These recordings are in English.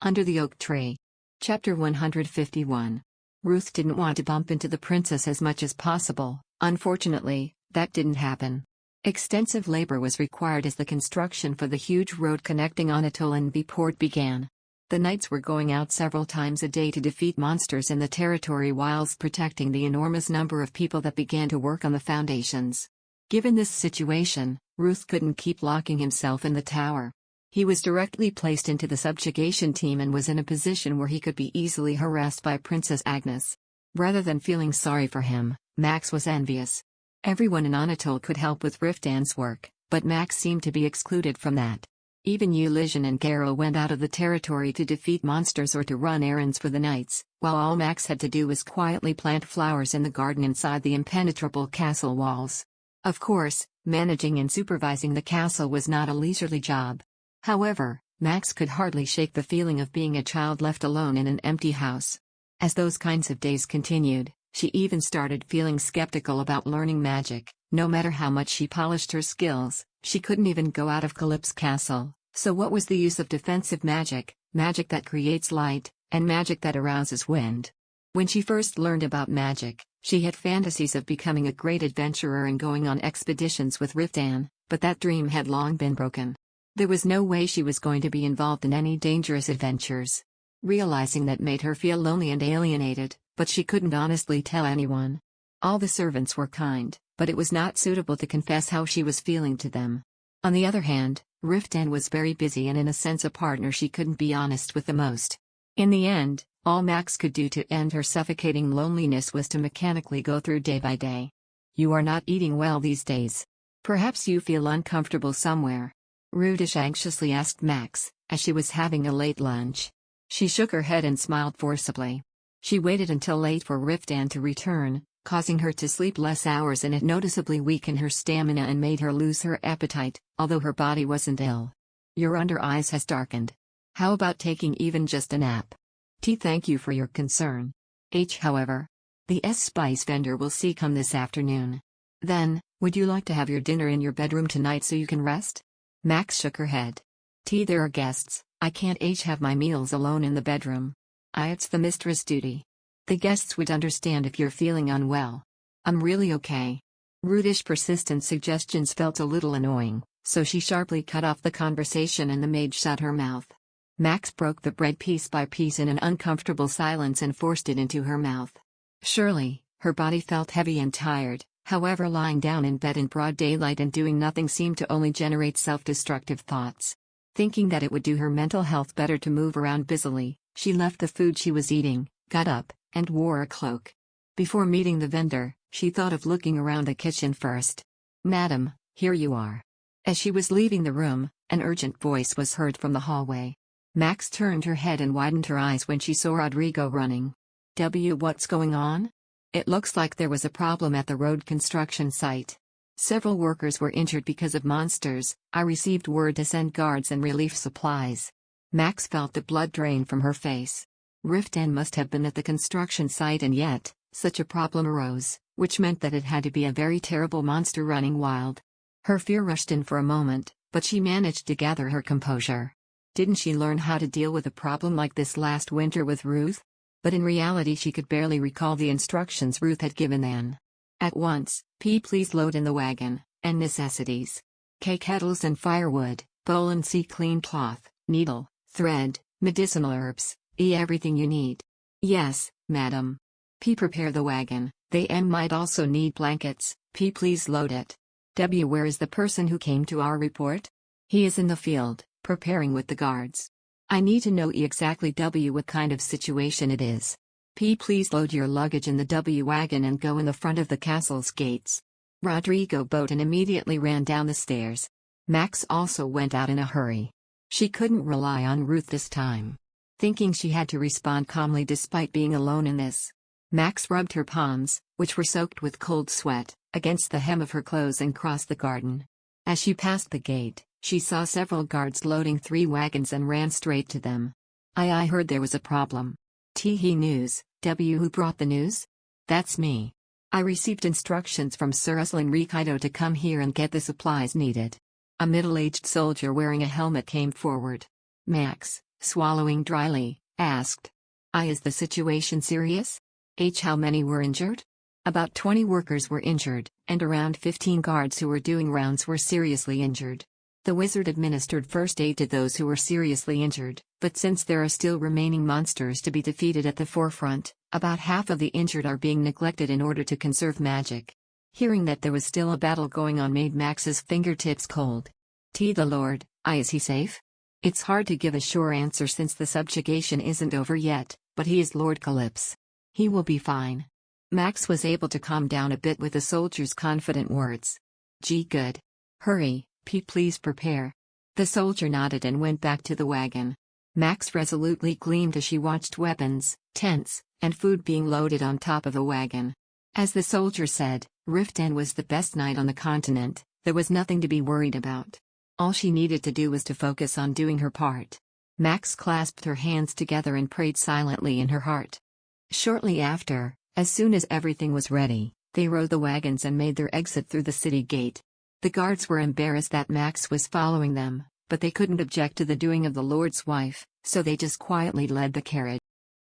Under the Oak Tree. Chapter 151. Ruth didn't want to bump into the princess as much as possible. Unfortunately, that didn't happen. Extensive labor was required as the construction for the huge road connecting Anatole and Vport began. The knights were going out several times a day to defeat monsters in the territory whilst protecting the enormous number of people that began to work on the foundations. Given this situation, Ruth couldn't keep locking himself in the tower. He was directly placed into the subjugation team and was in a position where he could be easily harassed by Princess Agnes. Rather than feeling sorry for him, Max was envious. Everyone in Anatole could help with Riftan's work, but Max seemed to be excluded from that. Even Euligian and Garrow went out of the territory to defeat monsters or to run errands for the knights, while all Max had to do was quietly plant flowers in the garden inside the impenetrable castle walls. Of course, managing and supervising the castle was not a leisurely job. However, Max could hardly shake the feeling of being a child left alone in an empty house. As those kinds of days continued, she even started feeling skeptical about learning magic. No matter how much she polished her skills, she couldn't even go out of Calyp's castle, so what was the use of defensive magic, magic that creates light, and magic that arouses wind? When she first learned about magic, she had fantasies of becoming a great adventurer and going on expeditions with Riftan, but that dream had long been broken. There was no way she was going to be involved in any dangerous adventures. Realizing that made her feel lonely and alienated, but she couldn't honestly tell anyone. All the servants were kind, but it was not suitable to confess how she was feeling to them. On the other hand, Riftan was very busy and in a sense a partner she couldn't be honest with the most. In the end, all Max could do to end her suffocating loneliness was to mechanically go through day by day. "You are not eating well these days. Perhaps you feel uncomfortable somewhere?" Rudish anxiously asked Max, as she was having a late lunch. She shook her head and smiled forcibly. She waited until late for Riftan to return, causing her to sleep less hours, and it noticeably weakened her stamina and made her lose her appetite, although her body wasn't ill. "Your under eyes has darkened. How about taking even just a nap?" Thank you for your concern. However, the spice vendor will see come this afternoon. Then, would you like to have your dinner in your bedroom tonight so you can rest? Max shook her head. There are guests, I can't have my meals alone in the bedroom. It's the mistress' duty. The guests would understand if you're feeling unwell. I'm really okay. Rudish persistent suggestions felt a little annoying, so she sharply cut off the conversation and the maid shut her mouth. Max broke the bread piece by piece in an uncomfortable silence and forced it into her mouth. Surely, her body felt heavy and tired. However, lying down in bed in broad daylight and doing nothing seemed to only generate self-destructive thoughts. Thinking that it would do her mental health better to move around busily, she left the food she was eating, got up, and wore a cloak. Before meeting the vendor, she thought of looking around the kitchen first. "Madam, here you are." As she was leaving the room, an urgent voice was heard from the hallway. Max turned her head and widened her eyes when she saw Rodrigo running. What's going on? It looks like there was a problem at the road construction site. Several workers were injured because of monsters. I received word to send guards and relief supplies. Max felt the blood drain from her face. Riftan must have been at the construction site, and yet, such a problem arose, which meant that it had to be a very terrible monster running wild. Her fear rushed in for a moment, but she managed to gather her composure. Didn't she learn how to deal with a problem like this last winter with Ruth? But in reality she could barely recall the instructions Ruth had given then. At once, please load in the wagon, and necessities. Kettles and firewood, bowl and clean cloth, needle, thread, medicinal herbs, everything you need. Yes, madam. Prepare the wagon. They might also need blankets. Please load it. Where is the person who came to our report? He is in the field, preparing with the guards. I need to know exactly what kind of situation it is. Please load your luggage in the wagon and go in the front of the castle's gates. Rodrigo bowed and immediately ran down the stairs. Max also went out in a hurry. She couldn't rely on Ruth this time. Thinking she had to respond calmly despite being alone in this. Max rubbed her palms, which were soaked with cold sweat, against the hem of her clothes and crossed the garden. As she passed the gate, she saw several guards loading 3 wagons and ran straight to them. I heard there was a problem. News. Who brought the news? That's me. I received instructions from Sir Riftan to come here and get the supplies needed. A middle-aged soldier wearing a helmet came forward. Max, swallowing dryly, asked. Is the situation serious? How many were injured? About 20 workers were injured, and around 15 guards who were doing rounds were seriously injured. The wizard administered first aid to those who were seriously injured, but since there are still remaining monsters to be defeated at the forefront, about half of the injured are being neglected in order to conserve magic. Hearing that there was still a battle going on made Max's fingertips cold. The Lord, is he safe? It's hard to give a sure answer since the subjugation isn't over yet, but he is Lord Calypso. He will be fine. Max was able to calm down a bit with the soldier's confident words. Good. Hurry, Pete, please prepare. The soldier nodded and went back to the wagon. Max resolutely gleamed as she watched weapons, tents, and food being loaded on top of the wagon. As the soldier said, Riftan was the best knight on the continent, there was nothing to be worried about. All she needed to do was to focus on doing her part. Max clasped her hands together and prayed silently in her heart. Shortly after, as soon as everything was ready, they rode the wagons and made their exit through the city gate. The guards were embarrassed that Max was following them, but they couldn't object to the doing of the Lord's wife, so they just quietly led the carriage.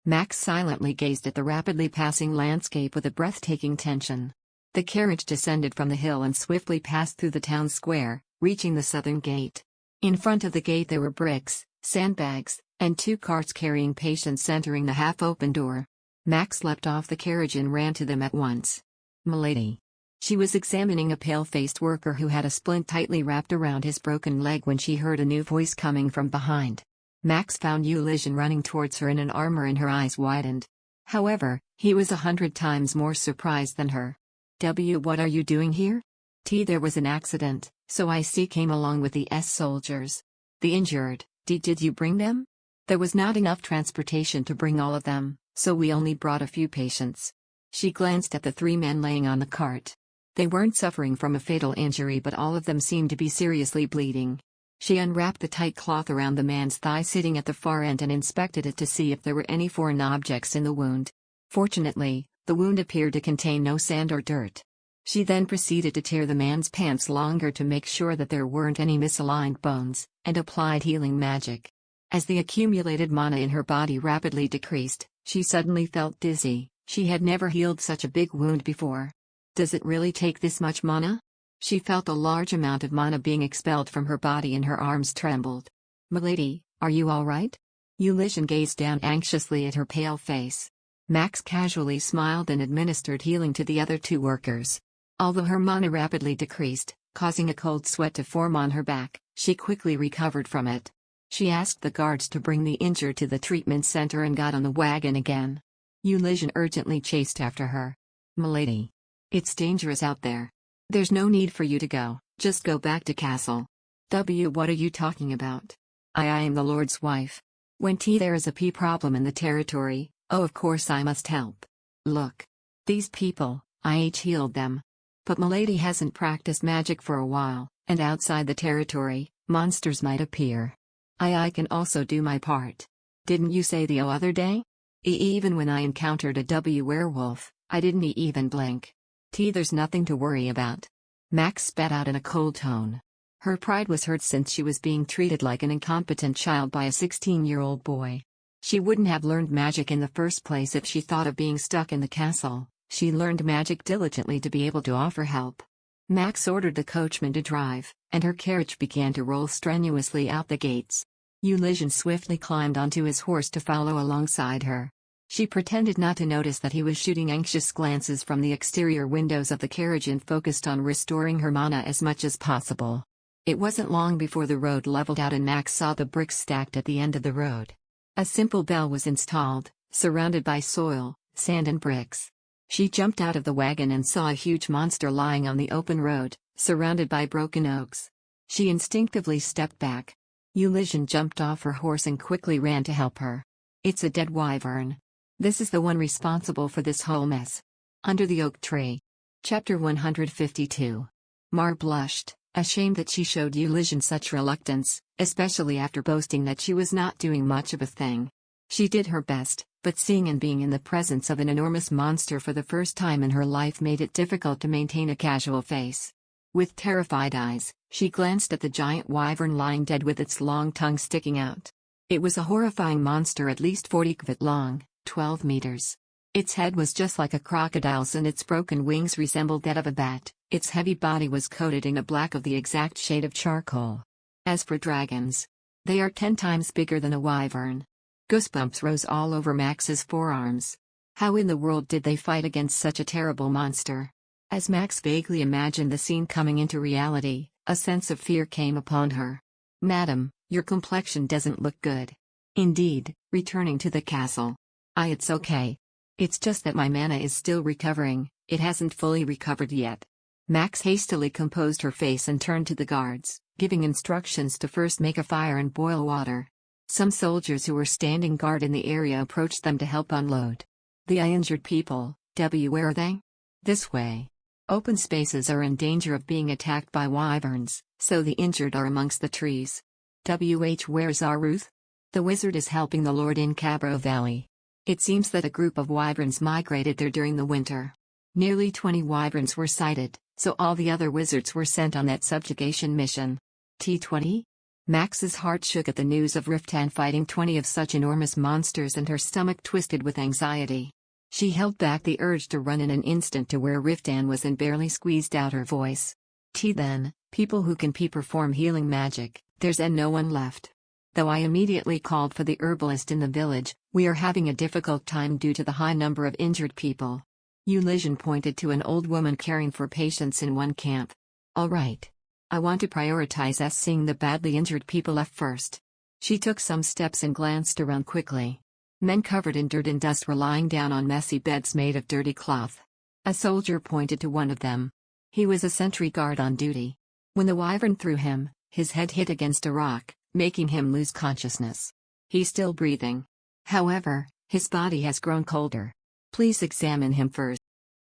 Max silently gazed at the rapidly passing landscape with a breathtaking tension. The carriage descended from the hill and swiftly passed through the town square, reaching the southern gate. In front of the gate there were bricks, sandbags, and 2 carts carrying patients entering the half-open door. Max leapt off the carriage and ran to them at once. "Milady." She was examining a pale-faced worker who had a splint tightly wrapped around his broken leg when she heard a new voice coming from behind. Max found Eulysian running towards her in an armor and her eyes widened. However, he was 100 times more surprised than her. What are you doing here? There was an accident, so I came along with the soldiers. The injured, did you bring them? There was not enough transportation to bring all of them, so we only brought a few patients. She glanced at the 3 men laying on the cart. They weren't suffering from a fatal injury, but all of them seemed to be seriously bleeding. She unwrapped the tight cloth around the man's thigh sitting at the far end and inspected it to see if there were any foreign objects in the wound. Fortunately, the wound appeared to contain no sand or dirt. She then proceeded to tear the man's pants longer to make sure that there weren't any misaligned bones, and applied healing magic. As the accumulated mana in her body rapidly decreased, she suddenly felt dizzy. She had never healed such a big wound before. Does it really take this much mana? She felt a large amount of mana being expelled from her body and her arms trembled. "Milady, are you all right?" Eulysian gazed down anxiously at her pale face. Max casually smiled and administered healing to the other 2 workers. Although her mana rapidly decreased, causing a cold sweat to form on her back, she quickly recovered from it. She asked the guards to bring the injured to the treatment center and got on the wagon again. Eulysian urgently chased after her. "Milady. It's dangerous out there. There's no need for you to go, just go back to castle." What are you talking about? I am the Lord's wife. When there is a problem in the territory, of course I must help. Look. These people, I healed them. But Milady hasn't practiced magic for a while, and outside the territory, monsters might appear. I can also do my part. Didn't you say the other day? Even when I encountered a werewolf, I didn't even blink. There's nothing to worry about. Max spat out in a cold tone. Her pride was hurt since she was being treated like an incompetent child by a 16-year-old boy. She wouldn't have learned magic in the first place if she thought of being stuck in the castle. She learned magic diligently to be able to offer help. Max ordered the coachman to drive, and her carriage began to roll strenuously out the gates. Eulysian swiftly climbed onto his horse to follow alongside her. She pretended not to notice that he was shooting anxious glances from the exterior windows of the carriage and focused on restoring her mana as much as possible. It wasn't long before the road leveled out and Max saw the bricks stacked at the end of the road. A simple bell was installed, surrounded by soil, sand and bricks. She jumped out of the wagon and saw a huge monster lying on the open road, surrounded by broken oaks. She instinctively stepped back. Eulysian jumped off her horse and quickly ran to help her. "It's a dead wyvern. This is the one responsible for this whole mess." Under the oak tree. Chapter 152. Mar blushed, ashamed that she showed Eulysian such reluctance, especially after boasting that she was not doing much of a thing. She did her best, but seeing and being in the presence of an enormous monster for the first time in her life made it difficult to maintain a casual face. With terrified eyes, she glanced at the giant wyvern lying dead with its long tongue sticking out. It was a horrifying monster at least 40 feet long, 12 meters. Its head was just like a crocodile's and its broken wings resembled that of a bat. Its heavy body was coated in a black of the exact shade of charcoal. As for dragons, they are 10 times bigger than a wyvern. Goosebumps rose all over Max's forearms. How in the world did they fight against such a terrible monster? As Max vaguely imagined the scene coming into reality, a sense of fear came upon her. "Madam, your complexion doesn't look good." "Indeed," returning to the castle. It's okay. It's just that my mana is still recovering, it hasn't fully recovered yet." Max hastily composed her face and turned to the guards, giving instructions to first make a fire and boil water. Some soldiers who were standing guard in the area approached them to help unload. "The injured people, where are they?" "This way. Open spaces are in danger of being attacked by wyverns, so the injured are amongst the trees." "Where's our Ruth?" "The wizard is helping the lord in Cabro Valley. It seems that a group of wyverns migrated there during the winter. Nearly 20 wyverns were sighted, so all the other wizards were sent on that subjugation mission." "T20? Max's heart shook at the news of Riftan fighting 20 of such enormous monsters and her stomach twisted with anxiety. She held back the urge to run in an instant to where Riftan was and barely squeezed out her voice. Then, people who can perform healing magic, there's no one left. Though I immediately called for the herbalist in the village, we are having a difficult time due to the high number of injured people." Ulyshen pointed to an old woman caring for patients in one camp. "All right. I want to prioritize seeing the badly injured people left first." She took some steps and glanced around quickly. Men covered in dirt and dust were lying down on messy beds made of dirty cloth. A soldier pointed to one of them. He was a sentry guard on duty. When the wyvern threw him, his head hit against a rock, making him lose consciousness. He's still breathing. However, his body has grown colder. Please examine him first.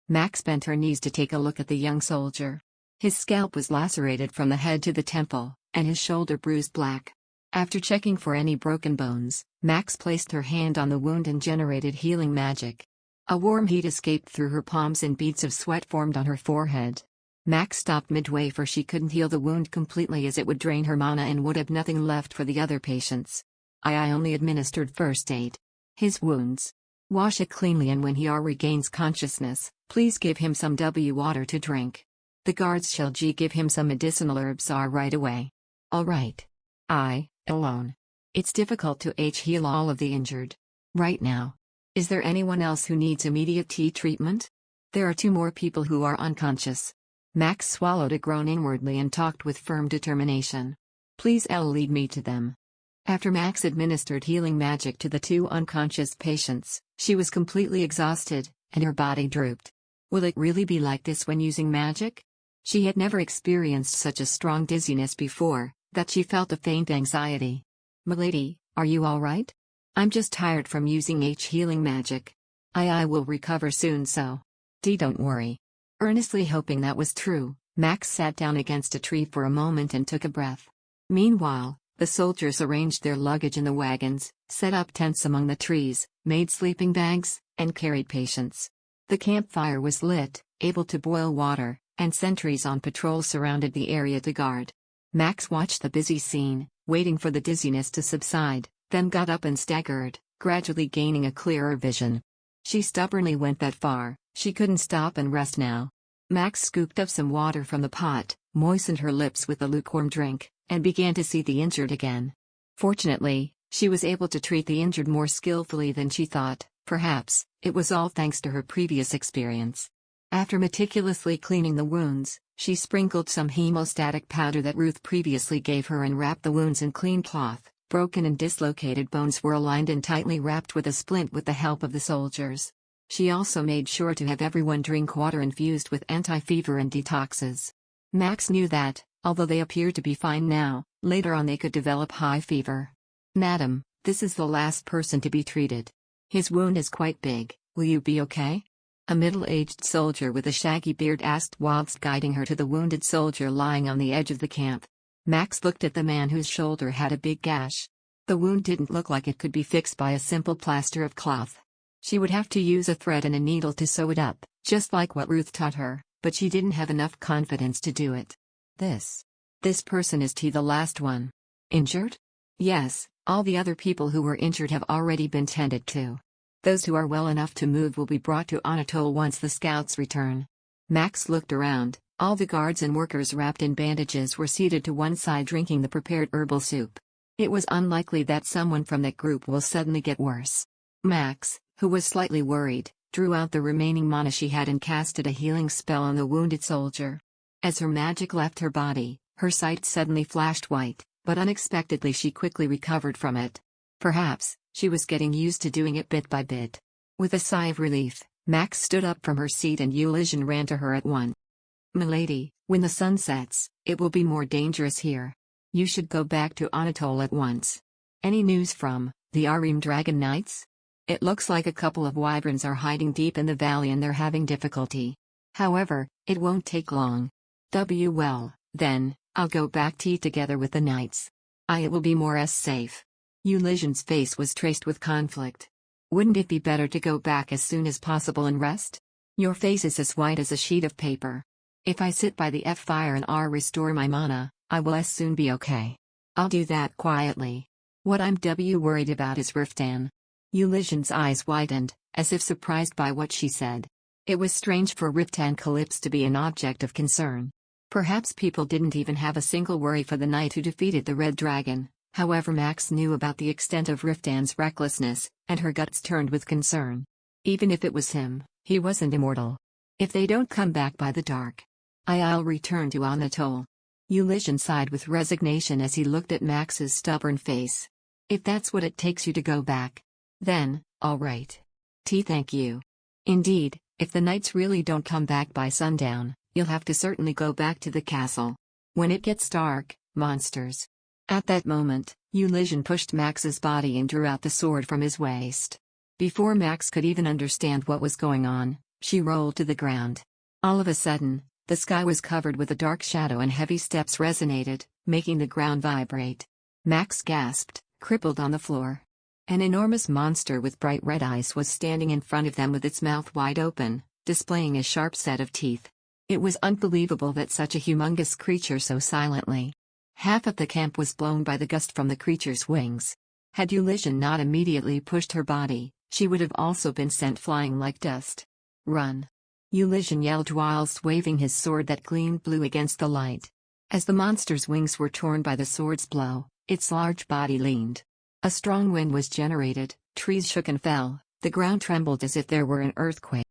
Max bent her knees to take a look at the young soldier. His scalp was lacerated from the head to the temple, and his shoulder bruised black. After checking for any broken bones, Max placed her hand on the wound and generated healing magic. A warm heat escaped through her palms and beads of sweat formed on her forehead. Max stopped midway for she couldn't heal the wound completely as it would drain her mana and would have nothing left for the other patients. I only administered first aid. His wounds. Wash it cleanly and when he regains consciousness, please give him some water to drink. The guards shall give him some medicinal herbs right away." "All right. Alone. It's difficult to heal all of the injured. Right now. Is there anyone else who needs immediate treatment?" "There are 2 more people who are unconscious." Max swallowed a groan inwardly and talked with firm determination. "Please lead me to them." After Max administered healing magic to the 2 unconscious patients, she was completely exhausted, and her body drooped. Will it really be like this when using magic? She had never experienced such a strong dizziness before, that she felt a faint anxiety. "Milady, are you all right?" "I'm just tired from using healing magic. I will recover soon so." Don't worry." Earnestly hoping that was true, Max sat down against a tree for a moment and took a breath. Meanwhile, the soldiers arranged their luggage in the wagons, set up tents among the trees, made sleeping bags, and carried patients. The campfire was lit, able to boil water, and sentries on patrol surrounded the area to guard. Max watched the busy scene, waiting for the dizziness to subside, then got up and staggered, gradually gaining a clearer vision. She stubbornly went that far, she couldn't stop and rest now. Max scooped up some water from the pot, moistened her lips with the lukewarm drink, and began to see the injured again. Fortunately, she was able to treat the injured more skillfully than she thought. Perhaps it was all thanks to her previous experience. After meticulously cleaning the wounds, she sprinkled some hemostatic powder that Ruth previously gave her and wrapped the wounds in clean cloth. Broken and dislocated bones were aligned and tightly wrapped with a splint with the help of the soldiers. She also made sure to have everyone drink water infused with anti-fever and detoxes. Max knew that, although they appeared to be fine now, later on they could develop high fever. "Madam, this is the last person to be treated. His wound is quite big, will you be okay?" A middle-aged soldier with a shaggy beard asked whilst guiding her to the wounded soldier lying on the edge of the camp. Max looked at the man whose shoulder had a big gash. The wound didn't look like it could be fixed by a simple plaster of cloth. She would have to use a thread and a needle to sew it up, just like what Ruth taught her, but she didn't have enough confidence to do it. This person is the last one. Injured?" "Yes, All the other people who were injured have already been tended to. Those who are well enough to move will be brought to Anatole once the scouts return. Max looked around. All the guards and workers wrapped in bandages were seated to one side drinking the prepared herbal soup. It was unlikely that someone from that group will suddenly get worse. Max, who was slightly worried, drew out the remaining mana she had and casted a healing spell on the wounded soldier. As her magic left her body, her sight suddenly flashed white, but unexpectedly she quickly recovered from it. Perhaps, she was getting used to doing it bit by bit. With a sigh of relief, Max stood up from her seat and Eulysian ran to her at once. "Milady, when the sun sets, it will be more dangerous here. You should go back to Anatole at once. Any news from the Arim Dragon Knights? It looks like a couple of wyverns are hiding deep in the valley and they're having difficulty. However, it won't take long. Well, then, I'll go back tea together with the knights. It will be more safe." Eulysian's face was traced with conflict. "Wouldn't it be better to go back as soon as possible and rest? Your face is as white as a sheet of paper. If I sit by the fire and restore my mana, I will as soon be okay. I'll do that quietly. What I'm worried about is Riftan." Eulysian's eyes widened, as if surprised by what she said. It was strange for Riftan Calypse to be an object of concern. Perhaps people didn't even have a single worry for the knight who defeated the Red Dragon. However, Max knew about the extent of Riftan's recklessness, and her guts turned with concern. Even if it was him, he wasn't immortal. "If they don't come back by the dark, I'll return to Anatole." Eulysian sighed with resignation as he looked at Max's stubborn face. "If that's what it takes you to go back, then, all right. Thank you. Indeed, if the knights really don't come back by sundown, you'll have to certainly go back to the castle. When it gets dark, monsters." At that moment, Eulysian pushed Max's body and drew out the sword from his waist. Before Max could even understand what was going on, she rolled to the ground. All of a sudden, the sky was covered with a dark shadow and heavy steps resonated, making the ground vibrate. Max gasped, crippled on the floor. An enormous monster with bright red eyes was standing in front of them with its mouth wide open, displaying a sharp set of teeth. It was unbelievable that such a humongous creature so silently. Half of the camp was blown by the gust from the creature's wings. Had Eulysian not immediately pushed her body, she would have also been sent flying like dust. "Run!" Eulysian yelled whilst waving his sword that gleamed blue against the light. As the monster's wings were torn by the sword's blow, its large body leaned. A strong wind was generated, trees shook and fell, the ground trembled as if there were an earthquake.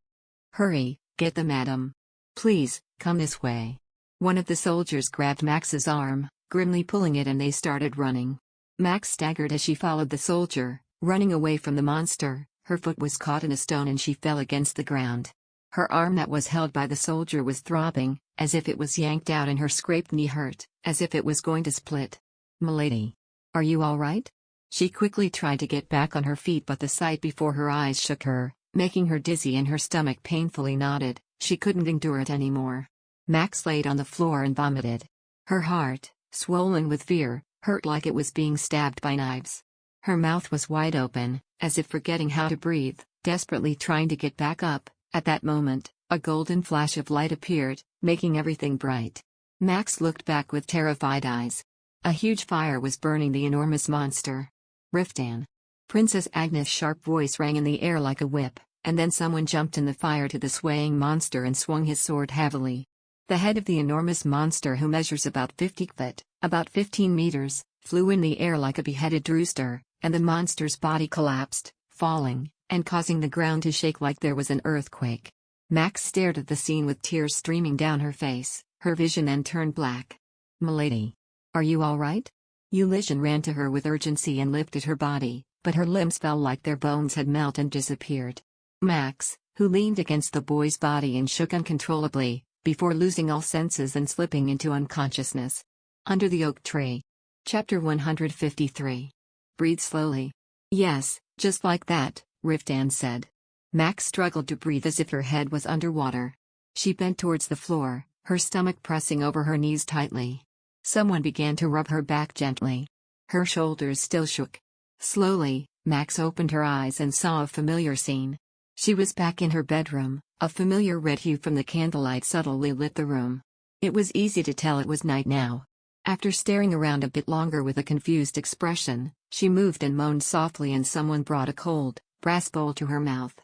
"Hurry, get them, madam. Please, come this way." One of the soldiers grabbed Max's arm, grimly pulling it, and they started running. Max staggered as she followed the soldier, running away from the monster. Her foot was caught in a stone and she fell against the ground. Her arm that was held by the soldier was throbbing, as if it was yanked out, and her scraped knee hurt, as if it was going to split. "Milady, are you all right?" She quickly tried to get back on her feet, but the sight before her eyes shook her, making her dizzy, and her stomach painfully knotted. She couldn't endure it anymore. Max laid on the floor and vomited. Her heart, swollen with fear, hurt like it was being stabbed by knives. Her mouth was wide open, as if forgetting how to breathe, desperately trying to get back up. At that moment, a golden flash of light appeared, making everything bright. Max looked back with terrified eyes. A huge fire was burning the enormous monster. "Riftan!" Princess Agnes' sharp voice rang in the air like a whip, and then someone jumped in the fire to the swaying monster and swung his sword heavily. The head of the enormous monster, who measures about 50 feet, about 15 meters, flew in the air like a beheaded rooster, and the monster's body collapsed, falling, and causing the ground to shake like there was an earthquake. Max stared at the scene with tears streaming down her face, her vision then turned black. "Milady, are you all right?" Eulysian ran to her with urgency and lifted her body, but her limbs felt like their bones had melted and disappeared. Max, who leaned against the boy's body and shook uncontrollably, before losing all senses and slipping into unconsciousness. Under the oak tree. Chapter 153. "Breathe slowly." "Yes, just like that," Riftan said. Max struggled to breathe as if her head was underwater. She bent towards the floor, her stomach pressing over her knees tightly. Someone began to rub her back gently. Her shoulders still shook. Slowly, Max opened her eyes and saw a familiar scene. She was back in her bedroom. A familiar red hue from the candlelight subtly lit the room. It was easy to tell it was night now. After staring around a bit longer with a confused expression, she moved and moaned softly and someone brought a cold, brass bowl to her mouth.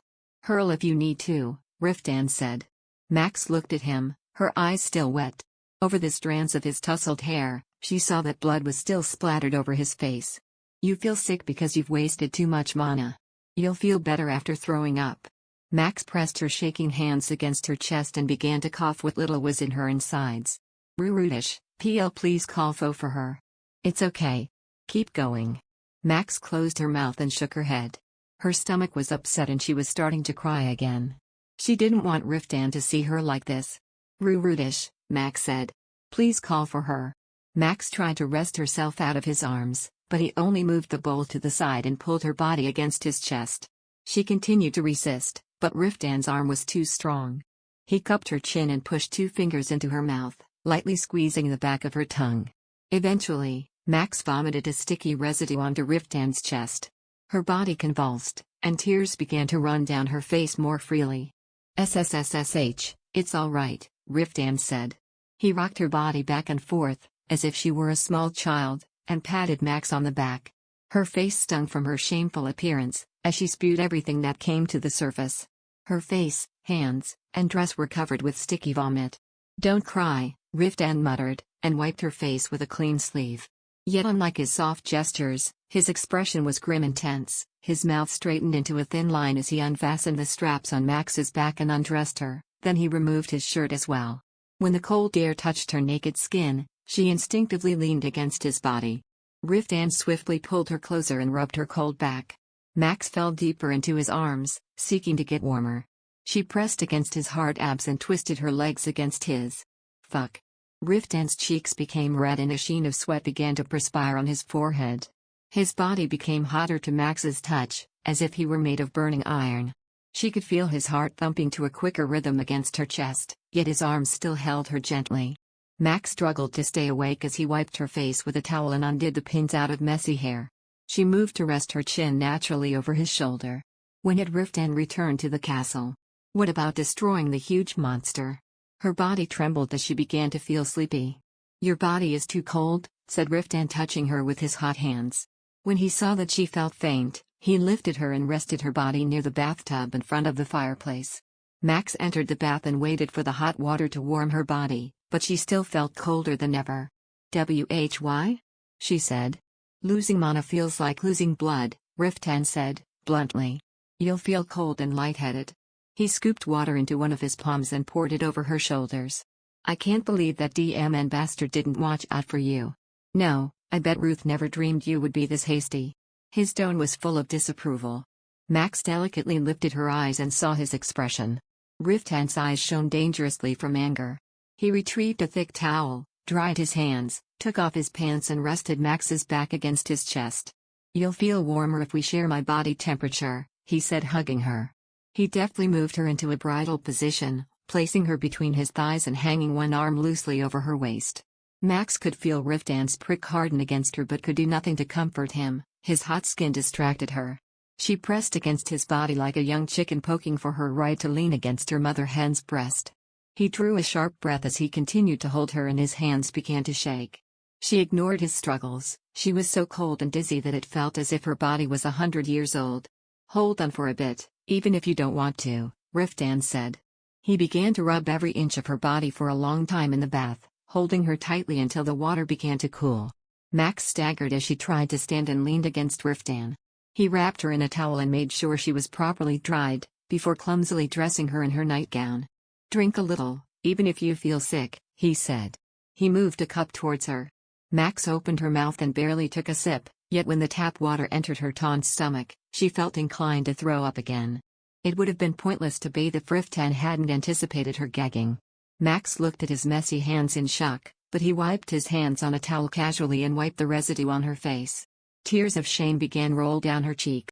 "Hurl if you need to," Riftan said. Max looked at him, her eyes still wet. Over the strands of his tousled hair, she saw that blood was still splattered over his face. "You feel sick because you've wasted too much mana. You'll feel better after throwing up." Max pressed her shaking hands against her chest and began to cough what little was in her insides. "Rurudish, PL please call Fo for her." "It's okay. Keep going." Max closed her mouth and shook her head. Her stomach was upset and she was starting to cry again. She didn't want Riftan to see her like this. "Rurudish," Max said. "Please call for her." Max tried to wrest herself out of his arms, but he only moved the bowl to the side and pulled her body against his chest. She continued to resist, but Riftan's arm was too strong. He cupped her chin and pushed 2 fingers into her mouth, lightly squeezing the back of her tongue. Eventually, Max vomited a sticky residue onto Riftan's chest. Her body convulsed, and tears began to run down her face more freely. "SSSSH, it's all right," Riftan said. He rocked her body back and forth, as if she were a small child, and patted Max on the back. Her face stung from her shameful appearance, as she spewed everything that came to the surface. Her face, hands, and dress were covered with sticky vomit. "Don't cry," Riftan muttered, and wiped her face with a clean sleeve. Yet unlike his soft gestures, his expression was grim and tense. His mouth straightened into a thin line as he unfastened the straps on Max's back and undressed her, then he removed his shirt as well. When the cold air touched her naked skin, she instinctively leaned against his body. Riftan swiftly pulled her closer and rubbed her cold back. Max fell deeper into his arms, seeking to get warmer. She pressed against his hard abs and twisted her legs against his. "Fuck." Riftan's cheeks became red and a sheen of sweat began to perspire on his forehead. His body became hotter to Max's touch, as if he were made of burning iron. She could feel his heart thumping to a quicker rhythm against her chest, yet his arms still held her gently. Max struggled to stay awake as he wiped her face with a towel and undid the pins out of messy hair. She moved to rest her chin naturally over his shoulder. When had Riftan returned to the castle? What about destroying the huge monster? Her body trembled as she began to feel sleepy. "Your body is too cold," said Riftan, touching her with his hot hands. When he saw that she felt faint, he lifted her and rested her body near the bathtub in front of the fireplace. Max entered the bath and waited for the hot water to warm her body, but she still felt colder than ever. "Why?" she said. "Losing mana feels like losing blood," Riftan said, bluntly. "You'll feel cold and lightheaded." He scooped water into one of his palms and poured it over her shoulders. "I can't believe that DMN bastard didn't watch out for you. No, I bet Ruth never dreamed you would be this hasty." His tone was full of disapproval. Max delicately lifted her eyes and saw his expression. Riftan's eyes shone dangerously from anger. He retrieved a thick towel, dried his hands, took off his pants and rested Max's back against his chest. "You'll feel warmer if we share my body temperature," he said, hugging her. He deftly moved her into a bridal position, placing her between his thighs and hanging one arm loosely over her waist. Max could feel Riftan's prick harden against her but could do nothing to comfort him. His hot skin distracted her. She pressed against his body like a young chicken poking for her right to lean against her mother hen's breast. He drew a sharp breath as he continued to hold her and his hands began to shake. She ignored his struggles. She was so cold and dizzy that it felt as if her body was 100 years old. "Hold on for a bit, even if you don't want to," Riftan said. He began to rub every inch of her body for a long time in the bath, holding her tightly until the water began to cool. Max staggered as she tried to stand and leaned against Riftan. He wrapped her in a towel and made sure she was properly dried, before clumsily dressing her in her nightgown. "Drink a little, even if you feel sick," he said. He moved a cup towards her. Max opened her mouth and barely took a sip, yet when the tap water entered her taut stomach, she felt inclined to throw up again. It would have been pointless to bathe if Riftan hadn't anticipated her gagging. Max looked at his messy hands in shock, but he wiped his hands on a towel casually and wiped the residue on her face. Tears of shame began roll down her cheek.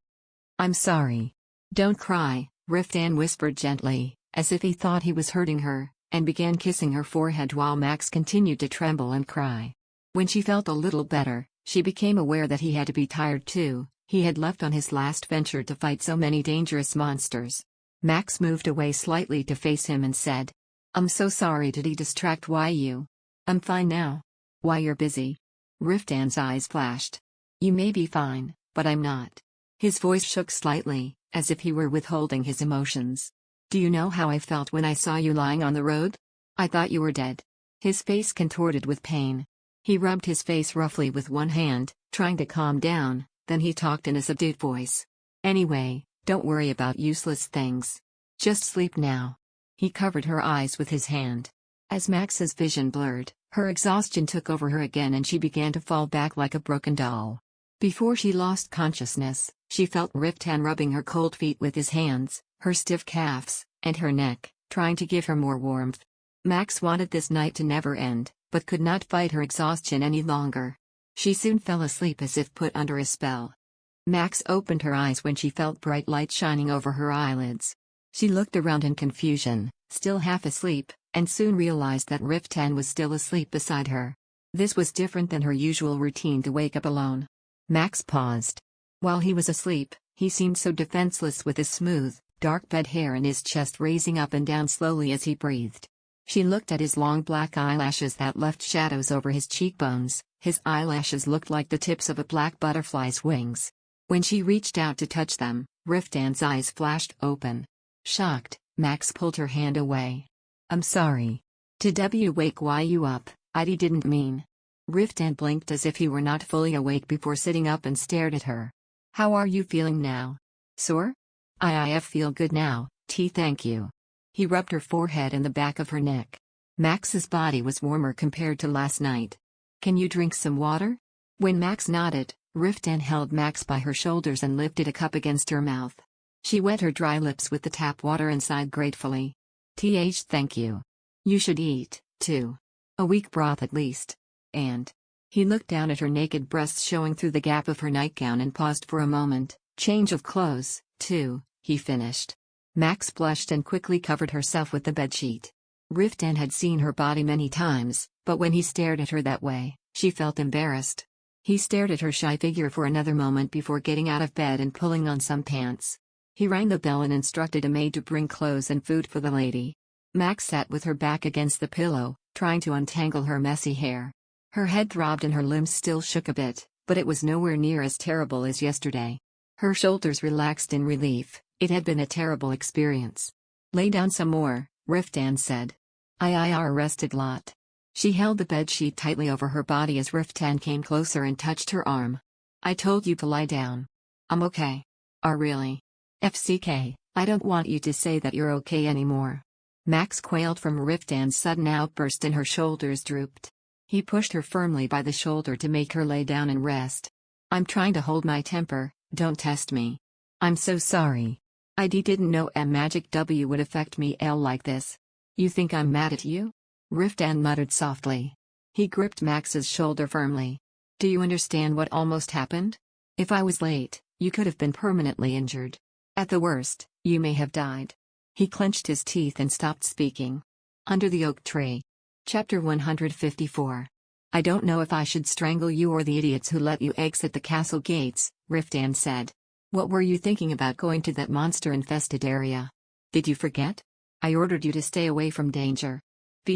"I'm sorry. Don't cry," Riftan whispered gently, as if he thought he was hurting her, and began kissing her forehead while Max continued to tremble and cry. When she felt a little better, she became aware that he had to be tired too. He had left on his last venture to fight so many dangerous monsters. Max moved away slightly to face him and said, "I'm so sorry, did he distract you?" "I'm fine now." Why, you're busy. Riftan's eyes flashed. You may be fine, but I'm not. His voice shook slightly, as if he were withholding his emotions. Do you know how I felt when I saw you lying on the road? I thought you were dead. His face contorted with pain. He rubbed his face roughly with one hand, trying to calm down, then he talked in a subdued voice. Anyway, don't worry about useless things. Just sleep now. He covered her eyes with his hand. As Max's vision blurred, her exhaustion took over her again and she began to fall back like a broken doll. Before she lost consciousness, she felt Riftan rubbing her cold feet with his hands, her stiff calves, and her neck, trying to give her more warmth. Max wanted this night to never end, but could not fight her exhaustion any longer. She soon fell asleep as if put under a spell. Max opened her eyes when she felt bright light shining over her eyelids. She looked around in confusion, still half asleep, and soon realized that Riftan was still asleep beside her. This was different than her usual routine to wake up alone. Max paused. While he was asleep, he seemed so defenseless with his smooth, dark bed hair and his chest raising up and down slowly as he breathed. She looked at his long black eyelashes that left shadows over his cheekbones. His eyelashes looked like the tips of a black butterfly's wings. When she reached out to touch them, Riftan's eyes flashed open. Shocked, Max pulled her hand away. I'm sorry. To wake you up, I didn't mean. Riftan blinked as if he were not fully awake before sitting up and stared at her. How are you feeling now? Sore? I feel good now, thank you. He rubbed her forehead and the back of her neck. Max's body was warmer compared to last night. Can you drink some water? When Max nodded, Riftan held Max by her shoulders and lifted a cup against her mouth. She wet her dry lips with the tap water and sighed gratefully. Thank you. You should eat, too. A weak broth at least. And. He looked down at her naked breasts showing through the gap of her nightgown and paused for a moment. Change of clothes, too, he finished. Max blushed and quickly covered herself with the bedsheet. Riftan had seen her body many times, but when he stared at her that way, she felt embarrassed. He stared at her shy figure for another moment before getting out of bed and pulling on some pants. He rang the bell and instructed a maid to bring clothes and food for the lady. Max sat with her back against the pillow, trying to untangle her messy hair. Her head throbbed and her limbs still shook a bit, but it was nowhere near as terrible as yesterday. Her shoulders relaxed in relief. It had been a terrible experience. Lay down some more, Riftan said. I rested lot. She held the bedsheet tightly over her body as Riftan came closer and touched her arm. I told you to lie down. I'm okay. Really? FCK, I don't want you to say that you're okay anymore. Max quailed from Riftan's sudden outburst and her shoulders drooped. He pushed her firmly by the shoulder to make her lay down and rest. I'm trying to hold my temper, don't test me. I'm so sorry. I didn't know a magic W would affect me like this. You think I'm mad at you? Riftan muttered softly. He gripped Max's shoulder firmly. Do you understand what almost happened? If I was late, you could have been permanently injured. At the worst, you may have died. He clenched his teeth and stopped speaking. Under the oak tree. Chapter 154. I don't know if I should strangle you or the idiots who let you exit the castle gates, Riftan said. What were you thinking about going to that monster-infested area? Did you forget? I ordered you to stay away from danger.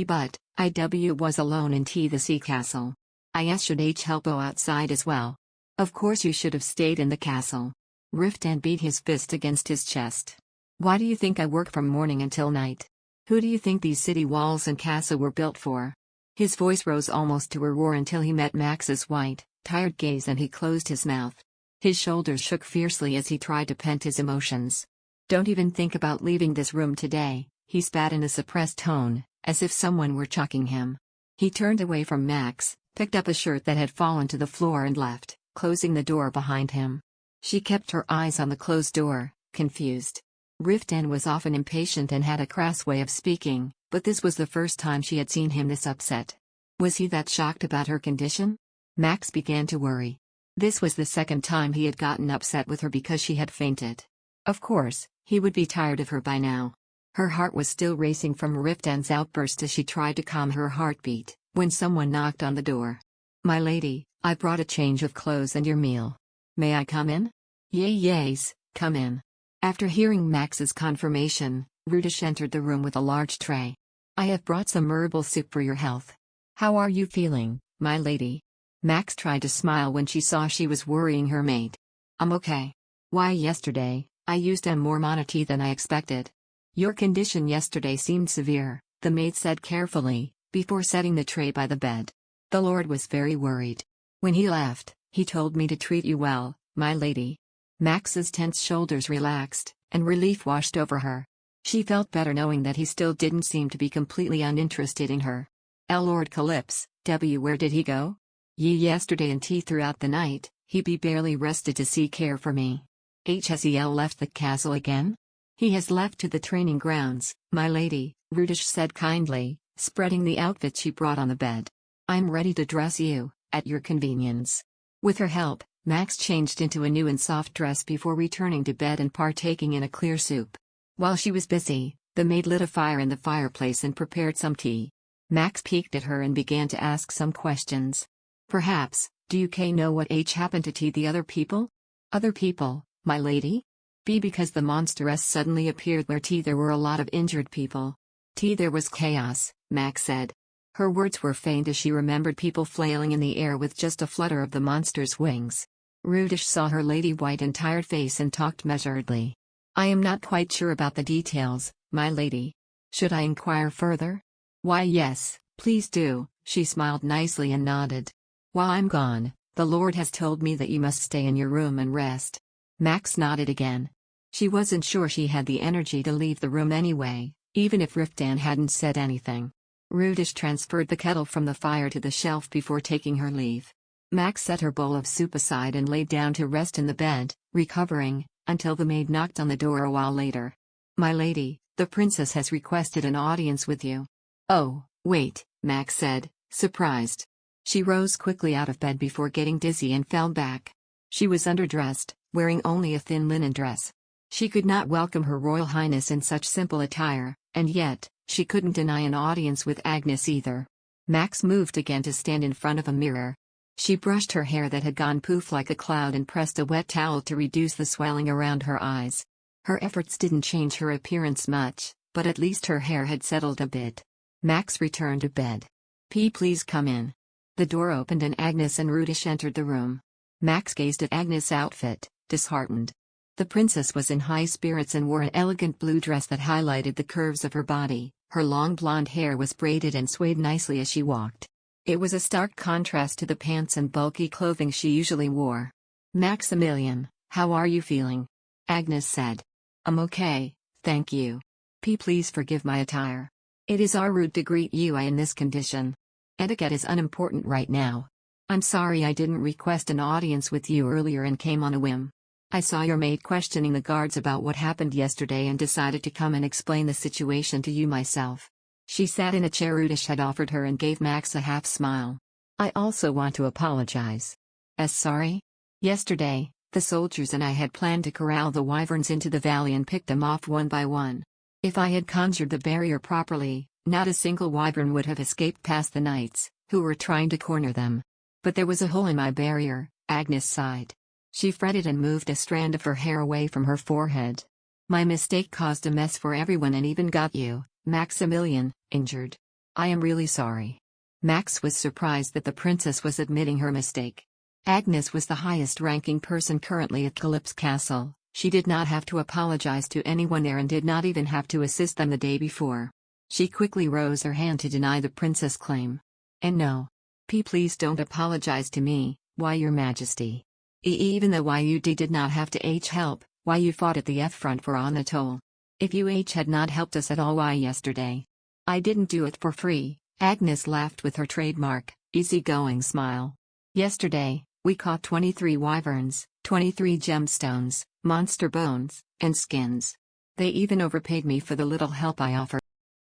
But I was alone in the sea castle. I should help outside as well. Of course you should have stayed in the castle. Riftan beat his fist against his chest. Why do you think I work from morning until night? Who do you think these city walls and castle were built for? His voice rose almost to a roar until he met Max's white, tired gaze and he closed his mouth. His shoulders shook fiercely as he tried to pent his emotions. Don't even think about leaving this room today, he spat in a suppressed tone, as if someone were chucking him. He turned away from Max, picked up a shirt that had fallen to the floor and left, closing the door behind him. She kept her eyes on the closed door, confused. Riftan was often impatient and had a crass way of speaking, but this was the first time she had seen him this upset. Was he that shocked about her condition? Max began to worry. This was the second time he had gotten upset with her because she had fainted. Of course, he would be tired of her by now. Her heart was still racing from Riftan's outburst as she tried to calm her heartbeat, when someone knocked on the door. My lady, I brought a change of clothes and your meal. May I come in? Yes, come in. After hearing Max's confirmation, Rudish entered the room with a large tray. I have brought some herbal soup for your health. How are you feeling, my lady. Max tried to smile when she saw she was worrying her mate. I'm okay. Why, yesterday, I used more monity than I expected. Your condition yesterday seemed severe, the maid said carefully, before setting the tray by the bed. The Lord was very worried. When he left, he told me to treat you well, my lady. Max's tense shoulders relaxed, and relief washed over her. She felt better knowing that he still didn't seem to be completely uninterested in her. Lord Calypse, where did he go? Yesterday and tea throughout the night, he barely rested to seek care for me. Has he left the castle again? He has left to the training grounds, my lady, Rudish said kindly, spreading the outfit she brought on the bed. I'm ready to dress you, at your convenience. With her help, Max changed into a new and soft dress before returning to bed and partaking in a clear soup. While she was busy, the maid lit a fire in the fireplace and prepared some tea. Max peeked at her and began to ask some questions. Perhaps, do you know what happened to the other people? Other people, my lady? Because the monstress suddenly appeared where there were a lot of injured people. There was chaos, Max said. Her words were faint as she remembered people flailing in the air with just a flutter of the monster's wings. Rudish saw her lady white and tired face and talked measuredly. I am not quite sure about the details, my lady. Should I inquire further? Why, yes, please do, she smiled nicely and nodded. While I'm gone, the Lord has told me that you must stay in your room and rest. Max nodded again. She wasn't sure she had the energy to leave the room anyway, even if Riftan hadn't said anything. Rudish transferred the kettle from the fire to the shelf before taking her leave. Max set her bowl of soup aside and laid down to rest in the bed, recovering, until the maid knocked on the door a while later. My lady, the princess has requested an audience with you. Oh, wait, Max said, surprised. She rose quickly out of bed before getting dizzy and fell back. She was underdressed, wearing only a thin linen dress. She could not welcome Her Royal Highness in such simple attire, and yet, she couldn't deny an audience with Agnes either. Max moved again to stand in front of a mirror. She brushed her hair that had gone poof like a cloud and pressed a wet towel to reduce the swelling around her eyes. Her efforts didn't change her appearance much, but at least her hair had settled a bit. Max returned to bed. Please come in. The door opened and Agnes and Rudish entered the room. Max gazed at Agnes' outfit, disheartened. The princess was in high spirits and wore an elegant blue dress that highlighted the curves of her body. Her long blonde hair was braided and swayed nicely as she walked. It was a stark contrast to the pants and bulky clothing she usually wore. Maximilian, how are you feeling? Agnes said. I'm okay, thank you. Please forgive my attire. It is rude to greet you in this condition. Etiquette is unimportant right now. I'm sorry I didn't request an audience with you earlier and came on a whim. I saw your maid questioning the guards about what happened yesterday and decided to come and explain the situation to you myself. She sat in a chair Rudish had offered her and gave Max a half smile. I also want to apologize. Sorry? Yesterday, the soldiers and I had planned to corral the wyverns into the valley and pick them off one by one. If I had conjured the barrier properly, not a single wyvern would have escaped past the knights, who were trying to corner them. But there was a hole in my barrier, Agnes sighed. She fretted and moved a strand of her hair away from her forehead. My mistake caused a mess for everyone and even got you, Maximilian, injured. I am really sorry. Max was surprised that the princess was admitting her mistake. Agnes was the highest-ranking person currently at Calypse Castle. She did not have to apologize to anyone there and did not even have to assist them the day before. She quickly rose her hand to deny the princess' claim. And no. Please don't apologize to me, why your majesty. Even though you did not have to help, why you fought at the front for Anatole. If you had not helped us at all yesterday. I didn't do it for free, Agnes laughed with her trademark, easygoing smile. Yesterday, we caught 23 wyverns, 23 gemstones, monster bones, and skins. They even overpaid me for the little help I offered.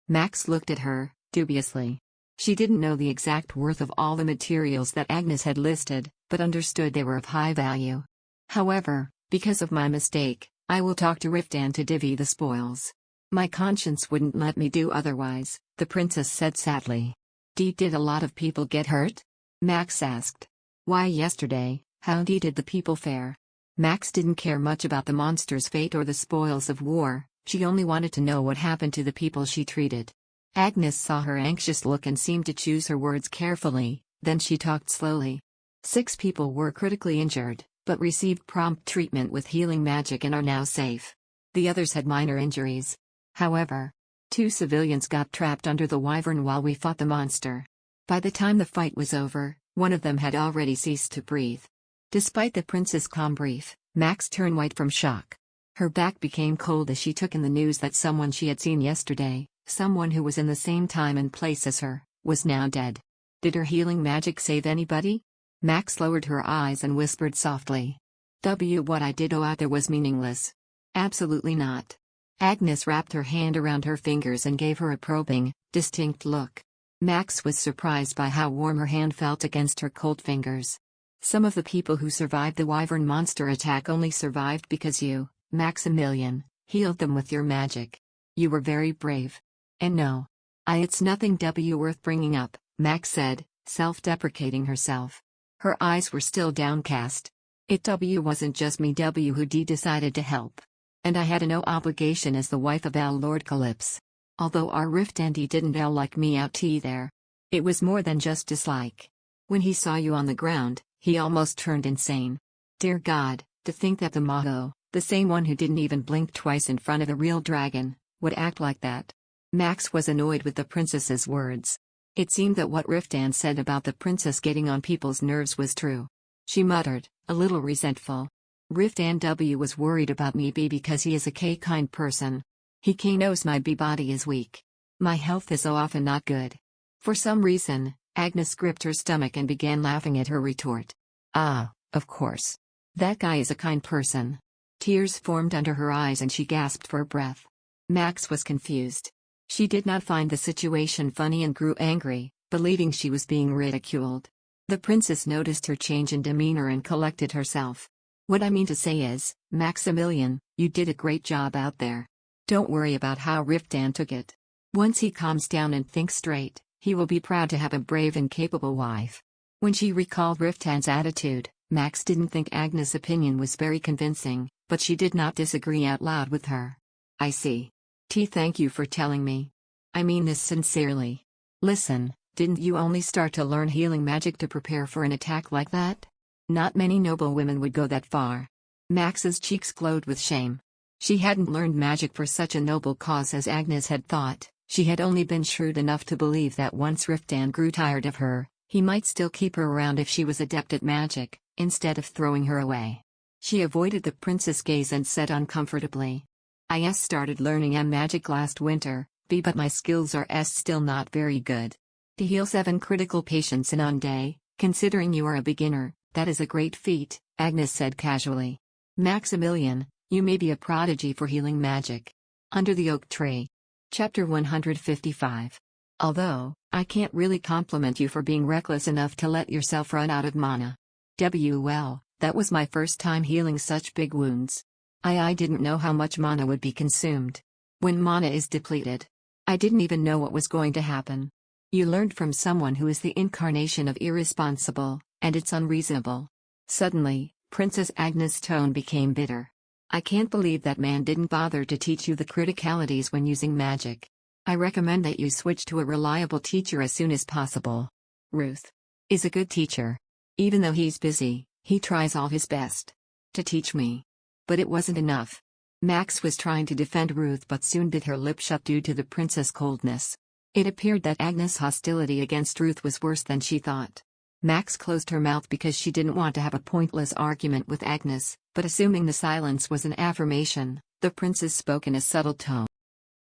Max looked at her, dubiously. She didn't know the exact worth of all the materials that Agnes had listed, but understood they were of high value. However, because of my mistake, I will talk to Riftan to divvy the spoils. My conscience wouldn't let me do otherwise, the princess said sadly. Did a lot of people get hurt? Max asked. Why yesterday, how did the people fare? Max didn't care much about the monster's fate or the spoils of war, she only wanted to know what happened to the people she treated. Agnes saw her anxious look and seemed to choose her words carefully. Then she talked slowly. 6 people were critically injured, but received prompt treatment with healing magic and are now safe. The others had minor injuries. However, 2 civilians got trapped under the wyvern while we fought the monster. By the time the fight was over, one of them had already ceased to breathe. Despite the prince's calm brief, Max turned white from shock. Her back became cold as she took in the news that someone she had seen yesterday, someone who was in the same time and place as her, was now dead. Did her healing magic save anybody? Max lowered her eyes and whispered softly. What I did out there was meaningless. Absolutely not. Agnes wrapped her hand around her fingers and gave her a probing, distinct look. Max was surprised by how warm her hand felt against her cold fingers. Some of the people who survived the wyvern monster attack only survived because you, Maximilian, healed them with your magic. You were very brave. And no. It's nothing worth bringing up, Max said, self-deprecating herself. Her eyes were still downcast. It wasn't just me who decided to help. And I had no obligation as the wife of Lord Calypso. Although our Riftan didn't like me out there. It was more than just dislike. When he saw you on the ground, he almost turned insane. Dear God, to think that the Maho, the same one who didn't even blink twice in front of a real dragon, would act like that. Max was annoyed with the princess's words. It seemed that what Riftan said about the princess getting on people's nerves was true. She muttered, a little resentful. Riftan was worried about me because he is a kind person. He knows my body is weak. My health is so often not good. For some reason, Agnes gripped her stomach and began laughing at her retort. Of course. That guy is a kind person. Tears formed under her eyes and she gasped for breath. Max was confused. She did not find the situation funny and grew angry, believing she was being ridiculed. The princess noticed her change in demeanor and collected herself. What I mean to say is, Maximilian, you did a great job out there. Don't worry about how Riftan took it. Once he calms down and thinks straight, he will be proud to have a brave and capable wife. When she recalled Riftan's attitude, Max didn't think Agnes' opinion was very convincing, but she did not disagree out loud with her. I see. Thank you for telling me. I mean this sincerely. Listen, didn't you only start to learn healing magic to prepare for an attack like that? Not many noble women would go that far. Max's cheeks glowed with shame. She hadn't learned magic for such a noble cause as Agnes had thought. She had only been shrewd enough to believe that once Riftan grew tired of her, he might still keep her around if she was adept at magic, instead of throwing her away. She avoided the prince's gaze and said uncomfortably. I started learning magic last winter, but my skills are still not very good. To heal 7 critical patients in one day, considering you are a beginner, that is a great feat, Agnes said casually. Maximilian, you may be a prodigy for healing magic. Under the Oak Tree. Chapter 155. Although, I can't really compliment you for being reckless enough to let yourself run out of mana. Well, that was my first time healing such big wounds. I didn't know how much mana would be consumed. When mana is depleted, I didn't even know what was going to happen. You learned from someone who is the incarnation of irresponsible, and it's unreasonable. Suddenly, Princess Agnes' tone became bitter. I can't believe that man didn't bother to teach you the criticalities when using magic. I recommend that you switch to a reliable teacher as soon as possible. Ruth is a good teacher. Even though he's busy, he tries all his best to teach me. But it wasn't enough. Max was trying to defend Ruth but soon bit her lip shut due to the princess' coldness. It appeared that Agnes' hostility against Ruth was worse than she thought. Max closed her mouth because she didn't want to have a pointless argument with Agnes, but assuming the silence was an affirmation, the princess spoke in a subtle tone.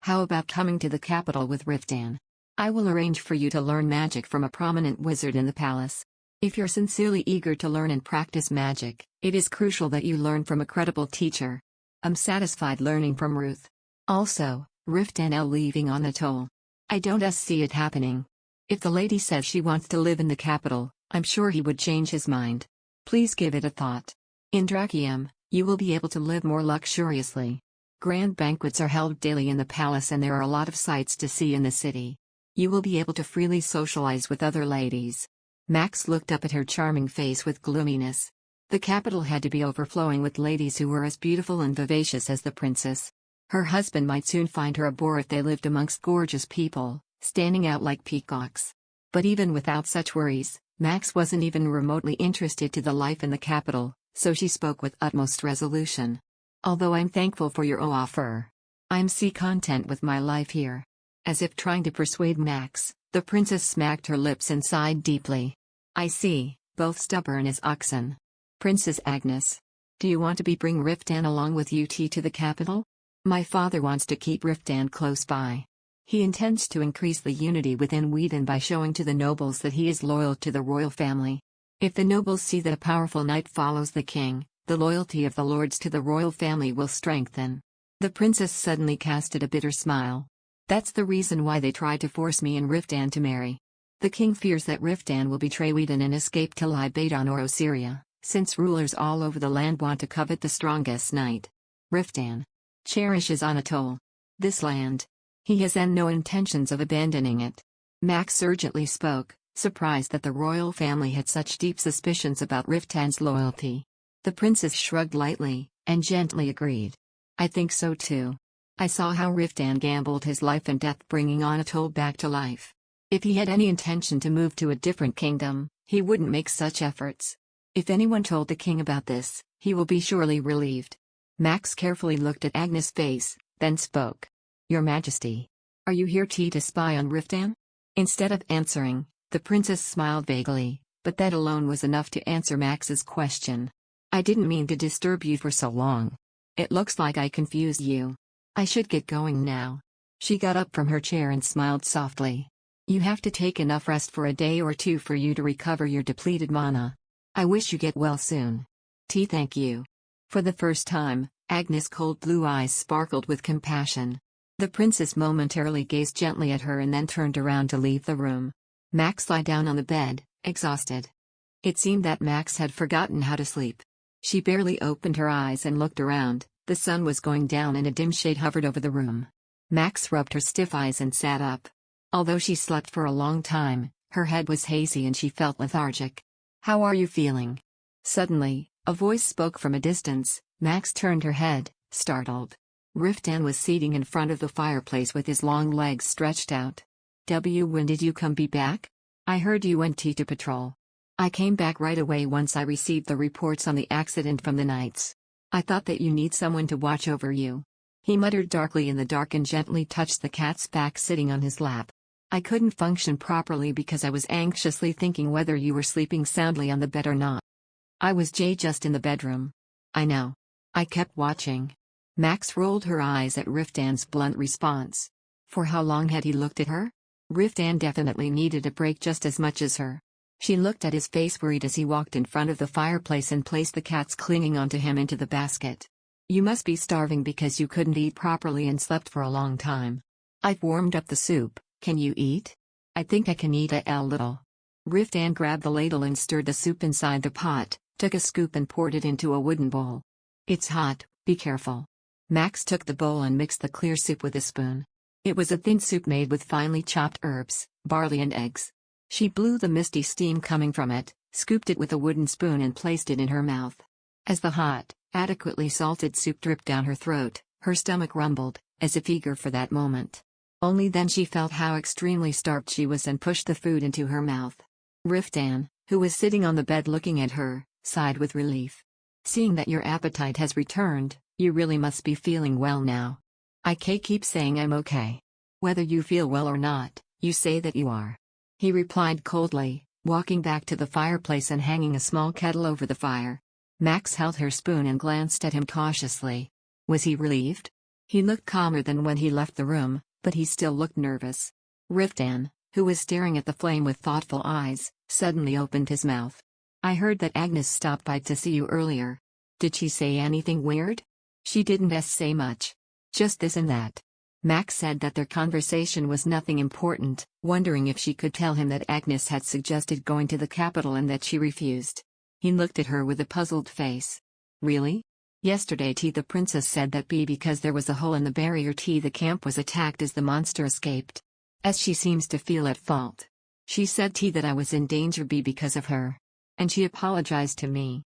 How about coming to the capital with Riftan? I will arrange for you to learn magic from a prominent wizard in the palace. If you're sincerely eager to learn and practice magic, it is crucial that you learn from a credible teacher. I'm satisfied learning from Ruth. Also, Riftan leaving on the toll. I don't see it happening. If the lady says she wants to live in the capital, I'm sure he would change his mind. Please give it a thought. In Drakium, you will be able to live more luxuriously. Grand banquets are held daily in the palace and there are a lot of sights to see in the city. You will be able to freely socialize with other ladies. Max looked up at her charming face with gloominess. The capital had to be overflowing with ladies who were as beautiful and vivacious as the princess. Her husband might soon find her a bore if they lived amongst gorgeous people, standing out like peacocks. But even without such worries, Max wasn't even remotely interested to the life in the capital, so she spoke with utmost resolution. Although I'm thankful for your offer, I'm content with my life here. As if trying to persuade Max, the princess smacked her lips and sighed deeply. I see, both stubborn as oxen. Princess Agnes, do you want to bring Riftan along with you to the capital? My father wants to keep Riftan close by. He intends to increase the unity within Wheaton by showing to the nobles that he is loyal to the royal family. If the nobles see that a powerful knight follows the king, the loyalty of the lords to the royal family will strengthen. The princess suddenly casted a bitter smile. That's the reason why they tried to force me and Riftan to marry. The king fears that Riftan will betray Wheaton and escape to Libadon or Ossyria, since rulers all over the land want to covet the strongest knight. Riftan cherishes Anatole. This land. He has no intentions of abandoning it. Max urgently spoke, surprised that the royal family had such deep suspicions about Riftan's loyalty. The princess shrugged lightly, and gently agreed. I think so too. I saw how Riftan gambled his life and death bringing Anatole back to life. If he had any intention to move to a different kingdom, he wouldn't make such efforts. If anyone told the king about this, he will be surely relieved. Max carefully looked at Agnes' face, then spoke. Your Majesty, are you here to spy on Riftan? Instead of answering, the princess smiled vaguely, but that alone was enough to answer Max's question. I didn't mean to disturb you for so long. It looks like I confused you. I should get going now. She got up from her chair and smiled softly. You have to take enough rest for a day or two for you to recover your depleted mana. I wish you get well soon. Thank you. For the first time, Agnes' cold blue eyes sparkled with compassion. The princess momentarily gazed gently at her and then turned around to leave the room. Max lay down on the bed, exhausted. It seemed that Max had forgotten how to sleep. She barely opened her eyes and looked around. The sun was going down and a dim shade hovered over the room. Max rubbed her stiff eyes and sat up. Although she slept for a long time, her head was hazy and she felt lethargic. How are you feeling? Suddenly, a voice spoke from a distance. Max turned her head, startled. Riftan was seating in front of the fireplace with his long legs stretched out. When did you come back? I heard you went to patrol. I came back right away once I received the reports on the accident from the knights. I thought that you need someone to watch over you. He muttered darkly in the dark and gently touched the cat's back sitting on his lap. I couldn't function properly because I was anxiously thinking whether you were sleeping soundly on the bed or not. I was just in the bedroom. I know. I kept watching. Max rolled her eyes at Riftan's blunt response. For how long had he looked at her? Riftan definitely needed a break just as much as her. She looked at his face worried as he walked in front of the fireplace and placed the cats clinging onto him into the basket. You must be starving because you couldn't eat properly and slept for a long time. I've warmed up the soup, can you eat? I think I can eat a little. Riftan grabbed the ladle and stirred the soup inside the pot, took a scoop and poured it into a wooden bowl. It's hot, be careful. Max took the bowl and mixed the clear soup with a spoon. It was a thin soup made with finely chopped herbs, barley and eggs. She blew the misty steam coming from it, scooped it with a wooden spoon and placed it in her mouth. As the hot, adequately salted soup dripped down her throat, her stomach rumbled, as if eager for that moment. Only then she felt how extremely starved she was and pushed the food into her mouth. Riftan, who was sitting on the bed looking at her, sighed with relief. Seeing that your appetite has returned, you really must be feeling well now. I keep saying I'm okay. Whether you feel well or not, you say that you are. He replied coldly, walking back to the fireplace and hanging a small kettle over the fire. Max held her spoon and glanced at him cautiously. Was he relieved? He looked calmer than when he left the room, but he still looked nervous. Riftan, who was staring at the flame with thoughtful eyes, suddenly opened his mouth. I heard that Agnes stopped by to see you earlier. Did she say anything weird? She didn't say much. Just this and that. Max said that their conversation was nothing important, wondering if she could tell him that Agnes had suggested going to the capital and that she refused. He looked at her with a puzzled face. Really? Yesterday the princess said that because there was a hole in the barrier the camp was attacked as the monster escaped. As she seems to feel at fault. She said that I was in danger because of her. And she apologized to me.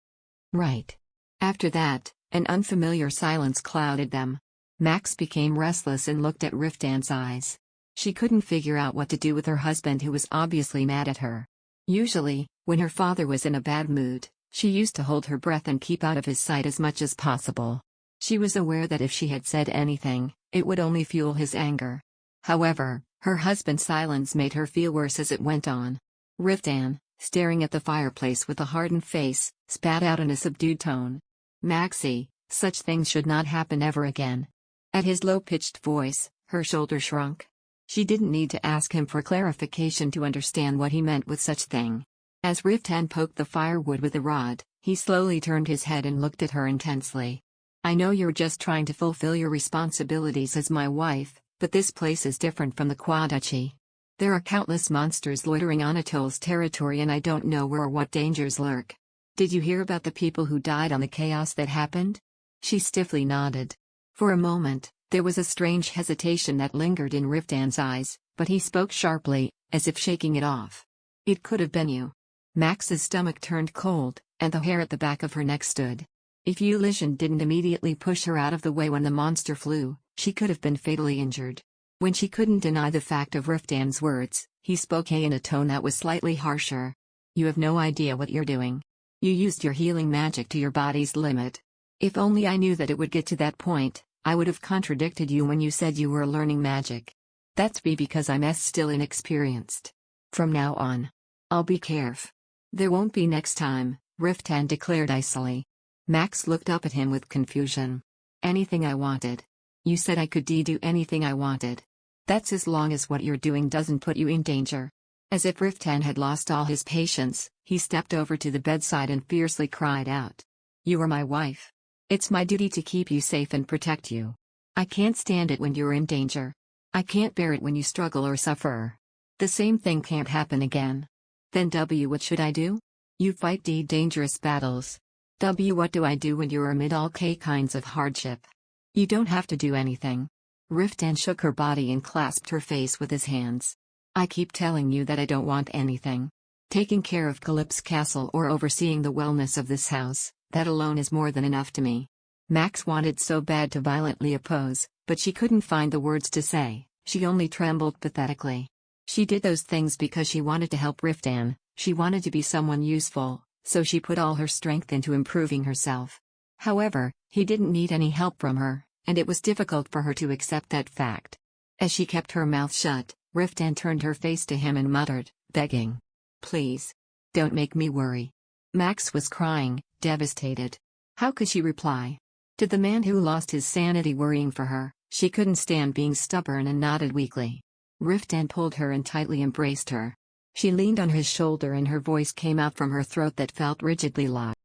Right. After that, an unfamiliar silence clouded them. Max became restless and looked at Riftan's eyes. She couldn't figure out what to do with her husband who was obviously mad at her. Usually, when her father was in a bad mood, she used to hold her breath and keep out of his sight as much as possible. She was aware that if she had said anything, it would only fuel his anger. However, her husband's silence made her feel worse as it went on. Riftan, staring at the fireplace with a hardened face, spat out in a subdued tone. "Maxie, such things should not happen ever again." At his low-pitched voice, her shoulder shrunk. She didn't need to ask him for clarification to understand what he meant with such thing. As Riftan poked the firewood with a rod, he slowly turned his head and looked at her intensely. "I know you're just trying to fulfill your responsibilities as my wife, but this place is different from the Quaduchy. There are countless monsters loitering on Atol's territory and I don't know where or what dangers lurk. Did you hear about the people who died on the chaos that happened?" She stiffly nodded. For a moment, there was a strange hesitation that lingered in Riftan's eyes, but he spoke sharply, as if shaking it off. "It could have been you." Max's stomach turned cold, and the hair at the back of her neck stood. If Eulishan didn't immediately push her out of the way when the monster flew, she could have been fatally injured. When she couldn't deny the fact of Riftan's words, he spoke in a tone that was slightly harsher. "You have no idea what you're doing. You used your healing magic to your body's limit. If only I knew that it would get to that point, I would have contradicted you when you said you were learning magic. That's because I'm still inexperienced. From now on, I'll be careful." "There won't be next time," Riftan declared icily. Max looked up at him with confusion. "Anything I wanted. You said I could do anything I wanted. That's as long as what you're doing doesn't put you in danger." As if Riftan had lost all his patience, he stepped over to the bedside and fiercely cried out. "You are my wife. It's my duty to keep you safe and protect you. I can't stand it when you're in danger. I can't bear it when you struggle or suffer. The same thing can't happen again." "Then what should I do?" "You fight dangerous battles." "What do I do when you're amid all kinds of hardship?" "You don't have to do anything." Riftan shook her body and clasped her face with his hands. "I keep telling you that I don't want anything. Taking care of Calyp's castle or overseeing the wellness of this house, that alone is more than enough to me." Max wanted so bad to violently oppose, but she couldn't find the words to say. She only trembled pathetically. She did those things because she wanted to help Riftan, she wanted to be someone useful, so she put all her strength into improving herself. However, he didn't need any help from her, and it was difficult for her to accept that fact. As she kept her mouth shut, Riftan turned her face to him and muttered, begging. "Please. Don't make me worry." Max was crying, devastated. How could she reply? To the man who lost his sanity worrying for her, she couldn't stand being stubborn and nodded weakly. Riftan pulled her and tightly embraced her. She leaned on his shoulder and her voice came out from her throat that felt rigidly locked.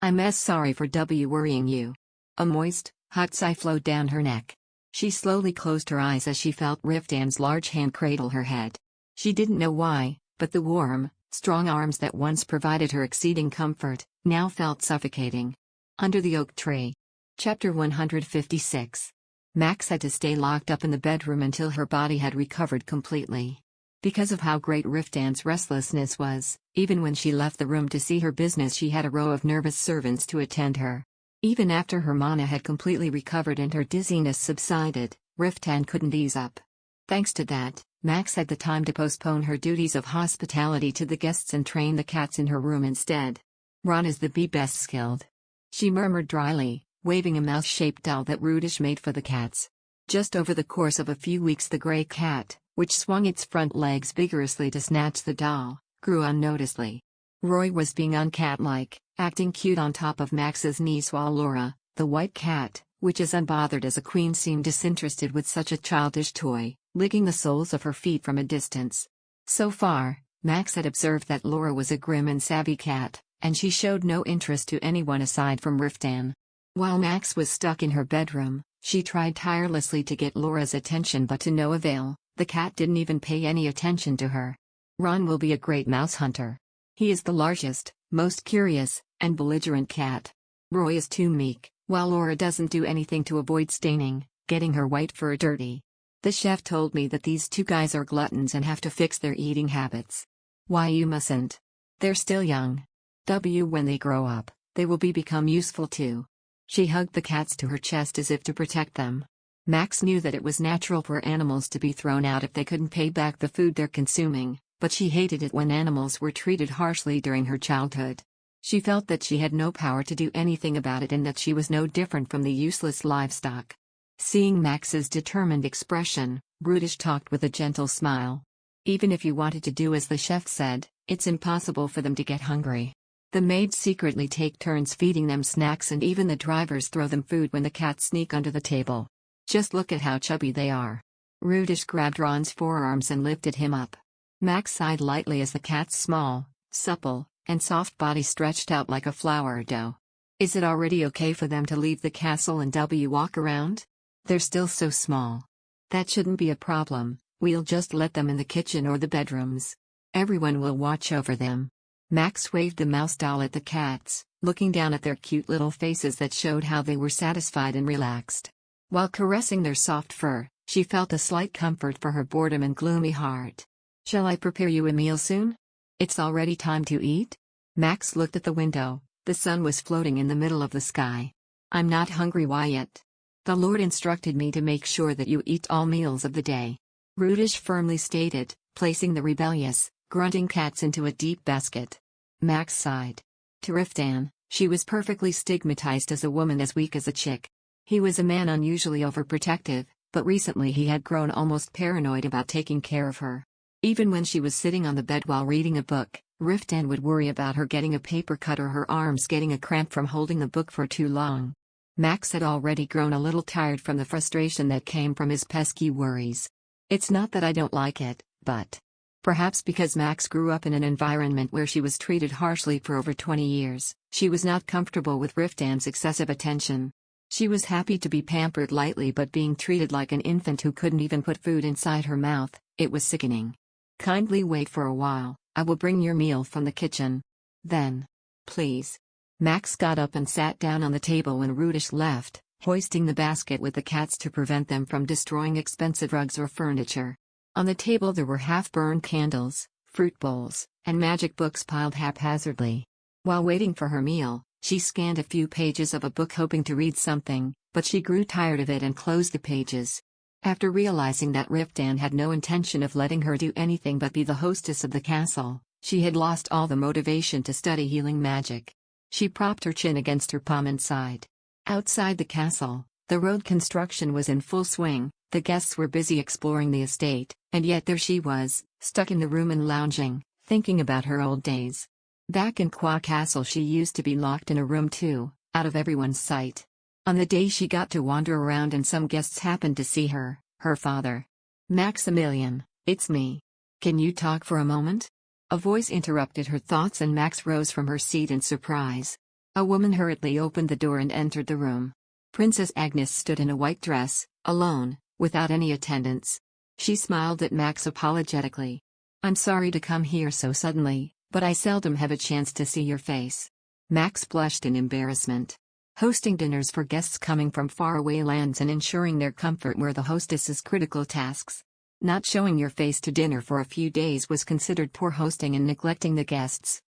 "I'm sorry for worrying you." A moist, hot sigh flowed down her neck. She slowly closed her eyes as she felt Riftan's large hand cradle her head. She didn't know why, but the warm, strong arms that once provided her exceeding comfort, now felt suffocating. Under the oak tree. Chapter 156. Max had to stay locked up in the bedroom until her body had recovered completely. Because of how great Riftan's restlessness was, even when she left the room to see her business she had a row of nervous servants to attend her. Even after her mana had completely recovered and her dizziness subsided, Riftan couldn't ease up. Thanks to that, Max had the time to postpone her duties of hospitality to the guests and train the cats in her room instead. "Ron is the best skilled," she murmured dryly, waving a mouse-shaped doll that Rudish made for the cats. Just over the course of a few weeks the gray cat, which swung its front legs vigorously to snatch the doll, grew unnoticeably. Roy was being uncat-like, acting cute on top of Max's knees while Laura, the white cat, which is unbothered as a queen, seemed disinterested with such a childish toy, licking the soles of her feet from a distance. So far, Max had observed that Laura was a grim and savvy cat, and she showed no interest to anyone aside from Riftan. While Max was stuck in her bedroom, she tried tirelessly to get Laura's attention but to no avail. The cat didn't even pay any attention to her. "Ron will be a great mouse hunter. He is the largest, most curious, and belligerent cat. Roy is too meek, while Laura doesn't do anything to avoid staining, getting her white fur dirty. The chef told me that these two guys are gluttons and have to fix their eating habits." "Why, you mustn't. They're still young. When they grow up, they will become useful too." She hugged the cats to her chest as if to protect them. Max knew that it was natural for animals to be thrown out if they couldn't pay back the food they're consuming, but she hated it when animals were treated harshly during her childhood. She felt that she had no power to do anything about it and that she was no different from the useless livestock. Seeing Max's determined expression, Brutish talked with a gentle smile. Even if you wanted to do as the chef said, it's impossible for them to get hungry. The maids secretly take turns feeding them snacks and even the drivers throw them food when the cats sneak under the table. Just look at how chubby they are. Brutish grabbed Ron's forearms and lifted him up. Max sighed lightly as the cat's small, supple, and soft body stretched out like a flour dough. Is it already okay for them to leave the castle and walk around? They're still so small. That shouldn't be a problem, we'll just let them in the kitchen or the bedrooms. Everyone will watch over them. Max waved the mouse doll at the cats, looking down at their cute little faces that showed how they were satisfied and relaxed. While caressing their soft fur, she felt a slight comfort for her boredom and gloomy heart. Shall I prepare you a meal soon? It's already time to eat? Max looked at the window. The sun was floating in the middle of the sky. I'm not hungry yet. The Lord instructed me to make sure that you eat all meals of the day. Brutish firmly stated, placing the rebellious, grunting cats into a deep basket. Max sighed. To Riftan, she was perfectly stigmatized as a woman as weak as a chick. He was a man unusually overprotective, but recently he had grown almost paranoid about taking care of her. Even when she was sitting on the bed while reading a book, Riftan would worry about her getting a paper cut or her arms getting a cramp from holding the book for too long. Max had already grown a little tired from the frustration that came from his pesky worries. It's not that I don't like it, but perhaps because Max grew up in an environment where she was treated harshly for over 20 years, she was not comfortable with Riftan's excessive attention. She was happy to be pampered lightly, but being treated like an infant who couldn't even put food inside her mouth, it was sickening. Kindly wait for a while, I will bring your meal from the kitchen. Then. Please. Max got up and sat down on the table when Brutish left, hoisting the basket with the cats to prevent them from destroying expensive rugs or furniture. On the table there were half-burned candles, fruit bowls, and magic books piled haphazardly. While waiting for her meal, she scanned a few pages of a book hoping to read something, but she grew tired of it and closed the pages. After realizing that Riftan had no intention of letting her do anything but be the hostess of the castle, she had lost all the motivation to study healing magic. She propped her chin against her palm and sighed. Outside the castle, the road construction was in full swing, the guests were busy exploring the estate, and yet there she was, stuck in the room and lounging, thinking about her old days. Back in Qua Castle she used to be locked in a room too, out of everyone's sight. On the day she got to wander around and some guests happened to see her, her father. Maximilian, it's me. Can you talk for a moment? A voice interrupted her thoughts and Max rose from her seat in surprise. A woman hurriedly opened the door and entered the room. Princess Agnes stood in a white dress, alone, without any attendants. She smiled at Max apologetically. I'm sorry to come here so suddenly, but I seldom have a chance to see your face. Max blushed in embarrassment. Hosting dinners for guests coming from faraway lands and ensuring their comfort were the hostess's critical tasks. Not showing your face to dinner for a few days was considered poor hosting and neglecting the guests.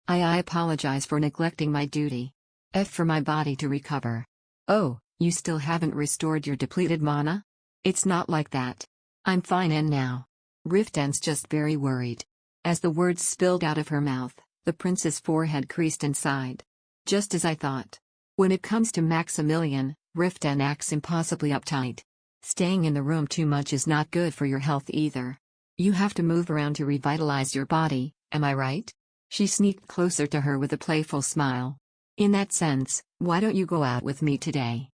I apologize for neglecting my duty. For my body to recover. Oh, you still haven't restored your depleted mana? It's not like that. I'm fine and now. Riftan's just very worried. As the words spilled out of her mouth, the prince's forehead creased and sighed. Just as I thought. When it comes to Maximilian, Riftan acts impossibly uptight. Staying in the room too much is not good for your health either. You have to move around to revitalize your body, am I right? She sneaked closer to her with a playful smile. In that sense, why don't you go out with me today?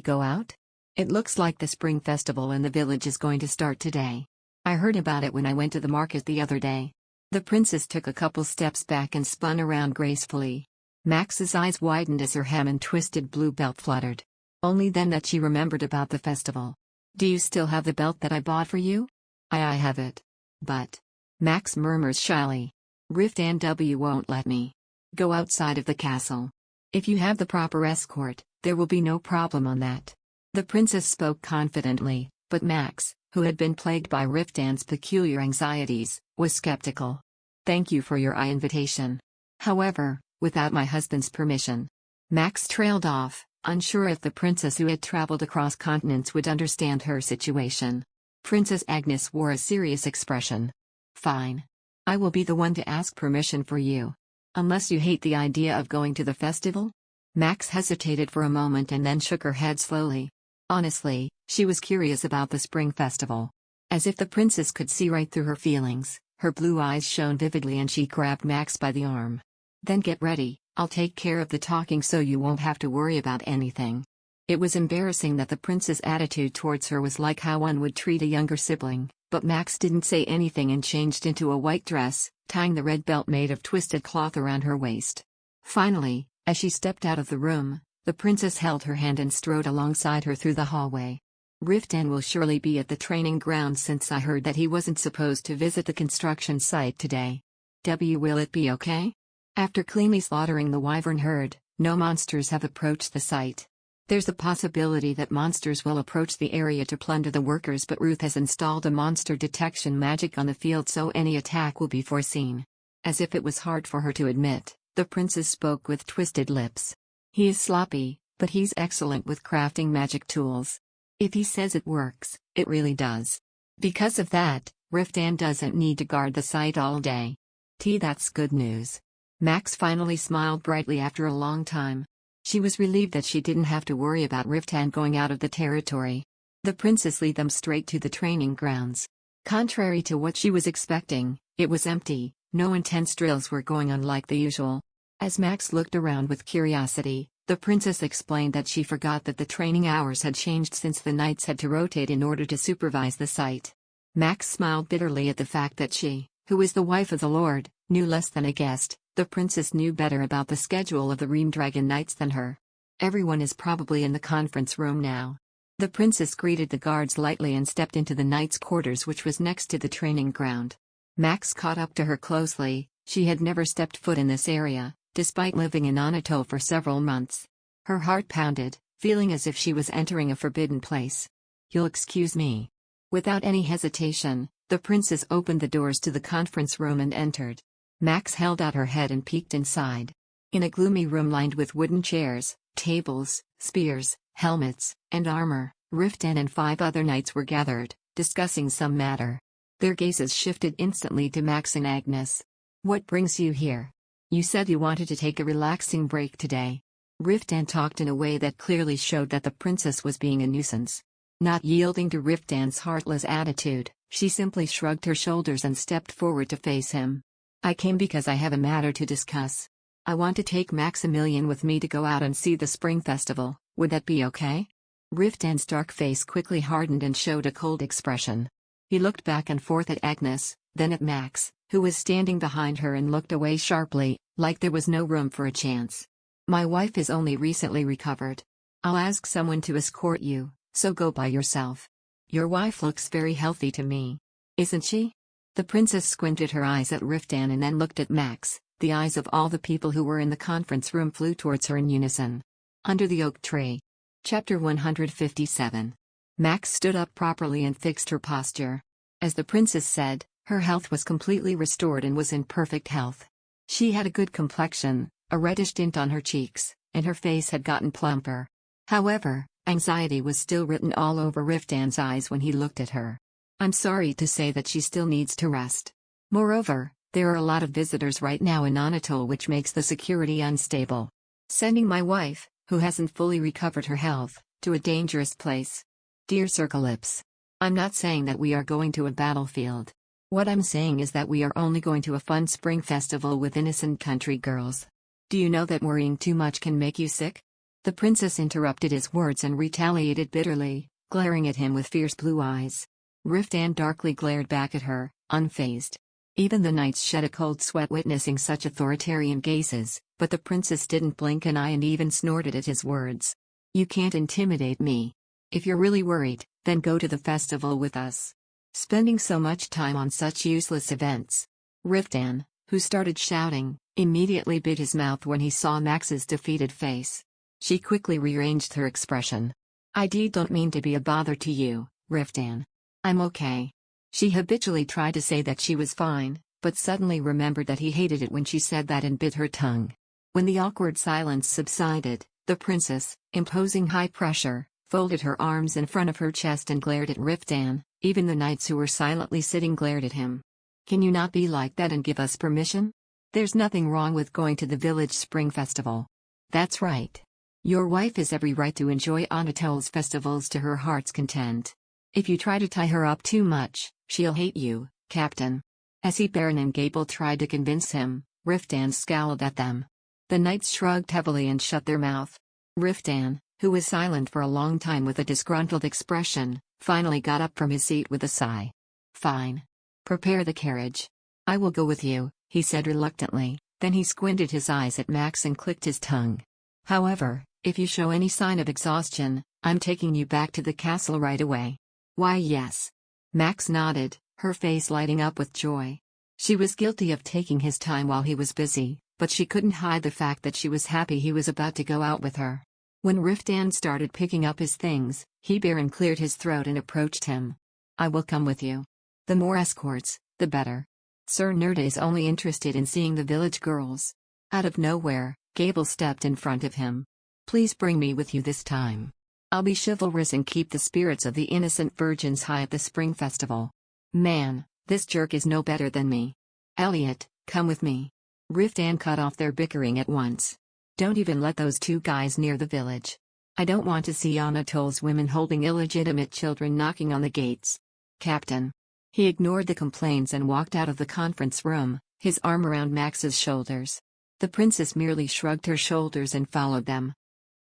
Go out? It looks like the spring festival in the village is going to start today. I heard about it when I went to the market the other day. The princess took a couple steps back and spun around gracefully. Max's eyes widened as her hem and twisted blue belt fluttered. Only then that she remembered about the festival. Do you still have the belt that I bought for you? I have it. But. Max murmurs shyly. Riftan won't let me go outside of the castle. If you have the proper escort, there will be no problem on that. The princess spoke confidently, but Max, who had been plagued by Riftan's peculiar anxieties, was skeptical. Thank you for your invitation. However, without my husband's permission. Max trailed off, unsure if the princess who had traveled across continents would understand her situation. Princess Agnes wore a serious expression. Fine. I will be the one to ask permission for you. Unless you hate the idea of going to the festival? Max hesitated for a moment and then shook her head slowly. Honestly, she was curious about the spring festival. As if the princess could see right through her feelings, her blue eyes shone vividly and she grabbed Max by the arm. Then get ready, I'll take care of the talking so you won't have to worry about anything. It was embarrassing that the prince's attitude towards her was like how one would treat a younger sibling, but Max didn't say anything and changed into a white dress, tying the red belt made of twisted cloth around her waist. Finally, as she stepped out of the room, the princess held her hand and strode alongside her through the hallway. Riftan will surely be at the training ground since I heard that he wasn't supposed to visit the construction site today. Will it be okay? After cleanly slaughtering the wyvern herd, no monsters have approached the site. There's a possibility that monsters will approach the area to plunder the workers, but Ruth has installed a monster detection magic on the field so any attack will be foreseen. As if it was hard for her to admit, the princess spoke with twisted lips. He is sloppy, but he's excellent with crafting magic tools. If he says it works, it really does. Because of that, Riftan doesn't need to guard the site all day. That's good news. Max finally smiled brightly after a long time. She was relieved that she didn't have to worry about Riftan going out of the territory. The princess led them straight to the training grounds. Contrary to what she was expecting, it was empty, no intense drills were going on like the usual. As Max looked around with curiosity, the princess explained that she forgot that the training hours had changed since the knights had to rotate in order to supervise the site. Max smiled bitterly at the fact that she, who is the wife of the lord, knew less than a guest. The princess knew better about the schedule of the Reamdragon Knights than her. Everyone is probably in the conference room now. The princess greeted the guards lightly and stepped into the knights' quarters, which was next to the training ground. Max caught up to her closely. She had never stepped foot in this area, despite living in Anatole for several months. Her heart pounded, feeling as if she was entering a forbidden place. You'll excuse me. Without any hesitation, the princess opened the doors to the conference room and entered. Max held out her head and peeked inside. In a gloomy room lined with wooden chairs, tables, spears, helmets, and armor, Riftan and 5 other knights were gathered, discussing some matter. Their gazes shifted instantly to Max and Agnes. What brings you here? You said you wanted to take a relaxing break today. Riftan talked in a way that clearly showed that the princess was being a nuisance. Not yielding to Riftan's heartless attitude, she simply shrugged her shoulders and stepped forward to face him. I came because I have a matter to discuss. I want to take Maximilian with me to go out and see the spring festival. Would that be okay? Riftan's dark face quickly hardened and showed a cold expression. He looked back and forth at Agnes, then at Max, who was standing behind her, and looked away sharply, like there was no room for a chance. My wife is only recently recovered. I'll ask someone to escort you, so go by yourself. Your wife looks very healthy to me. Isn't she? The princess squinted her eyes at Riftan and then looked at Max. The eyes of all the people who were in the conference room flew towards her in unison. Under the oak tree. Chapter 157. Max stood up properly and fixed her posture. As the princess said, her health was completely restored and was in perfect health. She had a good complexion, a reddish tint on her cheeks, and her face had gotten plumper. However, anxiety was still written all over Riftan's eyes when he looked at her. I'm sorry to say that she still needs to rest. Moreover, there are a lot of visitors right now in Anatole, which makes the security unstable. Sending my wife, who hasn't fully recovered her health, to a dangerous place. Dear Circlips, I'm not saying that we are going to a battlefield. What I'm saying is that we are only going to a fun spring festival with innocent country girls. Do you know that worrying too much can make you sick? The princess interrupted his words and retaliated bitterly, glaring at him with fierce blue eyes. Riftan darkly glared back at her, unfazed. Even the knights shed a cold sweat witnessing such authoritarian gazes, but the princess didn't blink an eye and even snorted at his words. You can't intimidate me. If you're really worried, then go to the festival with us. Spending so much time on such useless events. Riftan, who started shouting, immediately bit his mouth when he saw Max's defeated face. She quickly rearranged her expression. I don't mean to be a bother to you, Riftan. I'm okay. She habitually tried to say that she was fine, but suddenly remembered that he hated it when she said that and bit her tongue. When the awkward silence subsided, the princess, imposing high pressure, folded her arms in front of her chest and glared at Riftan. Even the knights who were silently sitting glared at him. Can you not be like that and give us permission? There's nothing wrong with going to the village spring festival. That's right. Your wife has every right to enjoy Anatol's festivals to her heart's content. If you try to tie her up too much, she'll hate you, Captain. As Baron and Gable tried to convince him, Riftan scowled at them. The knights shrugged heavily and shut their mouth. Riftan, who was silent for a long time with a disgruntled expression, finally got up from his seat with a sigh. Fine. Prepare the carriage. I will go with you, he said reluctantly, then he squinted his eyes at Max and clicked his tongue. However, if you show any sign of exhaustion, I'm taking you back to the castle right away. Why yes. Max nodded, her face lighting up with joy. She was guilty of taking his time while he was busy, but she couldn't hide the fact that she was happy he was about to go out with her. When Riftan started picking up his things, Baron cleared his throat and approached him. I will come with you. The more escorts, the better. Sir Nerda is only interested in seeing the village girls. Out of nowhere, Gable stepped in front of him. Please bring me with you this time. I'll be chivalrous and keep the spirits of the innocent virgins high at the spring festival. Man, this jerk is no better than me. Elliot, come with me. Riftan cut off their bickering at once. Don't even let those two guys near the village. I don't want to see Anatol's women holding illegitimate children knocking on the gates. Captain. He ignored the complaints and walked out of the conference room, his arm around Max's shoulders. The princess merely shrugged her shoulders and followed them.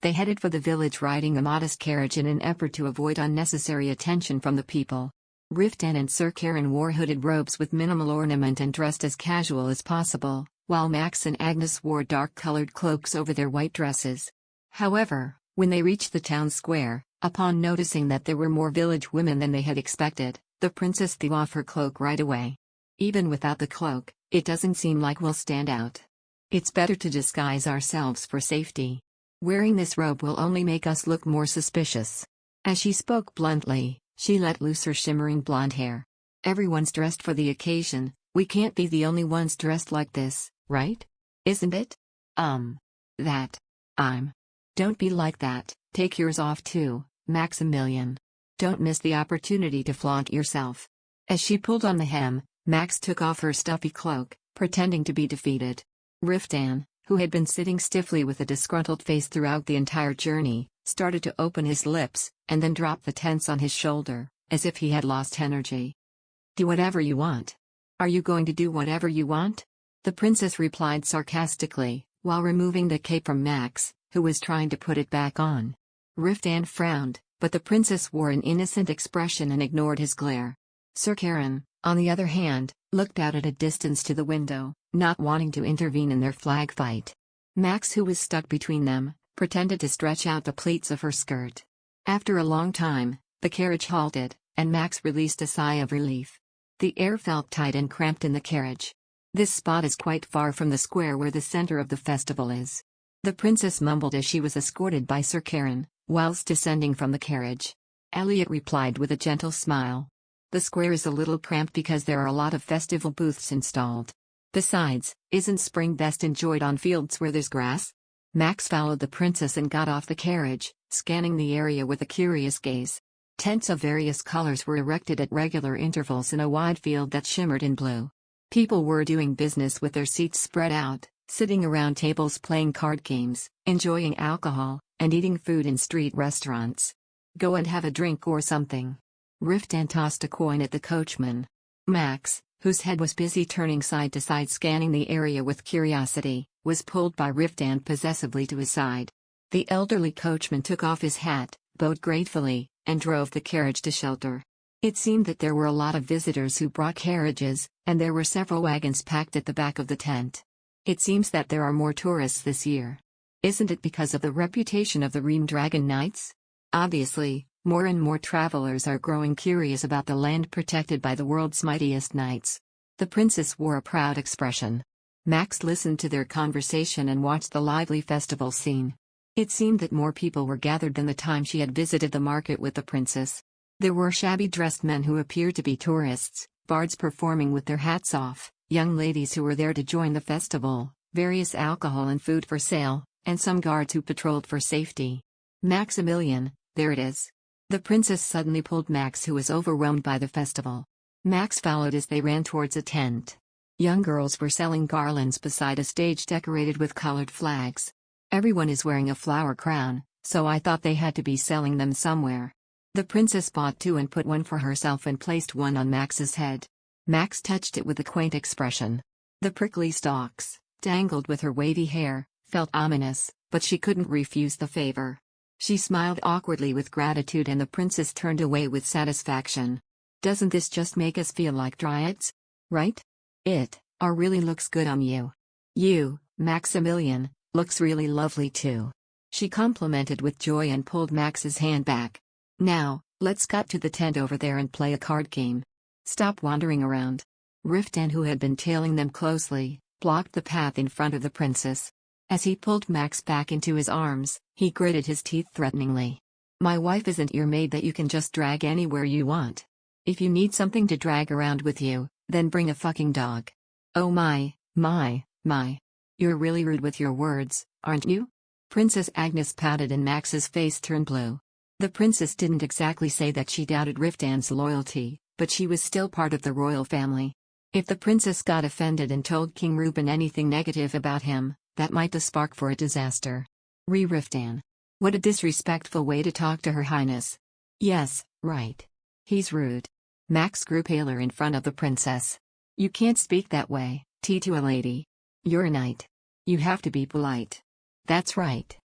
They headed for the village riding a modest carriage in an effort to avoid unnecessary attention from the people. Riftan and Sir Karen wore hooded robes with minimal ornament and dressed as casual as possible, while Max and Agnes wore dark-colored cloaks over their white dresses. However, when they reached the town square, upon noticing that there were more village women than they had expected, the princess threw off her cloak right away. Even without the cloak, it doesn't seem like we'll stand out. It's better to disguise ourselves for safety. Wearing this robe will only make us look more suspicious. As she spoke bluntly, she let loose her shimmering blonde hair. Everyone's dressed for the occasion, we can't be the only ones dressed like this, right? Isn't it? That. Don't be like that, take yours off too, Maximilian. Don't miss the opportunity to flaunt yourself. As she pulled on the hem, Max took off her stuffy cloak, pretending to be defeated. Riftan, who had been sitting stiffly with a disgruntled face throughout the entire journey, started to open his lips, and then dropped the tense on his shoulder, as if he had lost energy. Do whatever you want. Are you going to do whatever you want? The princess replied sarcastically, while removing the cape from Max, who was trying to put it back on. Riftan frowned, but the princess wore an innocent expression and ignored his glare. Sir Karen, on the other hand, looked out at a distance to the window, not wanting to intervene in their flag fight. Max, who was stuck between them, pretended to stretch out the pleats of her skirt. After a long time, the carriage halted, and Max released a sigh of relief. The air felt tight and cramped in the carriage. This spot is quite far from the square where the center of the festival is. The princess mumbled as she was escorted by Sir Karen, whilst descending from the carriage. Elliot replied with a gentle smile. The square is a little cramped because there are a lot of festival booths installed. Besides, isn't spring best enjoyed on fields where there's grass? Max followed the princess and got off the carriage, scanning the area with a curious gaze. Tents of various colors were erected at regular intervals in a wide field that shimmered in blue. People were doing business with their seats spread out, sitting around tables playing card games, enjoying alcohol, and eating food in street restaurants. Go and have a drink or something. Riftan tossed a coin at the coachman. Max, whose head was busy turning side to side scanning the area with curiosity, was pulled by Riftan possessively to his side. The elderly coachman took off his hat, bowed gratefully, and drove the carriage to shelter. It seemed that there were a lot of visitors who brought carriages, and there were several wagons packed at the back of the tent. It seems that there are more tourists this year. Isn't it because of the reputation of the Ream Dragon Knights? Obviously, more and more travelers are growing curious about the land protected by the world's mightiest knights. The princess wore a proud expression. Max listened to their conversation and watched the lively festival scene. It seemed that more people were gathered than the time she had visited the market with the princess. There were shabby-dressed men who appeared to be tourists, bards performing with their hats off, young ladies who were there to join the festival, various alcohol and food for sale, and some guards who patrolled for safety. Maximilian, there it is. The princess suddenly pulled Max, who was overwhelmed by the festival. Max followed as they ran towards a tent. Young girls were selling garlands beside a stage decorated with colored flags. Everyone is wearing a flower crown, so I thought they had to be selling them somewhere. The princess bought two and put one for herself and placed one on Max's head. Max touched it with a quaint expression. The prickly stalks, tangled with her wavy hair, felt ominous, but she couldn't refuse the favor. She smiled awkwardly with gratitude and the princess turned away with satisfaction. Doesn't this just make us feel like dryads? Right? It really looks good on you. You, Maximilian, looks really lovely too. She complimented with joy and pulled Max's hand back. Now, let's cut to the tent over there and play a card game. Stop wandering around. Riftan, who had been tailing them closely, blocked the path in front of the princess. As he pulled Max back into his arms, he gritted his teeth threateningly. My wife isn't your maid that you can just drag anywhere you want. If you need something to drag around with you, then bring a fucking dog. Oh my. You're really rude with your words, aren't you? Princess Agnes pouted and Max's face turned blue. The princess didn't exactly say that she doubted Riftan's loyalty, but she was still part of the royal family. If the princess got offended and told King Reuben anything negative about him, that might be a spark for a disaster. Riftan. What a disrespectful way to talk to Her Highness. Yes, right. He's rude. Max grew paler in front of the princess. You can't speak that way, to a lady. You're a knight. You have to be polite. That's right.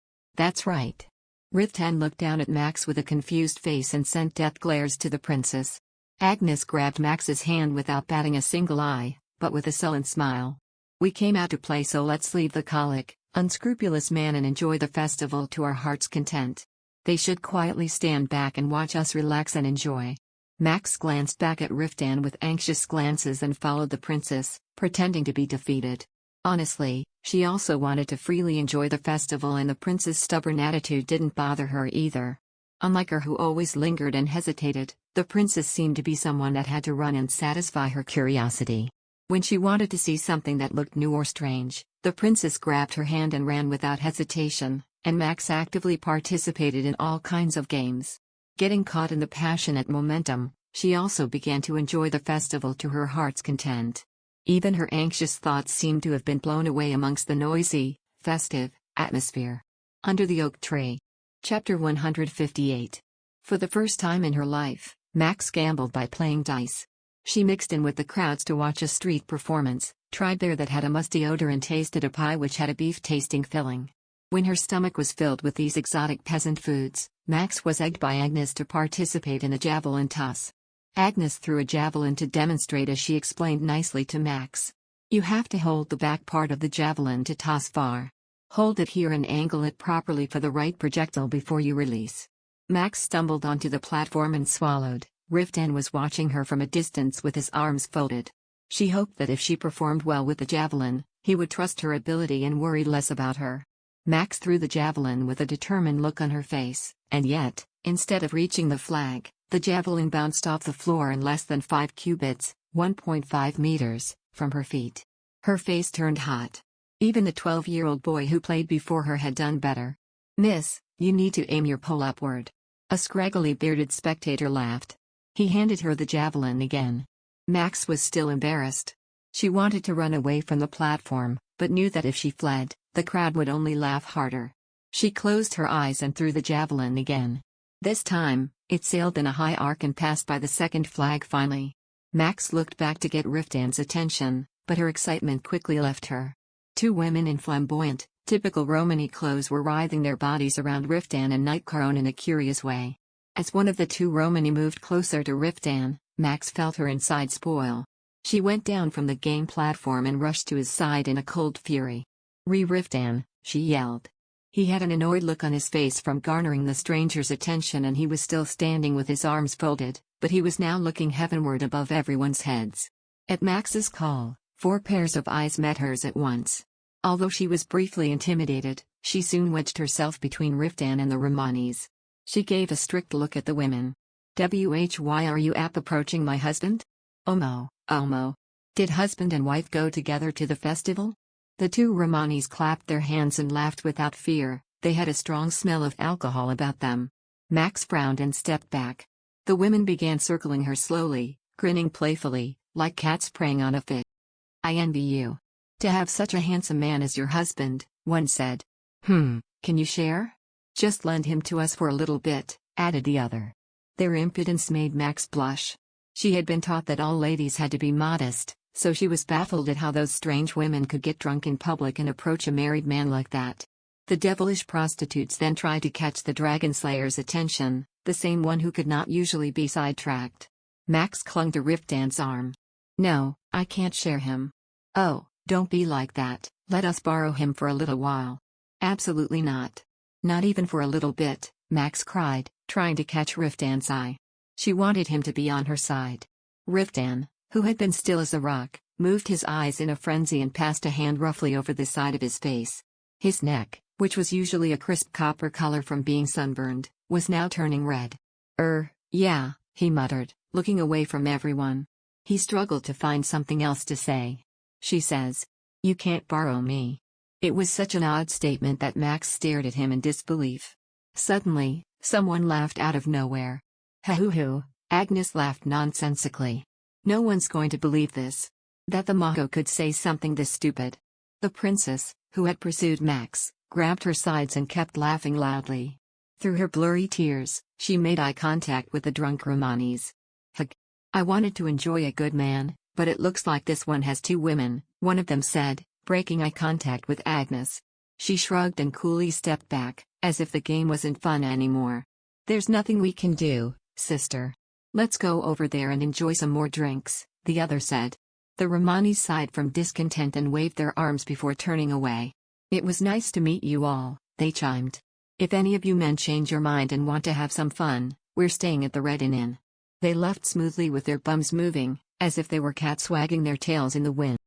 Riftan looked down at Max with a confused face and sent death glares to the princess. Agnes grabbed Max's hand without batting a single eye, but with a sullen smile. We came out to play, so let's leave the colic, unscrupulous man, and enjoy the festival to our heart's content. They should quietly stand back and watch us relax and enjoy. Max glanced back at Riftan with anxious glances and followed the princess, pretending to be defeated. Honestly, she also wanted to freely enjoy the festival, and the prince's stubborn attitude didn't bother her either. Unlike her, who always lingered and hesitated, the princess seemed to be someone that had to run and satisfy her curiosity. When she wanted to see something that looked new or strange, the princess grabbed her hand and ran without hesitation, and Max actively participated in all kinds of games. Getting caught in the passionate momentum, she also began to enjoy the festival to her heart's content. Even her anxious thoughts seemed to have been blown away amongst the noisy, festive atmosphere. Under the oak tree. Chapter 158. For the first time in her life, Max gambled by playing dice. She mixed in with the crowds to watch a street performance, tried beer that had a musty odor, and tasted a pie which had a beef-tasting filling. When her stomach was filled with these exotic peasant foods, Max was egged by Agnes to participate in a javelin toss. Agnes threw a javelin to demonstrate, as she explained nicely to Max. You have to hold the back part of the javelin to toss far. Hold it here and angle it properly for the right projectile before you release. Max stumbled onto the platform and swallowed. Riftan was watching her from a distance with his arms folded. She hoped that if she performed well with the javelin, he would trust her ability and worry less about her. Max threw the javelin with a determined look on her face, and yet, instead of reaching the flag, the javelin bounced off the floor in less than 5 cubits, 1.5 meters, from her feet. Her face turned hot. Even the 12-year-old boy who played before her had done better. Miss, you need to aim your pole upward. A scraggly bearded spectator laughed. He handed her the javelin again. Max was still embarrassed. She wanted to run away from the platform, but knew that if she fled, the crowd would only laugh harder. She closed her eyes and threw the javelin again. This time, it sailed in a high arc and passed by the second flag finally. Max looked back to get Riftan's attention, but her excitement quickly left her. 2 women in flamboyant, typical Romany clothes were writhing their bodies around Riftan and Knight Caron in a curious way. As one of the 2 Romany moved closer to Riftan, Max felt her inside spoil. She went down from the game platform and rushed to his side in a cold fury. Riftan, she yelled. He had an annoyed look on his face from garnering the stranger's attention, and he was still standing with his arms folded, but he was now looking heavenward above everyone's heads. At Max's call, 4 pairs of eyes met hers at once. Although she was briefly intimidated, she soon wedged herself between Riftan and the Romanis. She gave a strict look at the women. Why are you approaching my husband? Omo. Did husband and wife go together to the festival? The 2 Romanis clapped their hands and laughed without fear. They had a strong smell of alcohol about them. Max frowned and stepped back. The women began circling her slowly, grinning playfully, like cats preying on a fish. I envy you. To have such a handsome man as your husband, one said. Can you share? Just lend him to us for a little bit, added the other. Their impudence made Max blush. She had been taught that all ladies had to be modest, so she was baffled at how those strange women could get drunk in public and approach a married man like that. The devilish prostitutes then tried to catch the dragon slayer's attention, the same one who could not usually be sidetracked. Max clung to Riftan's arm. No, I can't share him. Oh, don't be like that, let us borrow him for a little while. Absolutely not. Not even for a little bit, Max cried, trying to catch Riftan's eye. She wanted him to be on her side. Riftan, who had been still as a rock, moved his eyes in a frenzy and passed a hand roughly over the side of his face. His neck, which was usually a crisp copper color from being sunburned, was now turning red. Yeah, he muttered, looking away from everyone. He struggled to find something else to say. She says, "You can't borrow me." It was such an odd statement that Max stared at him in disbelief. Suddenly, someone laughed out of nowhere. Ha-hoo-hoo, Agnes laughed nonsensically. No one's going to believe this. That the Mako could say something this stupid. The princess, who had pursued Max, grabbed her sides and kept laughing loudly. Through her blurry tears, she made eye contact with the drunk Romanis. Hug. I wanted to enjoy a good man, but it looks like this one has two women, one of them said, breaking eye contact with Agnes. She shrugged and coolly stepped back, as if the game wasn't fun anymore. There's nothing we can do, sister. Let's go over there and enjoy some more drinks, the other said. The Romanis sighed from discontent and waved their arms before turning away. It was nice to meet you all, they chimed. If any of you men change your mind and want to have some fun, we're staying at the Red Inn. They left smoothly with their bums moving, as if they were cats wagging their tails in the wind.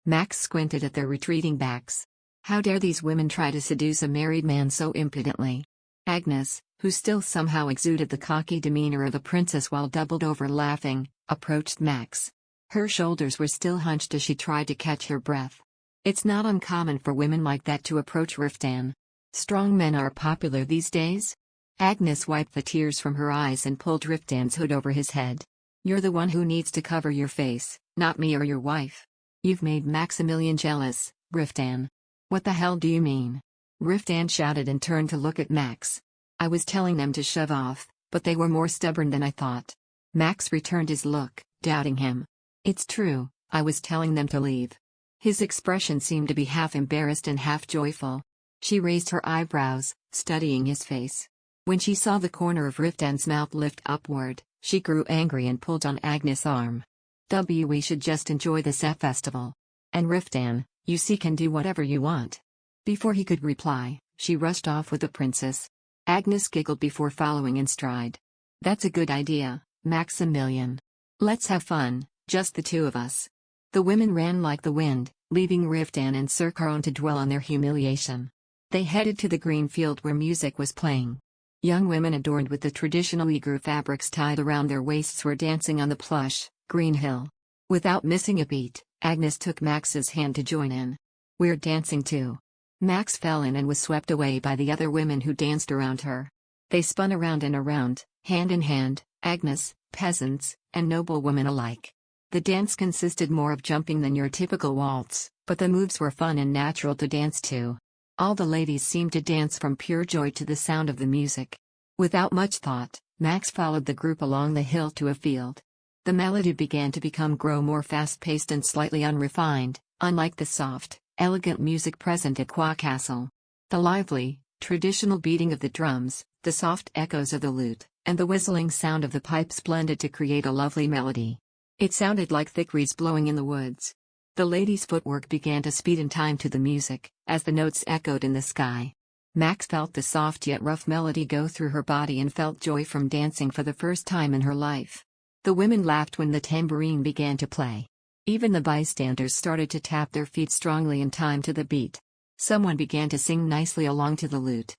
Max squinted at their retreating backs. How dare these women try to seduce a married man so impudently? Agnes, who still somehow exuded the cocky demeanor of a princess while doubled over laughing, approached Max. Her shoulders were still hunched as she tried to catch her breath. It's not uncommon for women like that to approach Riftan. Strong men are popular these days? Agnes wiped the tears from her eyes and pulled Riftan's hood over his head. You're the one who needs to cover your face, not me or your wife. You've made Maximilian jealous, Riftan. What the hell do you mean? Riftan shouted and turned to look at Max. I was telling them to shove off, but they were more stubborn than I thought. Max returned his look, doubting him. It's true, I was telling them to leave. His expression seemed to be half embarrassed and half joyful. She raised her eyebrows, studying his face. When she saw the corner of Riftan's mouth lift upward, she grew angry and pulled on Agnes' arm. We should just enjoy this festival. And Riftan, you see, can do whatever you want. Before he could reply, she rushed off with the princess. Agnes giggled before following in stride. That's a good idea, Maximilian. Let's have fun, just the two of us. The women ran like the wind, leaving Riftan and Sir Riftan to dwell on their humiliation. They headed to the green field where music was playing. Young women adorned with the traditional Uyghur fabrics tied around their waists were dancing on the plush, green hill. Without missing a beat, Agnes took Max's hand to join in. We're dancing too. Max fell in and was swept away by the other women who danced around her. They spun around and around, hand in hand, Agnes, peasants, and noblewomen alike. The dance consisted more of jumping than your typical waltz, but the moves were fun and natural to dance to. All the ladies seemed to dance from pure joy to the sound of the music. Without much thought, Max followed the group along the hill to a field. The melody began to grow more fast-paced and slightly unrefined, unlike the soft, elegant music present at Kwa Castle. The lively, traditional beating of the drums, the soft echoes of the lute, and the whistling sound of the pipes blended to create a lovely melody. It sounded like thick reeds blowing in the woods. The ladies' footwork began to speed in time to the music, as the notes echoed in the sky. Max felt the soft yet rough melody go through her body and felt joy from dancing for the first time in her life. The women laughed when the tambourine began to play. Even the bystanders started to tap their feet strongly in time to the beat. Someone began to sing nicely along to the lute.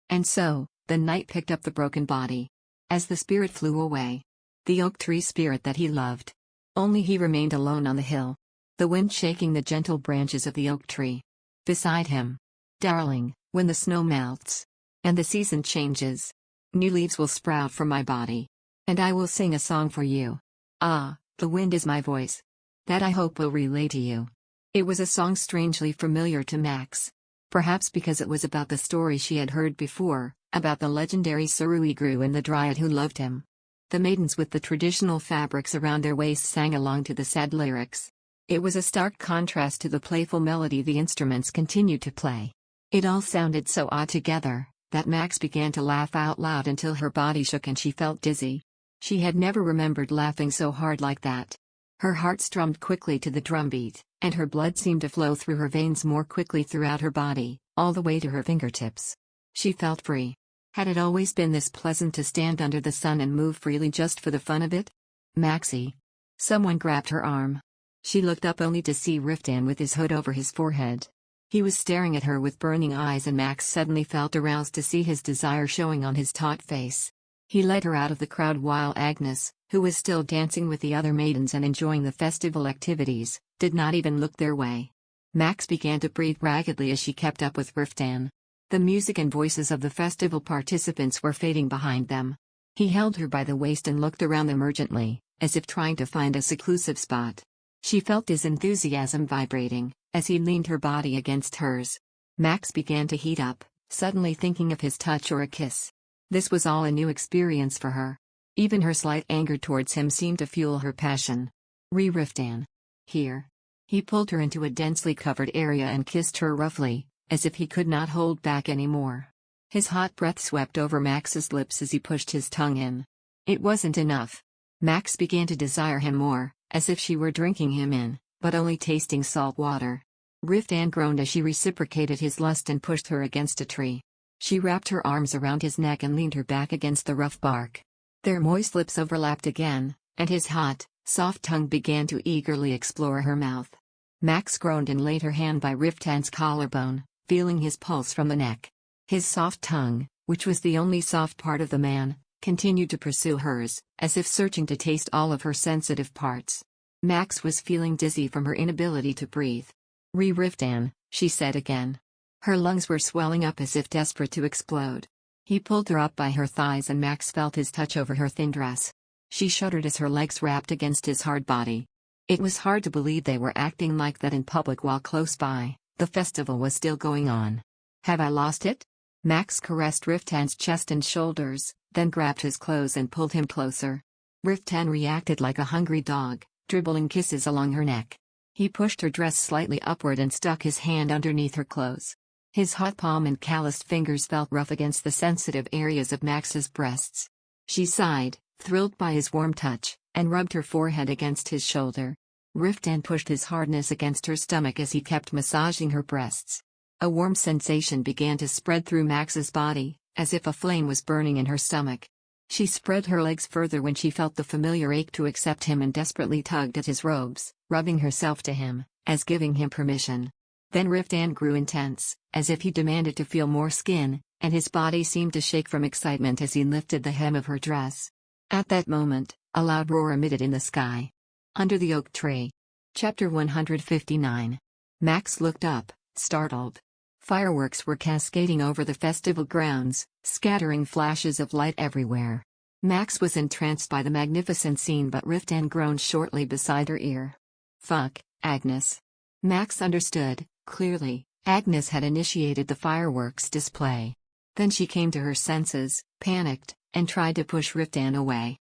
And so, the knight picked up the broken body. As the spirit flew away. The oak tree spirit that he loved. Only he remained alone on the hill. The wind shaking the gentle branches of the oak tree. Beside him. Darling, when the snow melts. And the season changes. New leaves will sprout from my body. And I will sing a song for you. Ah, The wind is my voice. That I hope will relay to you. It was a song strangely familiar to Max. Perhaps because it was about the story she had heard before, about the legendary Sir Riftan and the dryad who loved him. The maidens with the traditional fabrics around their waists sang along to the sad lyrics. It was a stark contrast to the playful melody the instruments continued to play. It all sounded so odd together, that Max began to laugh out loud until her body shook and she felt dizzy. She had never remembered laughing so hard like that. Her heart strummed quickly to the drumbeat, and her blood seemed to flow through her veins more quickly throughout her body, all the way to her fingertips. She felt free. Had it always been this pleasant to stand under the sun and move freely just for the fun of it? Maxie. Someone grabbed her arm. She looked up only to see Riftan with his hood over his forehead. He was staring at her with burning eyes and Max suddenly felt aroused to see his desire showing on his taut face. He led her out of the crowd while Agnes, who was still dancing with the other maidens and enjoying the festival activities, did not even look their way. Max began to breathe raggedly as she kept up with Riftan. The music and voices of the festival participants were fading behind them. He held her by the waist and looked around them urgently, as if trying to find a seclusive spot. She felt his enthusiasm vibrating, as he leaned her body against hers. Max began to heat up, suddenly thinking of his touch or a kiss. This was all a new experience for her. Even her slight anger towards him seemed to fuel her passion. Riftan. Here. He pulled her into a densely covered area and kissed her roughly, as if he could not hold back anymore. His hot breath swept over Max's lips as he pushed his tongue in. It wasn't enough. Max began to desire him more, as if she were drinking him in, but only tasting salt water. Riftan groaned as she reciprocated his lust and pushed her against a tree. She wrapped her arms around his neck and leaned her back against the rough bark. Their moist lips overlapped again, and his hot, soft tongue began to eagerly explore her mouth. Max groaned and laid her hand by Riftan's collarbone, feeling his pulse from the neck. His soft tongue, which was the only soft part of the man, continued to pursue hers, as if searching to taste all of her sensitive parts. Max was feeling dizzy from her inability to breathe. Riftan, she said again. Her lungs were swelling up as if desperate to explode. He pulled her up by her thighs and Max felt his touch over her thin dress. She shuddered as her legs wrapped against his hard body. It was hard to believe they were acting like that in public while close by, the festival was still going on. Have I lost it? Max caressed Riftan's chest and shoulders, then grabbed his clothes and pulled him closer. Riftan reacted like a hungry dog, dribbling kisses along her neck. He pushed her dress slightly upward and stuck his hand underneath her clothes. His hot palm and calloused fingers felt rough against the sensitive areas of Max's breasts. She sighed, thrilled by his warm touch, and rubbed her forehead against his shoulder. Riftan pushed his hardness against her stomach as he kept massaging her breasts. A warm sensation began to spread through Max's body, as if a flame was burning in her stomach. She spread her legs further when she felt the familiar ache to accept him and desperately tugged at his robes, rubbing herself to him, as giving him permission. Then Riftan grew intense, as if he demanded to feel more skin, and his body seemed to shake from excitement as he lifted the hem of her dress. At that moment, a loud roar emitted in the sky. Under the oak tree. Chapter 159. Max looked up, startled. Fireworks were cascading over the festival grounds, scattering flashes of light everywhere. Max was entranced by the magnificent scene, but Riftan groaned shortly beside her ear. Fuck, Agnes. Max understood, clearly. Agnes had initiated the fireworks display. Then she came to her senses, panicked, and tried to push Riftan away.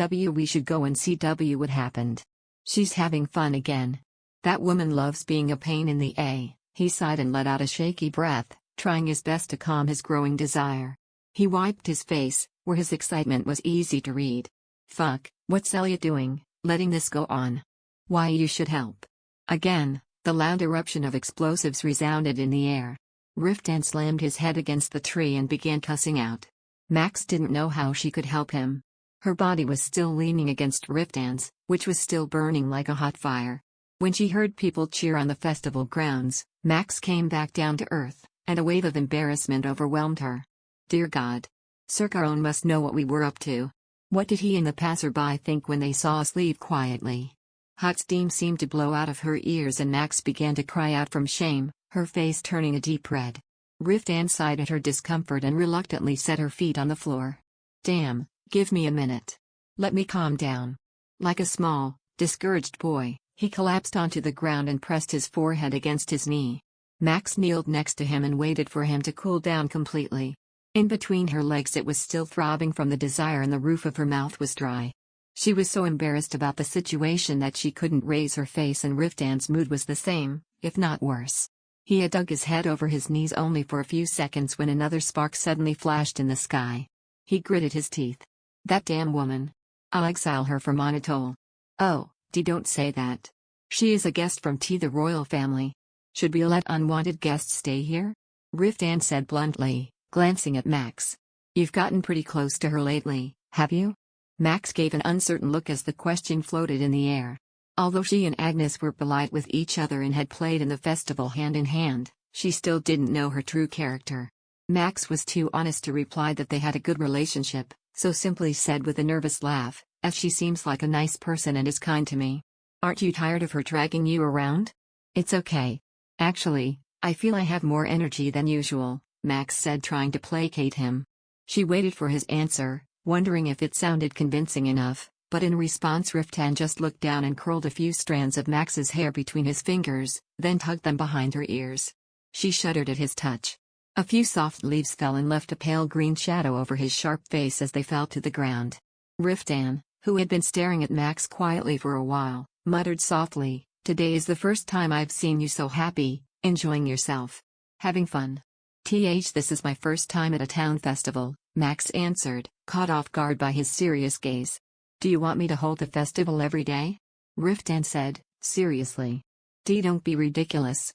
We should go and see what happened. She's having fun again. That woman loves being a pain in the A. He sighed and let out a shaky breath, trying his best to calm his growing desire. He wiped his face, where his excitement was easy to read. Fuck, what's Elliot doing, letting this go on? Why you should help. Again, the loud eruption of explosives resounded in the air. Riftan slammed his head against the tree and began cussing out. Max didn't know how she could help him. Her body was still leaning against Riftan's, which was still burning like a hot fire. When she heard people cheer on the festival grounds, Max came back down to earth, and a wave of embarrassment overwhelmed her. Dear God. Sir Riftan must know what we were up to. What did he and the passerby think when they saw us leave quietly? Hot steam seemed to blow out of her ears and Max began to cry out from shame, her face turning a deep red. Riftan sighed at her discomfort and reluctantly set her feet on the floor. Damn, give me a minute. Let me calm down. Like a small, Discouraged boy, he collapsed onto the ground and pressed his forehead against his knee. Max kneeled next to him and waited for him to cool down completely. In between her legs it was still throbbing from the desire and the roof of her mouth was dry. She was so embarrassed about the situation that she couldn't raise her face, and Riftan's mood was the same, if not worse. He had dug his head over his knees only for a few seconds when another spark suddenly flashed in the sky. He gritted his teeth. That damn woman. I'll exile her from Anatole. Oh, don't say that. She is a guest from the royal family. Should we let unwanted guests stay here? Riftan said bluntly, glancing at Max. You've gotten pretty close to her lately, have you? Max gave an uncertain look as the question floated in the air. Although she and Agnes were polite with each other and had played in the festival hand in hand, she still didn't know her true character. Max was too honest to reply that they had a good relationship, so simply said with a nervous laugh, "As she seems like a nice person and is kind to me. Aren't you tired of her dragging you around?" "It's okay. Actually, I feel I have more energy than usual," Max said, trying to placate him. She waited for his answer, wondering if it sounded convincing enough, but in response Riftan just looked down and curled a few strands of Max's hair between his fingers, then tugged them behind her ears. She shuddered at his touch. A few soft leaves fell and left a pale green shadow over his sharp face as they fell to the ground. Riftan, who had been staring at Max quietly for a while, muttered softly, "Today is the first time I've seen you so happy, enjoying yourself. Having fun." This is my first time at a town festival," Max answered, caught off guard by his serious gaze. "Do you want me to hold the festival every day?" Riftan said, seriously. Don't be ridiculous.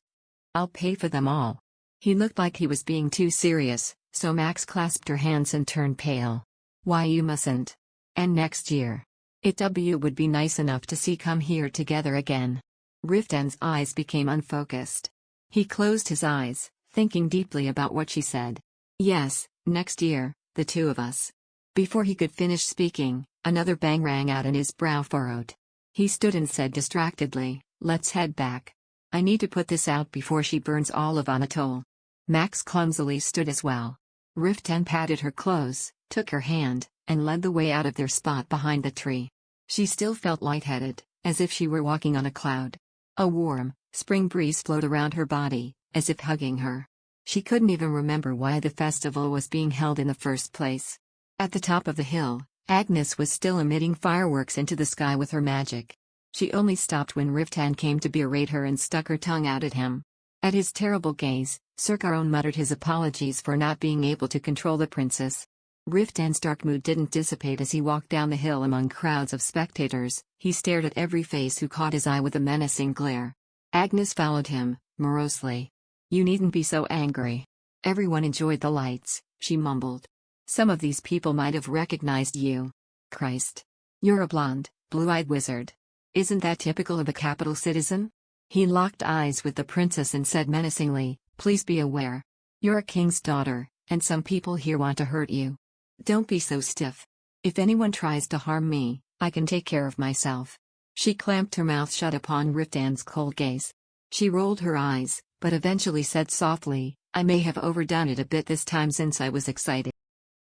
I'll pay for them all." He looked like he was being too serious, so Max clasped her hands and turned pale. "Why, you mustn't. And next year. It would be nice enough to see come here together again." Riftan's eyes became unfocused. He closed his eyes, thinking deeply about what she said. "Yes, next year, the two of us." Before he could finish speaking, another bang rang out and his brow furrowed. He stood and said distractedly, "Let's head back. I need to put this out before she burns all of Anatole." Max clumsily stood as well. Riftan patted her close, took her hand, and led the way out of their spot behind the tree. She still felt lightheaded, as if she were walking on a cloud. A warm, spring breeze flowed around her body, as if hugging her. She couldn't even remember why the festival was being held in the first place. At the top of the hill, Agnes was still emitting fireworks into the sky with her magic. She only stopped when Riftan came to berate her and stuck her tongue out at him. At his terrible gaze, Sir Riftan muttered his apologies for not being able to control the princess. Riftan's dark mood didn't dissipate as he walked down the hill among crowds of spectators. He stared at every face who caught his eye with a menacing glare. Agnes followed him, morosely. "You needn't be so angry. Everyone enjoyed the lights," she mumbled. "Some of these people might have recognized you. Christ. You're a blonde, blue-eyed wizard. Isn't that typical of a capital citizen?" He locked eyes with the princess and said menacingly, "Please be aware. You're a king's daughter, and some people here want to hurt you. Don't be so stiff. If anyone tries to harm me, I can take care of myself." She clamped her mouth shut upon Riftan's cold gaze. She rolled her eyes, but eventually said softly, "I may have overdone it a bit this time since I was excited."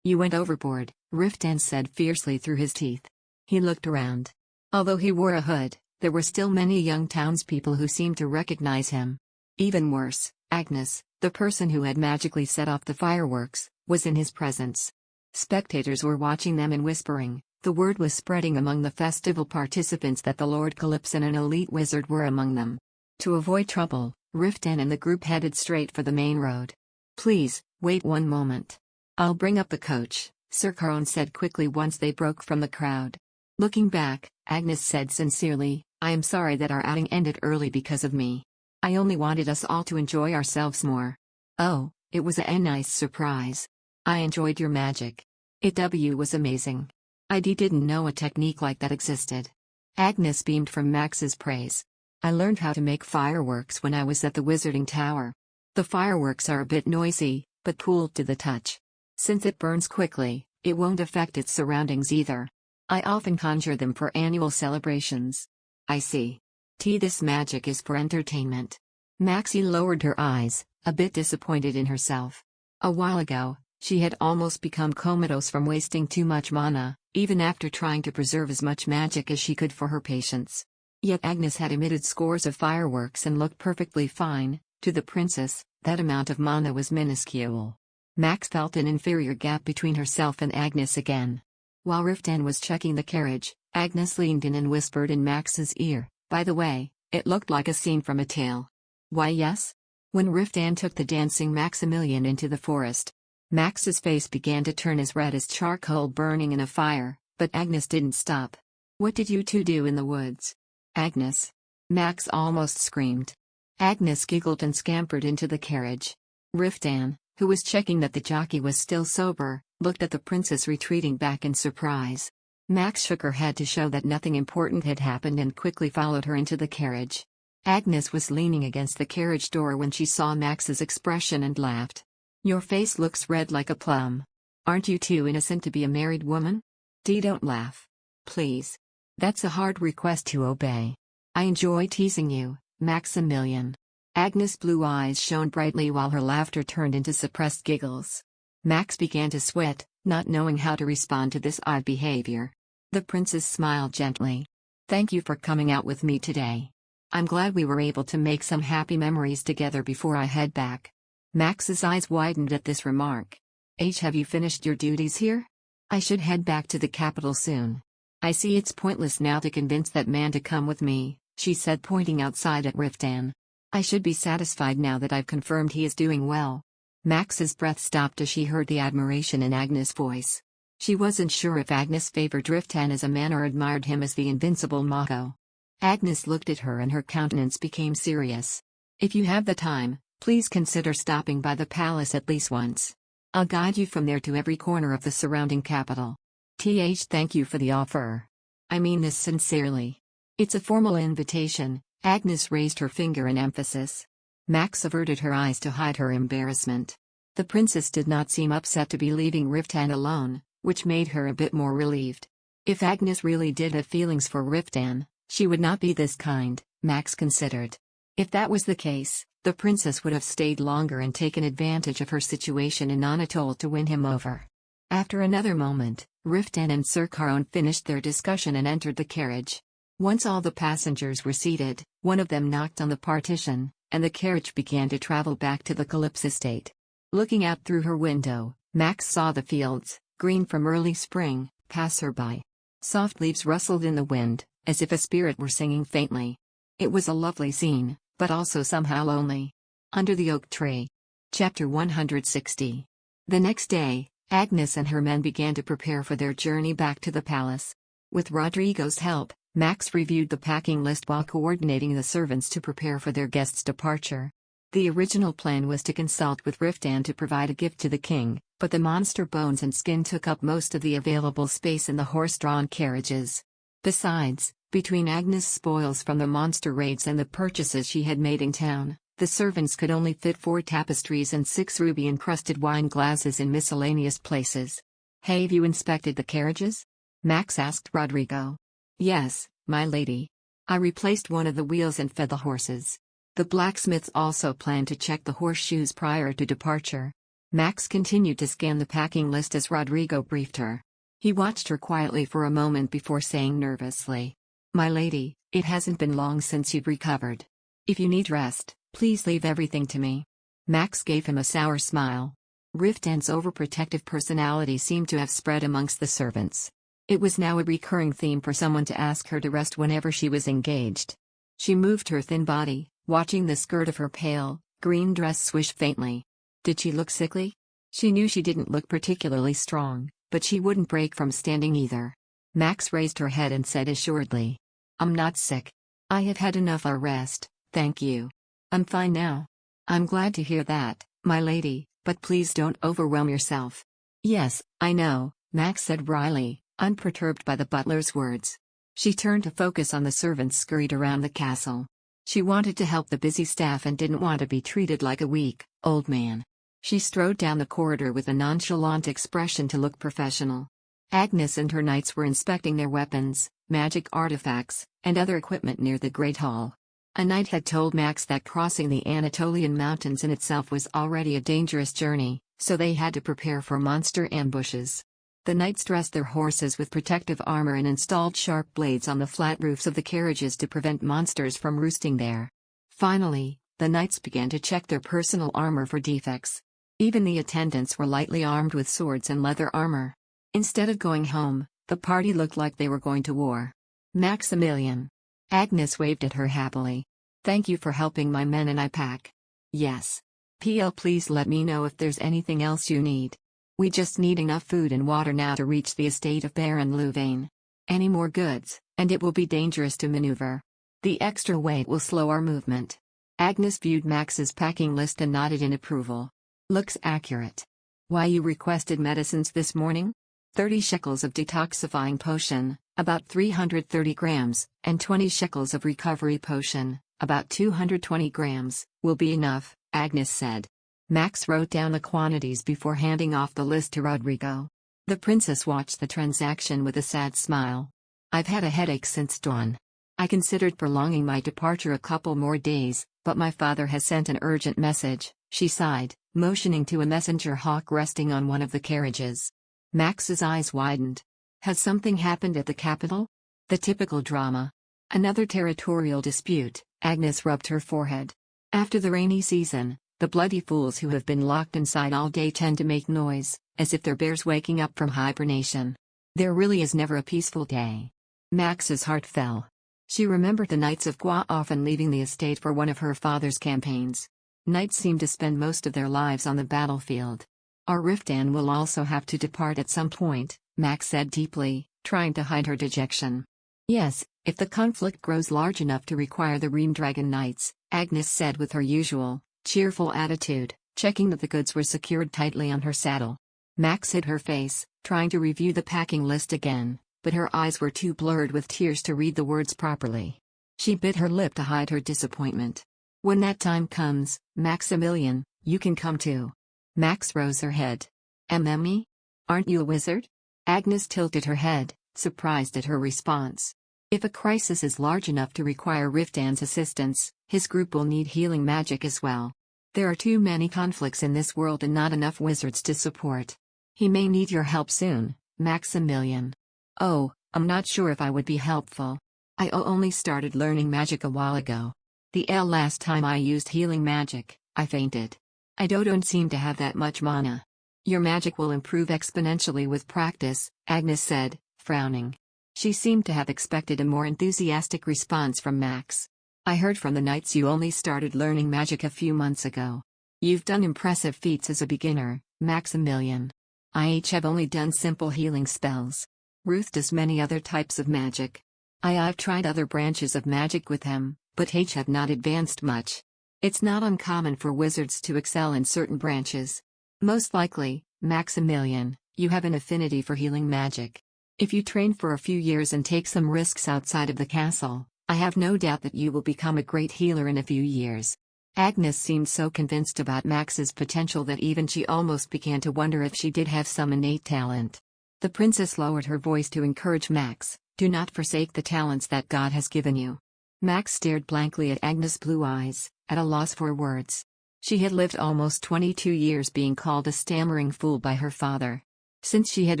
"You went overboard," Riftan said fiercely through his teeth. He looked around. Although he wore a hood, there were still many young townspeople who seemed to recognize him. Even worse, Agnes, the person who had magically set off the fireworks, was in his presence. Spectators were watching them and whispering. The word was spreading among the festival participants that the Lord Calypso and an elite wizard were among them. To avoid trouble, Riftan and the group headed straight for the main road. "Please, wait one moment. I'll bring up the coach," Sir Riftan said quickly once they broke from the crowd. Looking back, Agnes said sincerely, "I am sorry that our outing ended early because of me. I only wanted us all to enjoy ourselves more." "Oh, it was a nice surprise. I enjoyed your magic. It was amazing. I didn't know a technique like that existed." Agnes beamed from Max's praise. "I learned how to make fireworks when I was at the Wizarding Tower. The fireworks are a bit noisy, but cool to the touch. Since it burns quickly, it won't affect its surroundings either. I often conjure them for annual celebrations." "I see. This magic is for entertainment." Maxie lowered her eyes, a bit disappointed in herself. A while ago, she had almost become comatose from wasting too much mana, even after trying to preserve as much magic as she could for her patients. Yet Agnes had emitted scores of fireworks and looked perfectly fine. To the princess, that amount of mana was minuscule. Max felt an inferior gap between herself and Agnes again. While Riftan was checking the carriage, Agnes leaned in and whispered in Max's ear, "By the way, it looked like a scene from a tale." "Why yes?" When Riftan took the dancing Maximilian into the forest, Max's face began to turn as red as charcoal burning in a fire, but Agnes didn't stop. "What did you two do in the woods?" "Agnes!" Max almost screamed. Agnes giggled and scampered into the carriage. Riftan, who was checking that the jockey was still sober, looked at the princess retreating back in surprise. Max shook her head to show that nothing important had happened and quickly followed her into the carriage. Agnes was leaning against the carriage door when she saw Max's expression and laughed. "Your face looks red like a plum. Aren't you too innocent to be a married woman?" Don't laugh. Please. That's a hard request to obey. I enjoy teasing you, Maximilian." Agnes' blue eyes shone brightly while her laughter turned into suppressed giggles. Max began to sweat, not knowing how to respond to this odd behavior. The princess smiled gently. "Thank you for coming out with me today. I'm glad we were able to make some happy memories together before I head back." Max's eyes widened at this remark. Have you finished your duties here? I should head back to the capital soon. I see it's pointless now to convince that man to come with me, she said, pointing outside at Riftan. I should be satisfied now that I've confirmed he is doing well. Max's breath stopped as she heard the admiration in Agnes' voice. She wasn't sure if Agnes favored Riftan as a man or admired him as the invincible Mako. Agnes looked at her and her countenance became serious. "If you have the time, please consider stopping by the palace at least once. I'll guide you from there to every corner of the surrounding capital. Thank you for the offer. I mean this sincerely. It's a formal invitation." Agnes raised her finger in emphasis. Max averted her eyes to hide her embarrassment. The princess did not seem upset to be leaving Riftan alone, which made her a bit more relieved. If Agnes really did have feelings for Riftan, she would not be this kind, Max considered. If that was the case, the princess would have stayed longer and taken advantage of her situation in Anatole to win him over. After another moment, Riftan and Sir Caron finished their discussion and entered the carriage. Once all the passengers were seated, one of them knocked on the partition, and the carriage began to travel back to the Calypso estate. Looking out through her window, Max saw the fields, green from early spring, pass her by. Soft leaves rustled in the wind, as if a spirit were singing faintly. It was a lovely scene, but also somehow lonely. Under the oak tree. Chapter 160. The next day, Agnes and her men began to prepare for their journey back to the palace. With Rodrigo's help, Max reviewed the packing list while coordinating the servants to prepare for their guests' departure. The original plan was to consult with Riftan to provide a gift to the king, but the monster bones and skin took up most of the available space in the horse-drawn carriages. Besides, between Agnes' spoils from the monster raids and the purchases she had made in town, the servants could only fit 4 tapestries and 6 ruby-encrusted wine glasses in miscellaneous places. "Have you inspected the carriages?" Max asked Rodrigo. "Yes, my lady. I replaced one of the wheels and fed the horses. The blacksmiths also planned to check the horseshoes prior to departure." Max continued to scan the packing list as Rodrigo briefed her. He watched her quietly for a moment before saying nervously, "My lady, it hasn't been long since you've recovered. If you need rest, please leave everything to me." Max gave him a sour smile. Riftan's overprotective personality seemed to have spread amongst the servants. It was now a recurring theme for someone to ask her to rest whenever she was engaged. She moved her thin body, watching the skirt of her pale, green dress swish faintly. Did she look sickly? She knew she didn't look particularly strong, but she wouldn't break from standing either. Max raised her head and said assuredly, "I'm not sick. I have had enough rest, thank you. I'm fine now." "I'm glad to hear that, my lady, but please don't overwhelm yourself." "Yes, I know," Max said wryly, unperturbed by the butler's words. She turned to focus on the servants scurried around the castle. She wanted to help the busy staff and didn't want to be treated like a weak, old man. She strode down the corridor with a nonchalant expression to look professional. Agnes and her knights were inspecting their weapons, magic artifacts, and other equipment near the Great Hall. A knight had told Max that crossing the Anatolian mountains in itself was already a dangerous journey, so they had to prepare for monster ambushes. The knights dressed their horses with protective armor and installed sharp blades on the flat roofs of the carriages to prevent monsters from roosting there. Finally, the knights began to check their personal armor for defects. Even the attendants were lightly armed with swords and leather armor. Instead of going home, the party looked like they were going to war. Maximilian. Agnes waved at her happily. Thank you for helping my men and I pack. Yes. PL, please let me know if there's anything else you need. We just need enough food and water now to reach the estate of Baron Louvain. Any more goods, and it will be dangerous to maneuver. The extra weight will slow our movement. Agnes viewed Max's packing list and nodded in approval. Looks accurate. Why, you requested medicines this morning? 30 shekels of detoxifying potion, about 330 grams, and 20 shekels of recovery potion, about 220 grams, will be enough, Agnes said. Max wrote down the quantities before handing off the list to Rodrigo. The princess watched the transaction with a sad smile. I've had a headache since dawn. I considered prolonging my departure a couple more days, but my father has sent an urgent message, she sighed, motioning to a messenger hawk resting on one of the carriages. Max's eyes widened. Has something happened at the capital? The typical drama. Another territorial dispute, Agnes rubbed her forehead. After the rainy season, the bloody fools who have been locked inside all day tend to make noise, as if they're bears waking up from hibernation. There really is never a peaceful day. Max's heart fell. She remembered the Knights of Gua often leaving the estate for one of her father's campaigns. Knights seem to spend most of their lives on the battlefield. Our Riftan will also have to depart at some point, Max said deeply, trying to hide her dejection. Yes, if the conflict grows large enough to require the Reamdragon Knights, Agnes said with her usual, cheerful attitude, checking that the goods were secured tightly on her saddle. Max hid her face, trying to review the packing list again, but her eyes were too blurred with tears to read the words properly. She bit her lip to hide her disappointment. When that time comes, Maximilian, you can come too. Max rose her head. Me? Aren't you a wizard? Agnes tilted her head, surprised at her response. If a crisis is large enough to require Riftan's assistance, his group will need healing magic as well. There are too many conflicts in this world and not enough wizards to support. He may need your help soon, Maximilian. Oh, I'm not sure if I would be helpful. I only started learning magic a while ago. Last time I used healing magic, I fainted. I don't seem to have that much mana. Your magic will improve exponentially with practice, Agnes said, frowning. She seemed to have expected a more enthusiastic response from Max. I heard from the Knights you only started learning magic a few months ago. You've done impressive feats as a beginner, Maximilian. I have only done simple healing spells. Ruth does many other types of magic. I've tried other branches of magic with him, but have not advanced much. It's not uncommon for wizards to excel in certain branches. Most likely, Maximilian, you have an affinity for healing magic. If you train for a few years and take some risks outside of the castle, I have no doubt that you will become a great healer in a few years. Agnes seemed so convinced about Max's potential that even she almost began to wonder if she did have some innate talent. The princess lowered her voice to encourage Max, do not forsake the talents that God has given you. Max stared blankly at Agnes' blue eyes, at a loss for words. She had lived almost 22 years being called a stammering fool by her father. Since she had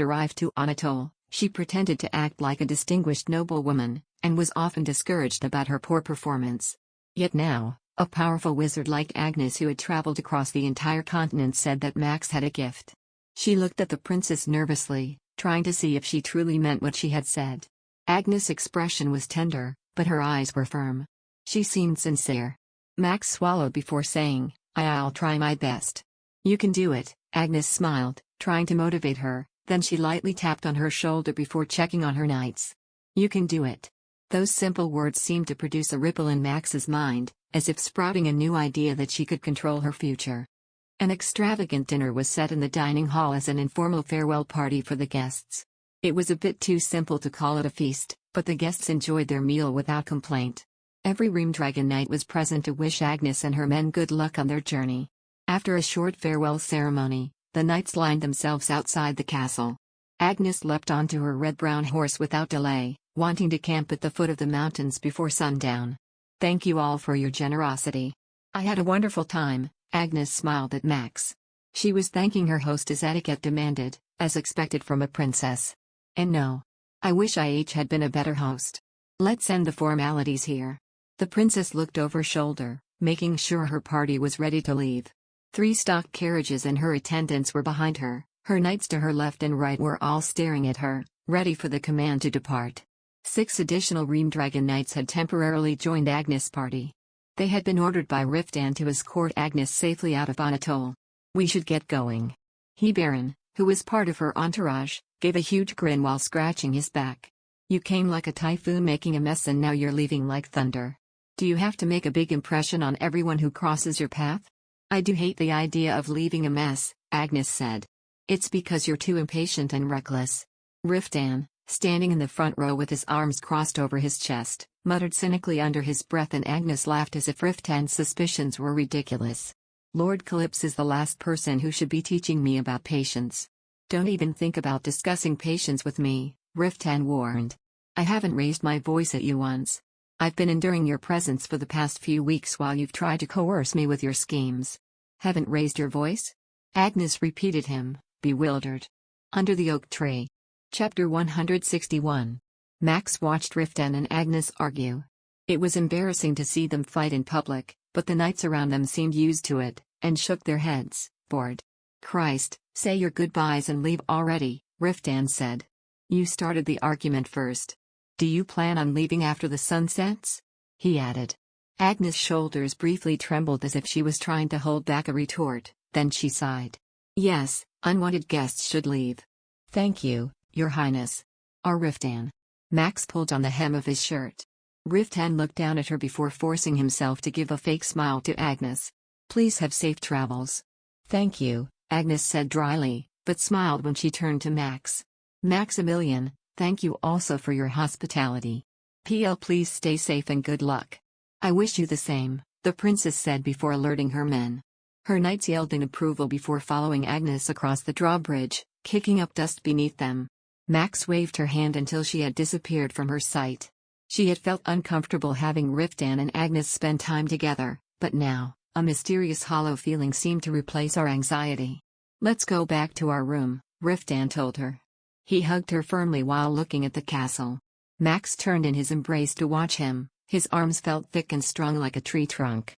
arrived to Anatole, she pretended to act like a distinguished noblewoman, and was often discouraged about her poor performance. Yet now, a powerful wizard like Agnes who had traveled across the entire continent said that Max had a gift. She looked at the princess nervously, trying to see if she truly meant what she had said. Agnes' expression was tender, but her eyes were firm. She seemed sincere. Max swallowed before saying, I'll try my best. You can do it, Agnes smiled, trying to motivate her, then she lightly tapped on her shoulder before checking on her knights. You can do it. Those simple words seemed to produce a ripple in Max's mind, as if sprouting a new idea that she could control her future. An extravagant dinner was set in the dining hall as an informal farewell party for the guests. It was a bit too simple to call it a feast, but the guests enjoyed their meal without complaint. Every Reamdragon Knight was present to wish Agnes and her men good luck on their journey. After a short farewell ceremony, the knights lined themselves outside the castle. Agnes leapt onto her red-brown horse without delay, wanting to camp at the foot of the mountains before sundown. Thank you all for your generosity. I had a wonderful time, Agnes smiled at Max. She was thanking her host as etiquette demanded, as expected from a princess. And no. I wish I had been a better host. Let's end the formalities here. The princess looked over her shoulder, making sure her party was ready to leave. 3 stock carriages and her attendants were behind her. Her knights to her left and right were all staring at her, ready for the command to depart. 6 additional Reamdragon knights had temporarily joined Agnes' party. They had been ordered by Riftan to escort Agnes safely out of Anatole. We should get going. He Baron, who was part of her entourage, gave a huge grin while scratching his back. You came like a typhoon making a mess and now you're leaving like thunder. Do you have to make a big impression on everyone who crosses your path? I do hate the idea of leaving a mess, Agnes said. It's because you're too impatient and reckless. Riftan, standing in the front row with his arms crossed over his chest, muttered cynically under his breath, and Agnes laughed as if Riftan's suspicions were ridiculous. Lord Calypso is the last person who should be teaching me about patience. Don't even think about discussing patience with me, Riftan warned. I haven't raised my voice at you once. I've been enduring your presence for the past few weeks while you've tried to coerce me with your schemes. Haven't raised your voice? Agnes repeated him, bewildered. Under the oak tree. Chapter 161. Max watched Riftan and Agnes argue. It was embarrassing to see them fight in public, but the knights around them seemed used to it, and shook their heads, bored. Christ, say your goodbyes and leave already, Riftan said. You started the argument first. Do you plan on leaving after the sun sets? He added. Agnes' shoulders briefly trembled as if she was trying to hold back a retort, then she sighed. Yes, unwanted guests should leave. Thank you, Your Highness. Riftan. Max pulled on the hem of his shirt. Riftan looked down at her before forcing himself to give a fake smile to Agnes. Please have safe travels. Thank you, Agnes said dryly, but smiled when she turned to Max. Maximilian, thank you also for your hospitality. Please stay safe and good luck. I wish you the same, the princess said before alerting her men. Her knights yelled in approval before following Agnes across the drawbridge, kicking up dust beneath them. Max waved her hand until she had disappeared from her sight. She had felt uncomfortable having Riftan and Agnes spend time together, but now, a mysterious hollow feeling seemed to replace our anxiety. Let's go back to our room, Riftan told her. He hugged her firmly while looking at the castle. Max turned in his embrace to watch him, his arms felt thick and strong like a tree trunk.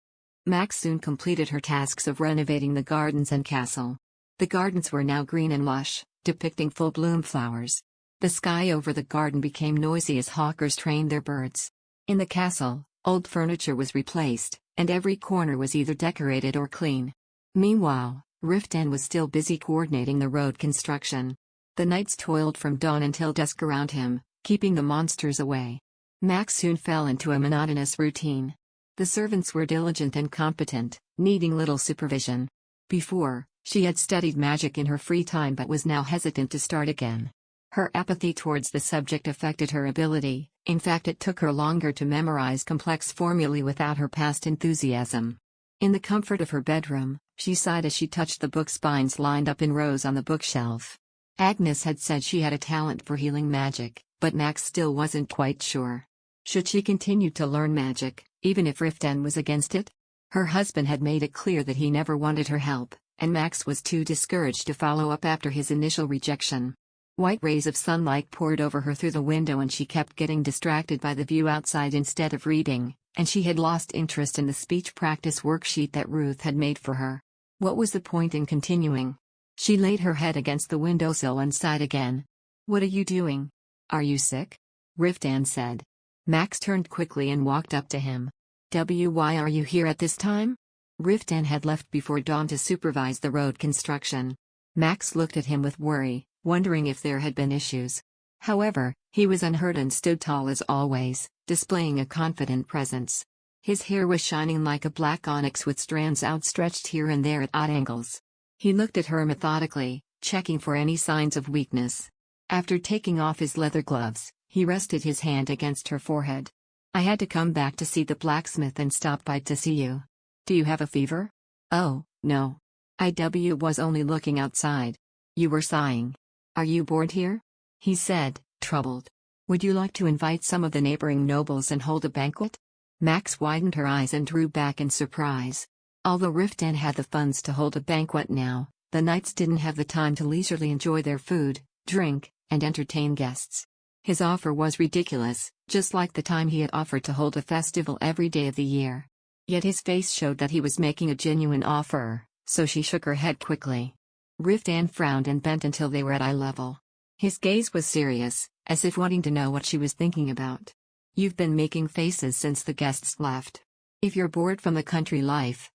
Max soon completed her tasks of renovating the gardens and castle. The gardens were now green and lush, depicting full-bloom flowers. The sky over the garden became noisy as hawkers trained their birds. In the castle, old furniture was replaced, and every corner was either decorated or clean. Meanwhile, Riftan was still busy coordinating the road construction. The knights toiled from dawn until dusk around him, keeping the monsters away. Max soon fell into a monotonous routine. The servants were diligent and competent, needing little supervision. Before, she had studied magic in her free time but was now hesitant to start again. Her apathy towards the subject affected her ability, in fact it took her longer to memorize complex formulae without her past enthusiasm. In the comfort of her bedroom, she sighed as she touched the book spines lined up in rows on the bookshelf. Agnes had said she had a talent for healing magic, but Max still wasn't quite sure. Should she continue to learn magic, even if Riftan was against it? Her husband had made it clear that he never wanted her help, and Max was too discouraged to follow up after his initial rejection. White rays of sunlight poured over her through the window and she kept getting distracted by the view outside instead of reading, and she had lost interest in the speech practice worksheet that Ruth had made for her. What was the point in continuing? She laid her head against the windowsill and sighed again. What are you doing? Are you sick? Riftan said. Max turned quickly and walked up to him. Why are you here at this time? Riftan had left before dawn to supervise the road construction. Max looked at him with worry, wondering if there had been issues. However, he was unhurt and stood tall as always, displaying a confident presence. His hair was shining like a black onyx with strands outstretched here and there at odd angles. He looked at her methodically, checking for any signs of weakness. After taking off his leather gloves, he rested his hand against her forehead. I had to come back to see the blacksmith and stop by to see you. Do you have a fever? Oh, no. I was only looking outside. You were sighing. Are you bored here? He said, troubled. Would you like to invite some of the neighboring nobles and hold a banquet? Max widened her eyes and drew back in surprise. Although Riftan had the funds to hold a banquet now, The knights didn't have the time to leisurely enjoy their food, drink, and entertain guests. His offer was ridiculous, just like the time he had offered to hold a festival every day of the year. Yet his face showed that he was making a genuine offer, so she shook her head quickly. Riftan frowned and bent until they were at eye level. His gaze was serious, as if wanting to know what she was thinking about. "You've been making faces since the guests left. If you're bored from the country life."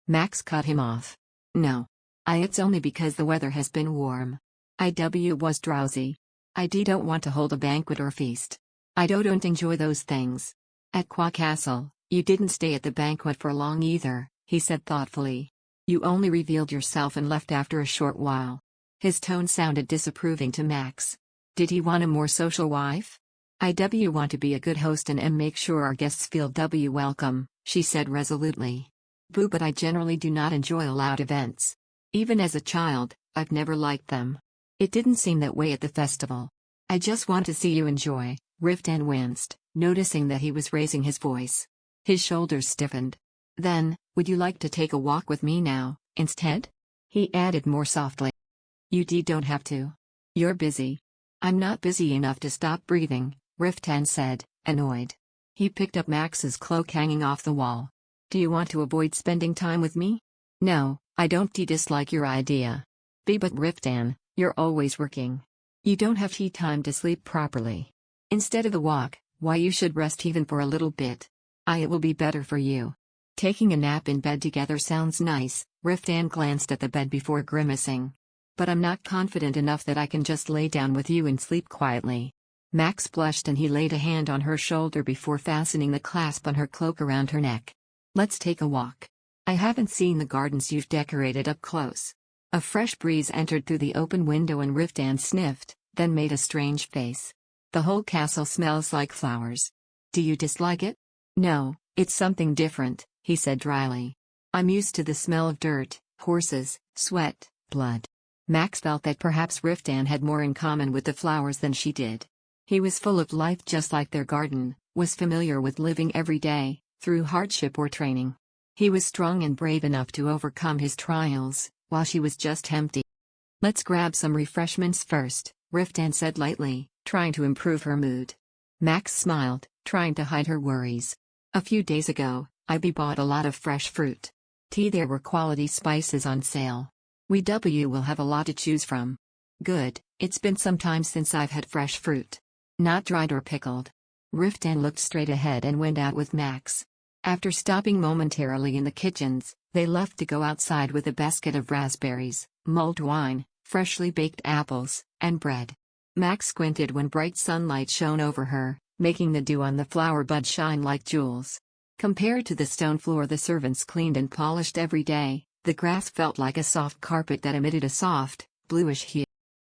Max cut him off. "No. It's only because the weather has been warm. IW was drowsy. I don't want to hold a banquet or feast. I don't enjoy those things." "At Qua Castle, you didn't stay at the banquet for long either," he said thoughtfully. "You only revealed yourself and left after a short while." His tone sounded disapproving to Max. Did he want a more social wife? "IW want to be a good host and make sure our guests feel welcome," she said resolutely. "Boo, but I generally do not enjoy loud events. Even as a child, I've never liked them. It didn't seem that way at the festival. I just want to see you enjoy." Riftan winced, noticing that he was raising his voice. His shoulders stiffened. "Then, would you like to take a walk with me now, instead?" he added more softly. "You don't have to. You're busy." "I'm not busy enough to stop breathing," Riftan said, annoyed. He picked up Max's cloak hanging off the wall. "Do you want to avoid spending time with me?" "No, I don't dislike your idea. But Riftan, you're always working. You don't have time to sleep properly. Instead of the walk, why you should rest even for a little bit. It will be better for you." Taking a nap in bed together sounds nice, Riftan glanced at the bed before grimacing. "But I'm not confident enough that I can just lay down with you and sleep quietly." Max blushed and he laid a hand on her shoulder before fastening the clasp on her cloak around her neck. "Let's take a walk. I haven't seen the gardens you've decorated up close." A fresh breeze entered through the open window and Riftan sniffed, then made a strange face. "The whole castle smells like flowers. Do you dislike it?" "No, it's something different," he said dryly. "I'm used to the smell of dirt, horses, sweat, blood." Max felt that perhaps Riftan had more in common with the flowers than she did. He was full of life just like their garden, was familiar with living every day, through hardship or training. He was strong and brave enough to overcome his trials, while she was just empty. "Let's grab some refreshments first," Riftan said lightly, trying to improve her mood. Max smiled, trying to hide her worries. "A few days ago, I bought a lot of fresh fruit. There were quality spices on sale. We will have a lot to choose from." "Good, it's been some time since I've had fresh fruit. Not dried or pickled." Riftan looked straight ahead and went out with Max. After stopping momentarily in the kitchens, they left to go outside with a basket of raspberries, mulled wine, freshly baked apples, and bread. Max squinted when bright sunlight shone over her, making the dew on the flower bud shine like jewels. Compared to the stone floor the servants cleaned and polished every day, the grass felt like a soft carpet that emitted a soft, bluish hue.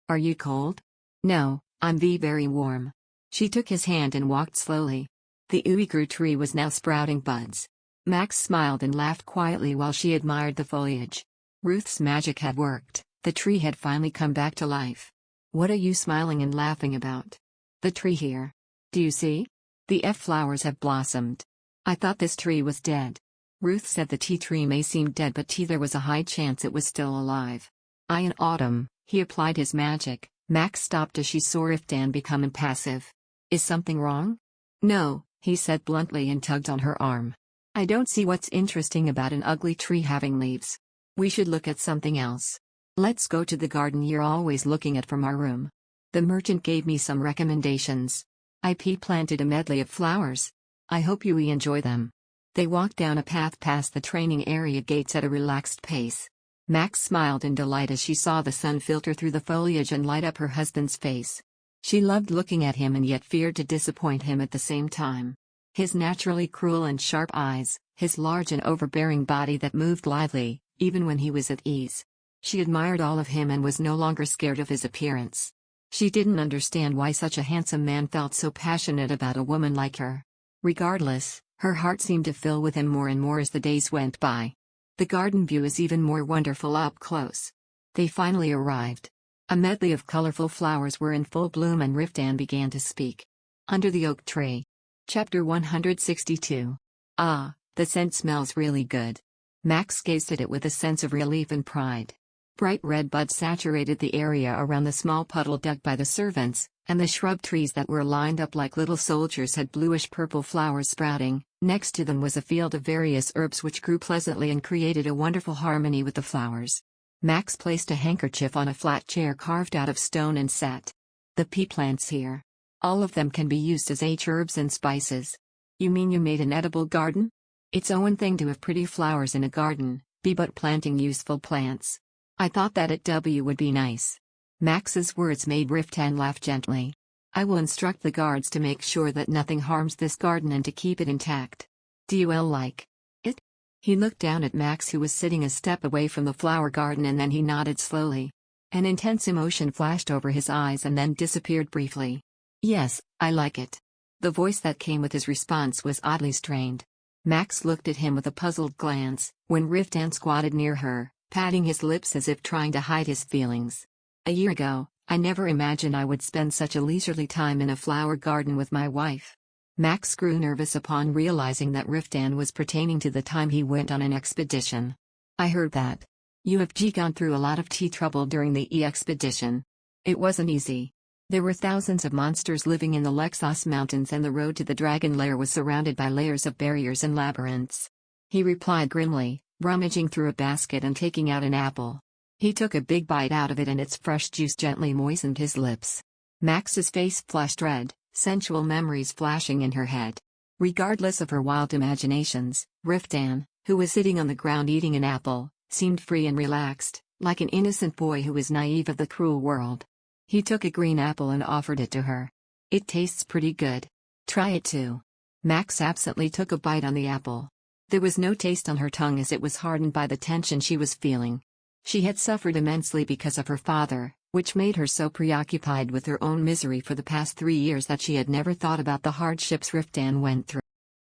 "Are you cold?" "No, I'm very warm." She took his hand and walked slowly. The Uyghur tree was now sprouting buds. Max smiled and laughed quietly while she admired the foliage. Ruth's magic had worked, the tree had finally come back to life. "What are you smiling and laughing about?" "The tree here. Do you see? The flowers have blossomed. I thought this tree was dead." Ruth said the tea tree may seem dead, but there was a high chance it was still alive. In autumn, he applied his magic. Max stopped as she saw Riftan become impassive. "Is something wrong?" "No," he said bluntly and tugged on her arm. "I don't see what's interesting about an ugly tree having leaves. We should look at something else. Let's go to the garden you're always looking at from our room. The merchant gave me some recommendations. IP planted a medley of flowers. I hope you enjoy them." They walked down a path past the training area gates at a relaxed pace. Max smiled in delight as she saw the sun filter through the foliage and light up her husband's face. She loved looking at him and yet feared to disappoint him at the same time. His naturally cruel and sharp eyes, his large and overbearing body that moved lively, even when he was at ease. She admired all of him and was no longer scared of his appearance. She didn't understand why such a handsome man felt so passionate about a woman like her. Regardless, her heart seemed to fill with him more and more as the days went by. The garden view is even more wonderful up close. They finally arrived. A medley of colorful flowers were in full bloom and Riftan began to speak. Under the oak tree. Chapter 162. "Ah, the scent smells really good." Max gazed at it with a sense of relief and pride. Bright red buds saturated the area around the small puddle dug by the servants, and the shrub trees that were lined up like little soldiers had bluish-purple flowers sprouting. Next to them was a field of various herbs which grew pleasantly and created a wonderful harmony with the flowers. Max placed a handkerchief on a flat chair carved out of stone and said, "The pea plants here. All of them can be used as herbs and spices." "You mean you made an edible garden?" "It's one thing to have pretty flowers in a garden, but planting useful plants. I thought that it would be nice." Max's words made Riftan laugh gently. "I will instruct the guards to make sure that nothing harms this garden and to keep it intact. Do you like it?" He looked down at Max, who was sitting a step away from the flower garden, and then he nodded slowly. An intense emotion flashed over his eyes and then disappeared briefly. "Yes, I like it." The voice that came with his response was oddly strained. Max looked at him with a puzzled glance, when Riftan squatted near her, patting his lips as if trying to hide his feelings. "A year ago, I never imagined I would spend such a leisurely time in a flower garden with my wife." Max grew nervous upon realizing that Riftan was pertaining to the time he went on an expedition. "I heard that. You have gone through a lot of trouble during the expedition." "It wasn't easy. There were thousands of monsters living in the Lexos Mountains, and the road to the dragon lair was surrounded by layers of barriers and labyrinths," he replied grimly, rummaging through a basket and taking out an apple. He took a big bite out of it, and its fresh juice gently moistened his lips. Max's face flushed red, sensual memories flashing in her head. Regardless of her wild imaginations, Riftan, who was sitting on the ground eating an apple, seemed free and relaxed, like an innocent boy who was naive of the cruel world. He took a green apple and offered it to her. "It tastes pretty good. Try it too." Max absently took a bite on the apple. There was no taste on her tongue, as it was hardened by the tension she was feeling. She had suffered immensely because of her father, which made her so preoccupied with her own misery for the past 3 years that she had never thought about the hardships Riftan went through.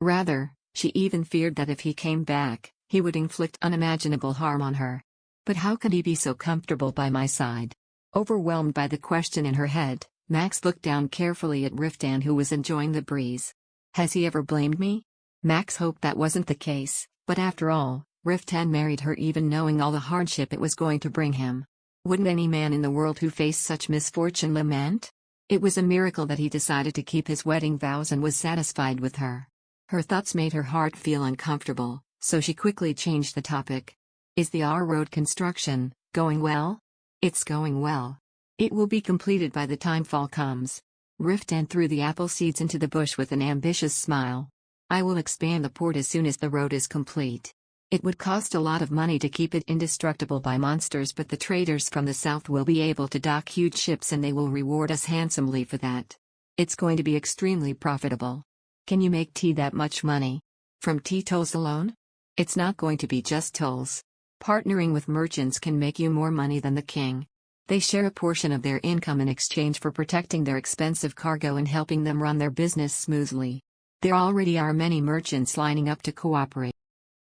Rather, she even feared that if he came back, he would inflict unimaginable harm on her. "But how could he be so comfortable by my side?" Overwhelmed by the question in her head, Max looked down carefully at Riftan, who was enjoying the breeze. "Has he ever blamed me?" Max hoped that wasn't the case, but after all, Riftan married her even knowing all the hardship it was going to bring him. Wouldn't any man in the world who faced such misfortune lament? It was a miracle that he decided to keep his wedding vows and was satisfied with her. Her thoughts made her heart feel uncomfortable, so she quickly changed the topic. "Is the road construction going well?" "It's going well. It will be completed by the time fall comes." Riftan threw the apple seeds into the bush with an ambitious smile. "I will expand the port as soon as the road is complete. It would cost a lot of money to keep it indestructible by monsters, but the traders from the south will be able to dock huge ships and they will reward us handsomely for that. It's going to be extremely profitable." "Can you make that much money? From tolls alone?" "It's not going to be just tolls. Partnering with merchants can make you more money than the king. They share a portion of their income in exchange for protecting their expensive cargo and helping them run their business smoothly. There already are many merchants lining up to cooperate.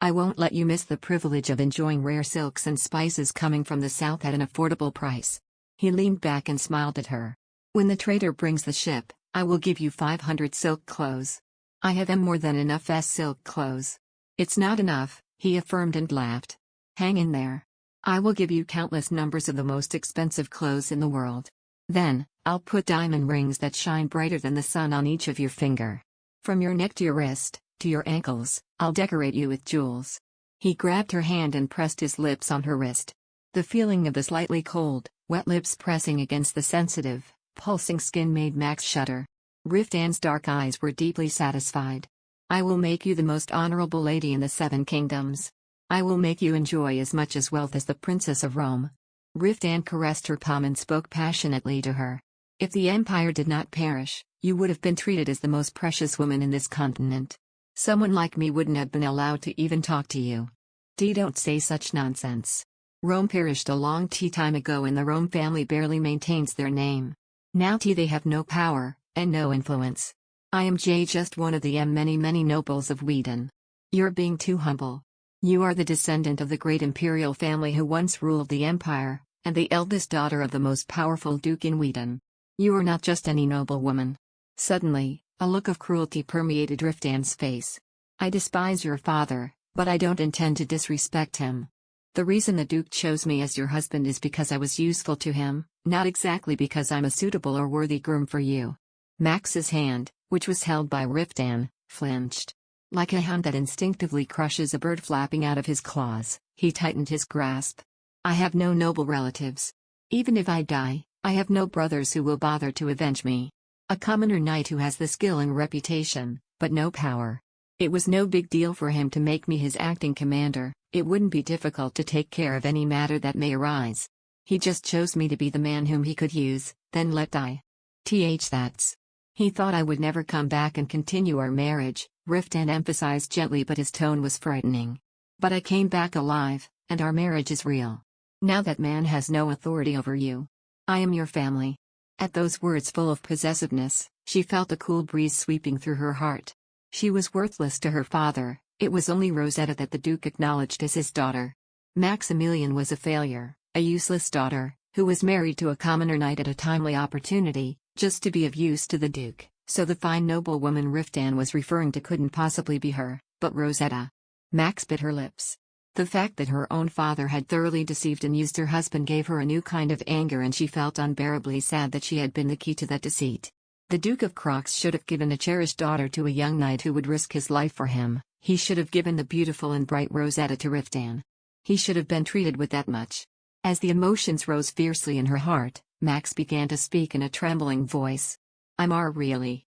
I won't let you miss the privilege of enjoying rare silks and spices coming from the south at an affordable price." He leaned back and smiled at her. "When the trader brings the ship, I will give you 500 silk clothes. I have more than enough silk clothes." "It's not enough," he affirmed and laughed. "Hang in there. I will give you countless numbers of the most expensive clothes in the world. Then, I'll put diamond rings that shine brighter than the sun on each of your finger. From your neck to your wrist, to your ankles, I'll decorate you with jewels." He grabbed her hand and pressed his lips on her wrist. The feeling of the slightly cold, wet lips pressing against the sensitive, pulsing skin made Max shudder. Riftan's dark eyes were deeply satisfied. "I will make you the most honorable lady in the 7 kingdoms. I will make you enjoy as much as wealth as the Princess of Rome." Riftan caressed her palm and spoke passionately to her. "If the empire did not perish, you would have been treated as the most precious woman in this continent. Someone like me wouldn't have been allowed to even talk to you." Don't say such nonsense. Rome perished a long time ago and the Rome family barely maintains their name. Now they have no power, and no influence. I am just one of the many nobles of Whedon. You're being too humble. You are the descendant of the great imperial family who once ruled the empire, and the eldest daughter of the most powerful duke in Whedon. You are not just any noble woman." Suddenly, a look of cruelty permeated Riftan's face. "I despise your father, but I don't intend to disrespect him." The reason the Duke chose me as your husband is because I was useful to him, not exactly because I'm a suitable or worthy groom for you." Max's hand, which was held by Riftan, flinched. Like a hound that instinctively crushes a bird flapping out of his claws, he tightened his grasp. "I have no noble relatives. Even if I die, I have no brothers who will bother to avenge me. A commoner knight who has the skill and reputation, but no power. It was no big deal for him to make me his acting commander. It wouldn't be difficult to take care of any matter that may arise. He just chose me to be the man whom he could use, then let die. That's. He thought I would never come back and continue our marriage," Riftan emphasized gently, but his tone was frightening. "But I came back alive, and our marriage is real. Now that man has no authority over you. I am your family." At those words full of possessiveness, she felt a cool breeze sweeping through her heart. She was worthless to her father. It was only Rosetta that the Duke acknowledged as his daughter. Maximilian was a failure, a useless daughter, who was married to a commoner knight at a timely opportunity, just to be of use to the Duke, so the fine noblewoman Riftan was referring to couldn't possibly be her, but Rosetta. Max bit her lips. The fact that her own father had thoroughly deceived and used her husband gave her a new kind of anger, and she felt unbearably sad that she had been the key to that deceit. The Duke of Crox should have given a cherished daughter to a young knight who would risk his life for him. He should have given the beautiful and bright Rosetta to Riftan. He should have been treated with that much. As the emotions rose fiercely in her heart, Max began to speak in a trembling voice. "I'm really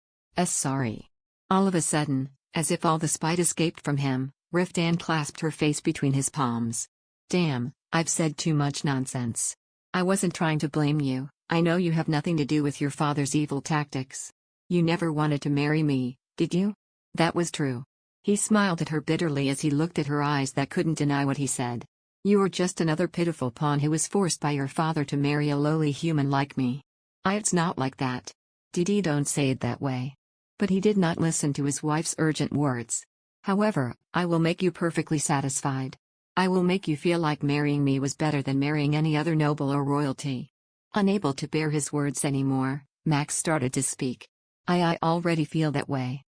sorry." All of a sudden, as if all the spite escaped from him, Riftan clasped her face between his palms. "Damn, I've said too much nonsense. I wasn't trying to blame you. I know you have nothing to do with your father's evil tactics. You never wanted to marry me, did you?" That was true. He smiled at her bitterly as he looked at her eyes that couldn't deny what he said. "You are just another pitiful pawn who was forced by your father to marry a lowly human like me." "It's not like that. Didi, don't say it that way." But he did not listen to his wife's urgent words. "However, I will make you perfectly satisfied. I will make you feel like marrying me was better than marrying any other noble or royalty." Unable to bear his words anymore, Max started to speak. I already feel that way."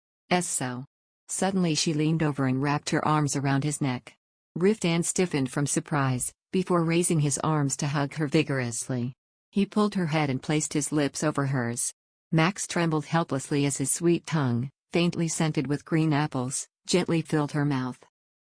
So. Suddenly she leaned over and wrapped her arms around his neck. Riftan stiffened from surprise, before raising his arms to hug her vigorously. He pulled her head and placed his lips over hers. Max trembled helplessly as his sweet tongue, faintly scented with green apples, gently filled her mouth.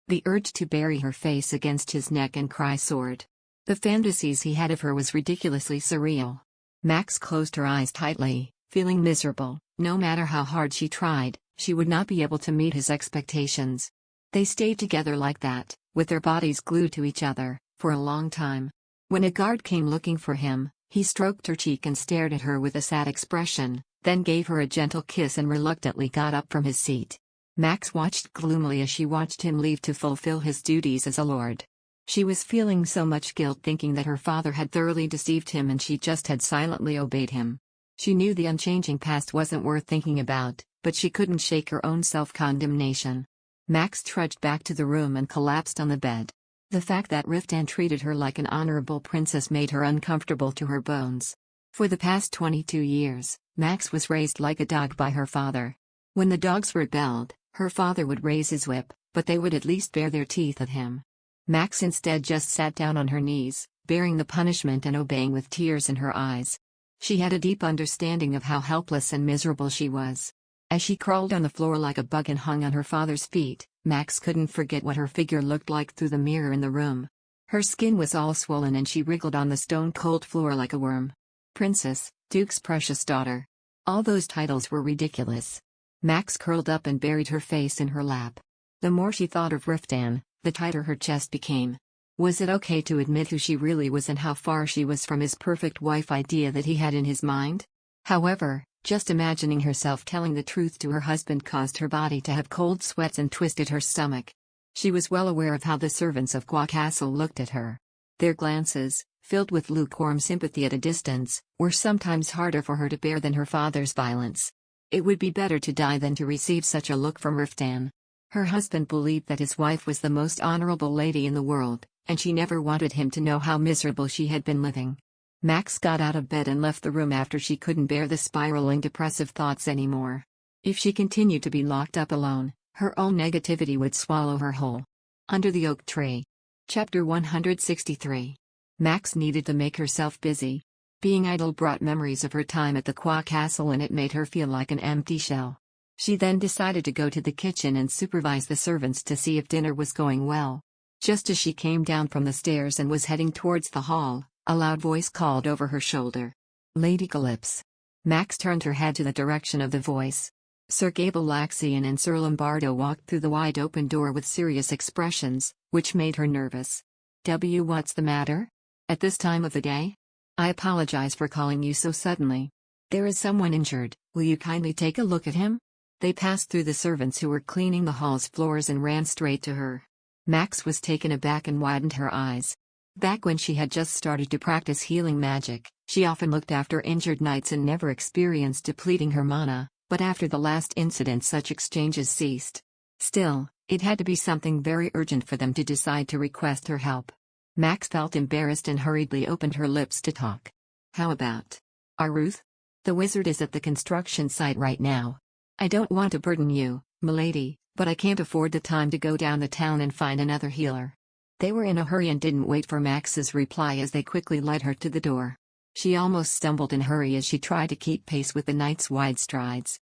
The urge to bury her face against his neck and cry soared. The fantasies he had of her was ridiculously surreal. Max closed her eyes tightly, feeling miserable. No matter how hard she tried, she would not be able to meet his expectations. They stayed together like that, with their bodies glued to each other, for a long time. When a guard came looking for him, he stroked her cheek and stared at her with a sad expression, then gave her a gentle kiss and reluctantly got up from his seat. Max watched gloomily as she watched him leave to fulfill his duties as a lord. She was feeling so much guilt thinking that her father had thoroughly deceived him and she just had silently obeyed him. She knew the unchanging past wasn't worth thinking about, but she couldn't shake her own self-condemnation. Max trudged back to the room and collapsed on the bed. The fact that Riftan treated her like an honorable princess made her uncomfortable to her bones. For the past 22 years, Max was raised like a dog by her father. When the dogs rebelled, her father would raise his whip, but they would at least bare their teeth at him. Max instead just sat down on her knees, bearing the punishment and obeying with tears in her eyes. She had a deep understanding of how helpless and miserable she was. As she crawled on the floor like a bug and hung on her father's feet, Max couldn't forget what her figure looked like through the mirror in the room. Her skin was all swollen and she wriggled on the stone-cold floor like a worm. Princess, Duke's precious daughter. All those titles were ridiculous. Max curled up and buried her face in her lap. The more she thought of Riftan, the tighter her chest became. Was it okay to admit who she really was and how far she was from his perfect wife idea that he had in his mind? However, just imagining herself telling the truth to her husband caused her body to have cold sweats and twisted her stomach. She was well aware of how the servants of Gua Castle looked at her. Their glances, filled with lukewarm sympathy at a distance, were sometimes harder for her to bear than her father's violence. It would be better to die than to receive such a look from Riftan. Her husband believed that his wife was the most honorable lady in the world, and she never wanted him to know how miserable she had been living. Max got out of bed and left the room after she couldn't bear the spiraling depressive thoughts anymore. If she continued to be locked up alone, her own negativity would swallow her whole. Under the oak tree, Chapter 163. Max needed to make herself busy. Being idle brought memories of her time at the Qua Castle and it made her feel like an empty shell. She then decided to go to the kitchen and supervise the servants to see if dinner was going well. Just as she came down from the stairs and was heading towards the hall, a loud voice called over her shoulder. "Lady Calypso." Max turned her head to the direction of the voice. Sir Gable Laxian and Sir Lombardo walked through the wide-open door with serious expressions, which made her nervous. What's the matter? At this time of the day? I apologize for calling you so suddenly. There is someone injured, will you kindly take a look at him? They passed through the servants who were cleaning the hall's floors and ran straight to her. Max was taken aback and widened her eyes. Back when she had just started to practice healing magic, she often looked after injured knights and never experienced depleting her mana, but after the last incident such exchanges ceased. Still, it had to be something very urgent for them to decide to request her help. Max felt embarrassed and hurriedly opened her lips to talk. How about our Ruth? The wizard is at the construction site right now. I don't want to burden you, milady, but I can't afford the time to go down the town and find another healer. They were in a hurry and didn't wait for Max's reply as they quickly led her to the door. She almost stumbled in hurry as she tried to keep pace with the knight's wide strides.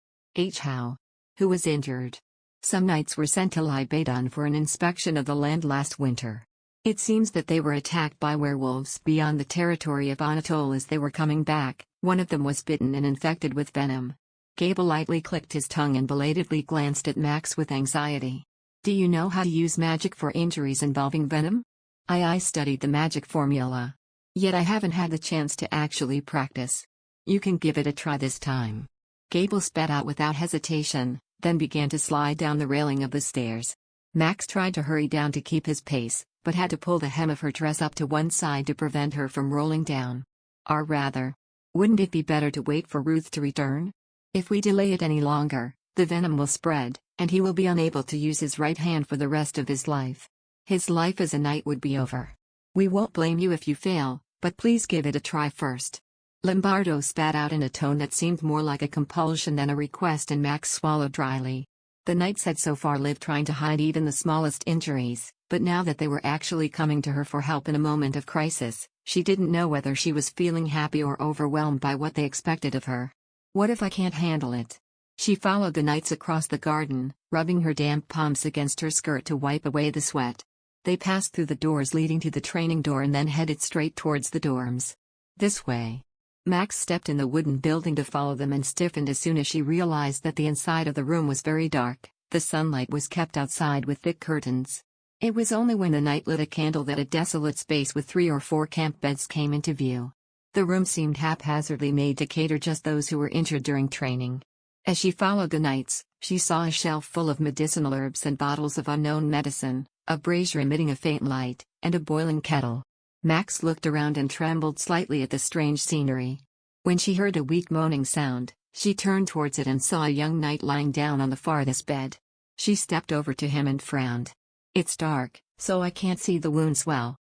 How? Who was injured? Some knights were sent to Libadon for an inspection of the land last winter. It seems that they were attacked by werewolves beyond the territory of Anatole as they were coming back. One of them was bitten and infected with venom. Gable lightly clicked his tongue and belatedly glanced at Max with anxiety. Do you know how to use magic for injuries involving venom? I studied the magic formula. Yet I haven't had the chance to actually practice. You can give it a try this time. Gable spat out without hesitation, then began to slide down the railing of the stairs. Max tried to hurry down to keep his pace, but had to pull the hem of her dress up to one side to prevent her from rolling down. Or rather, wouldn't it be better to wait for Ruth to return? If we delay it any longer, the venom will spread, and he will be unable to use his right hand for the rest of his life. His life as a knight would be over. We won't blame you if you fail, but please give it a try first. Lombardo spat out in a tone that seemed more like a compulsion than a request and Max swallowed dryly. The knights had so far lived trying to hide even the smallest injuries, but now that they were actually coming to her for help in a moment of crisis, she didn't know whether she was feeling happy or overwhelmed by what they expected of her. What if I can't handle it? She followed the knights across the garden, rubbing her damp palms against her skirt to wipe away the sweat. They passed through the doors leading to the training door and then headed straight towards the dorms. This way. Max stepped in the wooden building to follow them and stiffened as soon as she realized that the inside of the room was very dark. The sunlight was kept outside with thick curtains. It was only when the knight lit a candle that a desolate space with 3 or 4 camp beds came into view. The room seemed haphazardly made to cater just those who were injured during training. As she followed the knights, she saw a shelf full of medicinal herbs and bottles of unknown medicine, a brazier emitting a faint light, and a boiling kettle. Max looked around and trembled slightly at the strange scenery. When she heard a weak moaning sound, she turned towards it and saw a young knight lying down on the farthest bed. She stepped over to him and frowned. It's dark, so I can't see the wounds well.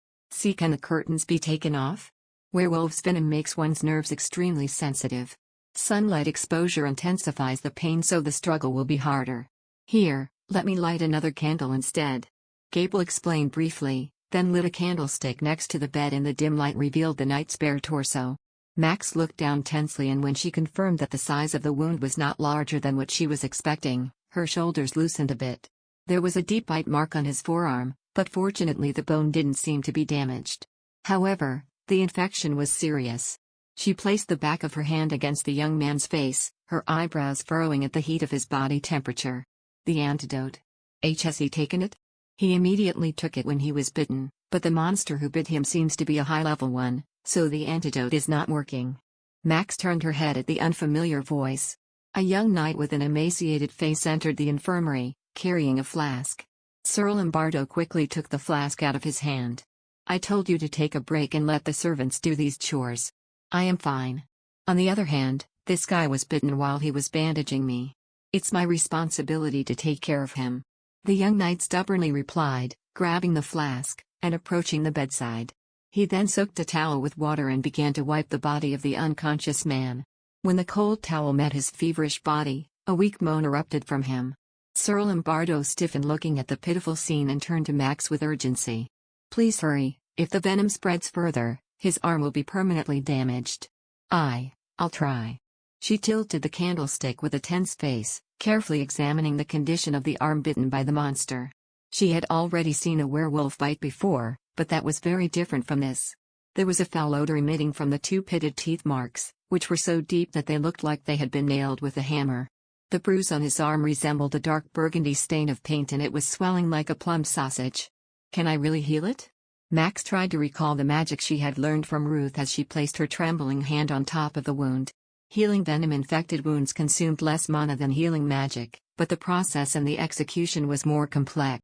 Can the curtains be taken off? Werewolf's venom makes one's nerves extremely sensitive. Sunlight exposure intensifies the pain, so the struggle will be harder. Here, let me light another candle instead. Gable explained briefly, then lit a candlestick next to the bed and the dim light revealed the knight's bare torso. Max looked down tensely, and when she confirmed that the size of the wound was not larger than what she was expecting, her shoulders loosened a bit. There was a deep bite mark on his forearm, but fortunately the bone didn't seem to be damaged. However, the infection was serious. She placed the back of her hand against the young man's face, her eyebrows furrowing at the heat of his body temperature. The antidote. Has he taken it? He immediately took it when he was bitten, but the monster who bit him seems to be a high-level one, so the antidote is not working. Max turned her head at the unfamiliar voice. A young knight with an emaciated face entered the infirmary, carrying a flask. Sir Lombardo quickly took the flask out of his hand. I told you to take a break and let the servants do these chores. I am fine. On the other hand, this guy was bitten while he was bandaging me. It's my responsibility to take care of him. The young knight stubbornly replied, grabbing the flask, and approaching the bedside. He then soaked a towel with water and began to wipe the body of the unconscious man. When the cold towel met his feverish body, a weak moan erupted from him. Sir Lombardo stiffened looking at the pitiful scene and turned to Max with urgency. Please hurry, if the venom spreads further, his arm will be permanently damaged. I'll try. She tilted the candlestick with a tense face, carefully examining the condition of the arm bitten by the monster. She had already seen a werewolf bite before, but that was very different from this. There was a foul odor emitting from the two pitted teeth marks, which were so deep that they looked like they had been nailed with a hammer. The bruise on his arm resembled a dark burgundy stain of paint, and it was swelling like a plum sausage. Can I really heal it? Max tried to recall the magic she had learned from Ruth as she placed her trembling hand on top of the wound. Healing venom-infected wounds consumed less mana than healing magic, but the process and the execution was more complex.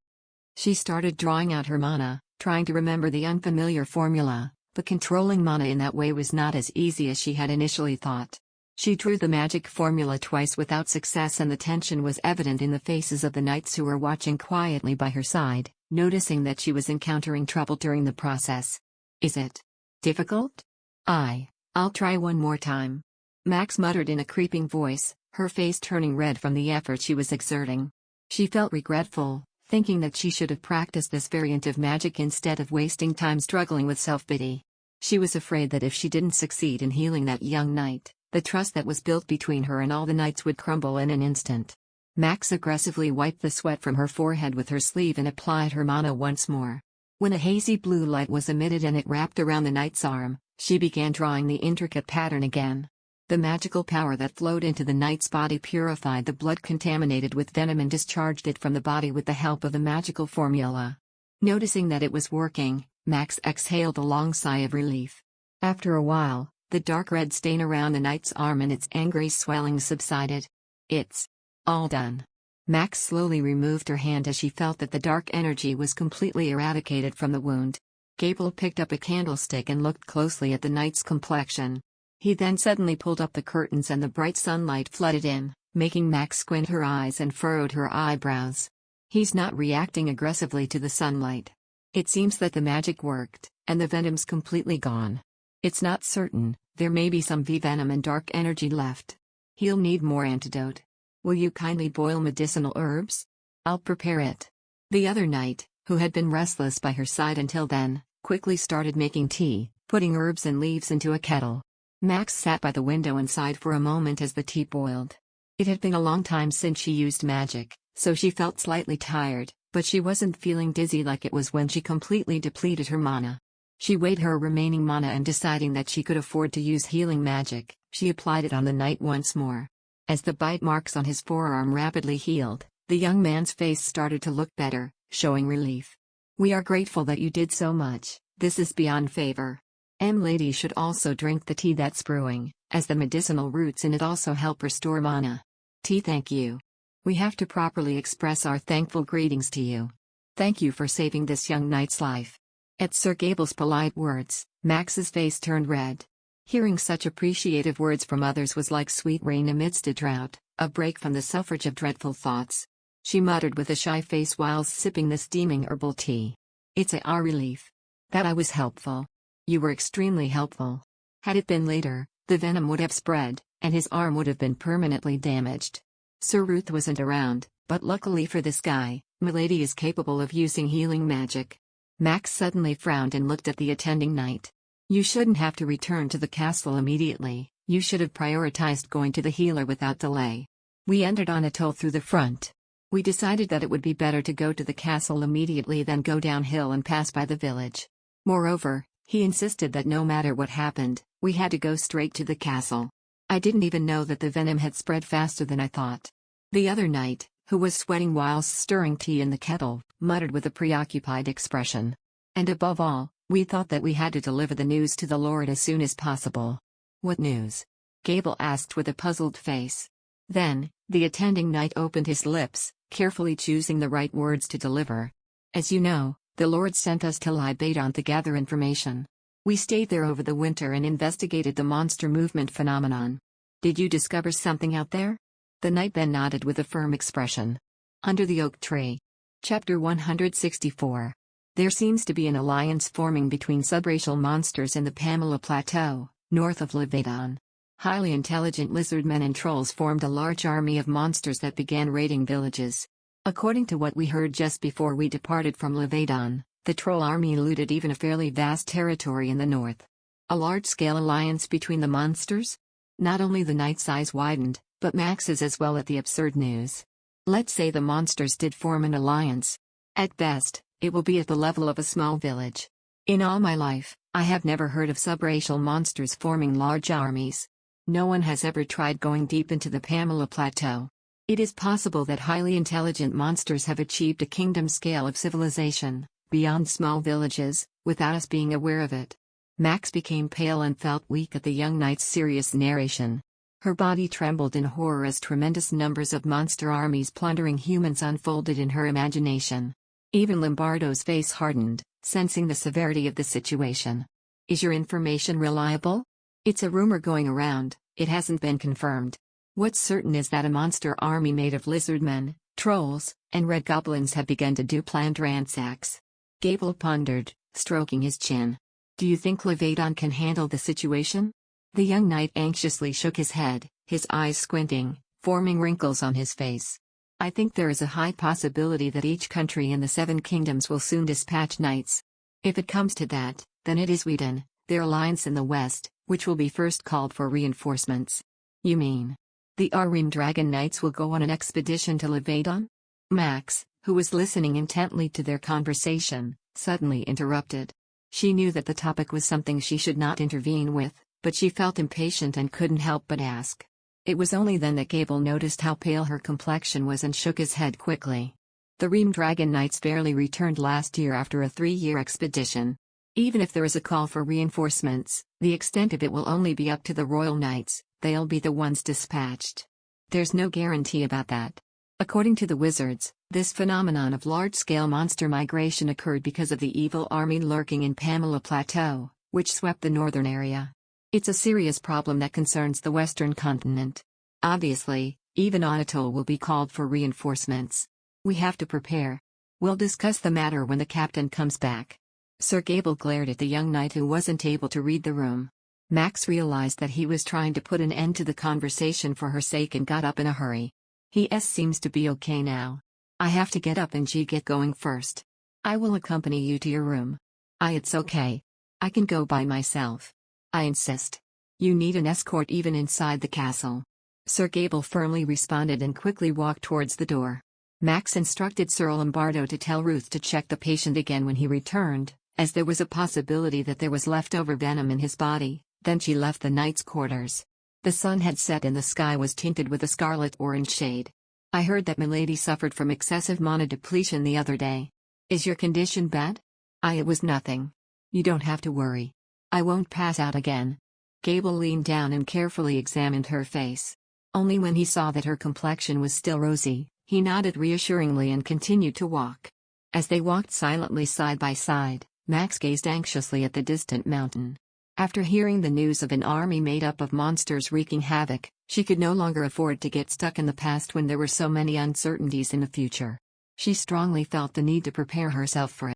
She started drawing out her mana, trying to remember the unfamiliar formula, but controlling mana in that way was not as easy as she had initially thought. She drew the magic formula twice without success, and the tension was evident in the faces of the knights who were watching quietly by her side, noticing that she was encountering trouble during the process. Is it difficult? I'll try one more time. Max muttered in a creeping voice, her face turning red from the effort she was exerting. She felt regretful, thinking that she should have practiced this variant of magic instead of wasting time struggling with self-pity. She was afraid that if she didn't succeed in healing that young knight, the trust that was built between her and all the knights would crumble in an instant. Max aggressively wiped the sweat from her forehead with her sleeve and applied her mana once more. When a hazy blue light was emitted and it wrapped around the knight's arm, she began drawing the intricate pattern again. The magical power that flowed into the knight's body purified the blood contaminated with venom and discharged it from the body with the help of the magical formula. Noticing that it was working, Max exhaled a long sigh of relief. After a while, the dark red stain around the knight's arm and its angry swelling subsided. It's all done. Max slowly removed her hand as she felt that the dark energy was completely eradicated from the wound. Gable picked up a candlestick and looked closely at the knight's complexion. He then suddenly pulled up the curtains and the bright sunlight flooded in, making Max squint her eyes and furrowed her eyebrows. He's not reacting aggressively to the sunlight. It seems that the magic worked, and the venom's completely gone. It's not certain, there may be some V-venom and dark energy left. He'll need more antidote. Will you kindly boil medicinal herbs? I'll prepare it. The other knight, who had been restless by her side until then, quickly started making tea, putting herbs and leaves into a kettle. Max sat by the window and sighed for a moment as the tea boiled. It had been a long time since she used magic, so she felt slightly tired, but she wasn't feeling dizzy like it was when she completely depleted her mana. She weighed her remaining mana and deciding that she could afford to use healing magic, she applied it on the knight once more. As the bite marks on his forearm rapidly healed, the young man's face started to look better, showing relief. We are grateful that you did so much, this is beyond favor. Lady should also drink the tea that's brewing, as the medicinal roots in it also help restore mana. Tea, thank you. We have to properly express our thankful greetings to you. Thank you for saving this young knight's life. At Sir Gable's polite words, Max's face turned red. Hearing such appreciative words from others was like sweet rain amidst a drought, a break from the suffrage of dreadful thoughts. She muttered with a shy face whilst sipping the steaming herbal tea. It's a relief. That I was helpful. You were extremely helpful. Had it been later, the venom would have spread, and his arm would have been permanently damaged. Sir Ruth wasn't around, but luckily for this guy, Milady is capable of using healing magic. Max suddenly frowned and looked at the attending knight. You shouldn't have to return to the castle immediately, you should have prioritized going to the healer without delay. We entered on a toll through the front. We decided that it would be better to go to the castle immediately than go downhill and pass by the village. Moreover, he insisted that no matter what happened, we had to go straight to the castle. I didn't even know that the venom had spread faster than I thought. The other knight, who was sweating whilst stirring tea in the kettle, muttered with a preoccupied expression. And above all, we thought that we had to deliver the news to the Lord as soon as possible. What news? Gable asked with a puzzled face. Then, the attending knight opened his lips, carefully choosing the right words to deliver. As you know, the Lord sent us to Libadon to gather information. We stayed there over the winter and investigated the monster movement phenomenon. Did you discover something out there? The knight then nodded with a firm expression. Under the oak tree. Chapter 164. There seems to be an alliance forming between subracial monsters in the Pamela Plateau, north of Livadon. Highly intelligent lizardmen and trolls formed a large army of monsters that began raiding villages. According to what we heard just before we departed from Livadon, The troll army looted even a fairly vast territory in the north. A large-scale alliance between the monsters? Not only the knight's eyes widened, but Max's as well at the absurd news. Let's say the monsters did form an alliance. At best, it will be at the level of a small village. In all my life, I have never heard of subracial monsters forming large armies. No one has ever tried going deep into the Pamela Plateau. It is possible that highly intelligent monsters have achieved a kingdom scale of civilization, beyond small villages, without us being aware of it. Max became pale and felt weak at the young knight's serious narration. Her body trembled in horror as tremendous numbers of monster armies plundering humans unfolded in her imagination. Even Lombardo's face hardened, sensing the severity of the situation. Is your information reliable? It's a rumor going around, it hasn't been confirmed. What's certain is that a monster army made of lizardmen, trolls, and red goblins have begun to do planned ransacks. Gable pondered, stroking his chin. Do you think Levaton can handle the situation? The young knight anxiously shook his head, his eyes squinting, forming wrinkles on his face. I think there is a high possibility that each country in the Seven Kingdoms will soon dispatch knights. If it comes to that, then it is Sweden, their alliance in the west, which will be first called for reinforcements. You mean the Arim Dragon Knights will go on an expedition to Levaton? Max, who was listening intently to their conversation, suddenly interrupted. She knew that the topic was something she should not intervene with, but she felt impatient and couldn't help but ask. It was only then that Gable noticed how pale her complexion was and shook his head quickly. The Ream Dragon Knights barely returned last year after a 3-year expedition. Even if there is a call for reinforcements, the extent of it will only be up to the Royal Knights, they'll be the ones dispatched. There's no guarantee about that. According to the wizards, this phenomenon of large-scale monster migration occurred because of the evil army lurking in Pamela Plateau, which swept the northern area. It's a serious problem that concerns the western continent. Obviously, even Anatole will be called for reinforcements. We have to prepare. We'll discuss the matter when the captain comes back. Sir Gable glared at the young knight who wasn't able to read the room. Max realized that he was trying to put an end to the conversation for her sake and got up in a hurry. He seems to be okay now. I have to get up and get going first. I will accompany you to your room. It's okay. I can go by myself. I insist. You need an escort even inside the castle. Sir Gable firmly responded and quickly walked towards the door. Max instructed Sir Lombardo to tell Ruth to check the patient again when he returned, as there was a possibility that there was leftover venom in his body. Then she left the knight's quarters. The sun had set and the sky was tinted with a scarlet-orange shade. I heard that milady suffered from excessive mana depletion the other day. Is your condition bad? It was nothing. You don't have to worry. I won't pass out again. Gable leaned down and carefully examined her face. Only when he saw that her complexion was still rosy, he nodded reassuringly and continued to walk. As they walked silently side by side, Max gazed anxiously at the distant mountain. After hearing the news of an army made up of monsters wreaking havoc, she could no longer afford to get stuck in the past when there were so many uncertainties in the future. She strongly felt the need to prepare herself for it.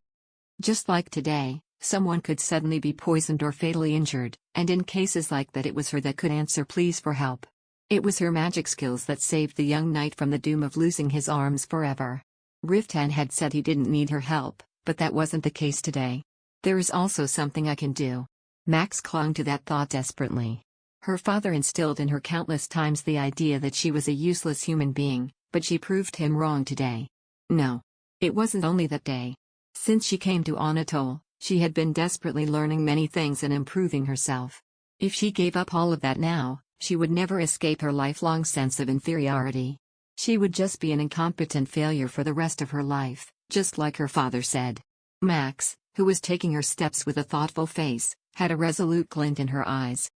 Just like today, someone could suddenly be poisoned or fatally injured, and in cases like that it was her that could answer pleas for help. It was her magic skills that saved the young knight from the doom of losing his arms forever. Riftan had said he didn't need her help, but that wasn't the case today. There is also something I can do. Max clung to that thought desperately. Her father instilled in her countless times the idea that she was a useless human being, but she proved him wrong today. No. It wasn't only that day. Since she came to Anatole, she had been desperately learning many things and improving herself. If she gave up all of that now, she would never escape her lifelong sense of inferiority. She would just be an incompetent failure for the rest of her life, just like her father said. Max, who was taking her steps with a thoughtful face, had a resolute glint in her eyes.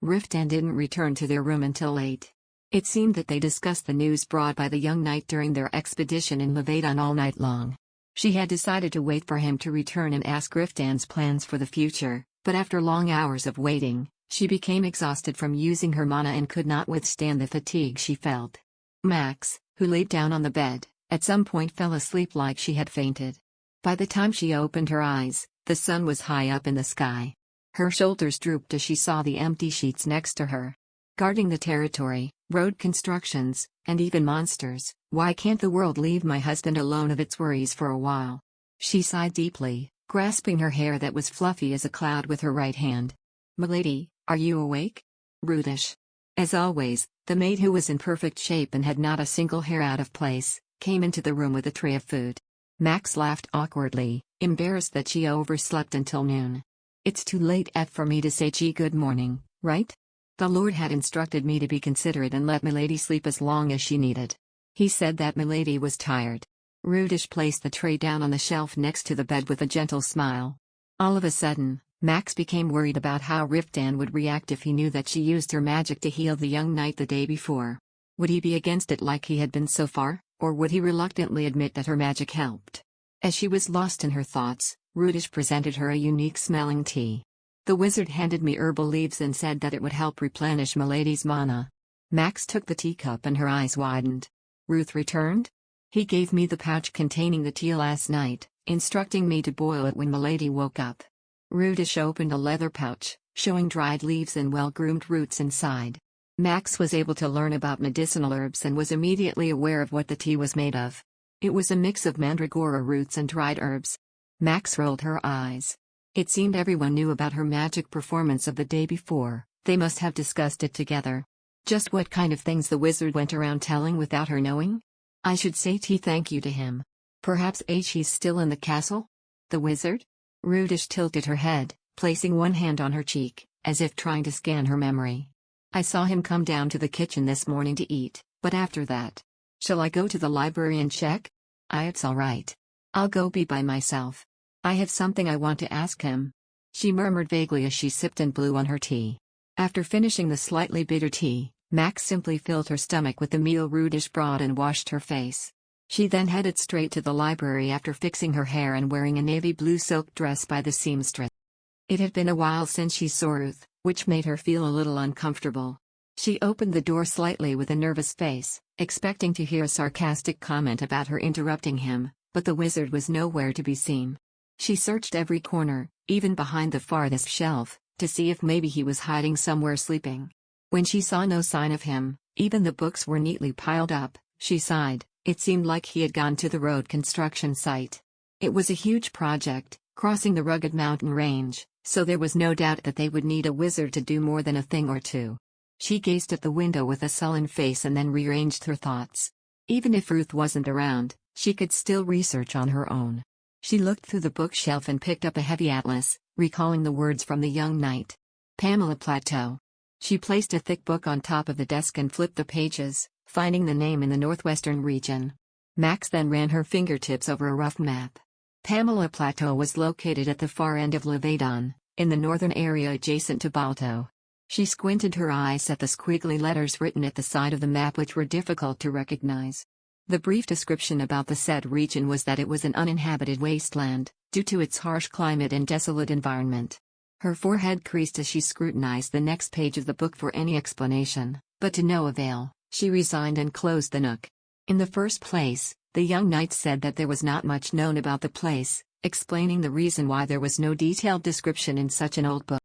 Riftan didn't return to their room until late. It seemed that they discussed the news brought by the young knight during their expedition in Levaton all night long. She had decided to wait for him to return and ask Riftan's plans for the future, but after long hours of waiting, she became exhausted from using her mana and could not withstand the fatigue she felt. Max, who laid down on the bed, at some point fell asleep like she had fainted. By the time she opened her eyes, the sun was high up in the sky. Her shoulders drooped as she saw the empty sheets next to her. Guarding the territory, road constructions, and even monsters, why can't the world leave my husband alone of its worries for a while? She sighed deeply, grasping her hair that was fluffy as a cloud with her right hand. "Milady, are you awake?" "Rudish." As always, the maid, who was in perfect shape and had not a single hair out of place, came into the room with a tray of food. Max laughed awkwardly, embarrassed that she overslept until noon. "It's too late for me to say good morning, right? The Lord had instructed me to be considerate and let Milady sleep as long as she needed. He said that Milady was tired." Rudish placed the tray down on the shelf next to the bed with a gentle smile. All of a sudden, Max became worried about how Riftan would react if he knew that she used her magic to heal the young knight the day before. Would he be against it like he had been so far, or would he reluctantly admit that her magic helped? As she was lost in her thoughts, Rudish presented her a unique smelling tea. "The wizard handed me herbal leaves and said that it would help replenish Milady's mana." Max took the teacup and her eyes widened. "Ruth returned?" "He gave me the pouch containing the tea last night, instructing me to boil it when Milady woke up." Rudish opened a leather pouch, showing dried leaves and well-groomed roots inside. Max was able to learn about medicinal herbs and was immediately aware of what the tea was made of. It was a mix of mandragora roots and dried herbs. Max rolled her eyes. It seemed everyone knew about her magic performance of the day before. They must have discussed it together. Just what kind of things the wizard went around telling without her knowing? "I should say thank you to him. Perhaps he's still in the castle?" "The wizard?" Rudish tilted her head, placing one hand on her cheek, as if trying to scan her memory. "I saw him come down to the kitchen this morning to eat, but after that. Shall I go to the library and check?" "It's all right. I'll go be by myself. I have something I want to ask him," she murmured vaguely as she sipped and blew on her tea. After finishing the slightly bitter tea, Max simply filled her stomach with the meal Rudish brought and washed her face. She then headed straight to the library after fixing her hair and wearing a navy blue silk dress by the seamstress. It had been a while since she saw Ruth, which made her feel a little uncomfortable. She opened the door slightly with a nervous face, expecting to hear a sarcastic comment about her interrupting him, but the wizard was nowhere to be seen. She searched every corner, even behind the farthest shelf, to see if maybe he was hiding somewhere sleeping. When she saw no sign of him, even the books were neatly piled up, she sighed. It seemed like he had gone to the road construction site. It was a huge project, crossing the rugged mountain range, so there was no doubt that they would need a wizard to do more than a thing or two. She gazed at the window with a sullen face and then rearranged her thoughts. Even if Ruth wasn't around, she could still research on her own. She looked through the bookshelf and picked up a heavy atlas, recalling the words from the young knight. Pamela Plateau. She placed a thick book on top of the desk and flipped the pages, finding the name in the northwestern region. Max then ran her fingertips over a rough map. Pamela Plateau was located at the far end of Levedon, in the northern area adjacent to Balto. She squinted her eyes at the squiggly letters written at the side of the map, which were difficult to recognize. The brief description about the said region was that it was an uninhabited wasteland, due to its harsh climate and desolate environment. Her forehead creased as she scrutinized the next page of the book for any explanation, but to no avail. She resigned and closed the nook. In the first place, the young knight said that there was not much known about the place, explaining the reason why there was no detailed description in such an old book.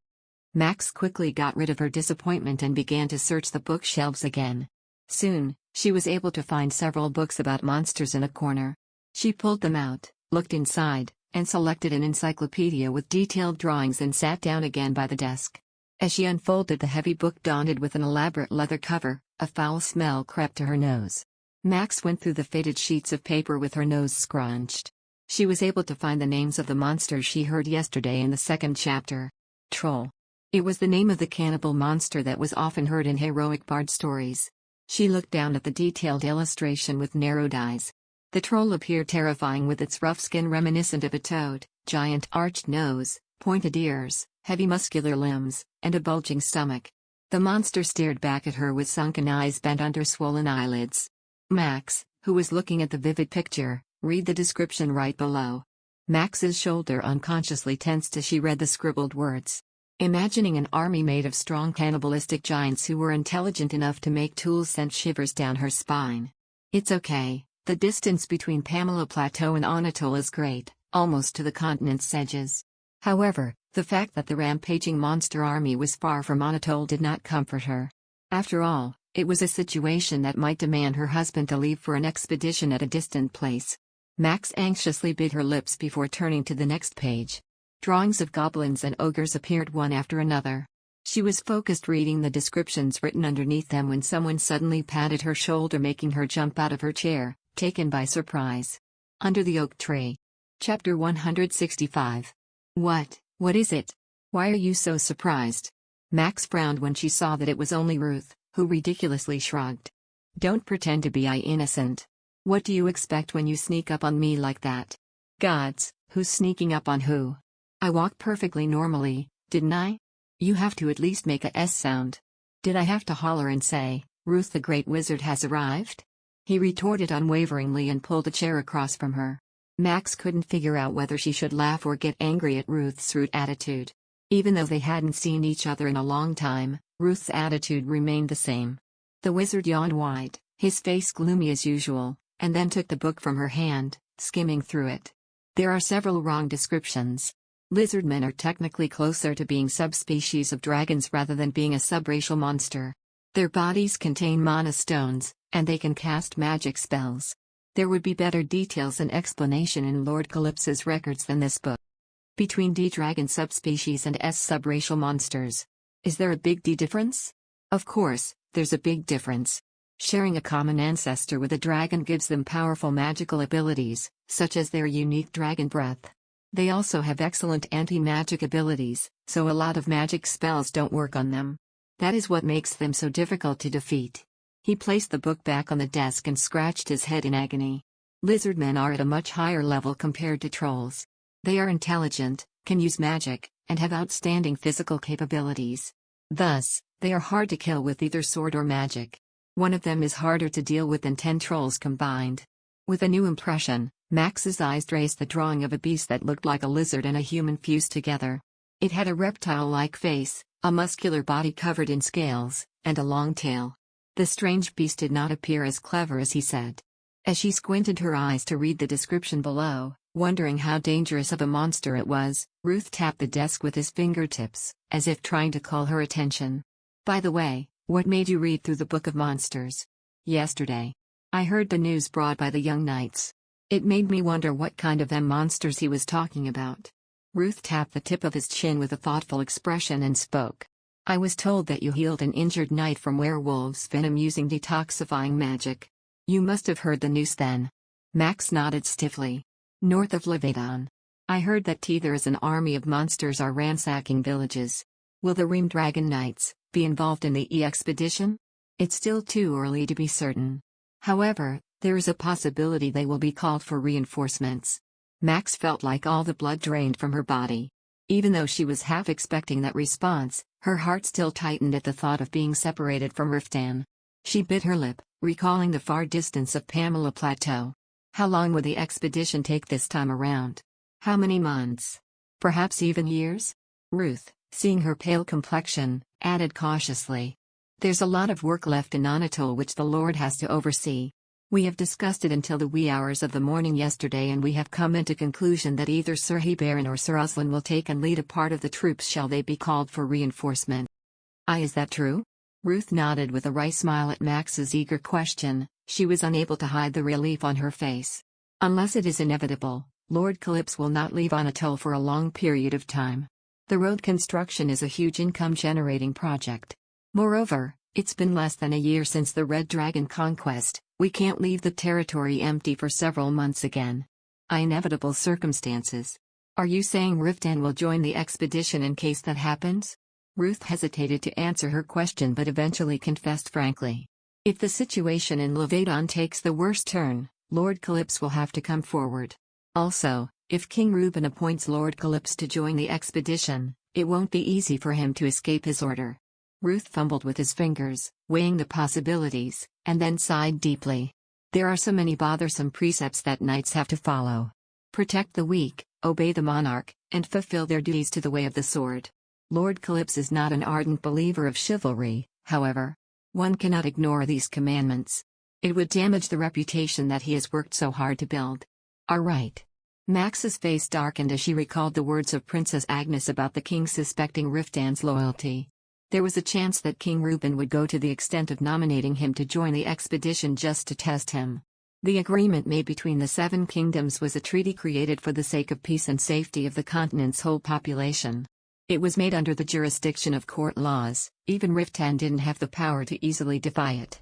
Max quickly got rid of her disappointment and began to search the bookshelves again. Soon, she was able to find several books about monsters in a corner. She pulled them out, looked inside, and selected an encyclopedia with detailed drawings and sat down again by the desk. As she unfolded the heavy book daunted with an elaborate leather cover, a foul smell crept to her nose. Max went through the faded sheets of paper with her nose scrunched. She was able to find the names of the monsters she heard yesterday in the second chapter. Troll. It was the name of the cannibal monster that was often heard in heroic bard stories. She looked down at the detailed illustration with narrowed eyes. The troll appeared terrifying with its rough skin reminiscent of a toad, giant arched nose, pointed ears, heavy muscular limbs, and a bulging stomach. The monster stared back at her with sunken eyes bent under swollen eyelids. Max, who was looking at the vivid picture, read the description right below. Max's shoulder unconsciously tensed as she read the scribbled words. Imagining an army made of strong cannibalistic giants who were intelligent enough to make tools sent shivers down her spine. It's okay, the distance between Pamela Plateau and Anatole is great, almost to the continent's edges. However, the fact that the rampaging monster army was far from Anatole did not comfort her. After all, it was a situation that might demand her husband to leave for an expedition at a distant place. Max anxiously bit her lips before turning to the next page. Drawings of goblins and ogres appeared one after another. She was focused reading the descriptions written underneath them when someone suddenly patted her shoulder, making her jump out of her chair, taken by surprise. Under the oak tree. Chapter 165. What is it? Why are you so surprised? Max frowned when she saw that it was only Ruth, who ridiculously shrugged. Don't pretend to be innocent. What do you expect when you sneak up on me like that? Gods, who's sneaking up on who? I walked perfectly normally, didn't I? You have to at least make a S sound. Did I have to holler and say, Ruth the Great Wizard has arrived? He retorted unwaveringly and pulled a chair across from her. Max couldn't figure out whether she should laugh or get angry at Ruth's rude attitude. Even though they hadn't seen each other in a long time, Ruth's attitude remained the same. The wizard yawned wide, his face gloomy as usual, and then took the book from her hand, skimming through it. There are several wrong descriptions. Lizardmen are technically closer to being subspecies of dragons rather than being a subracial monster. Their bodies contain mana stones, and they can cast magic spells. There would be better details and explanation in Lord Calypso's records than this book. Between D-dragon subspecies and S subracial monsters. Is there a big D difference? Of course, there's a big difference. Sharing a common ancestor with a dragon gives them powerful magical abilities, such as their unique dragon breath. They also have excellent anti-magic abilities, so a lot of magic spells don't work on them. That is what makes them so difficult to defeat. He placed the book back on the desk and scratched his head in agony. Lizardmen are at a much higher level compared to trolls. They are intelligent, can use magic, and have outstanding physical capabilities. Thus, they are hard to kill with either sword or magic. One of them is harder to deal with than 10 trolls combined. With a new impression, Max's eyes traced the drawing of a beast that looked like a lizard and a human fused together. It had a reptile-like face, a muscular body covered in scales, and a long tail. The strange beast did not appear as clever as he said. As she squinted her eyes to read the description below, wondering how dangerous of a monster it was, Ruth tapped the desk with his fingertips, as if trying to call her attention. By the way, what made you read through the Book of Monsters? Yesterday. I heard the news brought by the young knights. It made me wonder what kind of them monsters he was talking about. Ruth tapped the tip of his chin with a thoughtful expression and spoke. I was told that you healed an injured knight from werewolves' venom using detoxifying magic. You must have heard the news then. Max nodded stiffly. North of Levedon. I heard that there is an army of monsters are ransacking villages. Will the Ream Dragon Knights be involved in the expedition? It's still too early to be certain. However, there is a possibility they will be called for reinforcements. Max felt like all the blood drained from her body. Even though she was half expecting that response, her heart still tightened at the thought of being separated from Riftan. She bit her lip, recalling the far distance of Pamela Plateau. How long would the expedition take this time around? How many months? Perhaps even years? Ruth, seeing her pale complexion, added cautiously. There's a lot of work left in Anatole which the Lord has to oversee. We have discussed it until the wee hours of the morning yesterday, and we have come into conclusion that either Sir Hebaron or Sir Uslin will take and lead a part of the troops shall they be called for reinforcement. Is that true? Ruth nodded with a wry smile at Max's eager question. She was unable to hide the relief on her face. Unless it is inevitable, Lord Calypso will not leave Anatole for a long period of time. The road construction is a huge income-generating project. Moreover, it's been less than a year since the Red Dragon conquest. We can't leave the territory empty for several months again. Inevitable circumstances. Are you saying Riftan will join the expedition in case that happens? Ruth hesitated to answer her question but eventually confessed frankly. If the situation in Levedon takes the worst turn, Lord Calypso will have to come forward. Also, if King Reuben appoints Lord Calypso to join the expedition, it won't be easy for him to escape his order. Ruth fumbled with his fingers, weighing the possibilities, and then sighed deeply. There are so many bothersome precepts that knights have to follow. Protect the weak, obey the monarch, and fulfill their duties to the way of the sword. Lord Calypso is not an ardent believer of chivalry, however. One cannot ignore these commandments. It would damage the reputation that he has worked so hard to build. Right. Max's face darkened as she recalled the words of Princess Agnes about the king suspecting Riftan's loyalty. There was a chance that King Reuben would go to the extent of nominating him to join the expedition just to test him. The agreement made between the Seven Kingdoms was a treaty created for the sake of peace and safety of the continent's whole population. It was made under the jurisdiction of court laws. Even Riftan didn't have the power to easily defy it.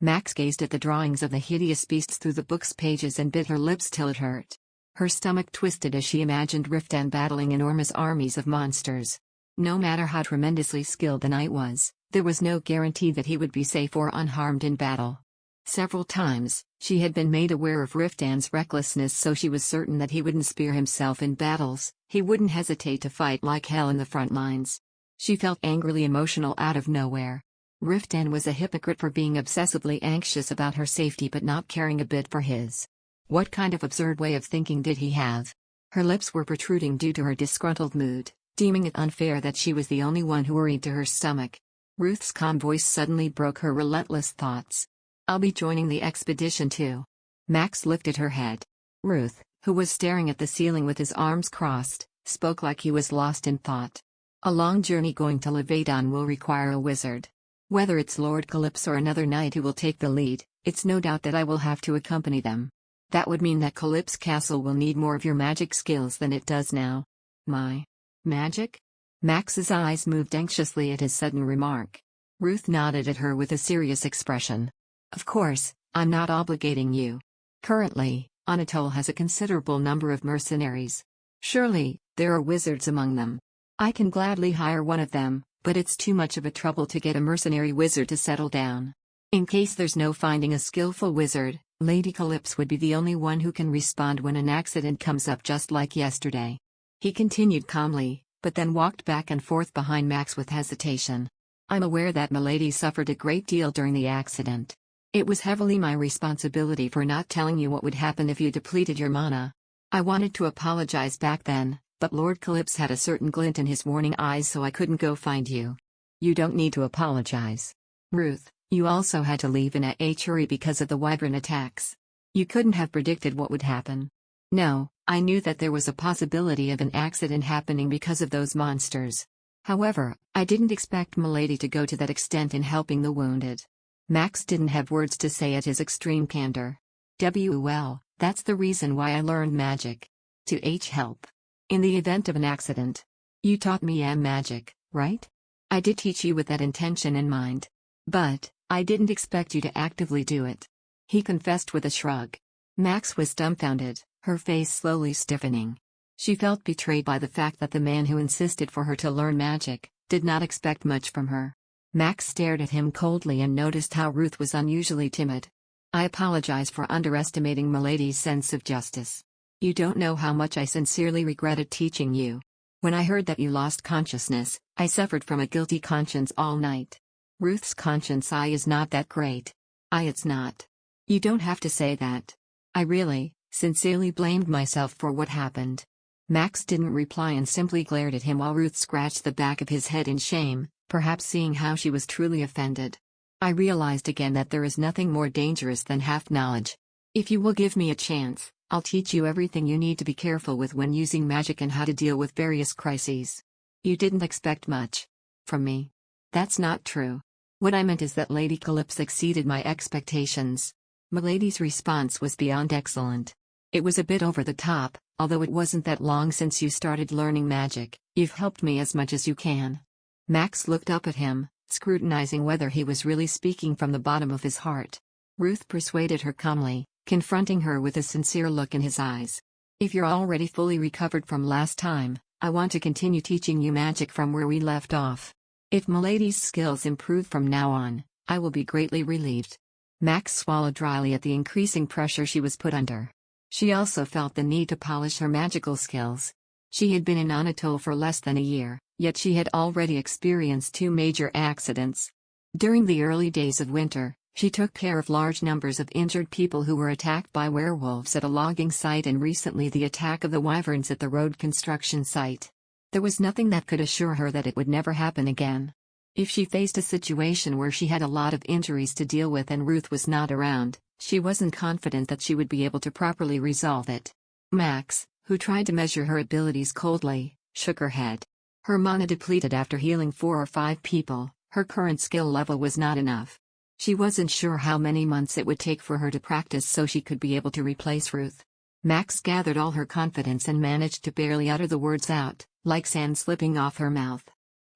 Max gazed at the drawings of the hideous beasts through the book's pages and bit her lips till it hurt. Her stomach twisted as she imagined Riftan battling enormous armies of monsters. No matter how tremendously skilled the knight was, there was no guarantee that he would be safe or unharmed in battle. Several times, she had been made aware of Riftan's recklessness, so she was certain that he wouldn't spare himself in battles. He wouldn't hesitate to fight like hell in the front lines. She felt angrily emotional out of nowhere. Riftan was a hypocrite for being obsessively anxious about her safety but not caring a bit for his. What kind of absurd way of thinking did he have? Her lips were protruding due to her disgruntled mood, deeming it unfair that she was the only one who worried to her stomach. Ruth's calm voice suddenly broke her relentless thoughts. "I'll be joining the expedition too." Max lifted her head. Ruth, who was staring at the ceiling with his arms crossed, spoke like he was lost in thought. "A long journey going to Levedon will require a wizard. Whether it's Lord Calypso or another knight who will take the lead, it's no doubt that I will have to accompany them. That would mean that Calypso Castle will need more of your magic skills than it does now." "My magic?" Max's eyes moved anxiously at his sudden remark. Ruth nodded at her with a serious expression. "Of course, I'm not obligating you. Currently, Anatole has a considerable number of mercenaries. Surely, there are wizards among them. I can gladly hire one of them, but it's too much of a trouble to get a mercenary wizard to settle down. In case there's no finding a skillful wizard, Lady Calypso would be the only one who can respond when an accident comes up, just like yesterday." He continued calmly, but then walked back and forth behind Max with hesitation. "I'm aware that Milady suffered a great deal during the accident. It was heavily my responsibility for not telling you what would happen if you depleted your mana. I wanted to apologize back then, but Lord Calypso had a certain glint in his warning eyes, so I couldn't go find you." "You don't need to apologize. Ruth, you also had to leave in a hurry because of the wyvern attacks. You couldn't have predicted what would happen." "No, I knew that there was a possibility of an accident happening because of those monsters. However, I didn't expect Milady to go to that extent in helping the wounded." Max didn't have words to say at his extreme candor. "Well, that's the reason why I learned magic. To help. In the event of an accident. You taught me magic, right? I did teach you with that intention in mind. But, I didn't expect you to actively do it." He confessed with a shrug. Max was dumbfounded, her face slowly stiffening. She felt betrayed by the fact that the man who insisted for her to learn magic did not expect much from her. Max stared at him coldly and noticed how Ruth was unusually timid. "I apologize for underestimating Milady's sense of justice. You don't know how much I sincerely regretted teaching you. When I heard that you lost consciousness, I suffered from a guilty conscience all night." Ruth's conscience is not that great. It's not. You don't have to say that. I really, sincerely blamed myself for what happened." Max didn't reply and simply glared at him while Ruth scratched the back of his head in shame, perhaps seeing how she was truly offended. "I realized again that there is nothing more dangerous than half-knowledge. If you will give me a chance, I'll teach you everything you need to be careful with when using magic and how to deal with various crises." "You didn't expect much from me." "That's not true. What I meant is that Lady Calypso exceeded my expectations." Milady's response was beyond excellent. "It was a bit over the top, although it wasn't that long since you started learning magic. You've helped me as much as you can." Max looked up at him, scrutinizing whether he was really speaking from the bottom of his heart. Ruth persuaded her calmly, confronting her with a sincere look in his eyes. "If you're already fully recovered from last time, I want to continue teaching you magic from where we left off. If Milady's skills improve from now on, I will be greatly relieved." Max swallowed dryly at the increasing pressure she was put under. She also felt the need to polish her magical skills. She had been in Anatole for less than a year, yet she had already experienced 2 major accidents. During the early days of winter, she took care of large numbers of injured people who were attacked by werewolves at a logging site, and recently the attack of the wyverns at the road construction site. There was nothing that could assure her that it would never happen again. If she faced a situation where she had a lot of injuries to deal with and Ruth was not around, she wasn't confident that she would be able to properly resolve it. Max, who tried to measure her abilities coldly, shook her head. Her mana depleted after healing 4 or 5 people, her current skill level was not enough. She wasn't sure how many months it would take for her to practice so she could be able to replace Ruth. Max gathered all her confidence and managed to barely utter the words out, like sand slipping off her mouth.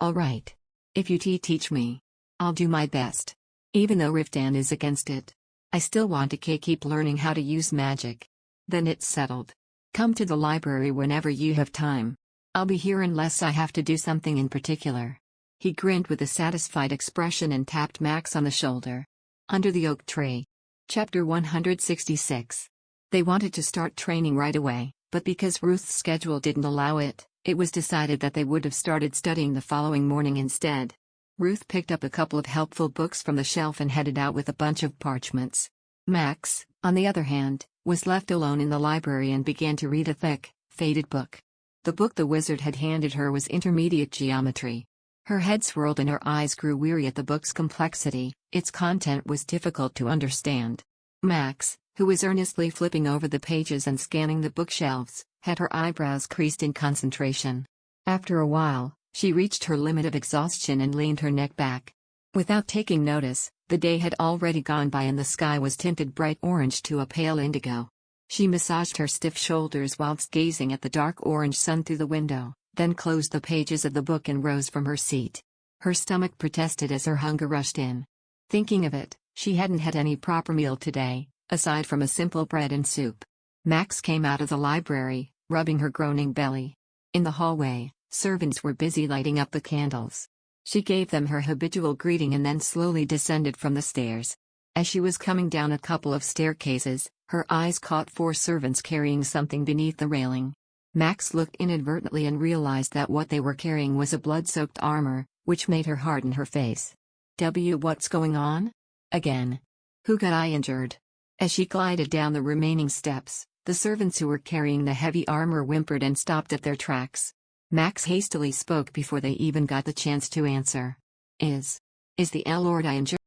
"All right. If you teach me, I'll do my best. Even though Riftan is against it, I still want to keep learning how to use magic." "Then it's settled. Come to the library whenever you have time. I'll be here unless I have to do something in particular." He grinned with a satisfied expression and tapped Max on the shoulder. Under the oak tree. Chapter 166. They wanted to start training right away, but because Ruth's schedule didn't allow it, it was decided that they would have started studying the following morning instead. Ruth picked up a couple of helpful books from the shelf and headed out with a bunch of parchments. Max, on the other hand, was left alone in the library and began to read a thick, faded book. The book the wizard had handed her was Intermediate Geometry. Her head swirled and her eyes grew weary at the book's complexity. Its content was difficult to understand. Max, who was earnestly flipping over the pages and scanning the bookshelves, had her eyebrows creased in concentration. After a while, she reached her limit of exhaustion and leaned her neck back. Without taking notice, the day had already gone by and the sky was tinted bright orange to a pale indigo. She massaged her stiff shoulders whilst gazing at the dark orange sun through the window, then closed the pages of the book and rose from her seat. Her stomach protested as her hunger rushed in. Thinking of it, she hadn't had any proper meal today, aside from a simple bread and soup. Max came out of the library, rubbing her groaning belly. In the hallway, servants were busy lighting up the candles. She gave them her habitual greeting and then slowly descended from the stairs. As she was coming down a couple of staircases, her eyes caught 4 servants carrying something beneath the railing. Max looked inadvertently and realized that what they were carrying was a blood-soaked armor, which made her harden her face. What's going on? Again? Who got injured? As she glided down the remaining steps, the servants who were carrying the heavy armor whimpered and stopped at their tracks. Max hastily spoke before they even got the chance to answer. Is the Lord injured?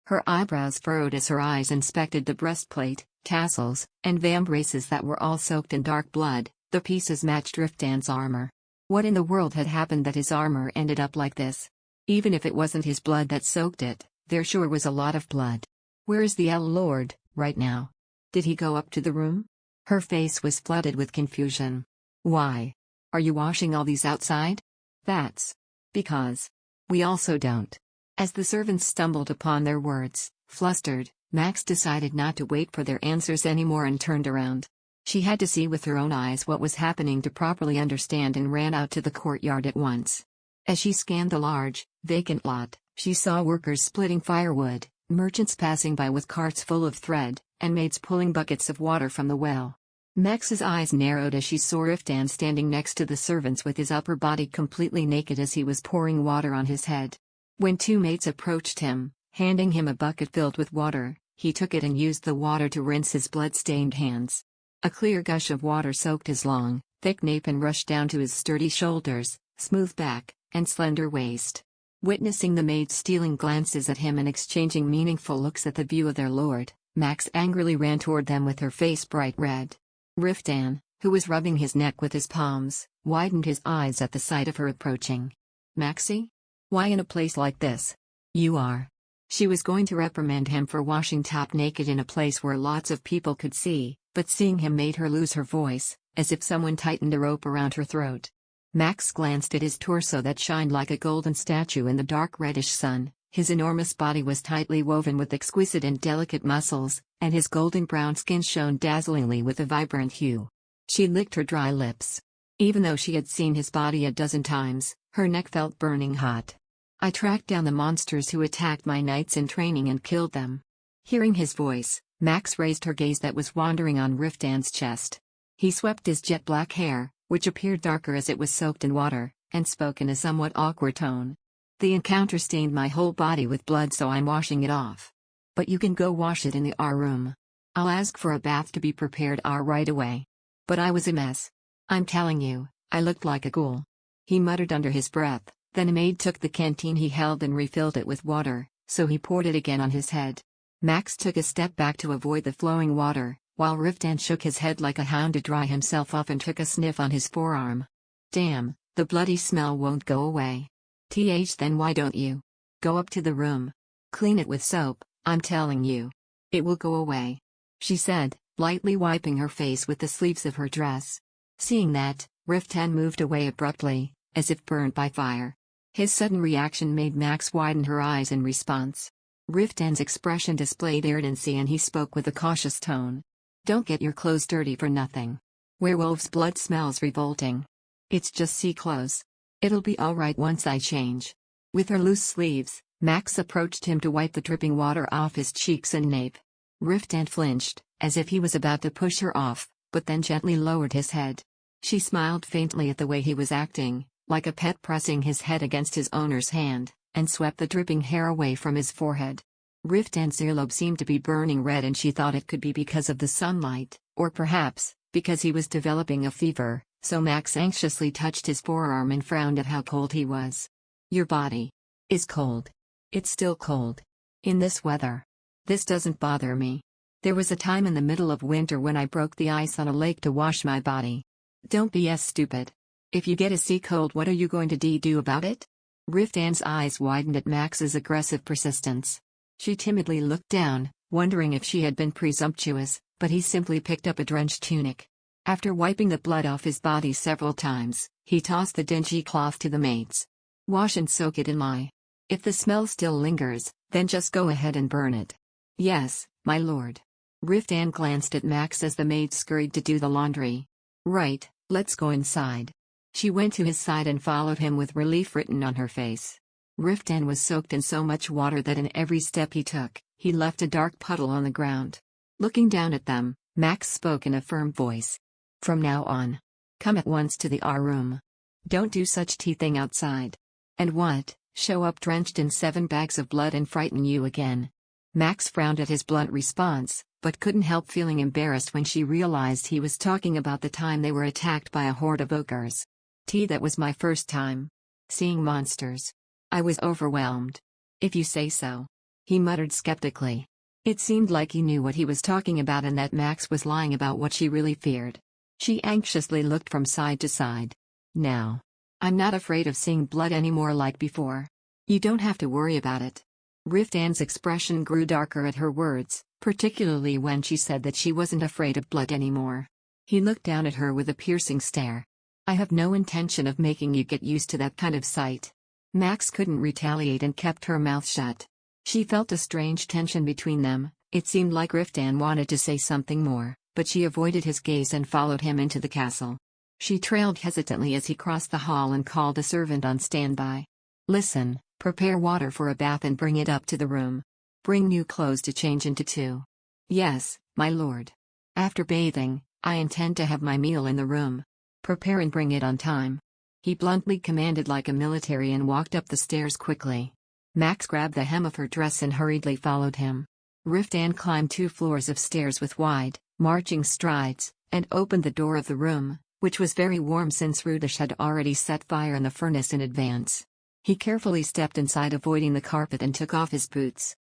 Her eyebrows furrowed as her eyes inspected the breastplate, tassels, and vambraces that were all soaked in dark blood. The pieces matched Riftan's armor. What in the world had happened that his armor ended up like this? Even if it wasn't his blood that soaked it, there sure was a lot of blood. Where is the Lord, right now? Did he go up to the room? Her face was flooded with confusion. Why? Are you washing all these outside? That's because we also don't. As the servants stumbled upon their words, flustered, Max decided not to wait for their answers anymore and turned around. She had to see with her own eyes what was happening to properly understand and ran out to the courtyard at once. As she scanned the large, vacant lot, she saw workers splitting firewood, merchants passing by with carts full of thread, and maids pulling buckets of water from the well. Max's eyes narrowed as she saw Riftan standing next to the servants with his upper body completely naked as he was pouring water on his head. When 2 maids approached him, handing him a bucket filled with water, he took it and used the water to rinse his blood-stained hands. A clear gush of water soaked his long, thick nape and rushed down to his sturdy shoulders, smooth back, and slender waist. Witnessing the maids stealing glances at him and exchanging meaningful looks at the view of their lord, Max angrily ran toward them with her face bright red. Riftan, who was rubbing his neck with his palms, widened his eyes at the sight of her approaching. "Maxie? Why in a place like this? You are..." She was going to reprimand him for washing top naked in a place where lots of people could see, but seeing him made her lose her voice, as if someone tightened a rope around her throat. Max glanced at his torso that shined like a golden statue in the dark reddish sun. His enormous body was tightly woven with exquisite and delicate muscles, and his golden brown skin shone dazzlingly with a vibrant hue. She licked her dry lips. Even though she had seen his body a dozen times, her neck felt burning hot. "I tracked down the monsters who attacked my knights in training and killed them." Hearing his voice, Max raised her gaze that was wandering on Riftan's chest. He swept his jet black hair, which appeared darker as it was soaked in water, and spoke in a somewhat awkward tone. "The encounter stained my whole body with blood, so I'm washing it off. But you can go wash it in the room. I'll ask for a bath to be prepared right away. But I was a mess. I'm telling you, I looked like a ghoul." He muttered under his breath. Then a maid took the canteen he held and refilled it with water, so he poured it again on his head. Max took a step back to avoid the flowing water, while Riftan shook his head like a hound to dry himself off and took a sniff on his forearm. "Damn, the bloody smell won't go away. Then why don't you go up to the room, clean it with soap, I'm telling you. It will go away," she said, lightly wiping her face with the sleeves of her dress. Seeing that, Riftan moved away abruptly, as if burned by fire. His sudden reaction made Max widen her eyes in response. Riftan's expression displayed irritancy and he spoke with a cautious tone. "Don't get your clothes dirty for nothing. Werewolf's blood smells revolting. It's just sea clothes. It'll be all right once I change." With her loose sleeves, Max approached him to wipe the dripping water off his cheeks and nape. Riftan flinched, as if he was about to push her off, but then gently lowered his head. She smiled faintly at the way he was acting, like a pet pressing his head against his owner's hand, and swept the dripping hair away from his forehead. Riftan's earlobe seemed to be burning red and she thought it could be because of the sunlight, or perhaps, because he was developing a fever, so Max anxiously touched his forearm and frowned at how cold he was. "Your body is cold. It's still cold. In this weather. This doesn't bother me. There was a time in the middle of winter when I broke the ice on a lake to wash my body. Don't be as stupid. If you get a sea cold, what are you going to do about it?" Riftan's eyes widened at Max's aggressive persistence. She timidly looked down, wondering if she had been presumptuous, but he simply picked up a drenched tunic. After wiping the blood off his body several times, he tossed the dingy cloth to the maids. "Wash and soak it in lye. If the smell still lingers, then just go ahead and burn it." "Yes, my lord." Riftan glanced at Max as the maids scurried to do the laundry. "Right, let's go inside." She went to his side and followed him with relief written on her face. Riftan was soaked in so much water that in every step he took, he left a dark puddle on the ground. Looking down at them, Max spoke in a firm voice. "From now on, come at once to the room. Don't do such thing outside. And what, show up drenched in 7 bags of blood and frighten you again?" Max frowned at his blunt response, but couldn't help feeling embarrassed when she realized he was talking about the time they were attacked by a horde of ogres. That was my first time seeing monsters. I was overwhelmed. "If you say so," he muttered skeptically. It seemed like he knew what he was talking about and that Max was lying about what she really feared. She anxiously looked from side to side. "Now, I'm not afraid of seeing blood anymore like before. You don't have to worry about it." Riftan's expression grew darker at her words, particularly when she said that she wasn't afraid of blood anymore. He looked down at her with a piercing stare. "I have no intention of making you get used to that kind of sight." Max couldn't retaliate and kept her mouth shut. She felt a strange tension between them. It seemed like Riftan wanted to say something more, but she avoided his gaze and followed him into the castle. She trailed hesitantly as he crossed the hall and called a servant on standby. "Listen, prepare water for a bath and bring it up to the room. Bring new clothes to change into too." "Yes, my lord." "After bathing, I intend to have my meal in the room. Prepare and bring it on time," he bluntly commanded like a military and walked up the stairs quickly. Max grabbed the hem of her dress and hurriedly followed him. Riftan climbed 2 floors of stairs with wide, marching strides, and opened the door of the room, which was very warm since Rudish had already set fire in the furnace in advance. He carefully stepped inside, avoiding the carpet, and took off his boots.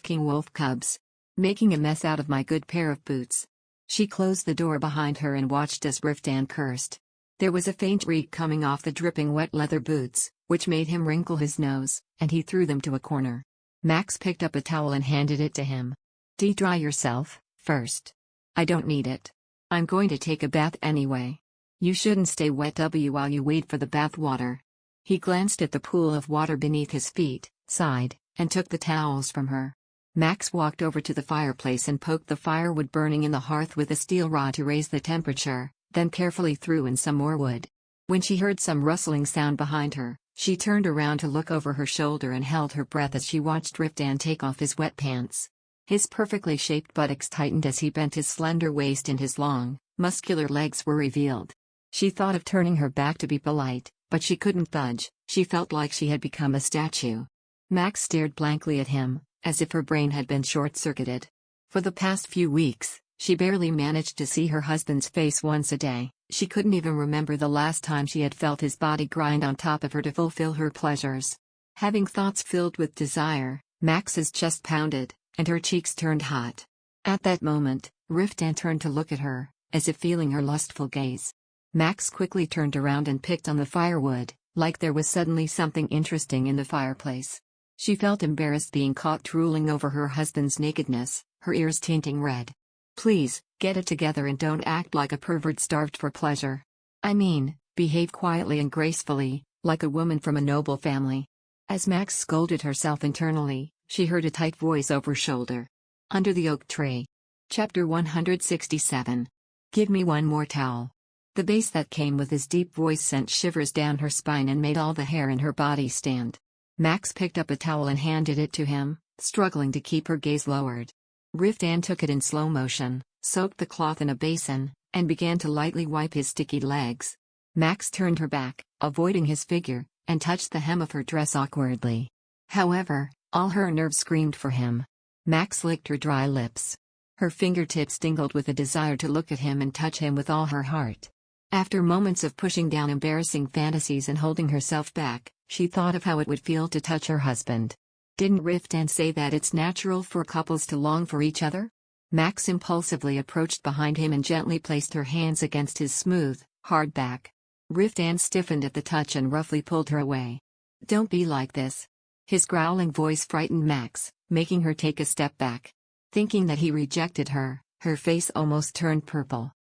"King wolf cubs. Making a mess out of my good pair of boots." She closed the door behind her and watched as Riftan cursed. There was a faint reek coming off the dripping wet leather boots, which made him wrinkle his nose, and he threw them to a corner. Max picked up a towel and handed it to him. "Dry yourself, first." "I don't need it. I'm going to take a bath anyway." "You shouldn't stay wet while you wait for the bath water." He glanced at the pool of water beneath his feet, sighed, and took the towels from her. Max walked over to the fireplace and poked the firewood burning in the hearth with a steel rod to raise the temperature, then carefully threw in some more wood. When she heard some rustling sound behind her, she turned around to look over her shoulder and held her breath as she watched Riftan take off his wet pants. His perfectly shaped buttocks tightened as he bent his slender waist and his long, muscular legs were revealed. She thought of turning her back to be polite, but she couldn't budge. She felt like she had become a statue. Max stared blankly at him, as if her brain had been short-circuited. For the past few weeks, she barely managed to see her husband's face once a day. She couldn't even remember the last time she had felt his body grind on top of her to fulfill her pleasures. Having thoughts filled with desire, Max's chest pounded, and her cheeks turned hot. At that moment, Riftan turned to look at her, as if feeling her lustful gaze. Max quickly turned around and picked on the firewood, like there was suddenly something interesting in the fireplace. She felt embarrassed being caught drooling over her husband's nakedness, her ears tinting red. Please, get it together and don't act like a pervert starved for pleasure. I mean, behave quietly and gracefully, like a woman from a noble family. As Max scolded herself internally, she heard a tight voice over her shoulder. Under the oak tree. Chapter 167. Give me one more towel. The bass that came with his deep voice sent shivers down her spine and made all the hair in her body stand. Max picked up a towel and handed it to him, struggling to keep her gaze lowered. Riftan took it in slow motion, soaked the cloth in a basin, and began to lightly wipe his sticky legs. Max turned her back, avoiding his figure, and touched the hem of her dress awkwardly. However, all her nerves screamed for him. Max licked her dry lips. Her fingertips tingled with a desire to look at him and touch him with all her heart. After moments of pushing down embarrassing fantasies and holding herself back, she thought of how it would feel to touch her husband. Didn't Riftan say that it's natural for couples to long for each other? Max impulsively approached behind him and gently placed her hands against his smooth, hard back. Riftan stiffened at the touch and roughly pulled her away. Don't be like this. His growling voice frightened Max, making her take a step back. Thinking that he rejected her, her face almost turned purple.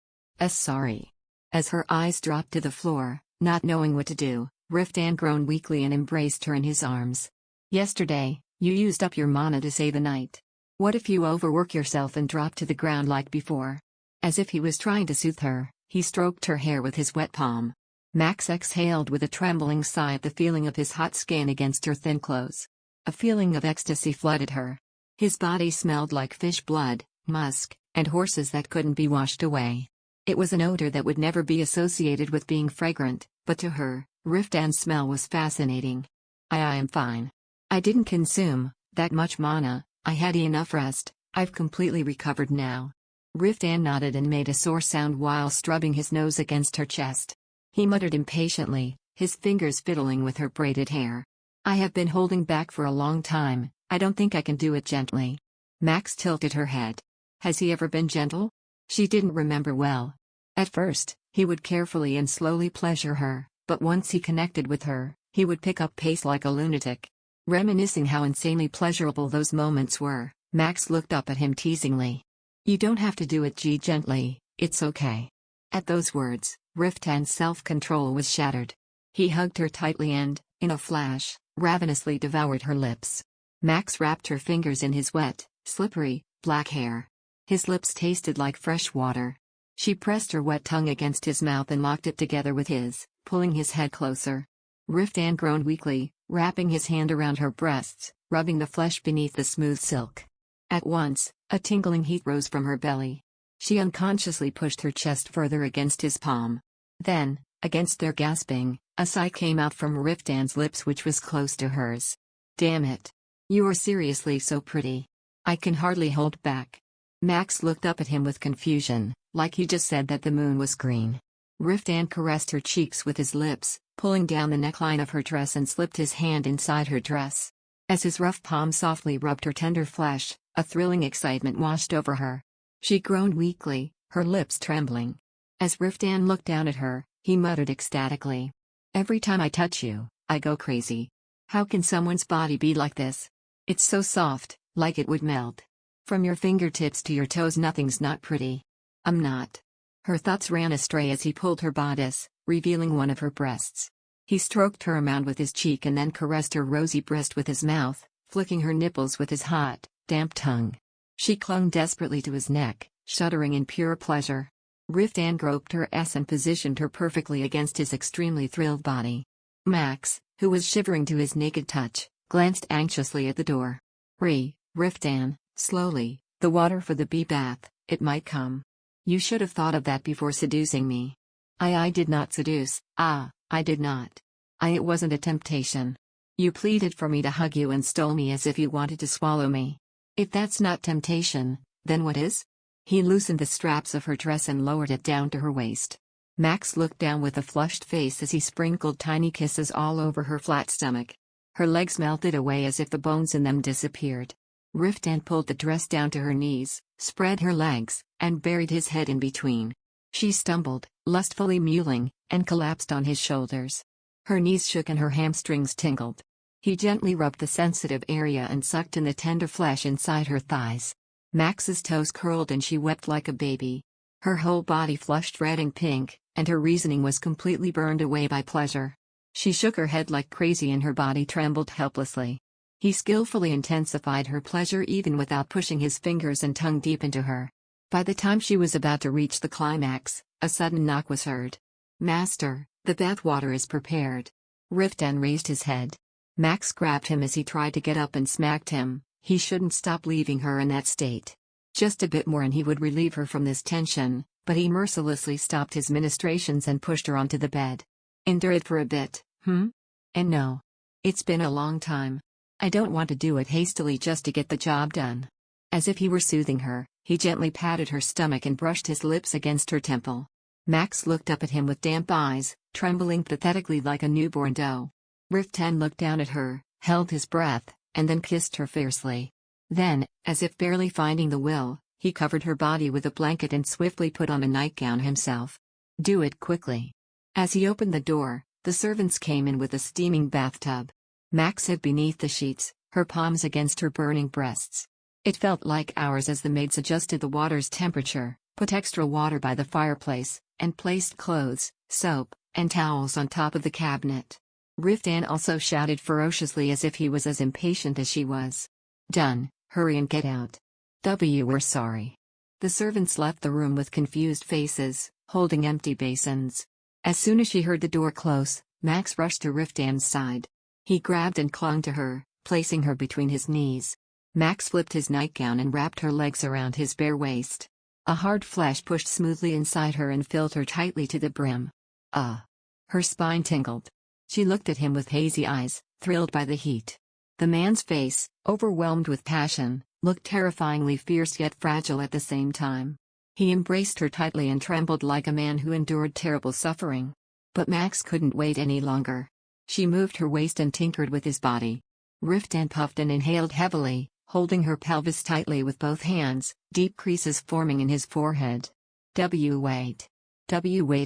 Sorry. As her eyes dropped to the floor, not knowing what to do, Riftan groaned weakly and embraced her in his arms. Yesterday, you used up your mana to save the night. What if you overwork yourself and drop to the ground like before? As if he was trying to soothe her, he stroked her hair with his wet palm. Max exhaled with a trembling sigh at the feeling of his hot skin against her thin clothes. A feeling of ecstasy flooded her. His body smelled like fish blood, musk, and horses that couldn't be washed away. It was an odor that would never be associated with being fragrant, but to her, Riftan's smell was fascinating. I am fine. I didn't consume that much mana, I had enough rest, I've completely recovered now. Riftan nodded and made a sore sound while scrubbing his nose against her chest. He muttered impatiently, his fingers fiddling with her braided hair. I have been holding back for a long time, I don't think I can do it gently. Max tilted her head. Has he ever been gentle? She didn't remember well. At first, he would carefully and slowly pleasure her, but once he connected with her, he would pick up pace like a lunatic. Reminiscing how insanely pleasurable those moments were, Max looked up at him teasingly. You don't have to do it gently, it's okay. At those words, Riftan's self-control was shattered. He hugged her tightly and, in a flash, ravenously devoured her lips. Max wrapped her fingers in his wet, slippery, black hair. His lips tasted like fresh water. She pressed her wet tongue against his mouth and locked it together with his, pulling his head closer. Riftan groaned weakly, wrapping his hand around her breasts, rubbing the flesh beneath the smooth silk. At once, a tingling heat rose from her belly. She unconsciously pushed her chest further against his palm. Then, against their gasping, a sigh came out from Riftan's lips which was close to hers. Damn it. You are seriously so pretty. I can hardly hold back. Max looked up at him with confusion, like he just said that the moon was green. Riftan caressed her cheeks with his lips, pulling down the neckline of her dress and slipped his hand inside her dress. As his rough palm softly rubbed her tender flesh, a thrilling excitement washed over her. She groaned weakly, her lips trembling. As Riftan looked down at her, he muttered ecstatically. Every time I touch you, I go crazy. How can someone's body be like this? It's so soft, like it would melt. From your fingertips to your toes nothing's not pretty. I'm not. Her thoughts ran astray as he pulled her bodice, revealing one of her breasts. He stroked her around with his cheek and then caressed her rosy breast with his mouth, flicking her nipples with his hot, damp tongue. She clung desperately to his neck, shuddering in pure pleasure. Riftan groped her ass and positioned her perfectly against his extremely thrilled body. Max, who was shivering to his naked touch, glanced anxiously at the door. Riftan, slowly, the water for the bee bath, it might come. You should have thought of that before seducing me. I did not seduce, I did not. It wasn't a temptation. You pleaded for me to hug you and stole me as if you wanted to swallow me. If that's not temptation, then what is? He loosened the straps of her dress and lowered it down to her waist. Max looked down with a flushed face as he sprinkled tiny kisses all over her flat stomach. Her legs melted away as if the bones in them disappeared. Riftan pulled the dress down to her knees, spread her legs, and buried his head in between. She stumbled, lustfully mewling, and collapsed on his shoulders. Her knees shook and her hamstrings tingled. He gently rubbed the sensitive area and sucked in the tender flesh inside her thighs. Max's toes curled and she wept like a baby. Her whole body flushed red and pink, and her reasoning was completely burned away by pleasure. She shook her head like crazy and her body trembled helplessly. He skillfully intensified her pleasure even without pushing his fingers and tongue deep into her. By the time she was about to reach the climax, a sudden knock was heard. "Master, the bathwater is prepared." Riftan raised his head. Max grabbed him as he tried to get up and smacked him. He shouldn't stop leaving her in that state. Just a bit more and he would relieve her from this tension, but he mercilessly stopped his ministrations and pushed her onto the bed. "Endure it for a bit, And no. It's been a long time. I don't want to do it hastily just to get the job done." As if he were soothing her, he gently patted her stomach and brushed his lips against her temple. Max looked up at him with damp eyes, trembling pathetically like a newborn doe. Riftan looked down at her, held his breath, and then kissed her fiercely. Then, as if barely finding the will, he covered her body with a blanket and swiftly put on a nightgown himself. "Do it quickly." As he opened the door, the servants came in with a steaming bathtub. Max hid beneath the sheets, her palms against her burning breasts. It felt like hours as the maids adjusted the water's temperature, put extra water by the fireplace, and placed clothes, soap, and towels on top of the cabinet. Riftan also shouted ferociously as if he was as impatient as she was. "Done, hurry and get out." "We're sorry." The servants left the room with confused faces, holding empty basins. As soon as she heard the door close, Max rushed to Riftan's side. He grabbed and clung to her, placing her between his knees. Max flipped his nightgown and wrapped her legs around his bare waist. A hard flesh pushed smoothly inside her and filled her tightly to the brim. Her spine tingled. She looked at him with hazy eyes, thrilled by the heat. The man's face, overwhelmed with passion, looked terrifyingly fierce yet fragile at the same time. He embraced her tightly and trembled like a man who endured terrible suffering. But Max couldn't wait any longer. She moved her waist and tinkered with his body. Riftan puffed and inhaled heavily, holding her pelvis tightly with both hands, deep creases forming in his forehead. Wait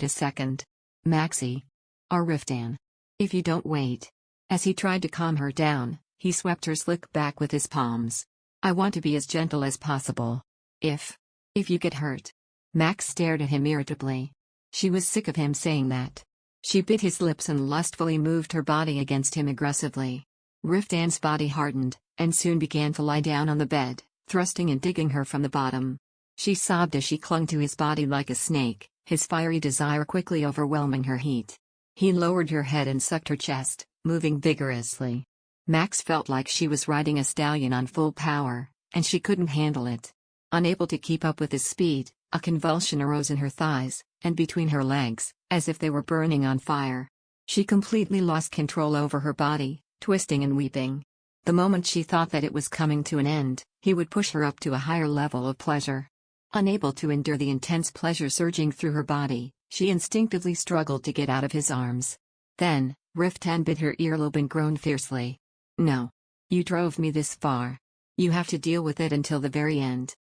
a second. Maxie. Riftan. If you don't wait." As he tried to calm her down, he swept her slick back with his palms. "I want to be as gentle as possible. If you get hurt." Max stared at him irritably. She was sick of him saying that. She bit his lips and lustfully moved her body against him aggressively. Riftan's body hardened, and soon began to lie down on the bed, thrusting and digging her from the bottom. She sobbed as she clung to his body like a snake, his fiery desire quickly overwhelming her heat. He lowered her head and sucked her chest, moving vigorously. Max felt like she was riding a stallion on full power, and she couldn't handle it. Unable to keep up with his speed, a convulsion arose in her thighs, and between her legs, as if they were burning on fire. She completely lost control over her body, twisting and weeping. The moment she thought that it was coming to an end, he would push her up to a higher level of pleasure. Unable to endure the intense pleasure surging through her body, she instinctively struggled to get out of his arms. Then, Riftan bit her earlobe and groaned fiercely. "No. You drove me this far. You have to deal with it until the very end.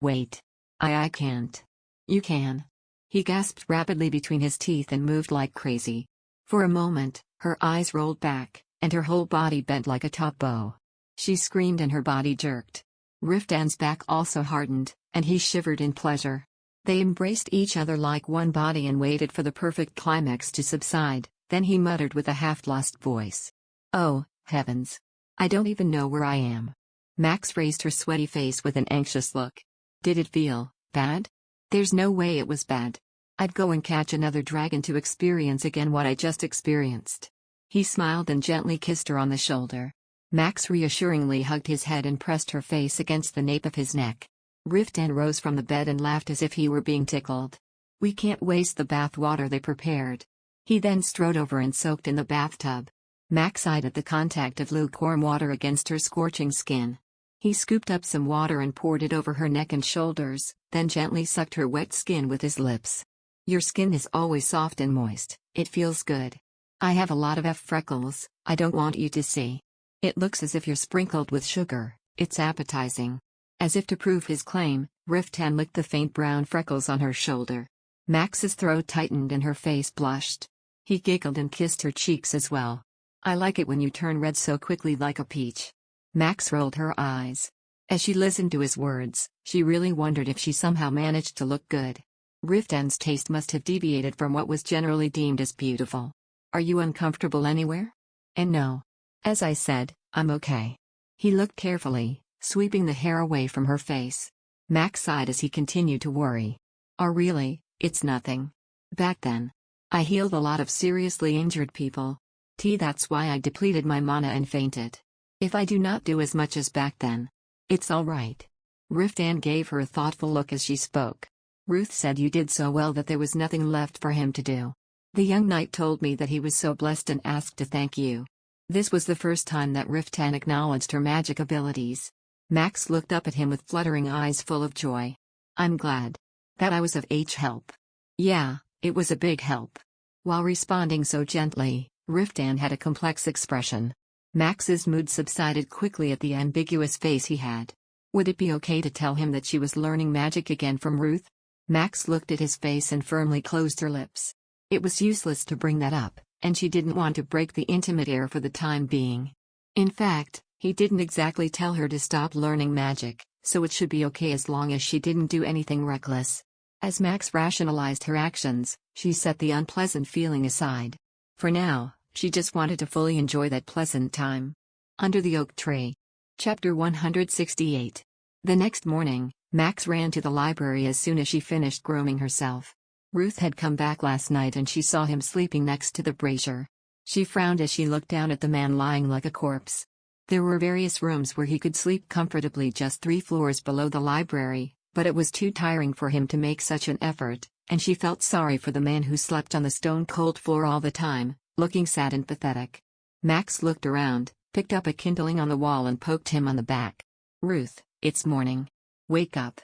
Wait. I can't." "You can." He gasped rapidly between his teeth and moved like crazy. For a moment, her eyes rolled back, and her whole body bent like a top bow. She screamed and her body jerked. Riftan's back also hardened, and he shivered in pleasure. They embraced each other like one body and waited for the perfect climax to subside. Then he muttered with a half-lost voice. "Oh, heavens. I don't even know where I am." Max raised her sweaty face with an anxious look. "Did it feel bad?" "There's no way it was bad. I'd go and catch another dragon to experience again what I just experienced." He smiled and gently kissed her on the shoulder. Max reassuringly hugged his head and pressed her face against the nape of his neck. Riftan rose from the bed and laughed as if he were being tickled. "We can't waste the bath water they prepared." He then strode over and soaked in the bathtub. Max sighed at the contact of lukewarm water against her scorching skin. He scooped up some water and poured it over her neck and shoulders, then gently sucked her wet skin with his lips. "Your skin is always soft and moist, it feels good. I have a lot of freckles, I don't want you to see. It looks as if you're sprinkled with sugar, it's appetizing." As if to prove his claim, Riftan licked the faint brown freckles on her shoulder. Max's throat tightened and her face blushed. He giggled and kissed her cheeks as well. I like it when you turn red so quickly like a peach. Max rolled her eyes. As she listened to his words, she really wondered if she somehow managed to look good. Riftan's taste must have deviated from what was generally deemed as beautiful. Are you uncomfortable anywhere? And no. As I said, I'm okay. He looked carefully, sweeping the hair away from her face. Max sighed as he continued to worry. Oh really, it's nothing. Back then, I healed a lot of seriously injured people. That's why I depleted my mana and fainted. If I do not do as much as back then, it's all right. Riftan gave her a thoughtful look as she spoke. Ruth said you did so well that there was nothing left for him to do. The young knight told me that he was so blessed and asked to thank you. This was the first time that Riftan acknowledged her magic abilities. Max looked up at him with fluttering eyes full of joy. I'm glad that I was of help. Yeah, it was a big help. While responding so gently, Riftan had a complex expression. Max's mood subsided quickly at the ambiguous face he had. Would it be okay to tell him that she was learning magic again from Ruth? Max looked at his face and firmly closed her lips. It was useless to bring that up, and she didn't want to break the intimate air for the time being. In fact, he didn't exactly tell her to stop learning magic, so it should be okay as long as she didn't do anything reckless. As Max rationalized her actions, she set the unpleasant feeling aside. For now, she just wanted to fully enjoy that pleasant time. Under the oak tree. Chapter 168. The next morning, Max ran to the library as soon as she finished grooming herself. Ruth had come back last night and she saw him sleeping next to the brazier. She frowned as she looked down at the man lying like a corpse. There were various rooms where he could sleep comfortably just 3 floors below the library, but it was too tiring for him to make such an effort, and she felt sorry for the man who slept on the stone-cold floor all the time, looking sad and pathetic. Max looked around, picked up a kindling on the wall and poked him on the back. Ruth, it's morning. Wake up.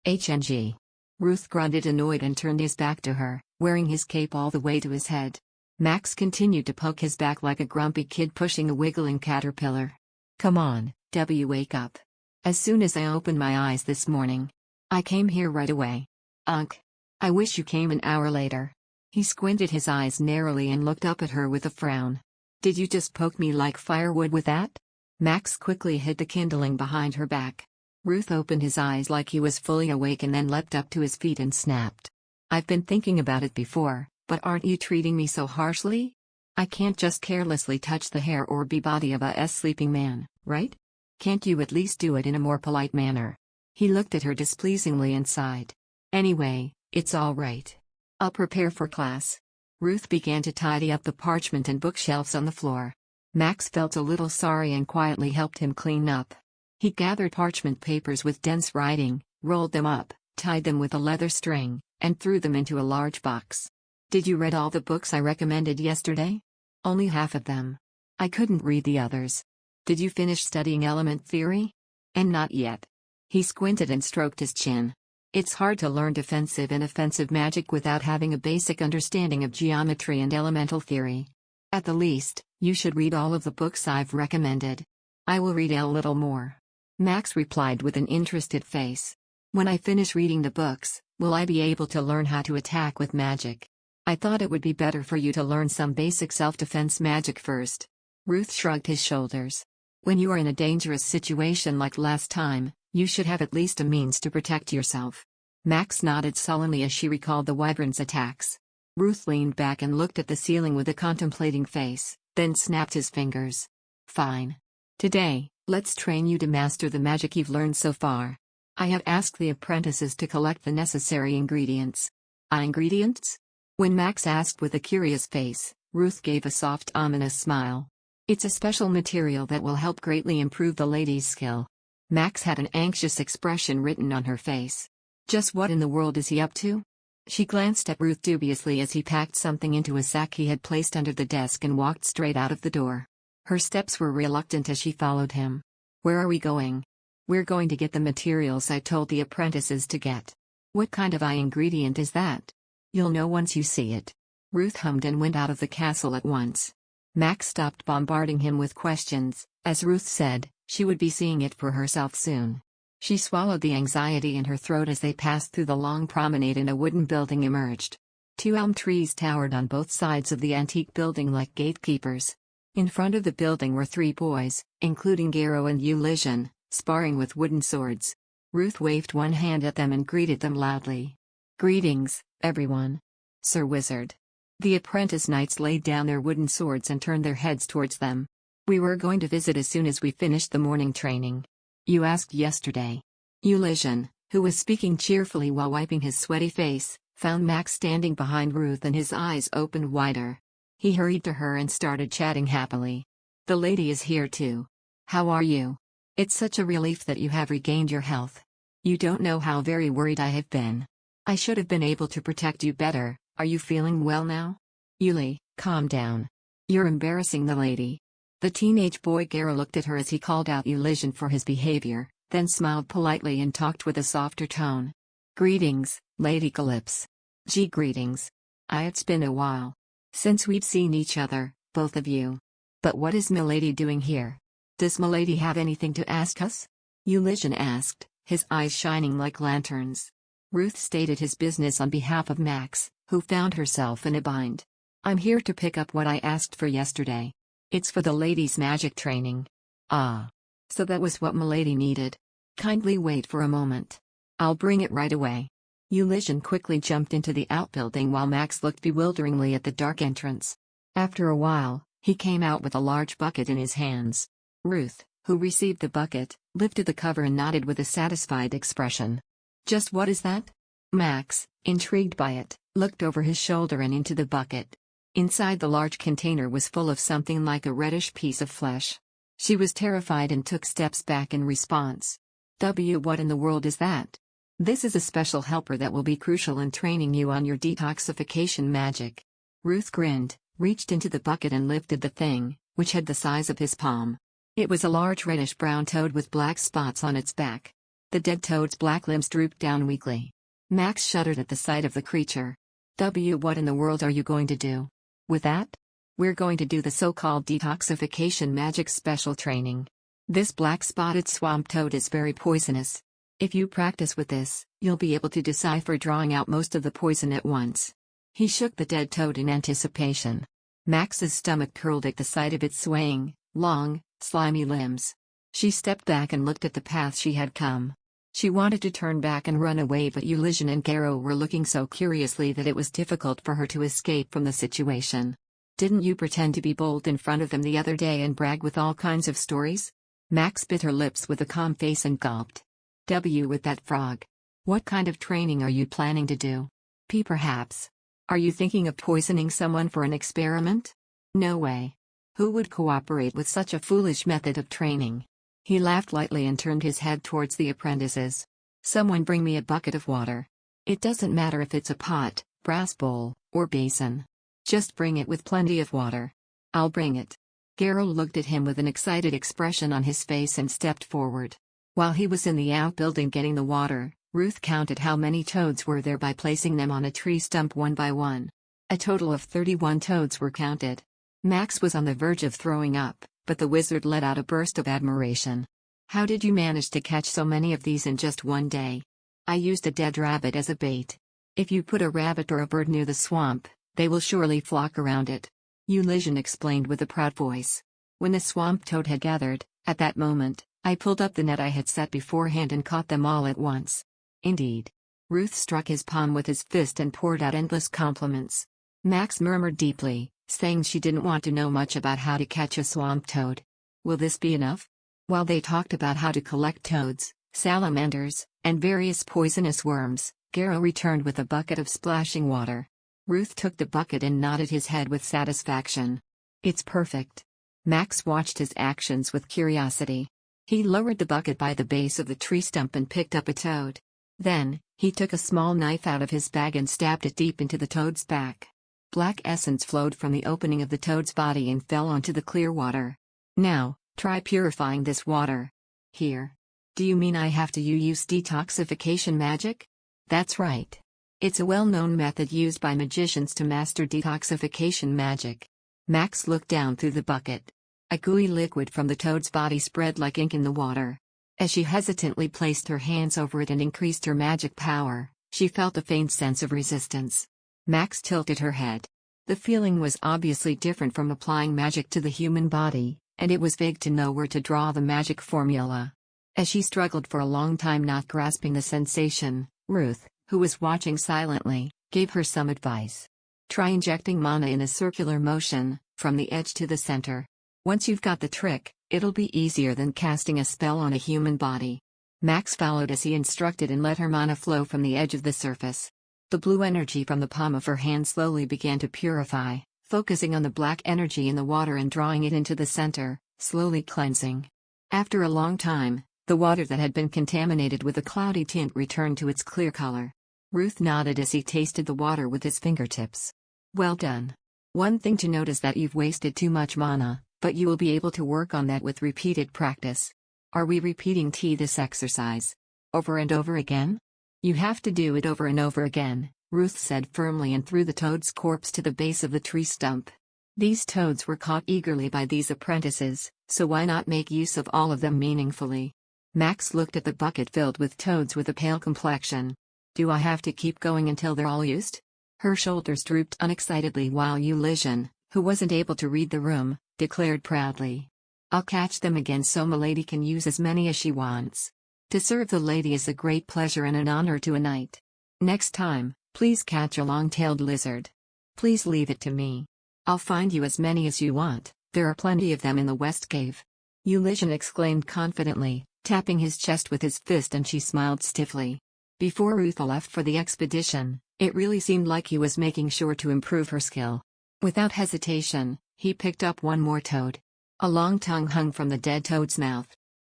HNG. Ruth grunted annoyed and turned his back to her, wearing his cape all the way to his head. Max continued to poke his back like a grumpy kid pushing a wiggling caterpillar. Come on, wake up. As soon as I opened my eyes this morning, I came here right away. I wish you came an hour later. He squinted his eyes narrowly and looked up at her with a frown. Did you just poke me like firewood with that? Max quickly hid the kindling behind her back. Ruth opened his eyes like he was fully awake and then leapt up to his feet and snapped. I've been thinking about it before, but aren't you treating me so harshly? I can't just carelessly touch the hair or body of a sleeping man, right? Can't you at least do it in a more polite manner? He looked at her displeasingly and sighed. Anyway, it's all right. I'll prepare for class. Ruth began to tidy up the parchment and bookshelves on the floor. Max felt a little sorry and quietly helped him clean up. He gathered parchment papers with dense writing, rolled them up, tied them with a leather string, and threw them into a large box. Did you read all the books I recommended yesterday? Only half of them. I couldn't read the others. Did you finish studying element theory? And not yet. He squinted and stroked his chin. It's hard to learn defensive and offensive magic without having a basic understanding of geometry and elemental theory. At the least, you should read all of the books I've recommended. I will read a little more. Max replied with an interested face. When I finish reading the books, will I be able to learn how to attack with magic? I thought it would be better for you to learn some basic self-defense magic first. Ruth shrugged his shoulders. When you are in a dangerous situation like last time, you should have at least a means to protect yourself. Max nodded sullenly as she recalled the wyvern's attacks. Ruth leaned back and looked at the ceiling with a contemplating face, then snapped his fingers. Fine. Today, let's train you to master the magic you've learned so far. I have asked the apprentices to collect the necessary ingredients. Ingredients? When Max asked with a curious face, Ruth gave a soft, ominous smile. It's a special material that will help greatly improve the lady's skill. Max had an anxious expression written on her face. Just what in the world is he up to? She glanced at Ruth dubiously as he packed something into a sack he had placed under the desk and walked straight out of the door. Her steps were reluctant as she followed him. Where are we going? We're going to get the materials I told the apprentices to get. What kind of ingredient is that? You'll know once you see it. Ruth hummed and went out of the castle at once. Max stopped bombarding him with questions. As Ruth said, she would be seeing it for herself soon. She swallowed the anxiety in her throat as they passed through the long promenade and a wooden building emerged. 2 elm trees towered on both sides of the antique building like gatekeepers. In front of the building were 3 boys, including Garo and Ulyshen, sparring with wooden swords. Ruth waved one hand at them and greeted them loudly. "Greetings, everyone. Sir Wizard." The apprentice knights laid down their wooden swords and turned their heads towards them. "We were going to visit as soon as we finished the morning training. You asked yesterday." Ulyshen, who was speaking cheerfully while wiping his sweaty face, found Max standing behind Ruth and his eyes opened wider. He hurried to her and started chatting happily. "The lady is here too. How are you? It's such a relief that you have regained your health. You don't know how very worried I have been. I should have been able to protect you better. Are you feeling well now?" "Uli, calm down. You're embarrassing the lady." The teenage boy Garo looked at her as he called out Ulyshen for his behavior, then smiled politely and talked with a softer tone. "Greetings, Lady Calypso." "Gee, greetings. It's been a while since we've seen each other, both of you. But what is milady doing here? Does milady have anything to ask us?" Ulyshen asked, his eyes shining like lanterns. Ruth stated his business on behalf of Max, who found herself in a bind. "I'm here to pick up what I asked for yesterday. It's for the ladies' magic training." "Ah. So that was what milady needed. Kindly wait for a moment. I'll bring it right away." Ulyshen quickly jumped into the outbuilding while Max looked bewilderingly at the dark entrance. After a while, he came out with a large bucket in his hands. Ruth, who received the bucket, lifted the cover and nodded with a satisfied expression. "Just what is that?" Max, intrigued by it, looked over his shoulder and into the bucket. Inside the large container was full of something like a reddish piece of flesh. She was terrified and took steps back in response. What in the world is that?" "This is a special helper that will be crucial in training you on your detoxification magic." Ruth grinned, reached into the bucket and lifted the thing, which had the size of his palm. It was a large reddish-brown toad with black spots on its back. The dead toad's black limbs drooped down weakly. Max shuddered at the sight of the creature. What in the world are you going to do with that?" "We're going to do the so-called detoxification magic special training. This black-spotted swamp toad is very poisonous. If you practice with this, you'll be able to decipher drawing out most of the poison at once." He shook the dead toad in anticipation. Max's stomach curled at the sight of its swaying, long, slimy limbs. She stepped back and looked at the path she had come. She wanted to turn back and run away, but Ulyshen and Garo were looking so curiously that it was difficult for her to escape from the situation. "Didn't you pretend to be bold in front of them the other day and brag with all kinds of stories?" Max bit her lips with a calm face and gulped. With that frog. What kind of training are you planning to do? Perhaps. Are you thinking of poisoning someone for an experiment?" "No way. Who would cooperate with such a foolish method of training?" He laughed lightly and turned his head towards the apprentices. "Someone bring me a bucket of water. It doesn't matter if it's a pot, brass bowl, or basin. Just bring it with plenty of water." "I'll bring it." Garo looked at him with an excited expression on his face and stepped forward. While he was in the outbuilding getting the water, Ruth counted how many toads were there by placing them on a tree stump one by one. A total of 31 toads were counted. Max was on the verge of throwing up, but the wizard let out a burst of admiration. "How did you manage to catch so many of these in just one day?" "I used a dead rabbit as a bait. If you put a rabbit or a bird near the swamp, they will surely flock around it," Ulyshen explained with a proud voice. "When the swamp toad had gathered, at that moment, I pulled up the net I had set beforehand and caught them all at once." "Indeed." Ruth struck his palm with his fist and poured out endless compliments. Max murmured deeply, saying she didn't want to know much about how to catch a swamp toad. "Will this be enough?" While they talked about how to collect toads, salamanders, and various poisonous worms, Garo returned with a bucket of splashing water. Ruth took the bucket and nodded his head with satisfaction. "It's perfect." Max watched his actions with curiosity. He lowered the bucket by the base of the tree stump and picked up a toad. Then, he took a small knife out of his bag and stabbed it deep into the toad's back. Black essence flowed from the opening of the toad's body and fell onto the clear water. "Now, try purifying this water." "Here. Do you mean I have to use detoxification magic?" "That's right. It's a well-known method used by magicians to master detoxification magic." Max looked down through the bucket. A gooey liquid from the toad's body spread like ink in the water. As she hesitantly placed her hands over it and increased her magic power, she felt a faint sense of resistance. Max tilted her head. The feeling was obviously different from applying magic to the human body, and it was vague to know where to draw the magic formula. As she struggled for a long time not grasping the sensation, Ruth, who was watching silently, gave her some advice. Try injecting mana in a circular motion, from the edge to the center. Once you've got the trick, it'll be easier than casting a spell on a human body. Max followed as he instructed and let her mana flow from the edge of the surface. The blue energy from the palm of her hand slowly began to purify, focusing on the black energy in the water and drawing it into the center, slowly cleansing. After a long time, the water that had been contaminated with a cloudy tint returned to its clear color. Ruth nodded as he tasted the water with his fingertips. Well done. One thing to note is that you've wasted too much mana, but you will be able to work on that with repeated practice. Are we repeating this exercise over and over again? You have to do it over and over again, Ruth said firmly and threw the toad's corpse to the base of the tree stump. These toads were caught eagerly by these apprentices, so why not make use of all of them meaningfully? Max looked at the bucket filled with toads with a pale complexion. Do I have to keep going until they're all used? Her shoulders drooped unexcitedly while Ulyshen, who wasn't able to read the room, declared proudly. I'll catch them again so milady can use as many as she wants. To serve the lady is a great pleasure and an honor to a knight. Next time, please catch a long-tailed lizard. Please leave it to me. I'll find you as many as you want, there are plenty of them in the West Cave. Ulyshen exclaimed confidently, tapping his chest with his fist, and she smiled stiffly. Before Ruth left for the expedition, it really seemed like he was making sure to improve her skill. Without hesitation, he picked up one more toad. A long tongue hung from the dead toad's mouth.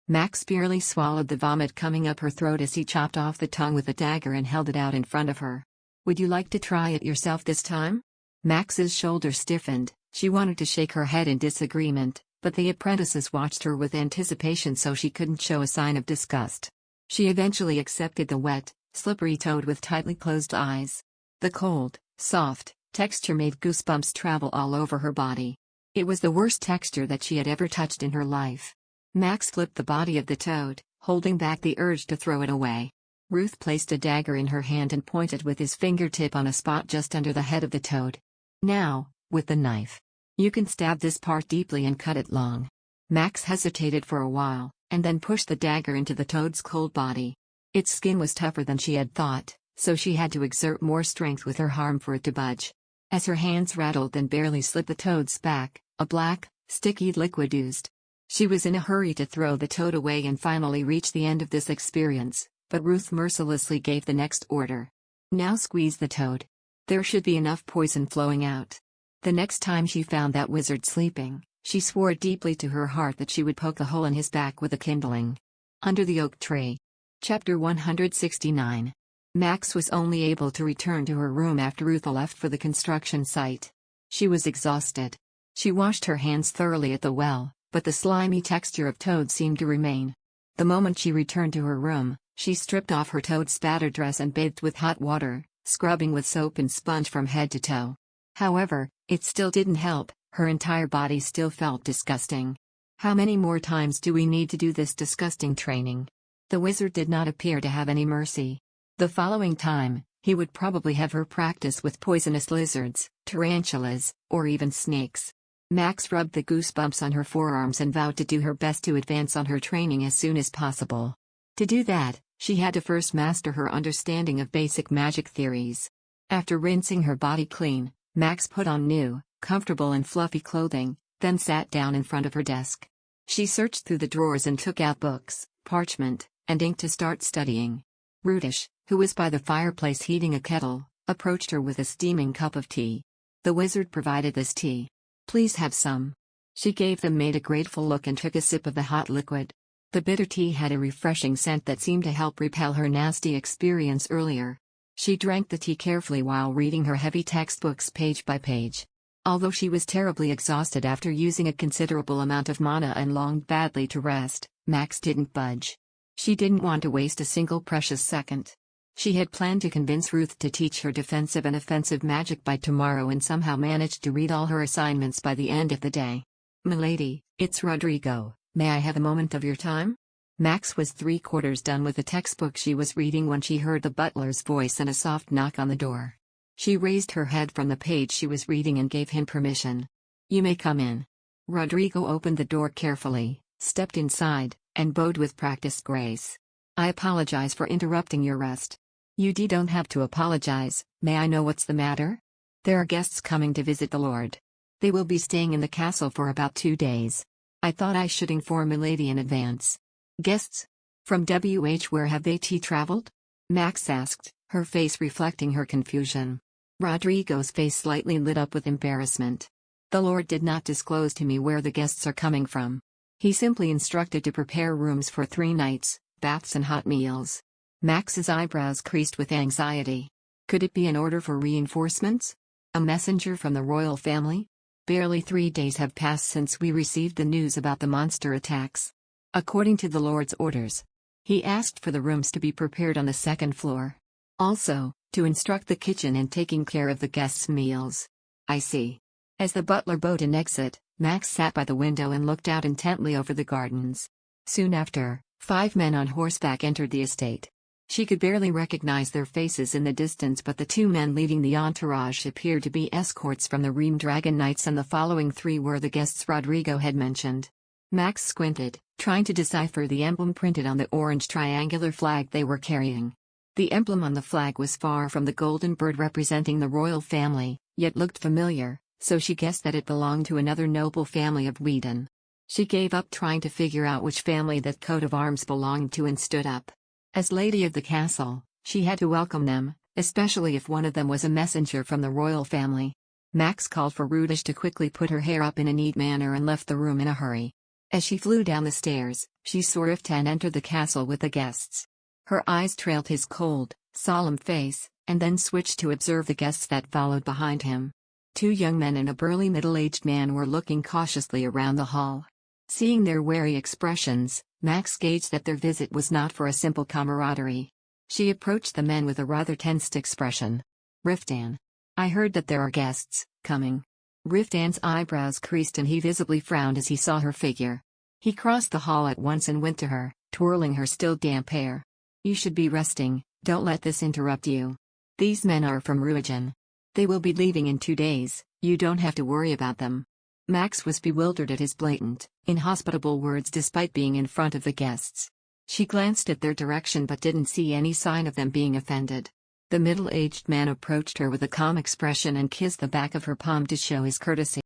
Max barely swallowed the vomit coming up her throat as he chopped off the tongue with a dagger and held it out in front of her. Would you like to try it yourself this time? Max's shoulders stiffened. She wanted to shake her head in disagreement, but the apprentices watched her with anticipation so she couldn't show a sign of disgust. She eventually accepted the wet, slippery toad with tightly closed eyes. The cold, soft texture made goosebumps travel all over her body. It was the worst texture that she had ever touched in her life. Max flipped the body of the toad, holding back the urge to throw it away. Ruth placed a dagger in her hand and pointed with his fingertip on a spot just under the head of the toad. Now, with the knife. You can stab this part deeply and cut it long. Max hesitated for a while, and then pushed the dagger into the toad's cold body. Its skin was tougher than she had thought, so she had to exert more strength with her arm for it to budge. As her hands rattled and barely slipped the toad's back, a black, sticky liquid oozed. She was in a hurry to throw the toad away and finally reach the end of this experience, but Ruth mercilessly gave the next order. Now squeeze the toad. There should be enough poison flowing out. The next time she found that wizard sleeping, she swore deeply to her heart that she would poke a hole in his back with a kindling. Under the oak tree. Chapter 169. Max was only able to return to her room after Ruth left for the construction site. She was exhausted. She washed her hands thoroughly at the well, but the slimy texture of toad seemed to remain. The moment she returned to her room, she stripped off her toad-spattered dress and bathed with hot water, scrubbing with soap and sponge from head to toe. However, it still didn't help, her entire body still felt disgusting. How many more times do we need to do this disgusting training? The wizard did not appear to have any mercy. The following time, he would probably have her practice with poisonous lizards, tarantulas, or even snakes. Max rubbed the goosebumps on her forearms and vowed to do her best to advance on her training as soon as possible. To do that, she had to first master her understanding of basic magic theories. After rinsing her body clean, Max put on new, comfortable and fluffy clothing, then sat down in front of her desk. She searched through the drawers and took out books, parchment, and ink to start studying. Rudish, who was by the fireplace heating a kettle, approached her with a steaming cup of tea. The wizard provided this tea. Please have some. She gave them made a grateful look and took a sip of the hot liquid. The bitter tea had a refreshing scent that seemed to help repel her nasty experience earlier. She drank the tea carefully while reading her heavy textbooks page by page. Although she was terribly exhausted after using a considerable amount of mana and longed badly to rest, Max didn't budge. She didn't want to waste a single precious second. She had planned to convince Ruth to teach her defensive and offensive magic by tomorrow and somehow managed to read all her assignments by the end of the day. "Milady, it's Rodrigo, may I have a moment of your time?" Max was 3/4 done with the textbook she was reading when she heard the butler's voice and a soft knock on the door. She raised her head from the page she was reading and gave him permission. "You may come in." Rodrigo opened the door carefully, stepped inside, and bowed with practiced grace. "I apologize for interrupting your rest." "You don't have to apologize. May I know what's the matter?" "There are guests coming to visit the Lord. They will be staying in the castle for about 2 days. I thought I should inform Milady in advance." "Guests? From where have they traveled?" Max asked, her face reflecting her confusion. Rodrigo's face slightly lit up with embarrassment. "The Lord did not disclose to me where the guests are coming from. He simply instructed to prepare rooms for 3 nights, baths and hot meals." Max's eyebrows creased with anxiety. Could it be an order for reinforcements? A messenger from the royal family? Barely 3 days have passed since we received the news about the monster attacks. According to the Lord's orders, he asked for the rooms to be prepared on the 2nd floor. Also, to instruct the kitchen in taking care of the guests' meals. "I see." As the butler bowed an exit, Max sat by the window and looked out intently over the gardens. Soon after, 5 men on horseback entered the estate. She could barely recognize their faces in the distance, but the 2 men leading the entourage appeared to be escorts from the Ream Dragon Knights, and the following 3 were the guests Rodrigo had mentioned. Max squinted, trying to decipher the emblem printed on the orange triangular flag they were carrying. The emblem on the flag was far from the golden bird representing the royal family, yet looked familiar, so she guessed that it belonged to another noble family of Whedon. She gave up trying to figure out which family that coat of arms belonged to and stood up. As lady of the castle, she had to welcome them, especially if one of them was a messenger from the royal family. Max called for Rudish to quickly put her hair up in a neat manner and left the room in a hurry. As she flew down the stairs, she saw Riftan enter the castle with the guests. Her eyes trailed his cold, solemn face, and then switched to observe the guests that followed behind him. 2 young men and a burly middle-aged man were looking cautiously around the hall. Seeing their wary expressions, Max gauged that their visit was not for a simple camaraderie. She approached the men with a rather tensed expression. "Riftan, I heard that there are guests coming." Riftan's eyebrows creased and he visibly frowned as he saw her figure. He crossed the hall at once and went to her, twirling her still damp hair. "You should be resting, don't let this interrupt you. These men are from Ruijin. They will be leaving in 2 days, you don't have to worry about them." Max was bewildered at his blatant, inhospitable words despite being in front of the guests. She glanced at their direction but didn't see any sign of them being offended. The middle-aged man approached her with a calm expression and kissed the back of her palm to show his courtesy.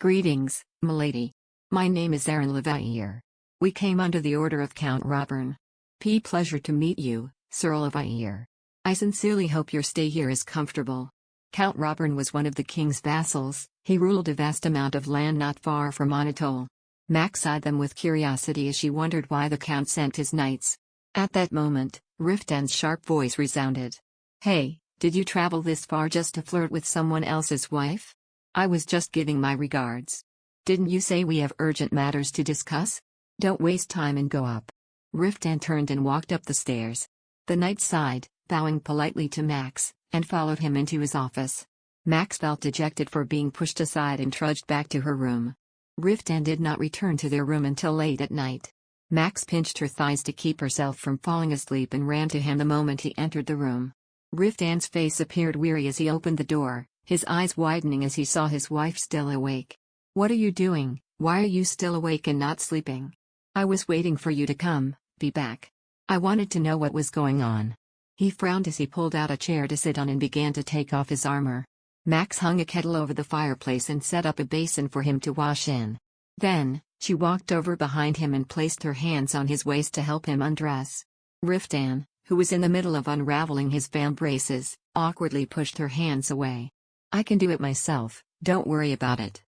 "Greetings, milady. My name is Aaron Levair. We came under the order of Count Robern. Pleasure to meet you, Sir Levair. I sincerely hope your stay here is comfortable." Count Robern was one of the king's vassals. He ruled a vast amount of land not far from Anatole. Max eyed them with curiosity as she wondered why the count sent his knights. At that moment, Riftan's sharp voice resounded. "Hey, did you travel this far just to flirt with someone else's wife? I was just giving my regards. Didn't you say we have urgent matters to discuss? Don't waste time and go up." Riftan turned and walked up the stairs. The knight sighed, bowing politely to Max, and followed him into his office. Max felt dejected for being pushed aside and trudged back to her room. Riftan did not return to their room until late at night. Max pinched her thighs to keep herself from falling asleep and ran to him the moment he entered the room. Riftan's face appeared weary as he opened the door, his eyes widening as he saw his wife still awake. "What are you doing? Why are you still awake and not sleeping?" "I was waiting for you to be back. I wanted to know what was going on." He frowned as he pulled out a chair to sit on and began to take off his armor. Max hung a kettle over the fireplace and set up a basin for him to wash in. Then, she walked over behind him and placed her hands on his waist to help him undress. Riftan, who was in the middle of unraveling his vambraces, awkwardly pushed her hands away. "I can do it myself, don't worry about it."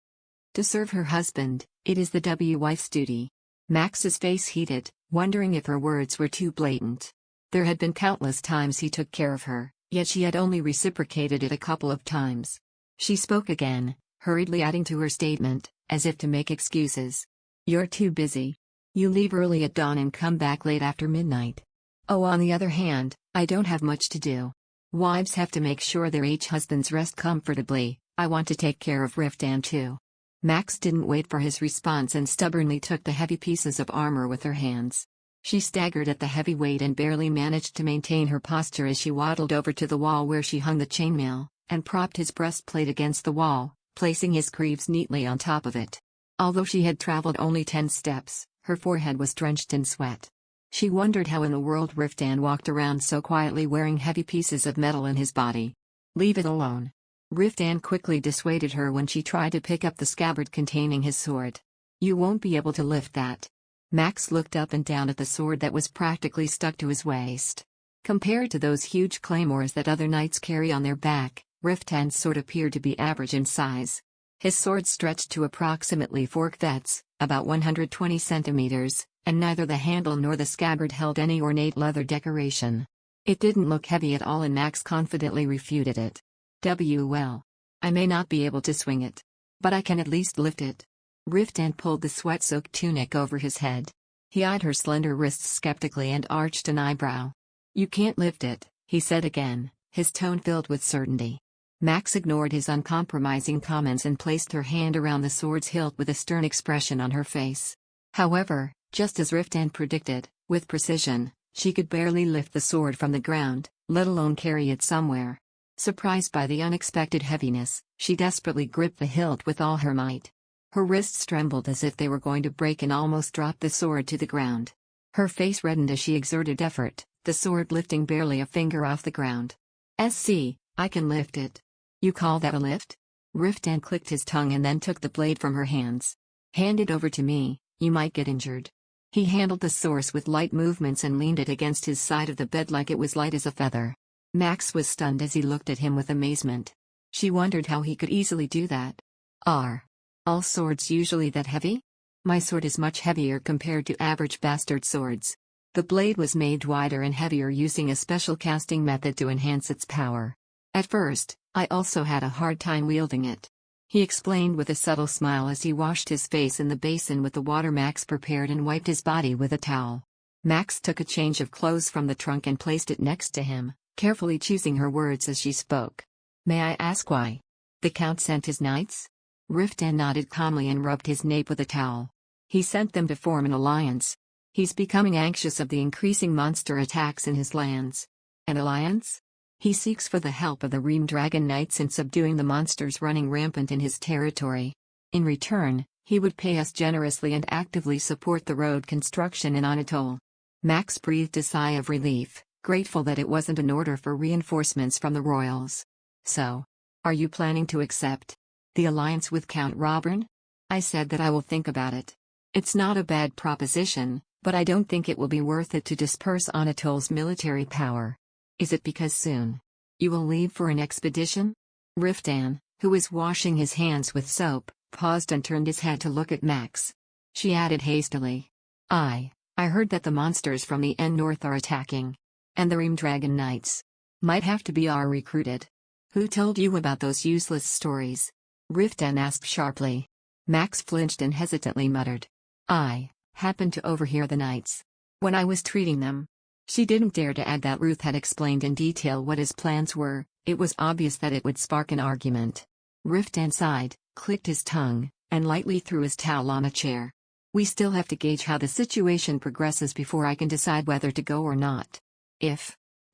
To serve her husband, it is the wife's duty. Max's face heated, wondering if her words were too blatant. There had been countless times he took care of her, yet she had only reciprocated it a couple of times. She spoke again, hurriedly adding to her statement, as if to make excuses. "You're too busy. You leave early at dawn and come back late after midnight. Oh, on the other hand, I don't have much to do. Wives have to make sure their husbands rest comfortably. I want to take care of Riftan too." Max didn't wait for his response and stubbornly took the heavy pieces of armor with her hands. She staggered at the heavy weight and barely managed to maintain her posture as she waddled over to the wall where she hung the chainmail, and propped his breastplate against the wall, placing his greaves neatly on top of it. Although she had traveled only 10 steps, her forehead was drenched in sweat. She wondered how in the world Riftan walked around so quietly wearing heavy pieces of metal in his body. Leave it alone. Riftan quickly dissuaded her when she tried to pick up the scabbard containing his sword. You won't be able to lift that. Max looked up and down at the sword that was practically stuck to his waist. Compared to those huge claymores that other knights carry on their back, Riftan's sword appeared to be average in size. His sword stretched to approximately 4 kvetts, about 120 centimeters, and neither the handle nor the scabbard held any ornate leather decoration. It didn't look heavy at all, and Max confidently refuted it. Well, I may not be able to swing it, but I can at least lift it. Riftan pulled the sweat-soaked tunic over his head. He eyed her slender wrists skeptically and arched an eyebrow. You can't lift it, he said again, his tone filled with certainty. Max ignored his uncompromising comments and placed her hand around the sword's hilt with a stern expression on her face. However, just as Riftan predicted, with precision, she could barely lift the sword from the ground, let alone carry it somewhere. Surprised by the unexpected heaviness, she desperately gripped the hilt with all her might. Her wrists trembled as if they were going to break and almost dropped the sword to the ground. Her face reddened as she exerted effort, the sword lifting barely a finger off the ground. I can lift it. You call that a lift? Riftan clicked his tongue and then took the blade from her hands. Hand it over to me, you might get injured. He handled the source with light movements and leaned it against his side of the bed like it was light as a feather. Max was stunned as he looked at him with amazement. She wondered how he could easily do that. Are all swords usually that heavy? My sword is much heavier compared to average bastard swords. The blade was made wider and heavier using a special casting method to enhance its power. At first, I also had a hard time wielding it. He explained with a subtle smile as he washed his face in the basin with the water Max prepared and wiped his body with a towel. Max took a change of clothes from the trunk and placed it next to him, carefully choosing her words as she spoke. May I ask why? The Count sent his knights? Riftan nodded calmly and rubbed his nape with a towel. He sent them to form an alliance. He's becoming anxious of the increasing monster attacks in his lands. An alliance? He seeks for the help of the Ream Dragon Knights in subduing the monsters running rampant in his territory. In return, he would pay us generously and actively support the road construction in Anatole. Max breathed a sigh of relief, grateful that it wasn't an order for reinforcements from the royals. So, are you planning to accept the alliance with Count Robern? I said that I will think about it. It's not a bad proposition, but I don't think it will be worth it to disperse Anatole's military power. Is it because soon you will leave for an expedition? Riftan, who was washing his hands with soap, paused and turned his head to look at Max. She added hastily. I heard that the monsters from the North are attacking. And the Ream Dragon Knights might have to be recruited. Who told you about those useless stories? Riftan asked sharply. Max flinched and hesitantly muttered. I happened to overhear the knights when I was treating them. She didn't dare to add that Ruth had explained in detail what his plans were. It was obvious that it would spark an argument. Riftan sighed, clicked his tongue, and lightly threw his towel on a chair. We still have to gauge how the situation progresses before I can decide whether to go or not.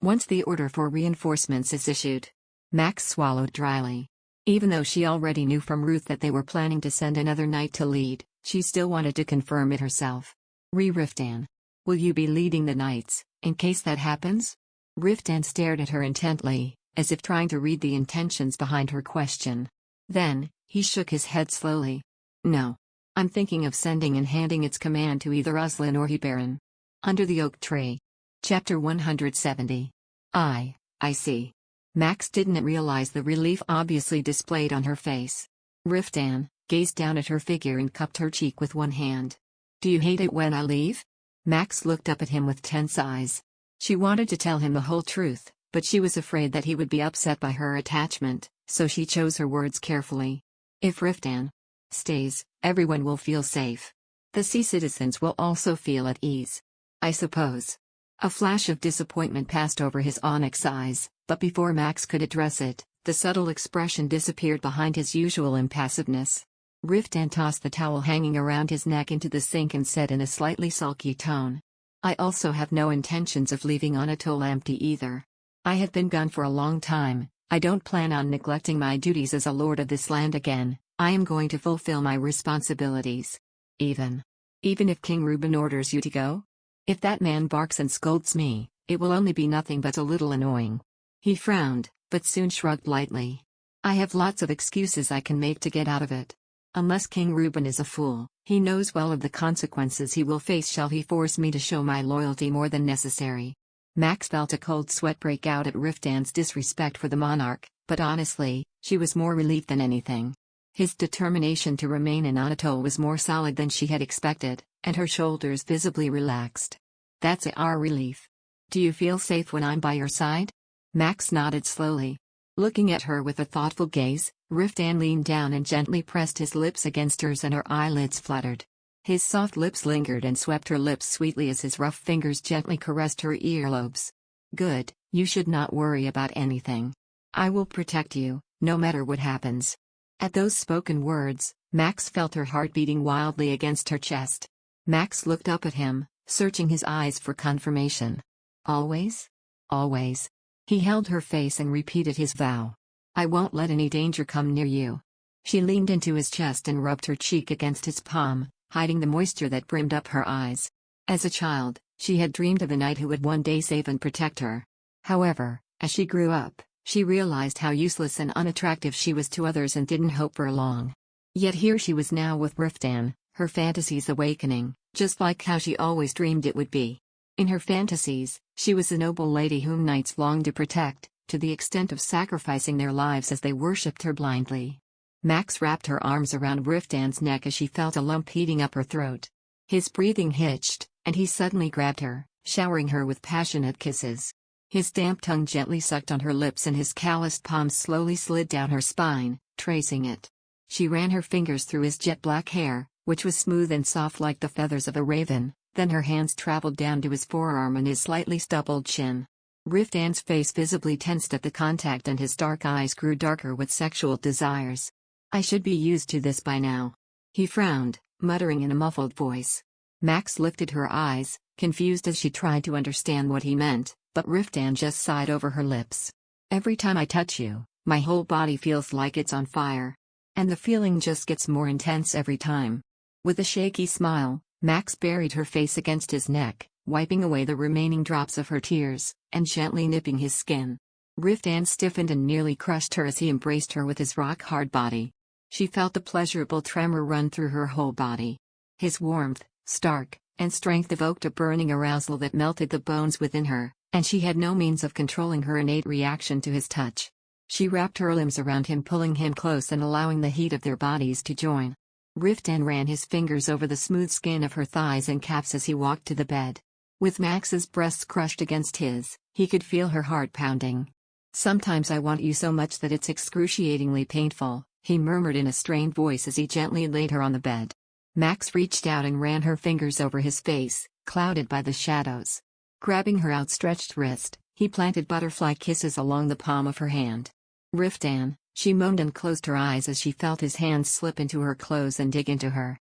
Once the order for reinforcements is issued. Max swallowed dryly. Even though she already knew from Ruth that they were planning to send another knight to lead, she still wanted to confirm it herself. Riftan, will you be leading the knights, in case that happens? Riftan stared at her intently, as if trying to read the intentions behind her question. Then, he shook his head slowly. No. I'm thinking of sending and handing its command to either Uslin or Hebaron. Under the Oak Tree. Chapter 170. I see. Max didn't realize the relief obviously displayed on her face. Riftan gazed down at her figure and cupped her cheek with one hand. Do you hate it when I leave? Max looked up at him with tense eyes. She wanted to tell him the whole truth, but she was afraid that he would be upset by her attachment, so she chose her words carefully. If Riftan stays, everyone will feel safe. The sea citizens will also feel at ease. I suppose. A flash of disappointment passed over his onyx eyes, but before Max could address it, the subtle expression disappeared behind his usual impassiveness. Riftan tossed the towel hanging around his neck into the sink and said in a slightly sulky tone. I also have no intentions of leaving Anatole empty either. I have been gone for a long time, I don't plan on neglecting my duties as a lord of this land again. I am going to fulfill my responsibilities. Even if King Reuben orders you to go? If that man barks and scolds me, it will only be nothing but a little annoying." He frowned, but soon shrugged lightly. "I have lots of excuses I can make to get out of it. Unless King Reuben is a fool, he knows well of the consequences he will face shall he force me to show my loyalty more than necessary." Max felt a cold sweat break out at Riftan's disrespect for the monarch, but honestly, she was more relieved than anything. His determination to remain in Anatole was more solid than she had expected, and her shoulders visibly relaxed. "That's our relief. Do you feel safe when I'm by your side?" Max nodded slowly. Looking at her with a thoughtful gaze, Riftan leaned down and gently pressed his lips against hers and her eyelids fluttered. His soft lips lingered and swept her lips sweetly as his rough fingers gently caressed her earlobes. "Good, you should not worry about anything. I will protect you, no matter what happens." At those spoken words, Max felt her heart beating wildly against her chest. Max looked up at him, searching his eyes for confirmation. "Always? Always?" He held her face and repeated his vow. "I won't let any danger come near you." She leaned into his chest and rubbed her cheek against his palm, hiding the moisture that brimmed up her eyes. As a child, she had dreamed of a knight who would one day save and protect her. However, as she grew up, she realized how useless and unattractive she was to others and didn't hope for long. Yet here she was now with Riftan, her fantasies awakening, just like how she always dreamed it would be. In her fantasies, she was a noble lady whom knights longed to protect, to the extent of sacrificing their lives as they worshipped her blindly. Max wrapped her arms around Riftan's neck as she felt a lump heating up her throat. His breathing hitched, and he suddenly grabbed her, showering her with passionate kisses. His damp tongue gently sucked on her lips and his calloused palms slowly slid down her spine, tracing it. She ran her fingers through his jet black hair, which was smooth and soft like the feathers of a raven, then her hands traveled down to his forearm and his slightly stubbled chin. Riftan's face visibly tensed at the contact and his dark eyes grew darker with sexual desires. "I should be used to this by now." He frowned, muttering in a muffled voice. Max lifted her eyes, confused as she tried to understand what he meant, but Riftan just sighed over her lips. "Every time I touch you, my whole body feels like it's on fire. And the feeling just gets more intense every time." With a shaky smile, Max buried her face against his neck, wiping away the remaining drops of her tears, and gently nipping his skin. Riftan stiffened and nearly crushed her as he embraced her with his rock-hard body. She felt the pleasurable tremor run through her whole body. His warmth, stark, and strength evoked a burning arousal that melted the bones within her, and she had no means of controlling her innate reaction to his touch. She wrapped her limbs around him, pulling him close and allowing the heat of their bodies to join. Riftan ran his fingers over the smooth skin of her thighs and calves as he walked to the bed. With Max's breasts crushed against his, he could feel her heart pounding. "Sometimes I want you so much that it's excruciatingly painful," he murmured in a strained voice as he gently laid her on the bed. Max reached out and ran her fingers over his face, clouded by the shadows. Grabbing her outstretched wrist, he planted butterfly kisses along the palm of her hand. "Riftan," she moaned and closed her eyes as she felt his hands slip into her clothes and dig into her.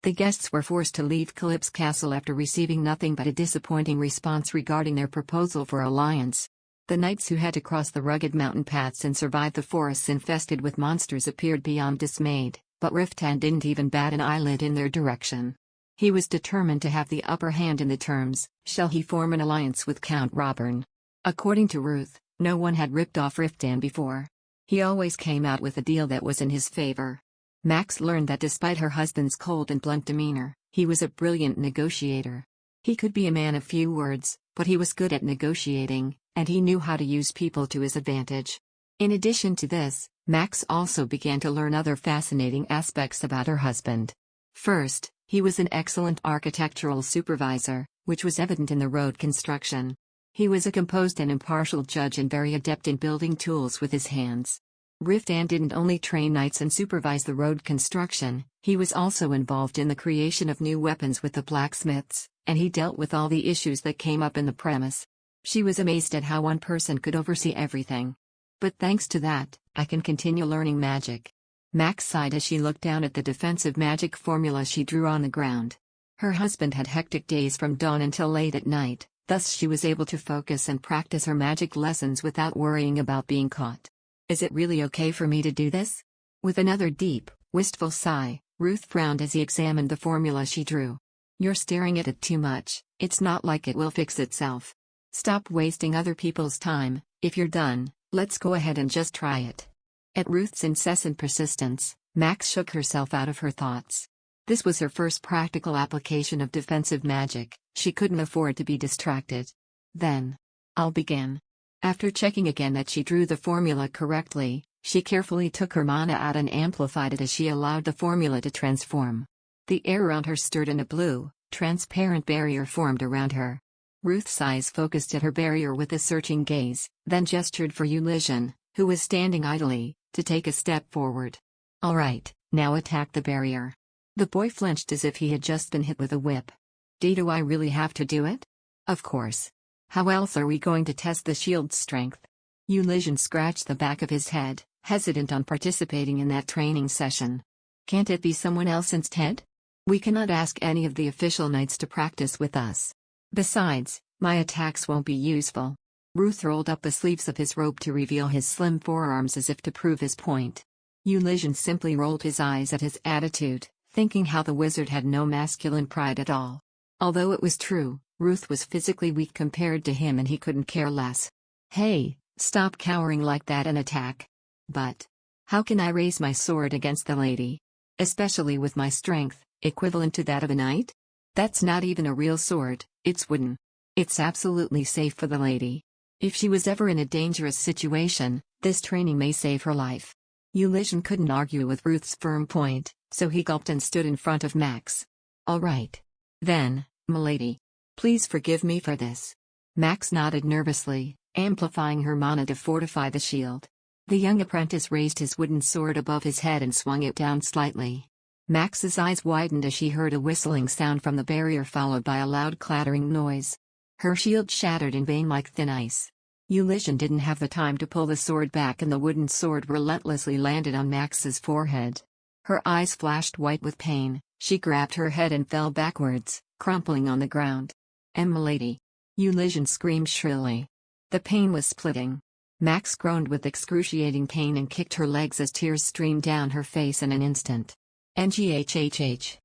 The guests were forced to leave Calyp's castle after receiving nothing but a disappointing response regarding their proposal for alliance. The knights who had to cross the rugged mountain paths and survive the forests infested with monsters appeared beyond dismayed, but Riftan didn't even bat an eyelid in their direction. He was determined to have the upper hand in the terms. Shall he form an alliance with Count Robern? According to Ruth, no one had ripped off Riftan before. He always came out with a deal that was in his favor. Max learned that despite her husband's cold and blunt demeanor, he was a brilliant negotiator. He could be a man of few words, but he was good at negotiating, and he knew how to use people to his advantage. In addition to this, Max also began to learn other fascinating aspects about her husband. First, he was an excellent architectural supervisor, which was evident in the road construction. He was a composed and impartial judge and very adept in building tools with his hands. Riftan didn't only train knights and supervise the road construction, he was also involved in the creation of new weapons with the blacksmiths, and he dealt with all the issues that came up in the premise. She was amazed at how one person could oversee everything. "But thanks to that, I can continue learning magic." Max sighed as she looked down at the defensive magic formula she drew on the ground. Her husband had hectic days from dawn until late at night, thus she was able to focus and practice her magic lessons without worrying about being caught. Is it really okay for me to do this? With another deep, wistful sigh, Ruth frowned as he examined the formula she drew. You're staring at it too much, it's not like it will fix itself. Stop wasting other people's time. If you're done, let's go ahead and just try it. At Ruth's incessant persistence, Max shook herself out of her thoughts. This was her first practical application of defensive magic, she couldn't afford to be distracted. Then, I'll begin. After checking again that she drew the formula correctly, she carefully took her mana out and amplified it as she allowed the formula to transform. The air around her stirred and a blue, transparent barrier formed around her. Ruth's eyes focused at her barrier with a searching gaze, then gestured for Elysian, who was standing idly, to take a step forward. All right, now attack the barrier. The boy flinched as if he had just been hit with a whip. Do I really have to do it? Of course. How else are we going to test the shield's strength? Elysian scratched the back of his head, hesitant on participating in that training session. Can't it be someone else instead? We cannot ask any of the official knights to practice with us. Besides, my attacks won't be useful. Ruth rolled up the sleeves of his robe to reveal his slim forearms as if to prove his point. Elysian simply rolled his eyes at his attitude, thinking how the wizard had no masculine pride at all. Although it was true, Ruth was physically weak compared to him and he couldn't care less. Hey, stop cowering like that and attack. But how can I raise my sword against the lady? Especially with my strength, equivalent to that of a knight? That's not even a real sword, it's wooden. It's absolutely safe for the lady. If she was ever in a dangerous situation, this training may save her life. Elysian couldn't argue with Ruth's firm point, so he gulped and stood in front of Max. All right. Then, milady. Please forgive me for this. Max nodded nervously, amplifying her mana to fortify the shield. The young apprentice raised his wooden sword above his head and swung it down slightly. Max's eyes widened as she heard a whistling sound from the barrier followed by a loud clattering noise. Her shield shattered in vain like thin ice. Elysian didn't have the time to pull the sword back and the wooden sword relentlessly landed on Max's forehead. Her eyes flashed white with pain, she grabbed her head and fell backwards, crumpling on the ground. Milady! Elysian screamed shrilly. The pain was splitting. Max groaned with excruciating pain and kicked her legs as tears streamed down her face in an instant. NGHHH.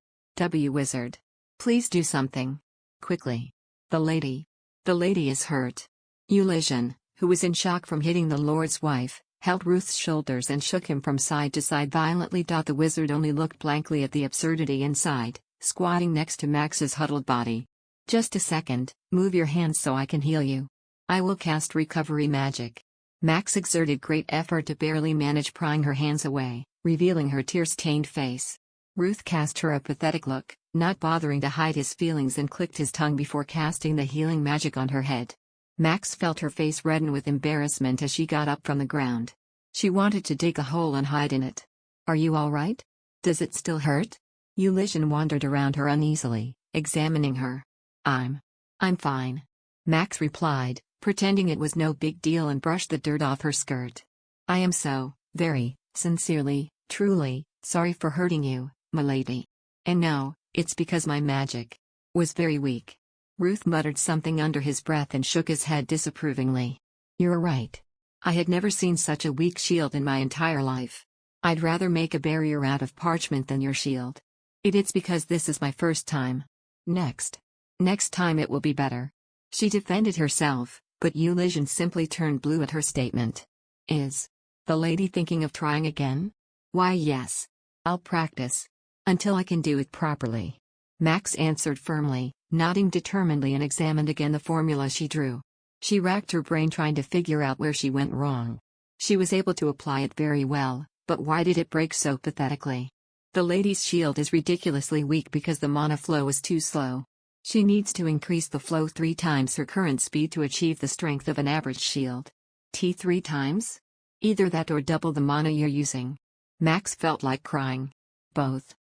Wizard. Please do something. Quickly. The lady is hurt. Elysian, who was in shock from hitting the Lord's wife, held Ruth's shoulders and shook him from side to side violently. The wizard only looked blankly at the absurdity inside, squatting next to Max's huddled body. Just a second, move your hands so I can heal you. I will cast recovery magic. Max exerted great effort to barely manage prying her hands away, revealing her tear-stained face. Ruth cast her a pathetic look, not bothering to hide his feelings, and clicked his tongue before casting the healing magic on her head. Max felt her face redden with embarrassment as she got up from the ground. She wanted to dig a hole and hide in it. Are you all right? Does it still hurt? Elysian wandered around her uneasily, examining her. I'm fine. Max replied, pretending it was no big deal, and brushed the dirt off her skirt. I am so, very, sincerely, truly, sorry for hurting you, milady. And no, it's because my magic was very weak. Ruth muttered something under his breath and shook his head disapprovingly. You're right. I had never seen such a weak shield in my entire life. I'd rather make a barrier out of parchment than your shield. It's because this is my first time. Next time it will be better. She defended herself, but Elysian simply turned blue at her statement. Is the lady thinking of trying again? Why, yes. I'll practice. Until I can do it properly. Max answered firmly, nodding determinedly, and examined again the formula she drew. She racked her brain trying to figure out where she went wrong. She was able to apply it very well, but why did it break so pathetically? The lady's shield is ridiculously weak because the mana flow is too slow. She needs to increase the flow 3 times her current speed to achieve the strength of an average shield. 3 times? Either that or double the mana you're using. Max felt like crying. Both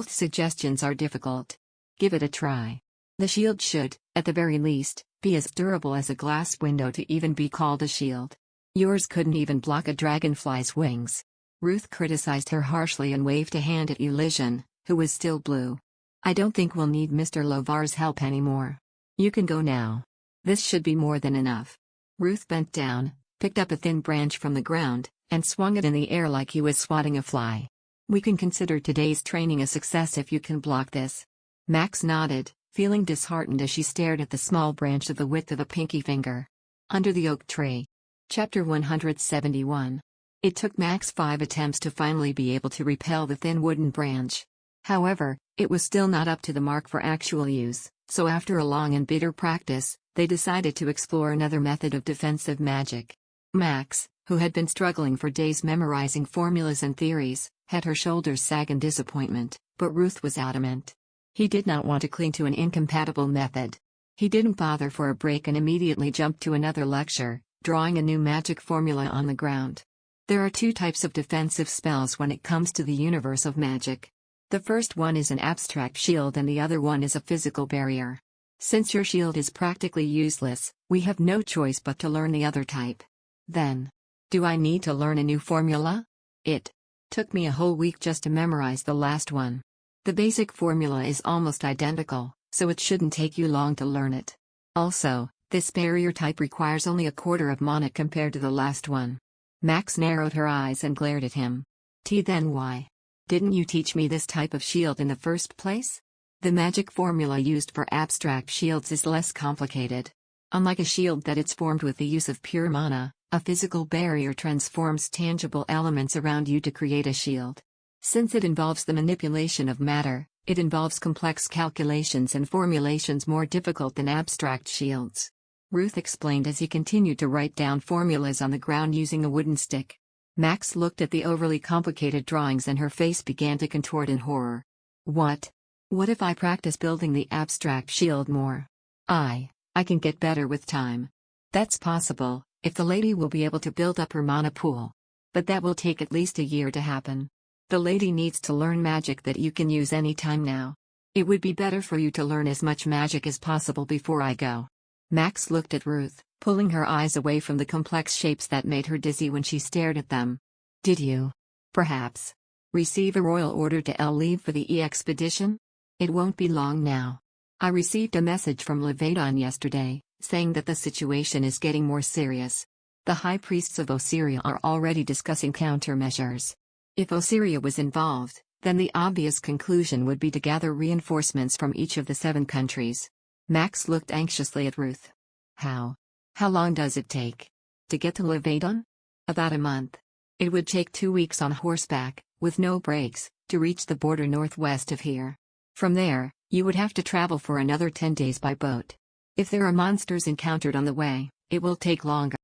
suggestions are difficult. Give it a try. The shield should, at the very least, be as durable as a glass window to even be called a shield. Yours couldn't even block a dragonfly's wings. Ruth criticized her harshly and waved a hand at Elysian, who was still blue. I don't think we'll need Mr. Lovar's help anymore. You can go now. This should be more than enough. Ruth bent down, picked up a thin branch from the ground, and swung it in the air like he was swatting a fly. "We can consider today's training a success if you can block this." Max nodded, feeling disheartened as she stared at the small branch of the width of a pinky finger. Under the oak tree. Chapter 171. It took Max 5 attempts to finally be able to repel the thin wooden branch. However, it was still not up to the mark for actual use, so after a long and bitter practice, they decided to explore another method of defensive magic. Max, who had been struggling for days memorizing formulas and theories, had her shoulders sag in disappointment, but Ruth was adamant. He did not want to cling to an incompatible method. He didn't bother for a break and immediately jumped to another lecture, drawing a new magic formula on the ground. There are two types of defensive spells when it comes to the universe of magic. The first one is an abstract shield and the other one is a physical barrier. Since your shield is practically useless, we have no choice but to learn the other type. Then, do I need to learn a new formula? It took me a whole week just to memorize the last one. The basic formula is almost identical, so it shouldn't take you long to learn it. Also, this barrier type requires only a quarter of mana compared to the last one. Max narrowed her eyes and glared at him. Then why? Didn't you teach me this type of shield in the first place? The magic formula used for abstract shields is less complicated. Unlike a shield that it's formed with the use of pure mana, a physical barrier transforms tangible elements around you to create a shield. Since it involves the manipulation of matter, it involves complex calculations and formulations more difficult than abstract shields. Ruth explained as he continued to write down formulas on the ground using a wooden stick. Max looked at the overly complicated drawings and her face began to contort in horror. What? What if I practice building the abstract shield more? I can get better with time. That's possible, if the lady will be able to build up her mana pool. But that will take at least a year to happen. The lady needs to learn magic that you can use anytime now. It would be better for you to learn as much magic as possible before I go. Max looked at Ruth, pulling her eyes away from the complex shapes that made her dizzy when she stared at them. Did you, perhaps, receive a royal order to leave for the expedition? It won't be long now. I received a message from Levedon yesterday, saying that the situation is getting more serious. The high priests of Osiria are already discussing countermeasures. If Osiria was involved, then the obvious conclusion would be to gather reinforcements from each of the 7 countries. Max looked anxiously at Ruth. How long does it take to get to Levedon? About a month. It would take 2 weeks on horseback, with no breaks, to reach the border northwest of here. From there, you would have to travel for another 10 days by boat. If there are monsters encountered on the way, it will take longer.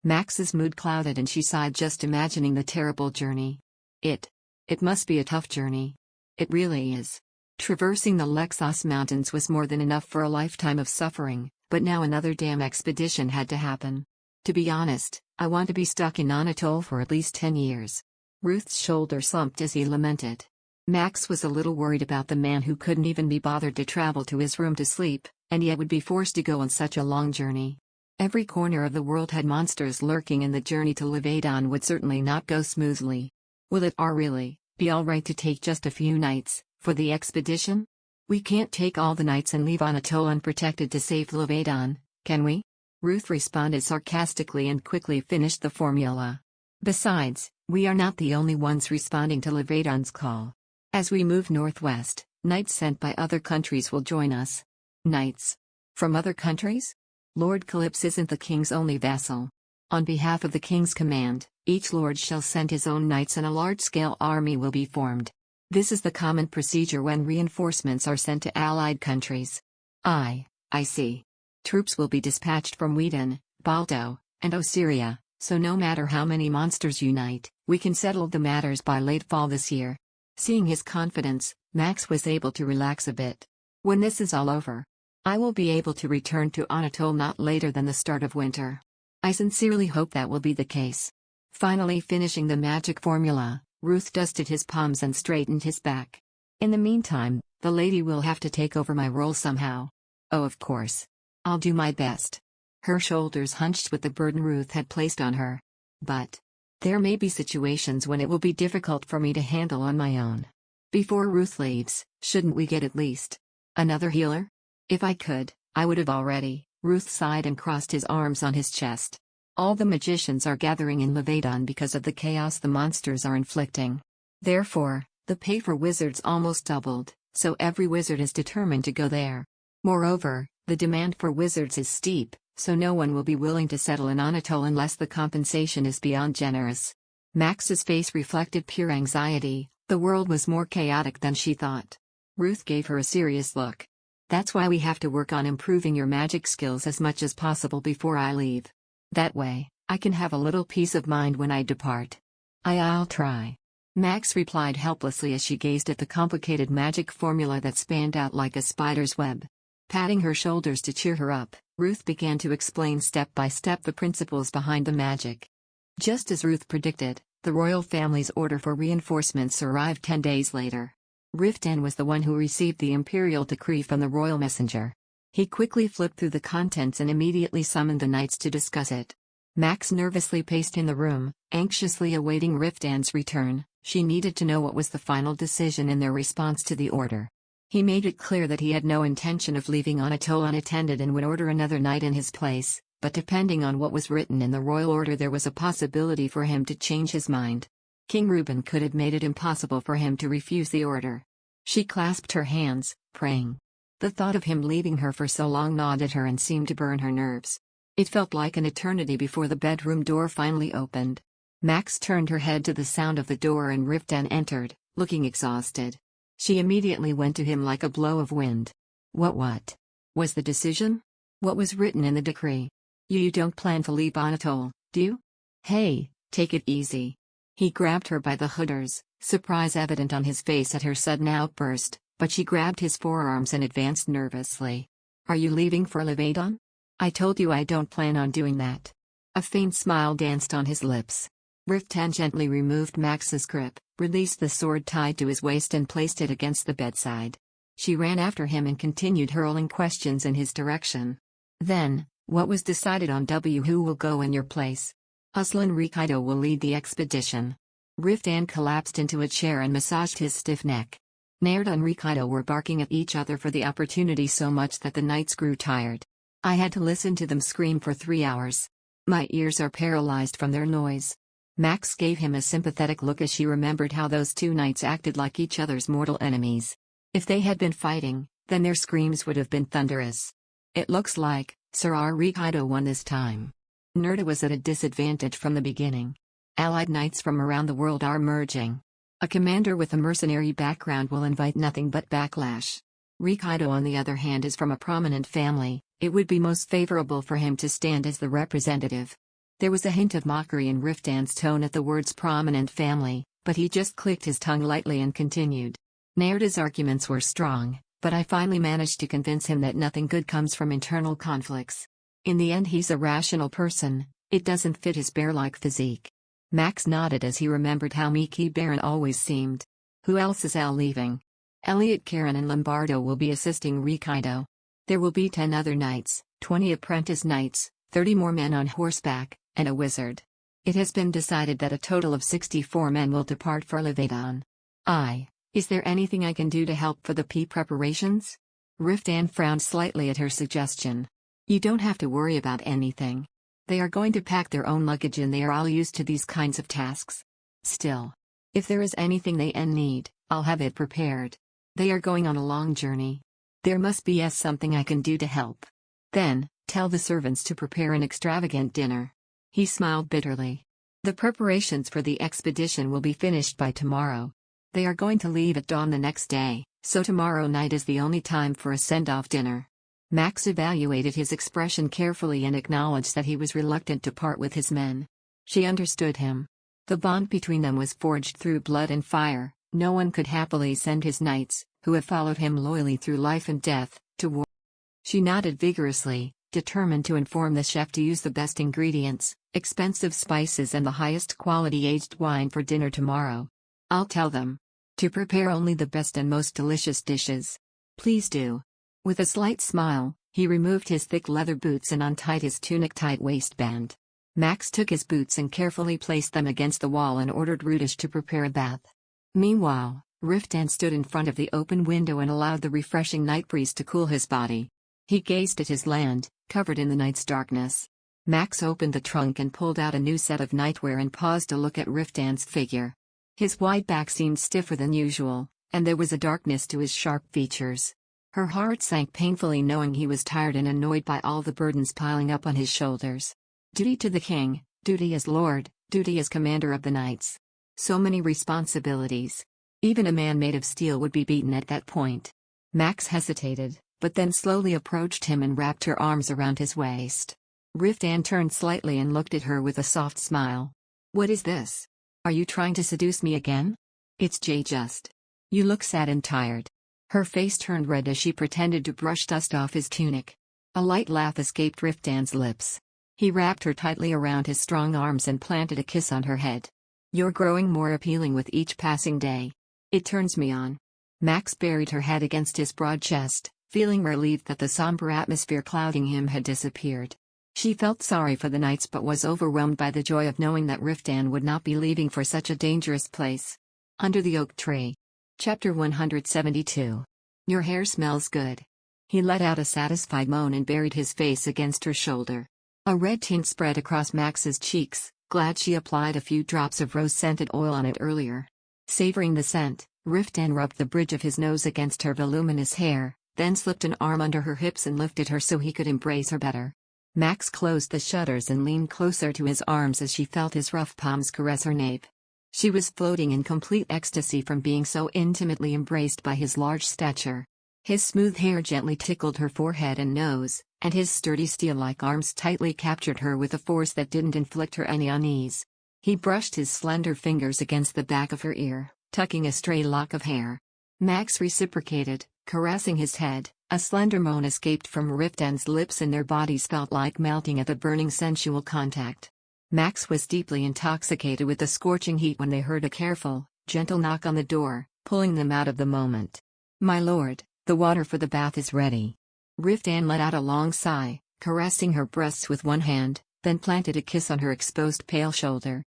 Max's mood clouded and she sighed just imagining the terrible journey. It must be a tough journey. It really is. Traversing the Lexos Mountains was more than enough for a lifetime of suffering, but now another damn expedition had to happen. To be honest, I want to be stuck in Anatole for at least 10 years. Ruth's shoulder slumped as he lamented. Max was a little worried about the man who couldn't even be bothered to travel to his room to sleep, and yet would be forced to go on such a long journey. Every corner of the world had monsters lurking and the journey to Levedon would certainly not go smoothly. Will it really be alright to take just a few nights for the expedition? We can't take all the nights and leave Anatole unprotected to save Levedon, can we? Ruth responded sarcastically and quickly finished the formula. Besides, we are not the only ones responding to Levedon's call. As we move northwest, knights sent by other countries will join us. Knights? From other countries? Lord Calypso isn't the king's only vassal. On behalf of the king's command, each lord shall send his own knights and a large-scale army will be formed. This is the common procedure when reinforcements are sent to allied countries. I see. Troops will be dispatched from Wheaton, Baldo, and Osiria, so no matter how many monsters unite, we can settle the matters by late fall this year. Seeing his confidence, Max was able to relax a bit. When this is all over, I will be able to return to Anatole not later than the start of winter. I sincerely hope that will be the case. Finally finishing the magic formula, Ruth dusted his palms and straightened his back. In the meantime, the lady will have to take over my role somehow. Oh, of course. I'll do my best. Her shoulders hunched with the burden Ruth had placed on her. But there may be situations when it will be difficult for me to handle on my own. Before Ruth leaves, shouldn't we get at least another healer? If I could, I would have already. Ruth sighed and crossed his arms on his chest. All the magicians are gathering in Levadon because of the chaos the monsters are inflicting. Therefore, the pay for wizards almost doubled, so every wizard is determined to go there. Moreover, the demand for wizards is steep, so no one will be willing to settle in Anatole unless the compensation is beyond generous. Max's face reflected pure anxiety. The world was more chaotic than she thought. Ruth gave her a serious look. That's why we have to work on improving your magic skills as much as possible before I leave. That way, I can have a little peace of mind when I depart. I'll try. Max replied helplessly as she gazed at the complicated magic formula that spanned out like a spider's web. Patting her shoulders to cheer her up, Ruth began to explain step by step the principles behind the magic. Just as Ruth predicted, the royal family's order for reinforcements arrived 10 days later. Riftan was the one who received the imperial decree from the royal messenger. He quickly flipped through the contents and immediately summoned the knights to discuss it. Max nervously paced in the room, anxiously awaiting Riftan's return. She needed to know what was the final decision in their response to the order. He made it clear that he had no intention of leaving Anatole unattended and would order another knight in his place, but depending on what was written in the royal order there was a possibility for him to change his mind. King Reuben could have made it impossible for him to refuse the order. She clasped her hands, praying. The thought of him leaving her for so long gnawed at her and seemed to burn her nerves. It felt like an eternity before the bedroom door finally opened. Max turned her head to the sound of the door and Riftan entered, looking exhausted. She immediately went to him like a blow of wind. What was the decision? What was written in the decree? You don't plan to leave Anatole, do you? Hey, take it easy. He grabbed her by the hooders, surprise evident on his face at her sudden outburst, but she grabbed his forearms and advanced nervously. Are you leaving for Levadon? I told you I don't plan on doing that. A faint smile danced on his lips. Riftan gently removed Max's grip, released the sword tied to his waist and placed it against the bedside. She ran after him and continued hurling questions in his direction. Then, what was decided on? Who will go in your place? Aslan Rikido will lead the expedition. Riftan collapsed into a chair and massaged his stiff neck. Naird and Rikido were barking at each other for the opportunity so much that the knights grew tired. I had to listen to them scream for 3 hours. My ears are paralyzed from their noise. Max gave him a sympathetic look as she remembered how those two knights acted like each other's mortal enemies. If they had been fighting, then their screams would have been thunderous. It looks like Sir Riftan won this time. Nerda was at a disadvantage from the beginning. Allied knights from around the world are merging. A commander with a mercenary background will invite nothing but backlash. Rikido on the other hand is from a prominent family. It would be most favorable for him to stand as the representative. There was a hint of mockery in Riftan's tone at the words prominent family, but he just clicked his tongue lightly and continued. Nairda's arguments were strong, but I finally managed to convince him that nothing good comes from internal conflicts. In the end he's a rational person, it doesn't fit his bear-like physique. Max nodded as he remembered how meek Baron always seemed. Who else is leaving? Elliot, Karen and Lombardo will be assisting Rikido. There will be 10 other knights, 20 apprentice knights, 30 more men on horseback, and a wizard. It has been decided that a total of 64 men will depart for Levadon. Is there anything I can do to help for the preparations? Riftan frowned slightly at her suggestion. You don't have to worry about anything. They are going to pack their own luggage and they are all used to these kinds of tasks. Still, if there is anything they need, I'll have it prepared. They are going on a long journey. There must be something I can do to help. Then, tell the servants to prepare an extravagant dinner. He smiled bitterly. The preparations for the expedition will be finished by tomorrow. They are going to leave at dawn the next day, so tomorrow night is the only time for a send-off dinner. Max evaluated his expression carefully and acknowledged that he was reluctant to part with his men. She understood him. The bond between them was forged through blood and fire. No one could happily send his knights, who have followed him loyally through life and death, to war. She nodded vigorously, determined to inform the chef to use the best ingredients, expensive spices and the highest quality aged wine for dinner tomorrow. I'll tell them to prepare only the best and most delicious dishes. Please do. With a slight smile, he removed his thick leather boots and untied his tunic-tight waistband. Max took his boots and carefully placed them against the wall and ordered Rudish to prepare a bath. Meanwhile, Riftan stood in front of the open window and allowed the refreshing night breeze to cool his body. He gazed at his land, covered in the night's darkness. Max opened the trunk and pulled out a new set of nightwear and paused to look at Riftan's figure. His wide back seemed stiffer than usual, and there was a darkness to his sharp features. Her heart sank painfully knowing he was tired and annoyed by all the burdens piling up on his shoulders. Duty to the king, duty as lord, duty as commander of the knights. So many responsibilities. Even a man made of steel would be beaten at that point. Max hesitated, but then slowly approached him and wrapped her arms around his waist. Riftan turned slightly and looked at her with a soft smile. "What is this? Are you trying to seduce me again?" "It's just. You look sad and tired." Her face turned red as she pretended to brush dust off his tunic. A light laugh escaped Riftan's lips. He wrapped her tightly around his strong arms and planted a kiss on her head. "You're growing more appealing with each passing day. It turns me on." Max buried her head against his broad chest, feeling relieved that the somber atmosphere clouding him had disappeared. She felt sorry for the knights but was overwhelmed by the joy of knowing that Riftan would not be leaving for such a dangerous place. Under the oak tree. Chapter 172. "Your hair smells good." He let out a satisfied moan and buried his face against her shoulder. A red tint spread across Max's cheeks, glad she applied a few drops of rose-scented oil on it earlier. Savoring the scent, Riftan rubbed the bridge of his nose against her voluminous hair, then slipped an arm under her hips and lifted her so he could embrace her better. Max closed the shutters and leaned closer to his arms as she felt his rough palms caress her nape. She was floating in complete ecstasy from being so intimately embraced by his large stature. His smooth hair gently tickled her forehead and nose, and his sturdy steel-like arms tightly captured her with a force that didn't inflict her any unease. He brushed his slender fingers against the back of her ear, tucking a stray lock of hair. Max reciprocated, caressing his head. A slender moan escaped from Riftan's lips and their bodies felt like melting at the burning sensual contact. Max was deeply intoxicated with the scorching heat when they heard a careful, gentle knock on the door, pulling them out of the moment. "My lord, the water for the bath is ready." Riftan let out a long sigh, caressing her breasts with one hand, then planted a kiss on her exposed pale shoulder.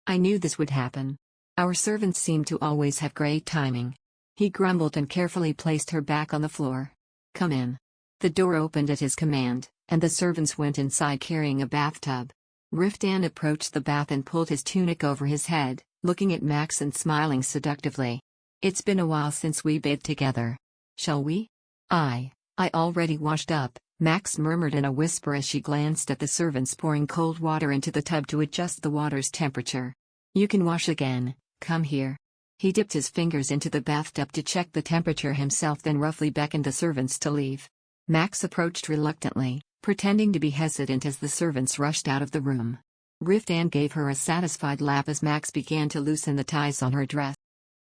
"I knew this would happen. Our servants seem to always have great timing." He grumbled and carefully placed her back on the floor. "Come in." The door opened at his command, and the servants went inside carrying a bathtub. Riftan approached the bath and pulled his tunic over his head, looking at Max and smiling seductively. "It's been a while since we bathed together. Shall we?" I already washed up," Max murmured in a whisper as she glanced at the servants pouring cold water into the tub to adjust the water's temperature. "You can wash again, come here." He dipped his fingers into the bathtub to check the temperature himself, then roughly beckoned the servants to leave. Max approached reluctantly, pretending to be hesitant as the servants rushed out of the room. Riftan gave her a satisfied laugh as Max began to loosen the ties on her dress.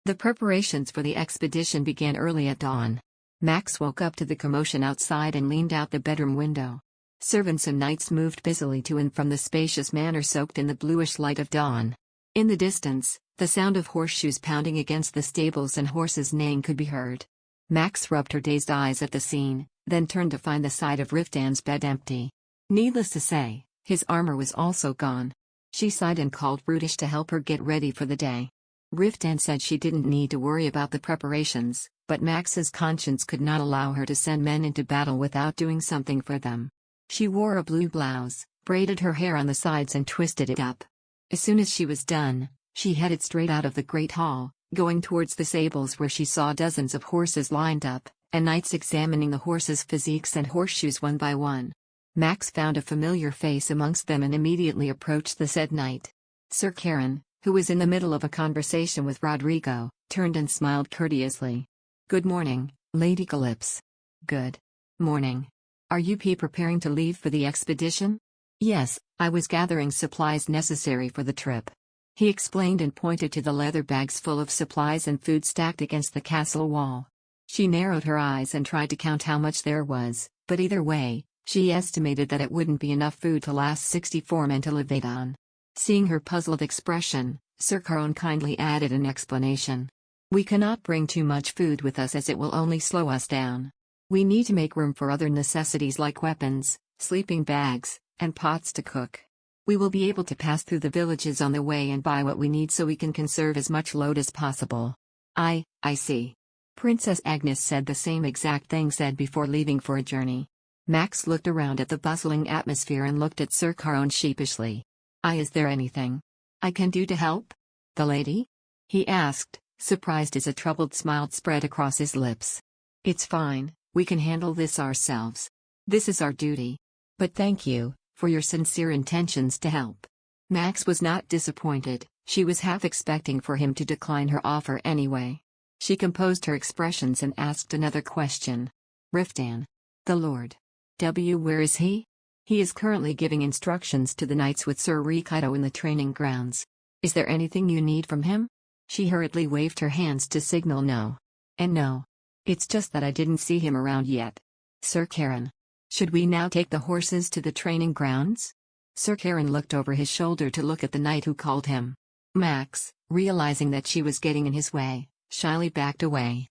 The preparations for the expedition began early at dawn. Max woke up to the commotion outside and leaned out the bedroom window. Servants and knights moved busily to and from the spacious manor soaked in the bluish light of dawn. In the distance, the sound of horseshoes pounding against the stables and horses neighing could be heard. Max rubbed her dazed eyes at the scene, then turned to find the side of Riftan's bed empty. Needless to say, his armor was also gone. She sighed and called Brutish to help her get ready for the day. Riftan said she didn't need to worry about the preparations, but Max's conscience could not allow her to send men into battle without doing something for them. She wore a blue blouse, braided her hair on the sides and twisted it up. As soon as she was done, she headed straight out of the great hall, going towards the stables where she saw dozens of horses lined up, and knights examining the horses' physiques and horseshoes one by one. Max found a familiar face amongst them and immediately approached the said knight. Sir Karen, who was in the middle of a conversation with Rodrigo, turned and smiled courteously. "Good morning, Lady Calypso." "Good morning. Are you preparing to leave for the expedition?" "Yes, I was gathering supplies necessary for the trip." He explained and pointed to the leather bags full of supplies and food stacked against the castle wall. She narrowed her eyes and tried to count how much there was, but either way, she estimated that it wouldn't be enough food to last 64 men to live on. Seeing her puzzled expression, Sir Caron kindly added an explanation. "We cannot bring too much food with us as it will only slow us down. We need to make room for other necessities like weapons, sleeping bags, and pots to cook. We will be able to pass through the villages on the way and buy what we need so we can conserve as much load as possible." I see. Princess Agnes said the same exact thing said before leaving for a journey. Max looked around at the bustling atmosphere and looked at Sir Caron sheepishly. Is there anything I can do to help the lady?" he asked, surprised as a troubled smile spread across his lips. "It's fine, we can handle this ourselves. This is our duty. But thank you for your sincere intentions to help." Max was not disappointed, she was half expecting for him to decline her offer anyway. She composed her expressions and asked another question. "Riftan, the Lord where is he?" "He is currently giving instructions to the knights with Sir Riftan in the training grounds. Is there anything you need from him?" She hurriedly waved her hands to signal no. "And no. It's just that I didn't see him around yet. Sir Caron, should we now take the horses to the training grounds?" Sir Caron looked over his shoulder to look at the knight who called him. Max, realizing that she was getting in his way, shyly backed away.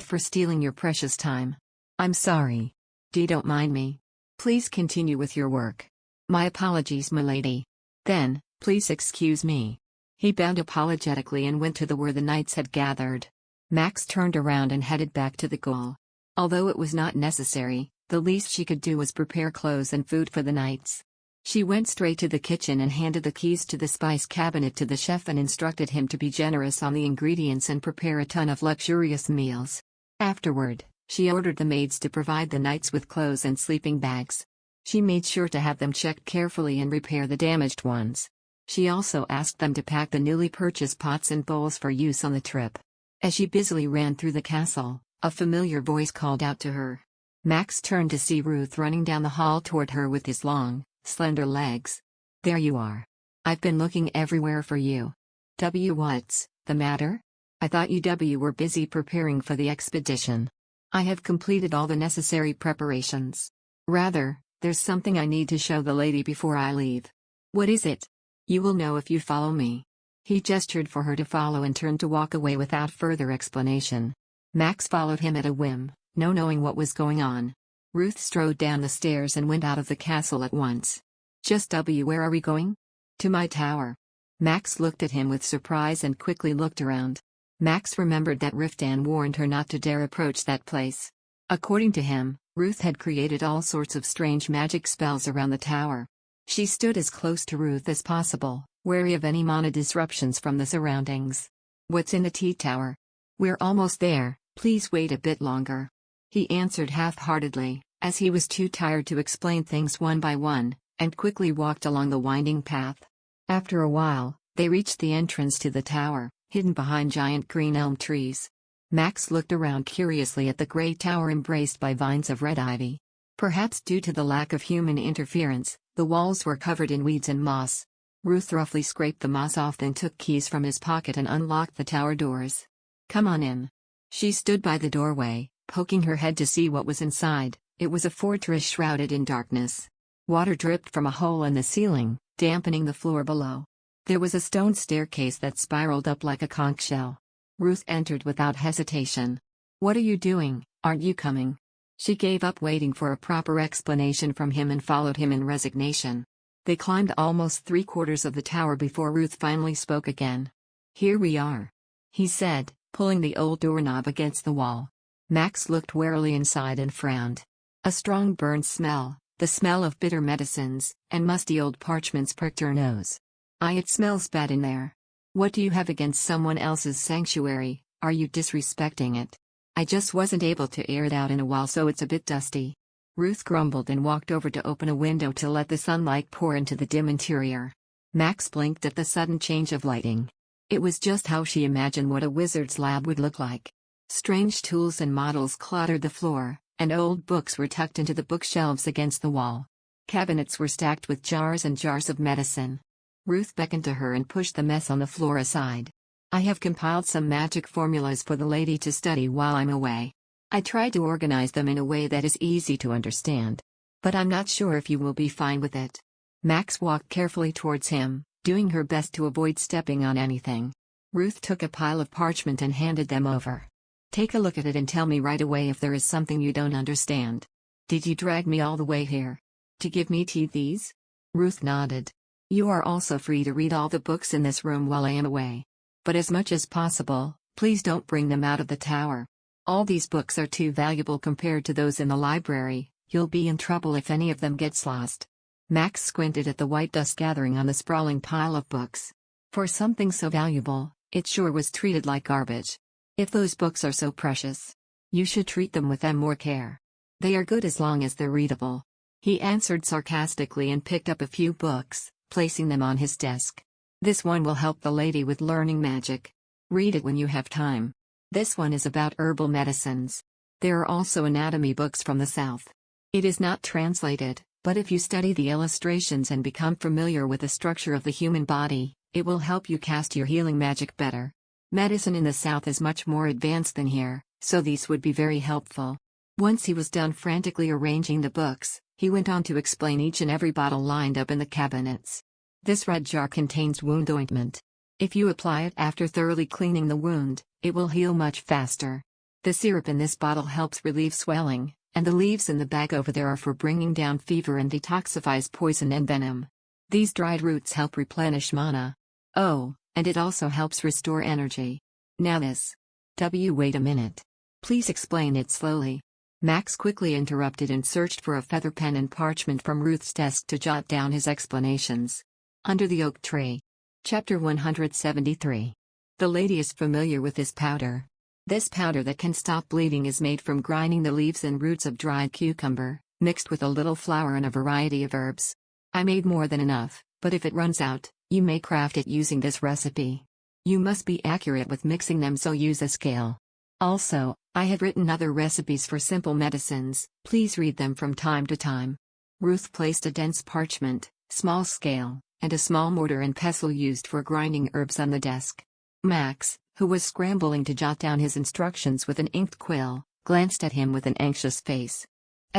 For stealing your precious time. I'm sorry. Don't mind me. Please continue with your work." "My apologies, milady." "Then, please excuse me." He bowed apologetically and went to where the knights had gathered. Max turned around and headed back to the goal. Although it was not necessary, the least she could do was prepare clothes and food for the knights. She went straight to the kitchen and handed the keys to the spice cabinet to the chef and instructed him to be generous on the ingredients and prepare a ton of luxurious meals. Afterward, she ordered the maids to provide the knights with clothes and sleeping bags. She made sure to have them checked carefully and repair the damaged ones. She also asked them to pack the newly purchased pots and bowls for use on the trip. As she busily ran through the castle, a familiar voice called out to her. Max turned to see Ruth running down the hall toward her with his long, slender legs. "There you are. I've been looking everywhere for you." What's the matter? I thought you were busy preparing for the expedition." "I have completed all the necessary preparations. Rather, there's something I need to show the lady before I leave." "What is it?" "You will know if you follow me." He gestured for her to follow and turned to walk away without further explanation. Max followed him at a whim, no knowing what was going on. Ruth strode down the stairs and went out of the castle at once. "Just where are we going?" "To my tower." Max looked at him with surprise and quickly looked around. Max remembered that Riftan warned her not to dare approach that place. According to him, Ruth had created all sorts of strange magic spells around the tower. She stood as close to Ruth as possible, wary of any mana disruptions from the surroundings. "What's in the T-tower?" "We're almost there, please wait a bit longer." He answered half-heartedly, as he was too tired to explain things one by one, and quickly walked along the winding path. After a while, they reached the entrance to the tower, hidden behind giant green elm trees. Max looked around curiously at the gray tower embraced by vines of red ivy. Perhaps due to the lack of human interference, the walls were covered in weeds and moss. Ruth roughly scraped the moss off, then took keys from his pocket and unlocked the tower doors. "Come on in." She stood by the doorway, poking her head to see what was inside. It was a fortress shrouded in darkness. Water dripped from a hole in the ceiling, dampening the floor below. There was a stone staircase that spiraled up like a conch shell. Ruth entered without hesitation. "What are you doing? Aren't you coming?" She gave up waiting for a proper explanation from him and followed him in resignation. They climbed almost 3/4 of the tower before Ruth finally spoke again. "Here we are," he said, pulling the old doorknob against the wall. Max looked warily inside and frowned. A strong burnt smell, the smell of bitter medicines, and musty old parchments pricked her nose. It smells bad in there." "What do you have against someone else's sanctuary? Are you disrespecting it?" "I just wasn't able to air it out in a while, so it's a bit dusty." Ruth grumbled and walked over to open a window to let the sunlight pour into the dim interior. Max blinked at the sudden change of lighting. It was just how she imagined what a wizard's lab would look like. Strange tools and models cluttered the floor, and old books were tucked into the bookshelves against the wall. Cabinets were stacked with jars and jars of medicine. Ruth beckoned to her and pushed the mess on the floor aside. "I have compiled some magic formulas for the lady to study while I'm away. I tried to organize them in a way that is easy to understand. But I'm not sure if you will be fine with it." Max walked carefully towards him, doing her best to avoid stepping on anything. Ruth took a pile of parchment and handed them over. "Take a look at it and tell me right away if there is something you don't understand." "Did you drag me all the way here to give me these?" Ruth nodded. "You are also free to read all the books in this room while I am away. But as much as possible, please don't bring them out of the tower. All these books are too valuable compared to those in the library, You'll be in trouble if any of them gets lost. Max squinted at the white dust gathering on the sprawling pile of books. For something so valuable, it sure was treated like garbage. If those books are so precious, you should treat them with more care. They are good as long as they're readable. He answered sarcastically and picked up a few books, placing them on his desk. This one will help the lady with learning magic. Read it when you have time. This one is about herbal medicines. There are also anatomy books from the South. It is not translated, but if you study the illustrations and become familiar with the structure of the human body, it will help you cast your healing magic better. Medicine in the South is much more advanced than here, so these would be very helpful. Once he was done frantically arranging the books, he went on to explain each and every bottle lined up in the cabinets. This red jar contains wound ointment. If you apply it after thoroughly cleaning the wound, it will heal much faster. The syrup in this bottle helps relieve swelling, and the leaves in the bag over there are for bringing down fever and detoxifies poison and venom. These dried roots help replenish mana. Oh, and it also helps restore energy. Now this. Wait a minute. Please explain it slowly. Max quickly interrupted and searched for a feather pen and parchment from Ruth's desk to jot down his explanations. Under the oak tree. Chapter 173. The lady is familiar with this powder. This powder that can stop bleeding is made from grinding the leaves and roots of dried cucumber, mixed with a little flour and a variety of herbs. I made more than enough, but if it runs out, you may craft it using this recipe. You must be accurate with mixing them, so use a scale. Also, I have written other recipes for simple medicines, please read them from time to time. Ruth placed a dense parchment, small scale, and a small mortar and pestle used for grinding herbs on the desk. Max, who was scrambling to jot down his instructions with an inked quill, glanced at him with an anxious face.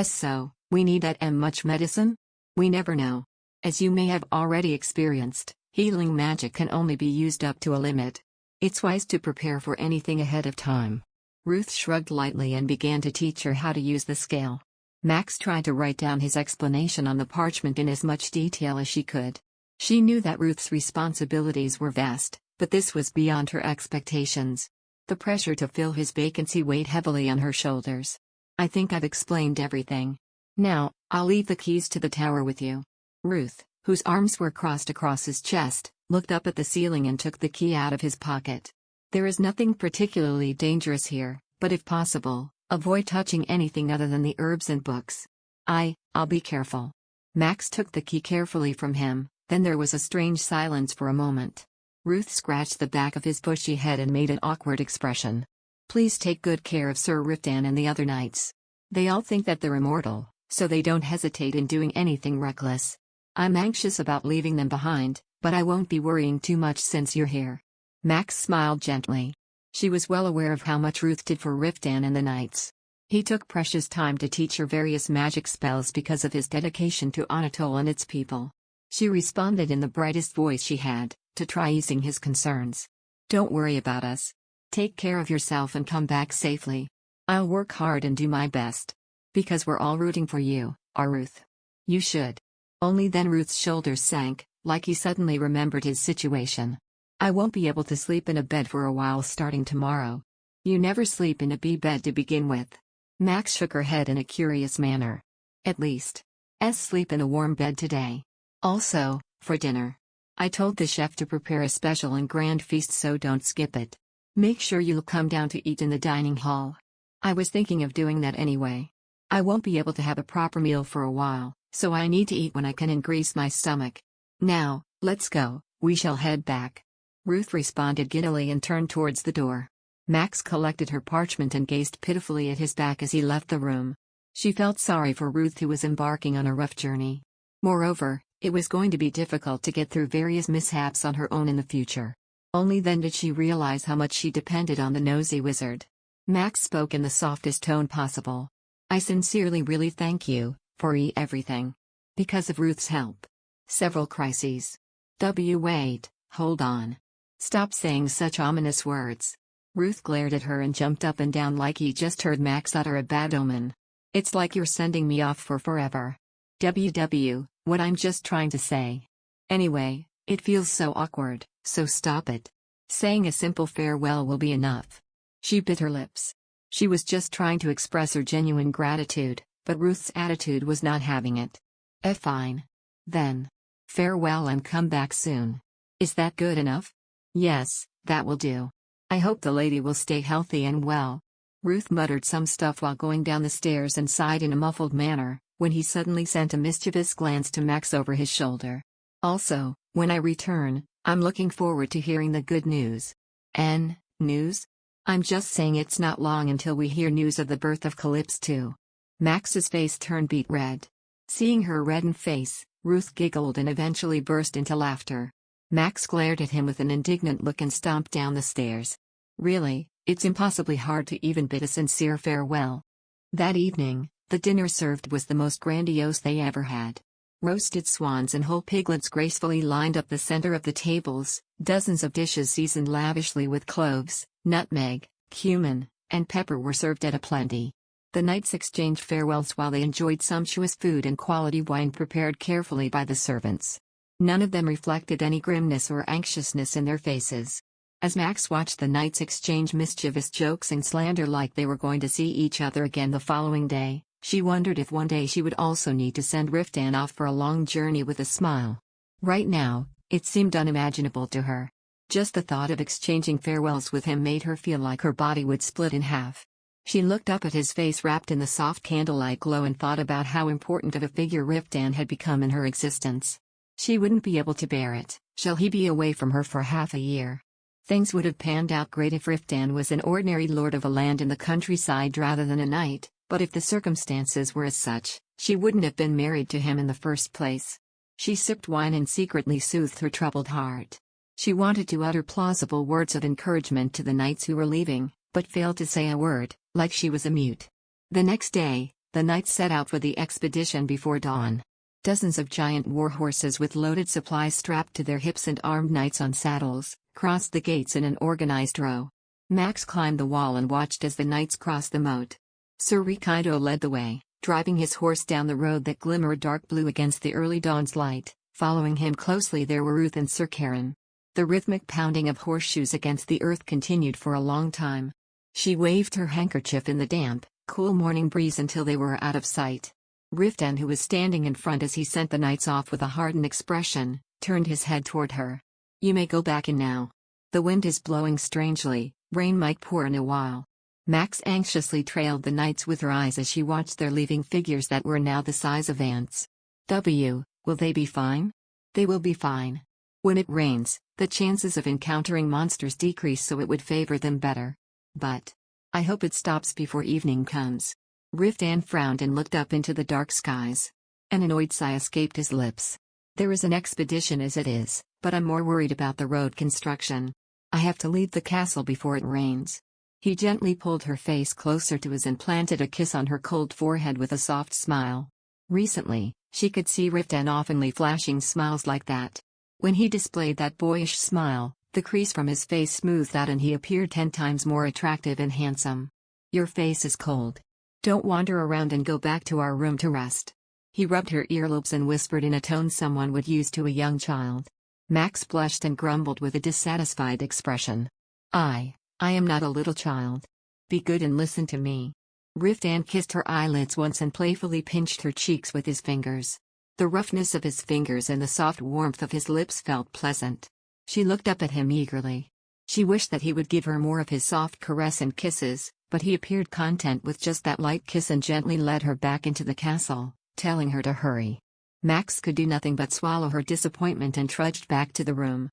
So, we need that much medicine? We never know. As you may have already experienced, healing magic can only be used up to a limit. It's wise to prepare for anything ahead of time. Ruth shrugged lightly and began to teach her how to use the scale. Max tried to write down his explanation on the parchment in as much detail as she could. She knew that Ruth's responsibilities were vast, but this was beyond her expectations. The pressure to fill his vacancy weighed heavily on her shoulders. I think I've explained everything. Now, I'll leave the keys to the tower with you. Ruth, whose arms were crossed across his chest, looked up at the ceiling and took the key out of his pocket. There is nothing particularly dangerous here, but if possible, avoid touching anything other than the herbs and books. I'll be careful. Max took the key carefully from him, then there was a strange silence for a moment. Ruth scratched the back of his bushy head and made an awkward expression. Please take good care of Sir Riftan and the other knights. They all think that they're immortal, so they don't hesitate in doing anything reckless. I'm anxious about leaving them behind, but I won't be worrying too much since you're here. Max smiled gently. She was well aware of how much Ruth did for Riftan and the knights. He took precious time to teach her various magic spells because of his dedication to Anatole and its people. She responded in the brightest voice she had, to try easing his concerns. Don't worry about us. Take care of yourself and come back safely. I'll work hard and do my best. Because we're all rooting for you, Ruth. You should. Only then Ruth's shoulders sank, like he suddenly remembered his situation. I won't be able to sleep in a bed for a while starting tomorrow. You never sleep in a bed to begin with. Max shook her head in a curious manner. At least. Sleep in a warm bed today. Also, for dinner. I told the chef to prepare a special and grand feast, so don't skip it. Make sure you'll come down to eat in the dining hall. I was thinking of doing that anyway. I won't be able to have a proper meal for a while, so I need to eat when I can and grease my stomach. Now, let's go, we shall head back. Ruth responded giddily and turned towards the door. Max collected her parchment and gazed pitifully at his back as he left the room. She felt sorry for Ruth, who was embarking on a rough journey. Moreover, it was going to be difficult to get through various mishaps on her own in the future. Only then did she realize how much she depended on the nosy wizard. Max spoke in the softest tone possible. I sincerely really thank you for everything. Because of Ruth's help. Several crises. Wait, hold on. Stop saying such ominous words. Ruth glared at her and jumped up and down like he just heard Max utter a bad omen. It's like you're sending me off for forever. What I'm just trying to say. Anyway, it feels so awkward, so stop it. Saying a simple farewell will be enough. She bit her lips. She was just trying to express her genuine gratitude, But Ruth's attitude was not having it. Fine. Then. Farewell and come back soon. Is that good enough? Yes, that will do. I hope the lady will stay healthy and well. Ruth muttered some stuff while going down the stairs and sighed in a muffled manner, when he suddenly sent a mischievous glance to Max over his shoulder. Also, when I return, I'm looking forward to hearing the good news. News? I'm just saying it's not long until we hear news of the birth of Calypso too. Max's face turned beet red. Seeing her reddened face, Ruth giggled and eventually burst into laughter. Max glared at him with an indignant look and stomped down the stairs. Really, it's impossibly hard to even bid a sincere farewell. That evening, the dinner served was the most grandiose they ever had. Roasted swans and whole piglets gracefully lined up the center of the tables, dozens of dishes seasoned lavishly with cloves, nutmeg, cumin, and pepper were served at a plenty. The knights exchanged farewells while they enjoyed sumptuous food and quality wine prepared carefully by the servants. None of them reflected any grimness or anxiousness in their faces. As Max watched the knights exchange mischievous jokes and slander like they were going to see each other again the following day, she wondered if one day she would also need to send Riftan off for a long journey with a smile. Right now, it seemed unimaginable to her. Just the thought of exchanging farewells with him made her feel like her body would split in half. She looked up at his face wrapped in the soft candlelight glow and thought about how important of a figure Riftan had become in her existence. She wouldn't be able to bear it, shall he be away from her for half a year. Things would have panned out great if Riftan was an ordinary lord of a land in the countryside rather than a knight, but if the circumstances were as such, she wouldn't have been married to him in the first place. She sipped wine and secretly soothed her troubled heart. She wanted to utter plausible words of encouragement to the knights who were leaving, but failed to say a word, like she was a mute. The next day, the knights set out for the expedition before dawn. Dozens of giant war horses with loaded supplies strapped to their hips and armed knights on saddles, crossed the gates in an organized row. Max climbed the wall and watched as the knights crossed the moat. Sir Riftan led the way, driving his horse down the road that glimmered dark blue against the early dawn's light. Following him closely there were Ruth and Sir Karen. The rhythmic pounding of horseshoes against the earth continued for a long time. She waved her handkerchief in the damp, cool morning breeze until they were out of sight. Riftan, who was standing in front as he sent the knights off with a hardened expression, turned his head toward her. You may go back in now. The wind is blowing strangely, rain might pour in a while. Max anxiously trailed the knights with her eyes as she watched their leaving figures that were now the size of ants. Will they be fine? They will be fine. When it rains, the chances of encountering monsters decrease so it would favor them better. But I hope it stops before evening comes. Riftan frowned and looked up into the dark skies. An annoyed sigh escaped his lips. There is an expedition as it is, but I'm more worried about the road construction. I have to leave the castle before it rains. He gently pulled her face closer to his and planted a kiss on her cold forehead with a soft smile. Recently, she could see Riftan oftenly flashing smiles like that. When he displayed that boyish smile, the crease from his face smoothed out and he appeared 10 times more attractive and handsome. Your face is cold. Don't wander around and go back to our room to rest. He rubbed her earlobes and whispered in a tone someone would use to a young child. Max blushed and grumbled with a dissatisfied expression. I am not a little child. Be good and listen to me. Riftan kissed her eyelids once and playfully pinched her cheeks with his fingers. The roughness of his fingers and the soft warmth of his lips felt pleasant. She looked up at him eagerly. She wished that he would give her more of his soft caress and kisses, but he appeared content with just that light kiss and gently led her back into the castle, telling her to hurry. Max could do nothing but swallow her disappointment and trudged back to the room.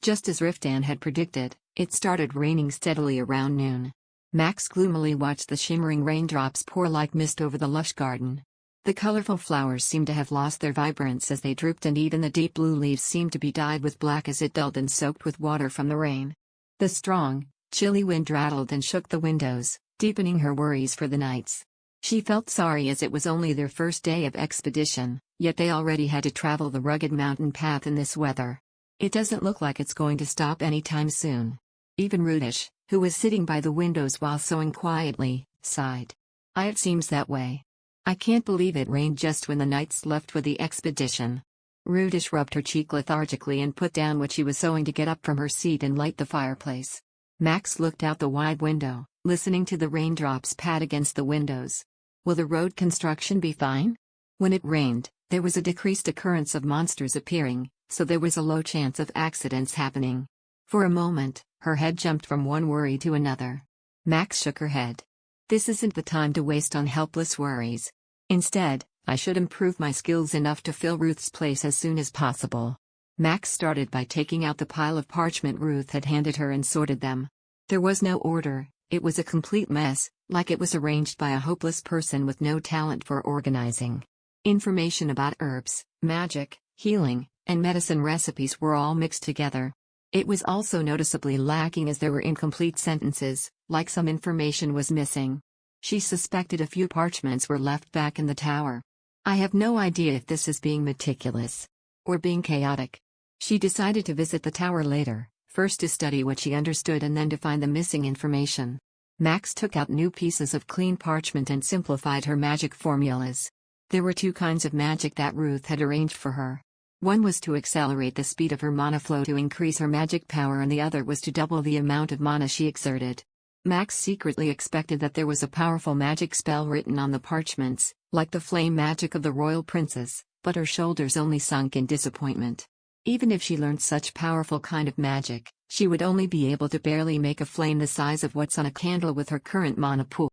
Just as Riftan had predicted, it started raining steadily around noon. Max gloomily watched the shimmering raindrops pour like mist over the lush garden. The colorful flowers seemed to have lost their vibrance as they drooped, and even the deep blue leaves seemed to be dyed with black as it dulled and soaked with water from the rain. The strong, chilly wind rattled and shook the windows, deepening her worries for the nights. She felt sorry as it was only their first day of expedition, yet they already had to travel the rugged mountain path in this weather. It doesn't look like it's going to stop anytime soon. Even Rudish, who was sitting by the windows while sewing quietly, sighed. It seems that way. I can't believe it rained just when the knights left for the expedition. Rudish rubbed her cheek lethargically and put down what she was sewing to get up from her seat and light the fireplace. Max looked out the wide window, listening to the raindrops pad against the windows. Will the road construction be fine? When it rained, there was a decreased occurrence of monsters appearing, so there was a low chance of accidents happening. For a moment, her head jumped from one worry to another. Max shook her head. This isn't the time to waste on helpless worries. Instead, I should improve my skills enough to fill Ruth's place as soon as possible. Max started by taking out the pile of parchment Ruth had handed her and sorted them. There was no order, it was a complete mess, like it was arranged by a hopeless person with no talent for organizing. Information about herbs, magic, healing, and medicine recipes were all mixed together. It was also noticeably lacking as there were incomplete sentences, like some information was missing. She suspected a few parchments were left back in the tower. I have no idea if this is being meticulous or being chaotic. She decided to visit the tower later, first to study what she understood and then to find the missing information. Max took out new pieces of clean parchment and simplified her magic formulas. There were two kinds of magic that Ruth had arranged for her. One was to accelerate the speed of her mana flow to increase her magic power, and the other was to double the amount of mana she exerted. Max secretly expected that there was a powerful magic spell written on the parchments, like the flame magic of the royal princess, but her shoulders only sunk in disappointment. Even if she learned such powerful kind of magic, she would only be able to barely make a flame the size of what's on a candle with her current mana pool.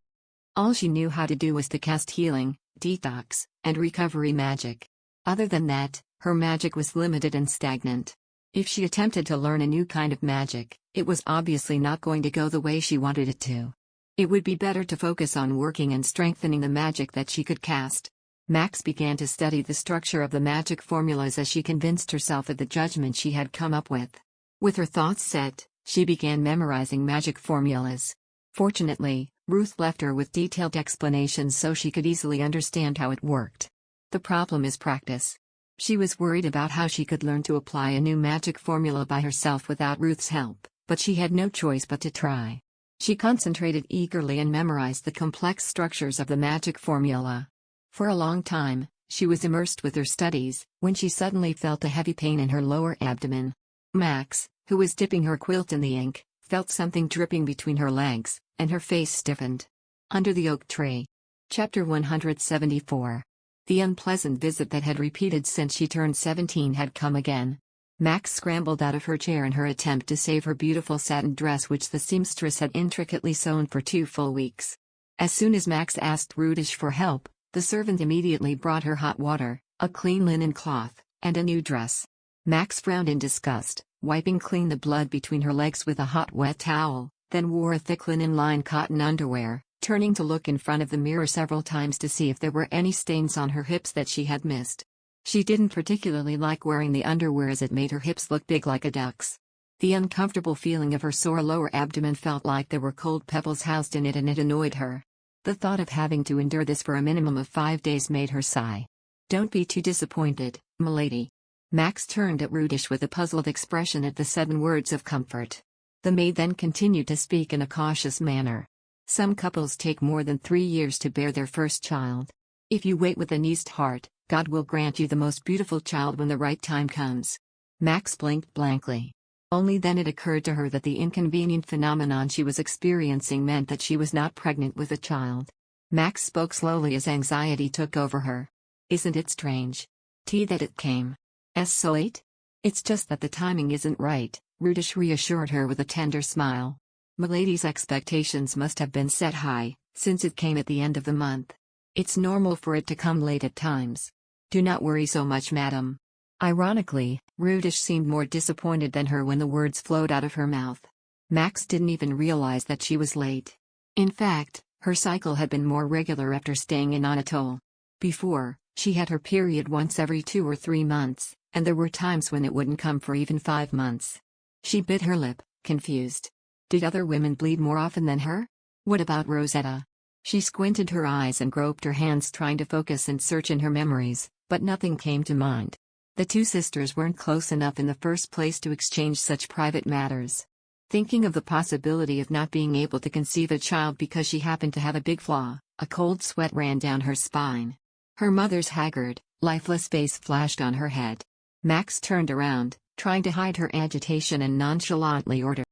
All she knew how to do was to cast healing, detox, and recovery magic. Other than that, her magic was limited and stagnant. If she attempted to learn a new kind of magic, it was obviously not going to go the way she wanted it to. It would be better to focus on working and strengthening the magic that she could cast. Max began to study the structure of the magic formulas as she convinced herself of the judgment she had come up with. With her thoughts set, she began memorizing magic formulas. Fortunately, Ruth left her with detailed explanations so she could easily understand how it worked. The problem is practice. She was worried about how she could learn to apply a new magic formula by herself without Ruth's help, but she had no choice but to try. She concentrated eagerly and memorized the complex structures of the magic formula. For a long time, she was immersed with her studies, when she suddenly felt a heavy pain in her lower abdomen. Max, who was dipping her quilt in the ink, felt something dripping between her legs, and her face stiffened. Under the oak tree. Chapter 174. The unpleasant visit that had repeated since she turned 17 had come again. Max scrambled out of her chair in her attempt to save her beautiful satin dress, which the seamstress had intricately sewn for 2 full weeks. As soon as Max asked Rudish for help, the servant immediately brought her hot water, a clean linen cloth, and a new dress. Max frowned in disgust, wiping clean the blood between her legs with a hot wet towel, then wore a thick linen-lined cotton underwear, turning to look in front of the mirror several times to see if there were any stains on her hips that she had missed. She didn't particularly like wearing the underwear as it made her hips look big like a duck's. The uncomfortable feeling of her sore lower abdomen felt like there were cold pebbles housed in it, and it annoyed her. The thought of having to endure this for a minimum of 5 days made her sigh. "Don't be too disappointed, m'lady." Max turned at Rudish with a puzzled expression at the sudden words of comfort. The maid then continued to speak in a cautious manner. "Some couples take more than 3 years to bear their first child. If you wait with an eased heart, God will grant you the most beautiful child when the right time comes." Max blinked blankly. Only then it occurred to her that the inconvenient phenomenon she was experiencing meant that she was not pregnant with a child. Max spoke slowly as anxiety took over her. "Isn't it strange? That it came so late? It's just that the timing isn't right," Rudish reassured her with a tender smile. "Milady's expectations must have been set high, since it came at the end of the month. It's normal for it to come late at times. Do not worry so much, madam." Ironically, Rudish seemed more disappointed than her when the words flowed out of her mouth. Max didn't even realize that she was late. In fact, her cycle had been more regular after staying in Anatole. Before, she had her period once every 2 or 3 months, and there were times when it wouldn't come for even 5 months. She bit her lip, confused. Did other women bleed more often than her? What about Rosetta? She squinted her eyes and groped her hands, trying to focus and search in her memories, but nothing came to mind. The 2 sisters weren't close enough in the first place to exchange such private matters. Thinking of the possibility of not being able to conceive a child because she happened to have a big flaw, a cold sweat ran down her spine. Her mother's haggard, lifeless face flashed on her head. Max turned around, trying to hide her agitation, and nonchalantly ordered,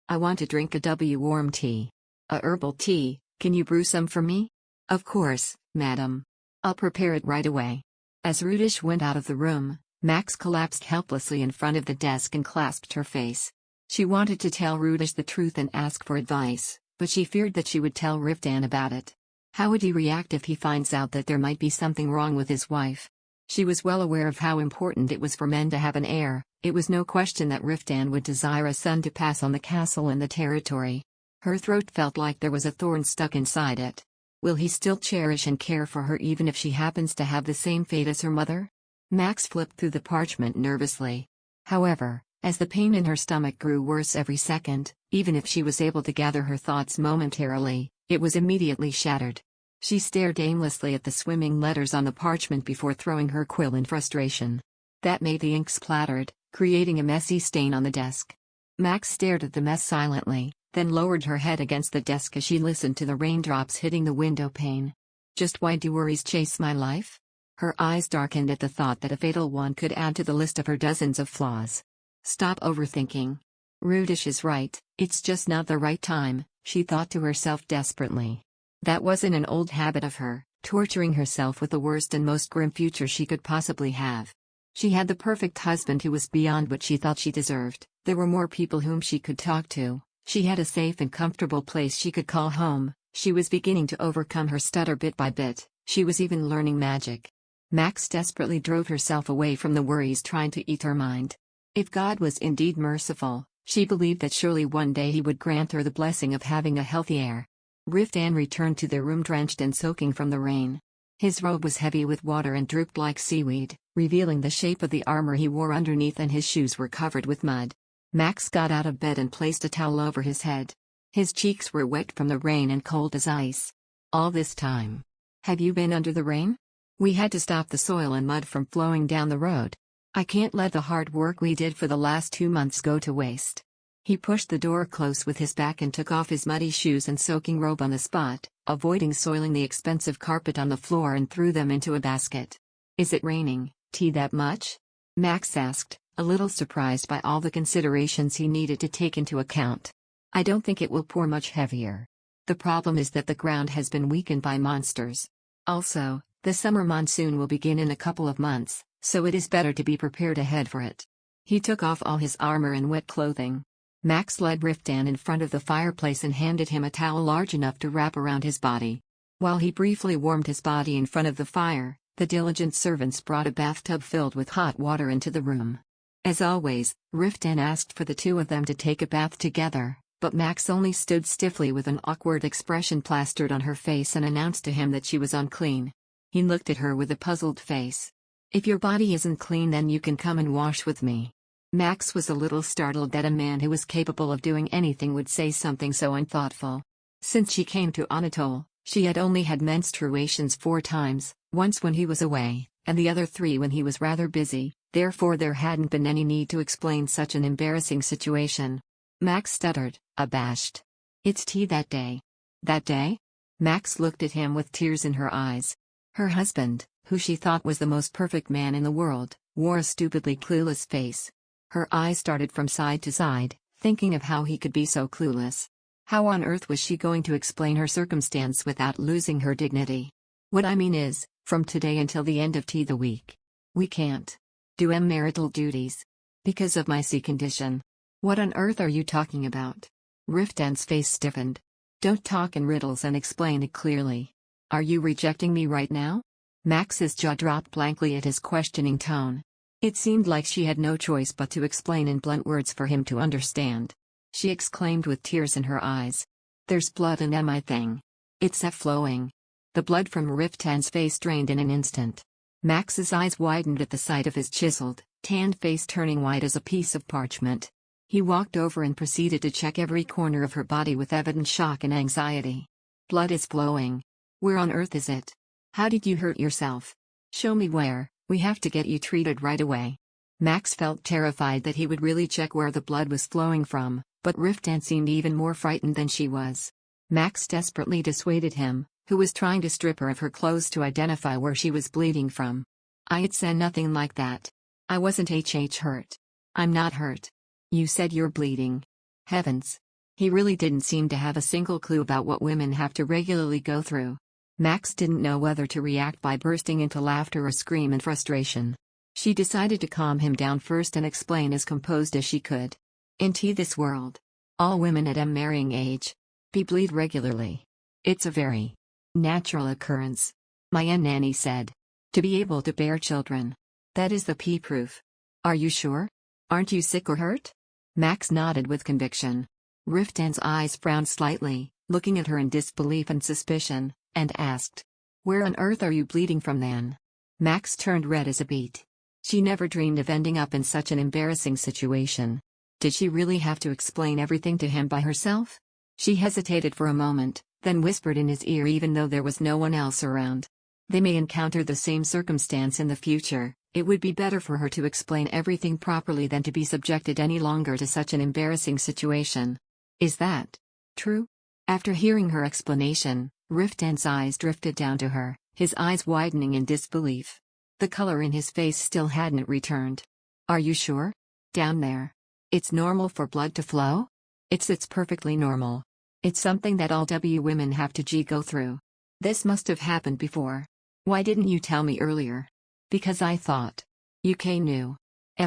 "I want to drink a warm tea. A herbal tea, can you brew some for me?" Of course, madam. I'll prepare it right away. As Rudish went out of the room, Max collapsed helplessly in front of the desk and clasped her face. She wanted to tell Rudish the truth and ask for advice, but she feared that she would tell Riftan about it. How would he react if he finds out that there might be something wrong with his wife? She was well aware of how important it was for men to have an heir. It was no question that Riftan would desire a son to pass on the castle and the territory. Her throat felt like there was a thorn stuck inside it. Will he still cherish and care for her even if she happens to have the same fate as her mother? Max flipped through the parchment nervously. However, as the pain in her stomach grew worse every second, even if she was able to gather her thoughts momentarily, it was immediately shattered. She stared aimlessly at the swimming letters on the parchment before throwing her quill in frustration. That made the ink splattered, creating a messy stain on the desk. Max stared at the mess silently, then lowered her head against the desk as she listened to the raindrops hitting the window pane. Just why do worries chase my life? Her eyes darkened at the thought that a fatal one could add to the list of her dozens of flaws. Stop overthinking. Rudish is right, it's just not the right time, she thought to herself desperately. That wasn't an old habit of her, torturing herself with the worst and most grim future she could possibly have. She had the perfect husband who was beyond what she thought she deserved. There were more people whom she could talk to. She had a safe and comfortable place she could call home. She was beginning to overcome her stutter bit by bit. She was even learning magic. Max desperately drove herself away from the worries trying to eat her mind. If God was indeed merciful, she believed that surely one day he would grant her the blessing of having a healthy heir. Riftan returned to their room drenched and soaking from the rain. His robe was heavy with water and drooped like seaweed, revealing the shape of the armor he wore underneath, and his shoes were covered with mud. Max got out of bed and placed a towel over his head. His cheeks were wet from the rain and cold as ice. All this time. Have you been under the rain? We had to stop the soil and mud from flowing down the road. I can't let the hard work we did for the last 2 months go to waste. He pushed the door close with his back and took off his muddy shoes and soaking robe on the spot, avoiding soiling the expensive carpet on the floor, and threw them into a basket. Is it raining, tea, that much? Max asked, a little surprised by all the considerations he needed to take into account. I don't think it will pour much heavier. The problem is that the ground has been weakened by monsters. Also, the summer monsoon will begin in a couple of months, so it is better to be prepared ahead for it. He took off all his armor and wet clothing. Max led Riftan in front of the fireplace and handed him a towel large enough to wrap around his body. While he briefly warmed his body in front of the fire, the diligent servants brought a bathtub filled with hot water into the room. As always, Riftan asked for the two of them to take a bath together, but Max only stood stiffly with an awkward expression plastered on her face and announced to him that she was unclean. He looked at her with a puzzled face. If your body isn't clean, then you can come and wash with me. Max was a little startled that a man who was capable of doing anything would say something so unthoughtful. Since she came to Anatole, she had only had menstruations 4 times, once when he was away, and the other 3 when he was rather busy, therefore there hadn't been any need to explain such an embarrassing situation. Max stuttered, abashed. It's tea that day. That day? Max looked at him with tears in her eyes. Her husband, who she thought was the most perfect man in the world, wore a stupidly clueless face. Her eyes started from side to side, thinking of how he could be so clueless. How on earth was she going to explain her circumstance without losing her dignity? What I mean is, from today until the end of the week. We can't do marital duties. Because of my C condition. What on earth are you talking about? Riftan's face stiffened. Don't talk in riddles and explain it clearly. Are you rejecting me right now? Max's jaw dropped blankly at his questioning tone. It seemed like she had no choice but to explain in blunt words for him to understand. She exclaimed with tears in her eyes. There's blood in my thing. It's flowing. The blood from Riftan's face drained in an instant. Max's eyes widened at the sight of his chiseled, tanned face turning white as a piece of parchment. He walked over and proceeded to check every corner of her body with evident shock and anxiety. Blood is flowing. Where on earth is it? How did you hurt yourself? Show me where. We have to get you treated right away. Max felt terrified that he would really check where the blood was flowing from, but Riftan seemed even more frightened than she was. Max desperately dissuaded him, who was trying to strip her of her clothes to identify where she was bleeding from. I'd said nothing like that. I wasn't hurt. I'm not hurt. You said you're bleeding. Heavens. He really didn't seem to have a single clue about what women have to regularly go through. Max didn't know whether to react by bursting into laughter or scream in frustration. She decided to calm him down first and explain as composed as she could. "Into this world, all women at marrying age bleed regularly. It's a very natural occurrence," my nanny said. "To be able to bear children. That is the proof." "Are you sure? Aren't you sick or hurt?" Max nodded with conviction. Riftan's eyes frowned slightly, looking at her in disbelief and suspicion, and asked, "Where on earth are you bleeding from then?" Max turned red as a beet. She never dreamed of ending up in such an embarrassing situation. Did she really have to explain everything to him by herself? She hesitated for a moment, then whispered in his ear even though there was no one else around. They may encounter the same circumstance in the future. It would be better for her to explain everything properly than to be subjected any longer to such an embarrassing situation. "Is that true?" After hearing her explanation, Riftan's eyes drifted down to her, his eyes widening in disbelief. The color in his face still hadn't returned. "Are you sure? Down there. It's normal for blood to flow?" It's perfectly normal. It's something that all women have to go through. This must have happened before. Why didn't you tell me earlier?" "Because I thought you knew.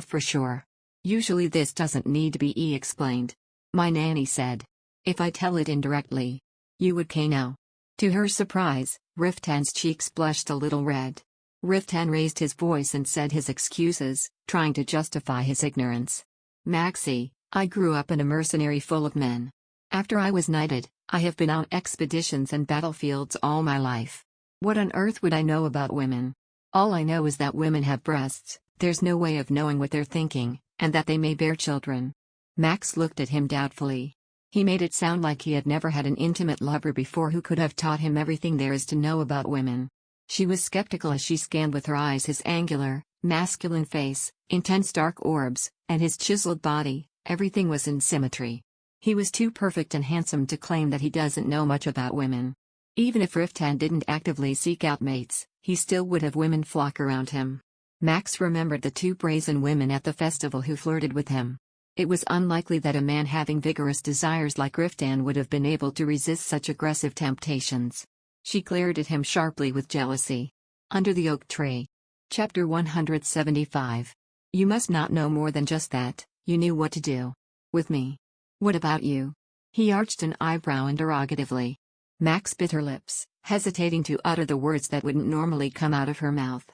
For sure. Usually this doesn't need to be explained," my nanny said. "If I tell it indirectly, you would know." To her surprise, Riftan's cheeks blushed a little red. Riftan raised his voice and said his excuses, trying to justify his ignorance. "Maxie, I grew up in a mercenary full of men. After I was knighted, I have been on expeditions and battlefields all my life. What on earth would I know about women? All I know is that women have breasts, there's no way of knowing what they're thinking, and that they may bear children." Max looked at him doubtfully. He made it sound like he had never had an intimate lover before who could have taught him everything there is to know about women. She was skeptical as she scanned with her eyes his angular, masculine face, intense dark orbs, and his chiseled body. Everything was in symmetry. He was too perfect and handsome to claim that he doesn't know much about women. Even if Riftan didn't actively seek out mates, he still would have women flock around him. Max remembered the two brazen women at the festival who flirted with him. It was unlikely that a man having vigorous desires like Riftan would have been able to resist such aggressive temptations. She glared at him sharply with jealousy. Under the oak tree. Chapter 175. "You must not know more than just that. You knew what to do. With me. What about you?" He arched an eyebrow interrogatively. Max bit her lips, hesitating to utter the words that wouldn't normally come out of her mouth.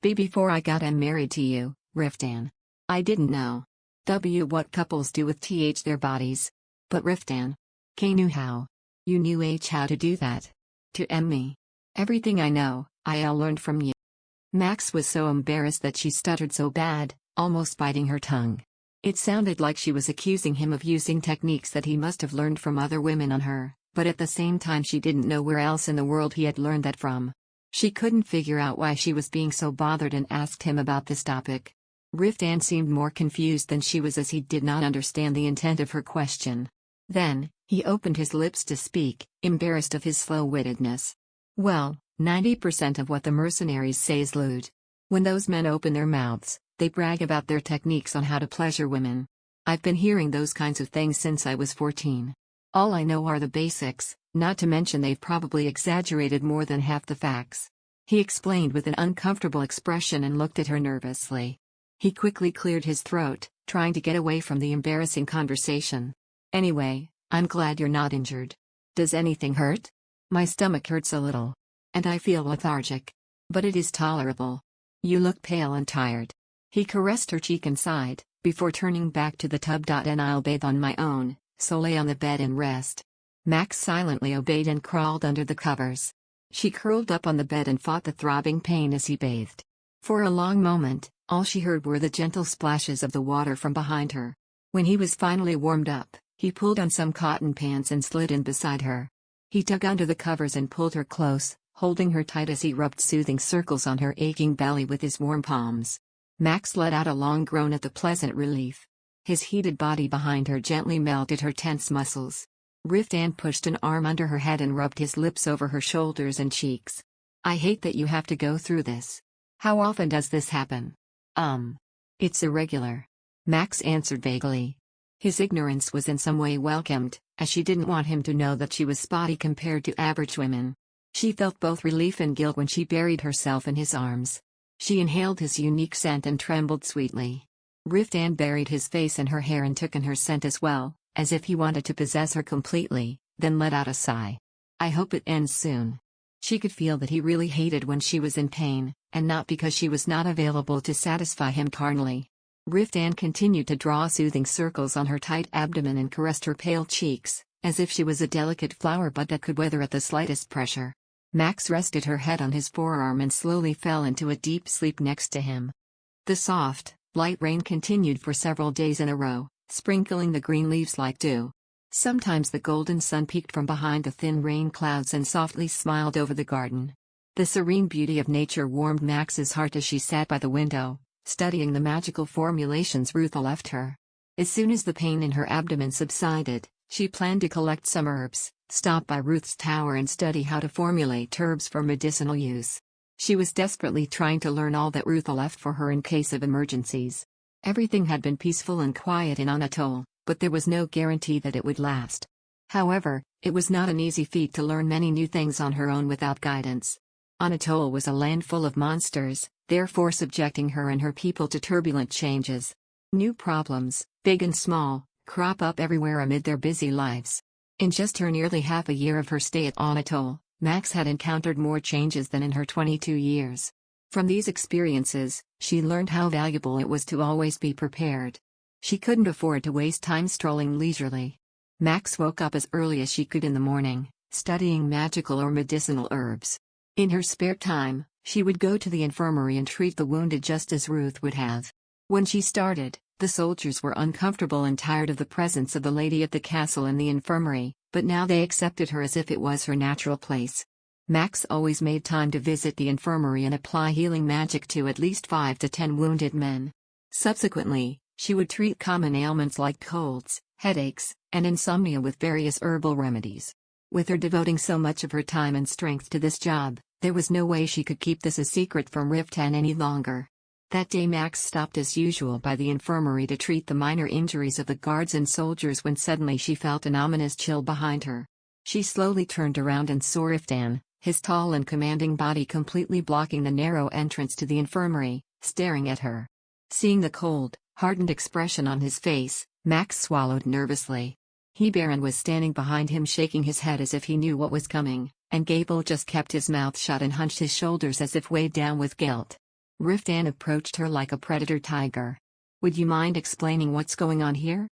Before I got married to you, Riftan. I didn't know what couples do with their bodies. But Riftan. Knew how. You knew how to do that. To me. Everything I know, I learned from you." Max was so embarrassed that she stuttered so bad, almost biting her tongue. It sounded like she was accusing him of using techniques that he must have learned from other women on her, but at the same time she didn't know where else in the world he had learned that from. She couldn't figure out why she was being so bothered and asked him about this topic. Riftan seemed more confused than she was as he did not understand the intent of her question. Then, he opened his lips to speak, embarrassed of his slow-wittedness. "Well, 90% of what the mercenaries say is lewd. When those men open their mouths, they brag about their techniques on how to pleasure women. I've been hearing those kinds of things since I was 14. All I know are the basics, not to mention they've probably exaggerated more than half the facts." He explained with an uncomfortable expression and looked at her nervously. He quickly cleared his throat, trying to get away from the embarrassing conversation. "Anyway, I'm glad you're not injured. Does anything hurt?" "My stomach hurts a little. And I feel lethargic. But it is tolerable. You look pale and tired." He caressed her cheek and sighed, before turning back to the tub. "And I'll bathe on my own, so lay on the bed and rest." Max silently obeyed and crawled under the covers. She curled up on the bed and fought the throbbing pain as he bathed. For a long moment, all she heard were the gentle splashes of the water from behind her. When he was finally warmed up, he pulled on some cotton pants and slid in beside her. He dug under the covers and pulled her close, holding her tight as he rubbed soothing circles on her aching belly with his warm palms. Max let out a long groan at the pleasant relief. His heated body behind her gently melted her tense muscles. Riftan pushed an arm under her head and rubbed his lips over her shoulders and cheeks. "I hate that you have to go through this. How often does this happen?" It's irregular." Max answered vaguely. His ignorance was in some way welcomed, as she didn't want him to know that she was spotty compared to average women. She felt both relief and guilt when she buried herself in his arms. She inhaled his unique scent and trembled sweetly. Riftan buried his face in her hair and took in her scent as well, as if he wanted to possess her completely, then let out a sigh. I hope it ends soon. She could feel that he really hated when she was in pain, and not because she was not available to satisfy him carnally. Riftan continued to draw soothing circles on her tight abdomen and caressed her pale cheeks, as if she was a delicate flower bud that could wither at the slightest pressure. Max rested her head on his forearm and slowly fell into a deep sleep next to him. The soft, light rain continued for several days in a row, sprinkling the green leaves like dew. Sometimes the golden sun peeked from behind the thin rain clouds and softly smiled over the garden. The serene beauty of nature warmed Max's heart as she sat by the window, studying the magical formulations Ruth left her. As soon as the pain in her abdomen subsided, she planned to collect some herbs, stop by Ruth's tower and study how to formulate herbs for medicinal use. She was desperately trying to learn all that Ruth left for her in case of emergencies. Everything had been peaceful and quiet in Anatole, but there was no guarantee that it would last. However, it was not an easy feat to learn many new things on her own without guidance. Anatole was a land full of monsters, therefore subjecting her and her people to turbulent changes. New problems, big and small, crop up everywhere amid their busy lives. In just her nearly half a year of her stay at Anatole, Max had encountered more changes than in her 22 years. From these experiences, she learned how valuable it was to always be prepared. She couldn't afford to waste time strolling leisurely. Max woke up as early as she could in the morning, studying magical or medicinal herbs. In her spare time, she would go to the infirmary and treat the wounded just as Ruth would have. When she started, the soldiers were uncomfortable and tired of the presence of the lady at the castle and the infirmary, but now they accepted her as if it was her natural place. Max always made time to visit the infirmary and apply healing magic to at least 5 to 10 wounded men. Subsequently, she would treat common ailments like colds, headaches, and insomnia with various herbal remedies. With her devoting so much of her time and strength to this job, there was no way she could keep this a secret from Riftan any longer. That day Max stopped as usual by the infirmary to treat the minor injuries of the guards and soldiers when suddenly she felt an ominous chill behind her. She slowly turned around and saw Riftan, his tall and commanding body completely blocking the narrow entrance to the infirmary, staring at her. Seeing the cold, hardened expression on his face, Max swallowed nervously. Baron was standing behind him shaking his head as if he knew what was coming, and Gable just kept his mouth shut and hunched his shoulders as if weighed down with guilt. Riftan approached her like a predator tiger. Would you mind explaining what's going on here?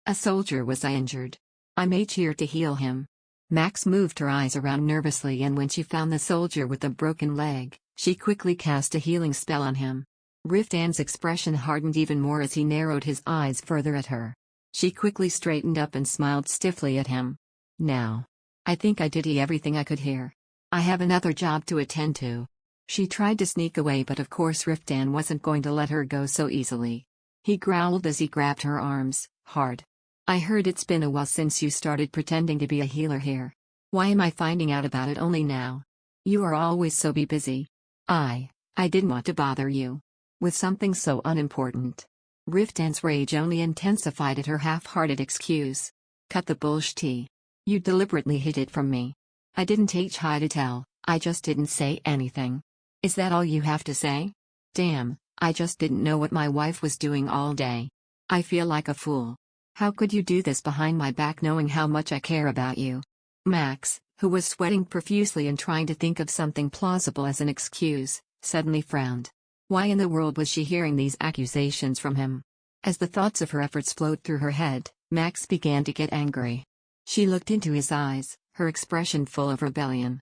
A soldier was injured. I made here to heal him. Max moved her eyes around nervously, and when she found the soldier with the broken leg, she quickly cast a healing spell on him. Riftan's expression hardened even more as he narrowed his eyes further at her. She quickly straightened up and smiled stiffly at him. Now. I think I did everything I could here. I have another job to attend to. She tried to sneak away, but of course Riftan wasn't going to let her go so easily. He growled as he grabbed her arms, hard. I heard it's been a while since you started pretending to be a healer here. Why am I finding out about it only now? You are always so busy. I didn't want to bother you with something so unimportant. Riftan's rage only intensified at her half-hearted excuse. Cut the bullshit. You deliberately hid it from me. I didn't hide to tell, I just didn't say anything. Is that all you have to say? Damn, I just didn't know what my wife was doing all day. I feel like a fool. How could you do this behind my back knowing how much I care about you? Max, who was sweating profusely and trying to think of something plausible as an excuse, suddenly frowned. Why in the world was she hearing these accusations from him? As the thoughts of her efforts flowed through her head, Max began to get angry. She looked into his eyes, her expression full of rebellion.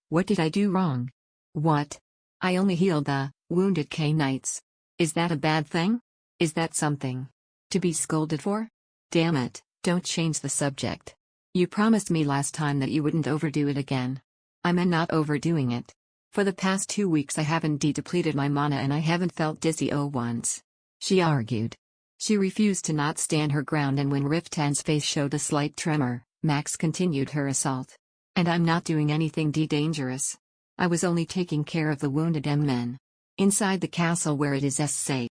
What did I do wrong? What? I only healed the wounded K-Knights. Is that a bad thing? Is that something to be scolded for? Damn it, don't change the subject. You promised me last time that you wouldn't overdo it again. I'm not overdoing it. For the past 2 weeks I haven't depleted my mana and I haven't felt dizzy once. She argued. She refused to not stand her ground, and when Riftan's face showed a slight tremor, Max continued her assault. And I'm not doing anything dangerous. I was only taking care of the wounded men. Inside the castle where it is safe.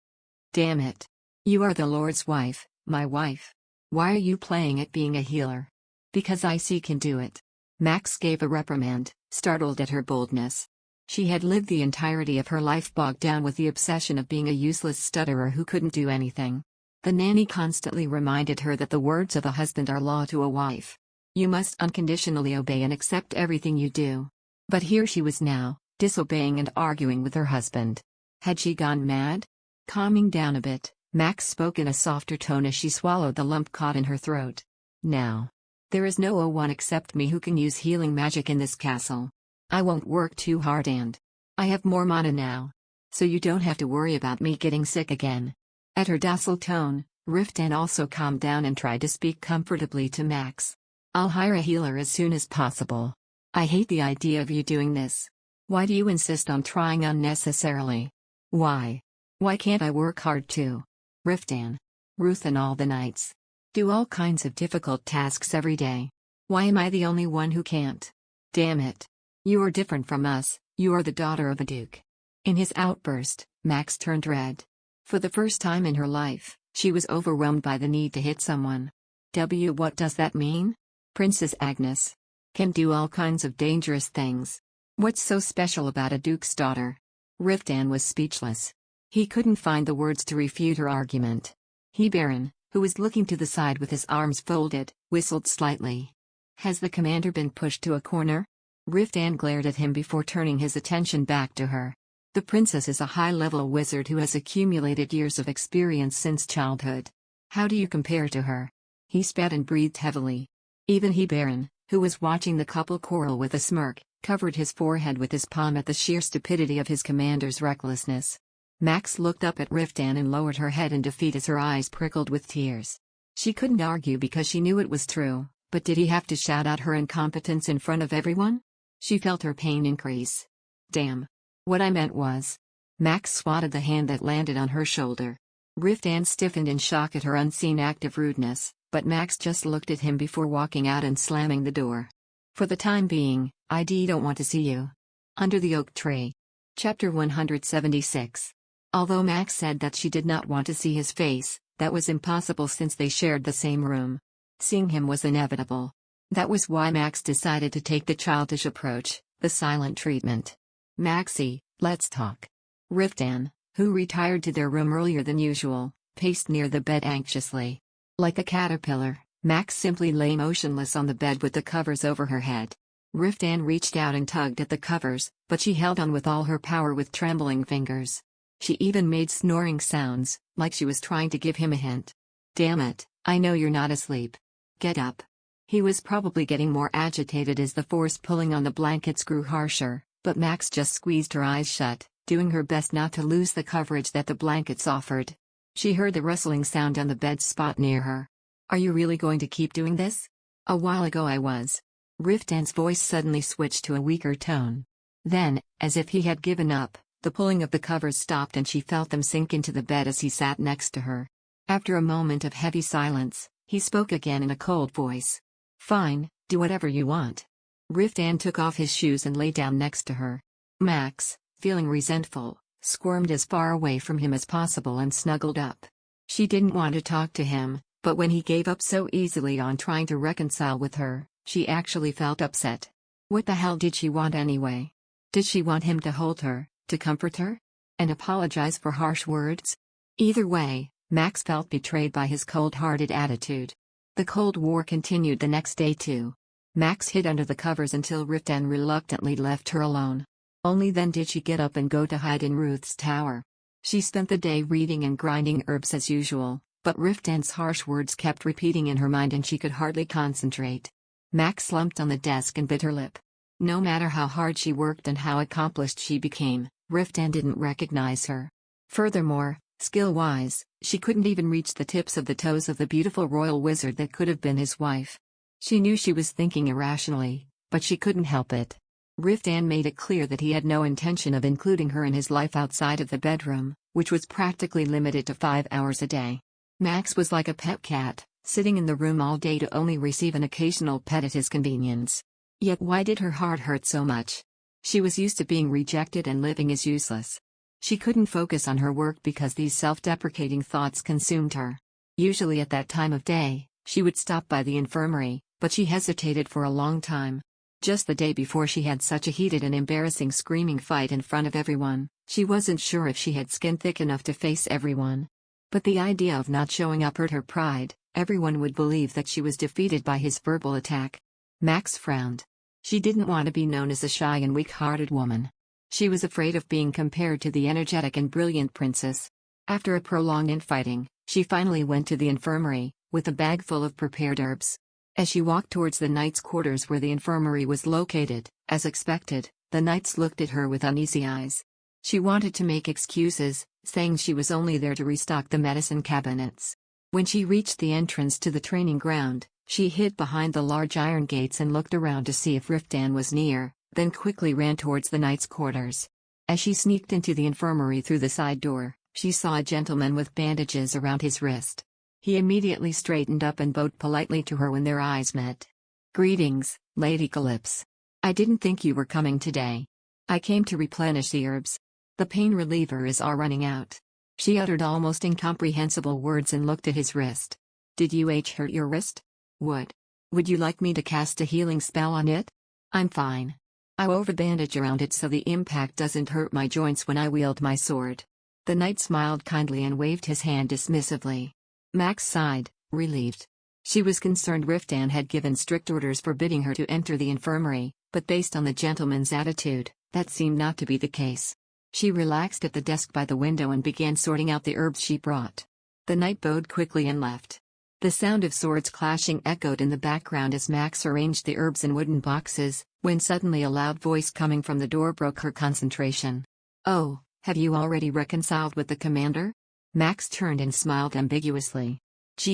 Damn it. You are the Lord's wife, my wife. Why are you playing at being a healer? Because I can do it. Max gave a reprimand, startled at her boldness. She had lived the entirety of her life bogged down with the obsession of being a useless stutterer who couldn't do anything. The nanny constantly reminded her that the words of a husband are law to a wife. You must unconditionally obey and accept everything you do. But here she was now, disobeying and arguing with her husband. Had she gone mad? Calming down a bit, Max spoke in a softer tone as she swallowed the lump caught in her throat. Now. There is no one except me who can use healing magic in this castle. I won't work too hard and I have more mana now. So you don't have to worry about me getting sick again. At her docile tone, Riftan also calmed down and tried to speak comfortably to Max. I'll hire a healer as soon as possible. I hate the idea of you doing this. Why do you insist on trying unnecessarily? Why? Why can't I work hard too? Riftan. Ruth and all the knights. Do all kinds of difficult tasks every day. Why am I the only one who can't? Damn it. You are different from us, you are the daughter of a duke. In his outburst, Max turned red. For the first time in her life, she was overwhelmed by the need to hit someone. What does that mean? Princess Agnes can do all kinds of dangerous things. What's so special about a duke's daughter? Riftan was speechless. He couldn't find the words to refute her argument. Baron, who was looking to the side with his arms folded, whistled slightly. Has the commander been pushed to a corner? Riftan glared at him before turning his attention back to her. The princess is a high-level wizard who has accumulated years of experience since childhood. How do you compare to her? He spat and breathed heavily. Even Baron, who was watching the couple quarrel with a smirk, covered his forehead with his palm at the sheer stupidity of his commander's recklessness. Max looked up at Riftan and lowered her head in defeat as her eyes prickled with tears. She couldn't argue because she knew it was true, but did he have to shout out her incompetence in front of everyone? She felt her pain increase. Damn. What I meant was. Max swatted the hand that landed on her shoulder. Riftan stiffened in shock at her unseen act of rudeness, but Max just looked at him before walking out and slamming the door. For the time being, I don't want to see you. Under the oak tree. Chapter 176. Although Max said that she did not want to see his face, that was impossible since they shared the same room. Seeing him was inevitable. That was why Max decided to take the childish approach, the silent treatment. Maxie, let's talk. Riftan, who retired to their room earlier than usual, paced near the bed anxiously. Like a caterpillar, Max simply lay motionless on the bed with the covers over her head. Riftan reached out and tugged at the covers, but she held on with all her power with trembling fingers. She even made snoring sounds, like she was trying to give him a hint. Damn it, I know you're not asleep. Get up. He was probably getting more agitated as the force pulling on the blankets grew harsher, but Max just squeezed her eyes shut, doing her best not to lose the coverage that the blankets offered. She heard the rustling sound on the bed spot near her. Are you really going to keep doing this? A while ago I was. Riftan's voice suddenly switched to a weaker tone. Then, as if he had given up, the pulling of the covers stopped and she felt them sink into the bed as he sat next to her. After a moment of heavy silence, he spoke again in a cold voice. Fine, do whatever you want. Riftan took off his shoes and lay down next to her. Max, feeling resentful, squirmed as far away from him as possible and snuggled up. She didn't want to talk to him, but when he gave up so easily on trying to reconcile with her, she actually felt upset. What the hell did she want anyway? Did she want him to hold her, to comfort her? And apologize for harsh words? Either way, Max felt betrayed by his cold-hearted attitude. The Cold War continued the next day too. Max hid under the covers until Riftan reluctantly left her alone. Only then did she get up and go to hide in Ruth's tower. She spent the day reading and grinding herbs as usual, but Riftan's harsh words kept repeating in her mind and she could hardly concentrate. Max slumped on the desk and bit her lip. No matter how hard she worked and how accomplished she became, Riftan didn't recognize her. Furthermore, skill-wise, she couldn't even reach the tips of the toes of the beautiful royal wizard that could have been his wife. She knew she was thinking irrationally, but she couldn't help it. Riftan made it clear that he had no intention of including her in his life outside of the bedroom, which was practically limited to 5 hours a day. Max was like a pet cat, sitting in the room all day to only receive an occasional pet at his convenience. Yet why did her heart hurt so much? She was used to being rejected and living as useless. She couldn't focus on her work because these self-deprecating thoughts consumed her. Usually at that time of day, she would stop by the infirmary, but she hesitated for a long time. Just the day before she had such a heated and embarrassing screaming fight in front of everyone, she wasn't sure if she had skin thick enough to face everyone. But the idea of not showing up hurt her pride. Everyone would believe that she was defeated by his verbal attack. Max frowned. She didn't want to be known as a shy and weak-hearted woman. She was afraid of being compared to the energetic and brilliant princess. After a prolonged infighting, she finally went to the infirmary, with a bag full of prepared herbs. As she walked towards the knight's quarters where the infirmary was located, as expected, the knights looked at her with uneasy eyes. She wanted to make excuses, saying she was only there to restock the medicine cabinets. When she reached the entrance to the training ground, she hid behind the large iron gates and looked around to see if Riftan was near, then quickly ran towards the knight's quarters. As she sneaked into the infirmary through the side door, she saw a gentleman with bandages around his wrist. He immediately straightened up and bowed politely to her when their eyes met. "Greetings, Lady Calypso. I didn't think you were coming today. I came to replenish the herbs. The pain reliever is all running out." She uttered almost incomprehensible words and looked at his wrist. "Did you hurt your wrist? Would you like me to cast a healing spell on it?" "I'm fine. I wove a bandage around it so the impact doesn't hurt my joints when I wield my sword." The knight smiled kindly and waved his hand dismissively. Max sighed, relieved. She was concerned Riftan had given strict orders forbidding her to enter the infirmary, but based on the gentleman's attitude, that seemed not to be the case. She relaxed at the desk by the window and began sorting out the herbs she brought. The knight bowed quickly and left. The sound of swords clashing echoed in the background as Max arranged the herbs in wooden boxes, when suddenly a loud voice coming from the door broke her concentration. "Oh, have you already reconciled with the commander?" Max turned and smiled ambiguously.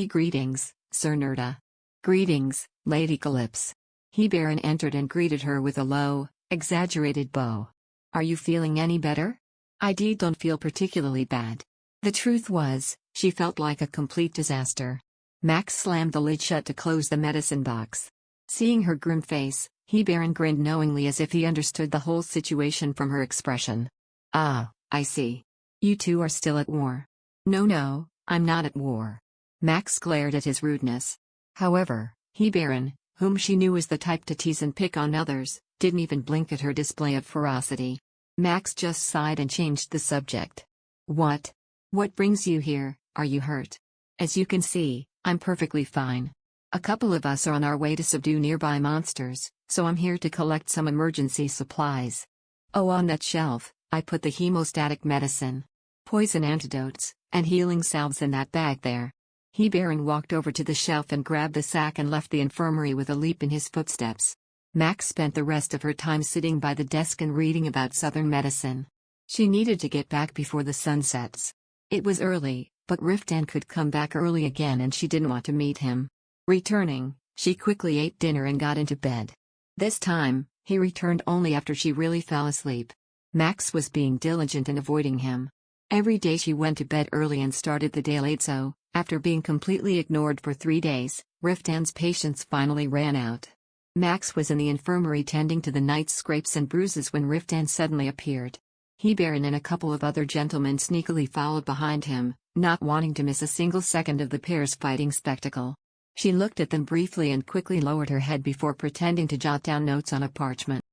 "Greetings, Sir Nerda." "Greetings, Lady Calypso." Baron entered and greeted her with a low, exaggerated bow. "Are you feeling any better?" "I don't feel particularly bad." The truth was, she felt like a complete disaster. Max slammed the lid shut to close the medicine box. Seeing her grim face, Baron grinned knowingly as if he understood the whole situation from her expression. "Ah, I see. You two are still at war." No, I'm not at war." Max glared at his rudeness. However, Baron, whom she knew was the type to tease and pick on others, didn't even blink at her display of ferocity. Max just sighed and changed the subject. What brings you here? Are you hurt?" "As you can see, I'm perfectly fine. A couple of us are on our way to subdue nearby monsters, so I'm here to collect some emergency supplies." "Oh, on that shelf, I put the hemostatic medicine, poison antidotes, and healing salves in that bag there." Baron walked over to the shelf and grabbed the sack and left the infirmary with a leap in his footsteps. Max spent the rest of her time sitting by the desk and reading about southern medicine. She needed to get back before the sun sets. It was early, but Riftan could come back early again and she didn't want to meet him. Returning, she quickly ate dinner and got into bed. This time, he returned only after she really fell asleep. Max was being diligent in avoiding him. Every day she went to bed early and started the day late, so, after being completely ignored for 3 days, Riftan's patience finally ran out. Max was in the infirmary tending to the knight's scrapes and bruises when Riftan suddenly appeared. Baron and a couple of other gentlemen sneakily followed behind him, not wanting to miss a single second of the pair's fighting spectacle. She looked at them briefly and quickly lowered her head before pretending to jot down notes on a parchment.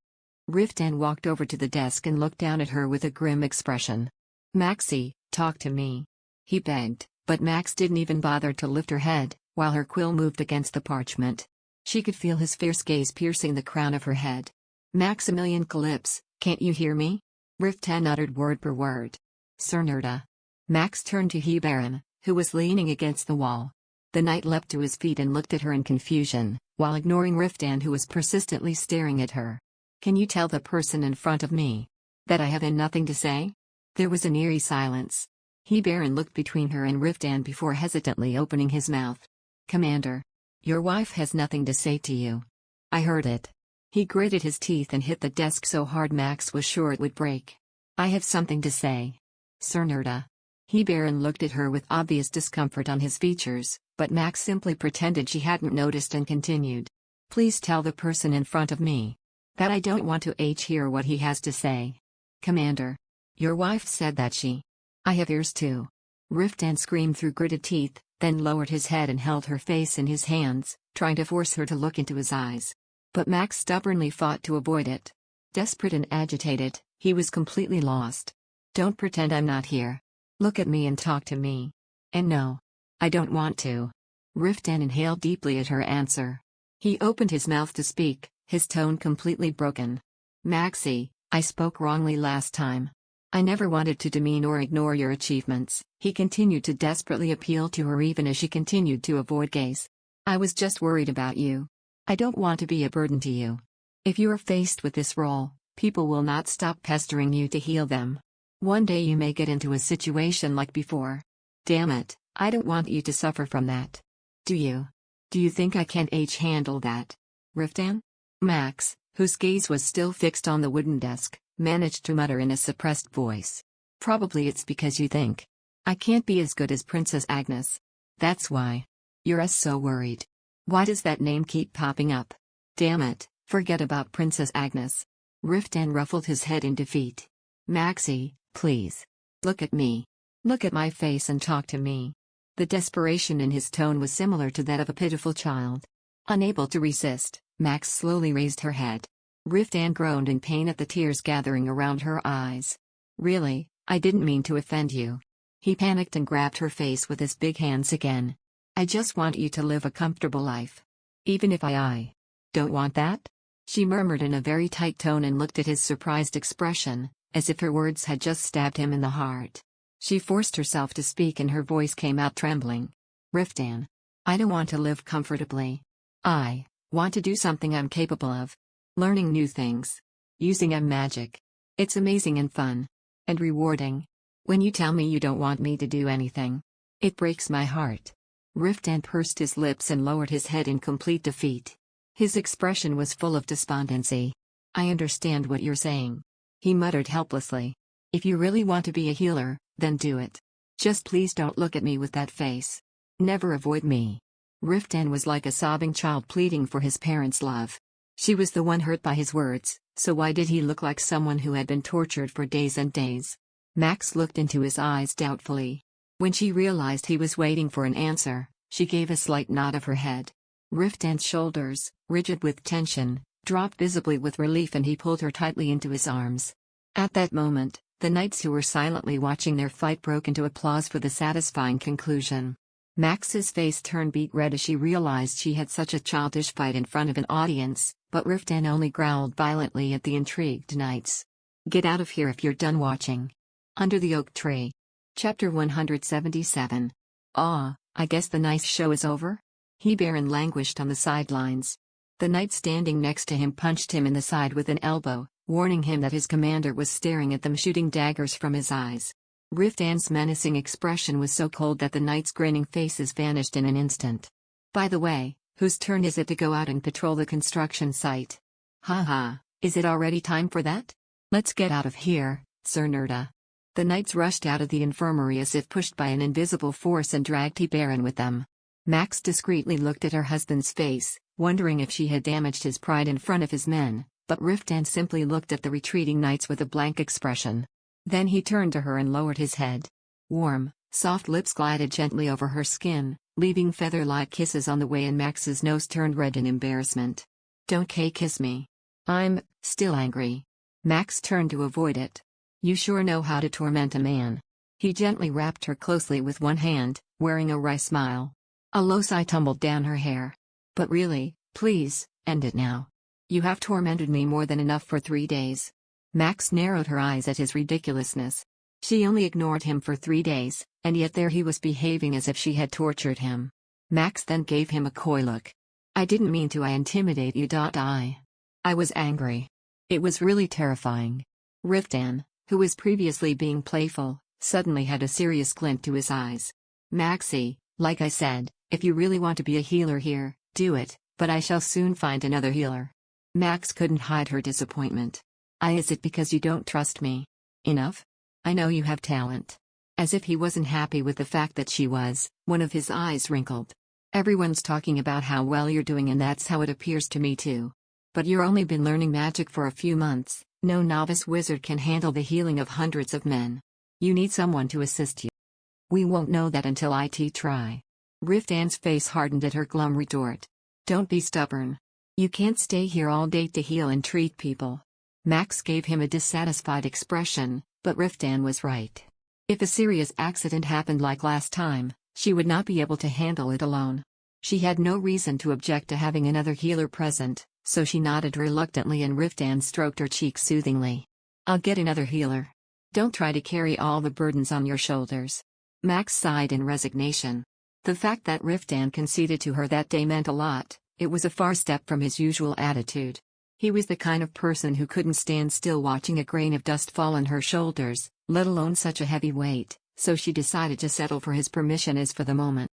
Riftan walked over to the desk and looked down at her with a grim expression. "Maxie, talk to me," he begged, but Max didn't even bother to lift her head, while her quill moved against the parchment. She could feel his fierce gaze piercing the crown of her head. "Maximilian Calypso, can't you hear me?" Riftan uttered word per word. "Sir Nerda." Max turned to Baron, who was leaning against the wall. The knight leapt to his feet and looked at her in confusion, while ignoring Riftan, who was persistently staring at her. "Can you tell the person in front of me that I have nothing to say?" There was an eerie silence. Baron looked between her and Riftan before hesitantly opening his mouth. "Commander, your wife has nothing to say to you." "I heard it." He gritted his teeth and hit the desk so hard Max was sure it would break. "I have something to say, Sir Nerda." Baron looked at her with obvious discomfort on his features, but Max simply pretended she hadn't noticed and continued. "Please tell the person in front of me that I don't want to hear what he has to say." "Commander, your wife said that I have ears too." Riftan screamed through gritted teeth, then lowered his head and held her face in his hands, trying to force her to look into his eyes. But Max stubbornly fought to avoid it. Desperate and agitated, he was completely lost. Don't pretend I'm not here. Look at me and talk to me. And no. I don't want to. Riftan inhaled deeply at her answer. He opened his mouth to speak, his tone completely broken. Maxie, I spoke wrongly last time. I never wanted to demean or ignore your achievements, he continued to desperately appeal to her even as she continued to avoid gaze. I was just worried about you. I don't want to be a burden to you. If you are faced with this role, people will not stop pestering you to heal them. One day you may get into a situation like before. Damn it, I don't want you to suffer from that. Do you? Do you think I can't handle that? Riftan? Max, whose gaze was still fixed on the wooden desk, managed to mutter in a suppressed voice. Probably it's because you think I can't be as good as Princess Agnes. That's why. You're so worried. Why does that name keep popping up? Damn it, forget about Princess Agnes. Riftan ruffled his head in defeat. Maxie, please. Look at me. Look at my face and talk to me. The desperation in his tone was similar to that of a pitiful child. Unable to resist, Max slowly raised her head. Riftan groaned in pain at the tears gathering around her eyes. Really, I didn't mean to offend you. He panicked and grabbed her face with his big hands again. I just want you to live a comfortable life. Even if I don't want that? She murmured in a very tight tone and looked at his surprised expression, as if her words had just stabbed him in the heart. She forced herself to speak and her voice came out trembling. Riftan. I don't want to live comfortably. I want to do something I'm capable of. Learning new things. Using magic. It's amazing and fun. And rewarding. When you tell me you don't want me to do anything, it breaks my heart. Riftan pursed his lips and lowered his head in complete defeat. His expression was full of despondency. I understand what you're saying. He muttered helplessly. If you really want to be a healer, then do it. Just please don't look at me with that face. Never avoid me. Riftan was like a sobbing child pleading for his parents' love. She was the one hurt by his words, so why did he look like someone who had been tortured for days and days? Max looked into his eyes doubtfully. When she realized he was waiting for an answer, she gave a slight nod of her head. Riftan's shoulders, rigid with tension, dropped visibly with relief and he pulled her tightly into his arms. At that moment, the knights who were silently watching their fight broke into applause for the satisfying conclusion. Max's face turned beet red as she realized she had such a childish fight in front of an audience, but Riftan only growled violently at the intrigued knights. Get out of here if you're done watching. Under the oak tree. Chapter 177. I guess the nice show is over? Baron languished on the sidelines. The knight standing next to him punched him in the side with an elbow, warning him that his commander was staring at them shooting daggers from his eyes. Riftan's menacing expression was so cold that the knights' grinning faces vanished in an instant. By the way, whose turn is it to go out and patrol the construction site? Haha, is it already time for that? Let's get out of here, Sir Riftan. The knights rushed out of the infirmary as if pushed by an invisible force and dragged Baron with them. Max discreetly looked at her husband's face, wondering if she had damaged his pride in front of his men, but Riftan simply looked at the retreating knights with a blank expression. Then he turned to her and lowered his head. Warm, soft lips glided gently over her skin, leaving feather-like kisses on the way and Max's nose turned red in embarrassment. Don't kiss me. I'm still angry. Max turned to avoid it. You sure know how to torment a man. He gently wrapped her closely with one hand, wearing a wry smile. A low sigh tumbled down her hair. But really, please, end it now. You have tormented me more than enough for 3 days. Max narrowed her eyes at his ridiculousness. She only ignored him for 3 days, and yet there he was behaving as if she had tortured him. Max then gave him a coy look. I didn't mean to intimidate you. I was angry. It was really terrifying. Riftan, who was previously being playful, suddenly had a serious glint to his eyes. Maxie, like I said, if you really want to be a healer here, do it, but I shall soon find another healer. Max couldn't hide her disappointment. Is it because you don't trust me enough? I know you have talent. As if he wasn't happy with the fact that she was, one of his eyes wrinkled. Everyone's talking about how well you're doing and that's how it appears to me too. But you're only been learning magic for a few months, no novice wizard can handle the healing of hundreds of men. You need someone to assist you. We won't know that until I try. Riftan's face hardened at her glum retort. Don't be stubborn. You can't stay here all day to heal and treat people. Max gave him a dissatisfied expression, but Riftan was right. If a serious accident happened like last time, she would not be able to handle it alone. She had no reason to object to having another healer present, so she nodded reluctantly and Riftan stroked her cheek soothingly. I'll get another healer. Don't try to carry all the burdens on your shoulders. Max sighed in resignation. The fact that Riftan conceded to her that day meant a lot. It was a far step from his usual attitude. He was the kind of person who couldn't stand still watching a grain of dust fall on her shoulders, let alone such a heavy weight, so she decided to settle for his permission as for the moment.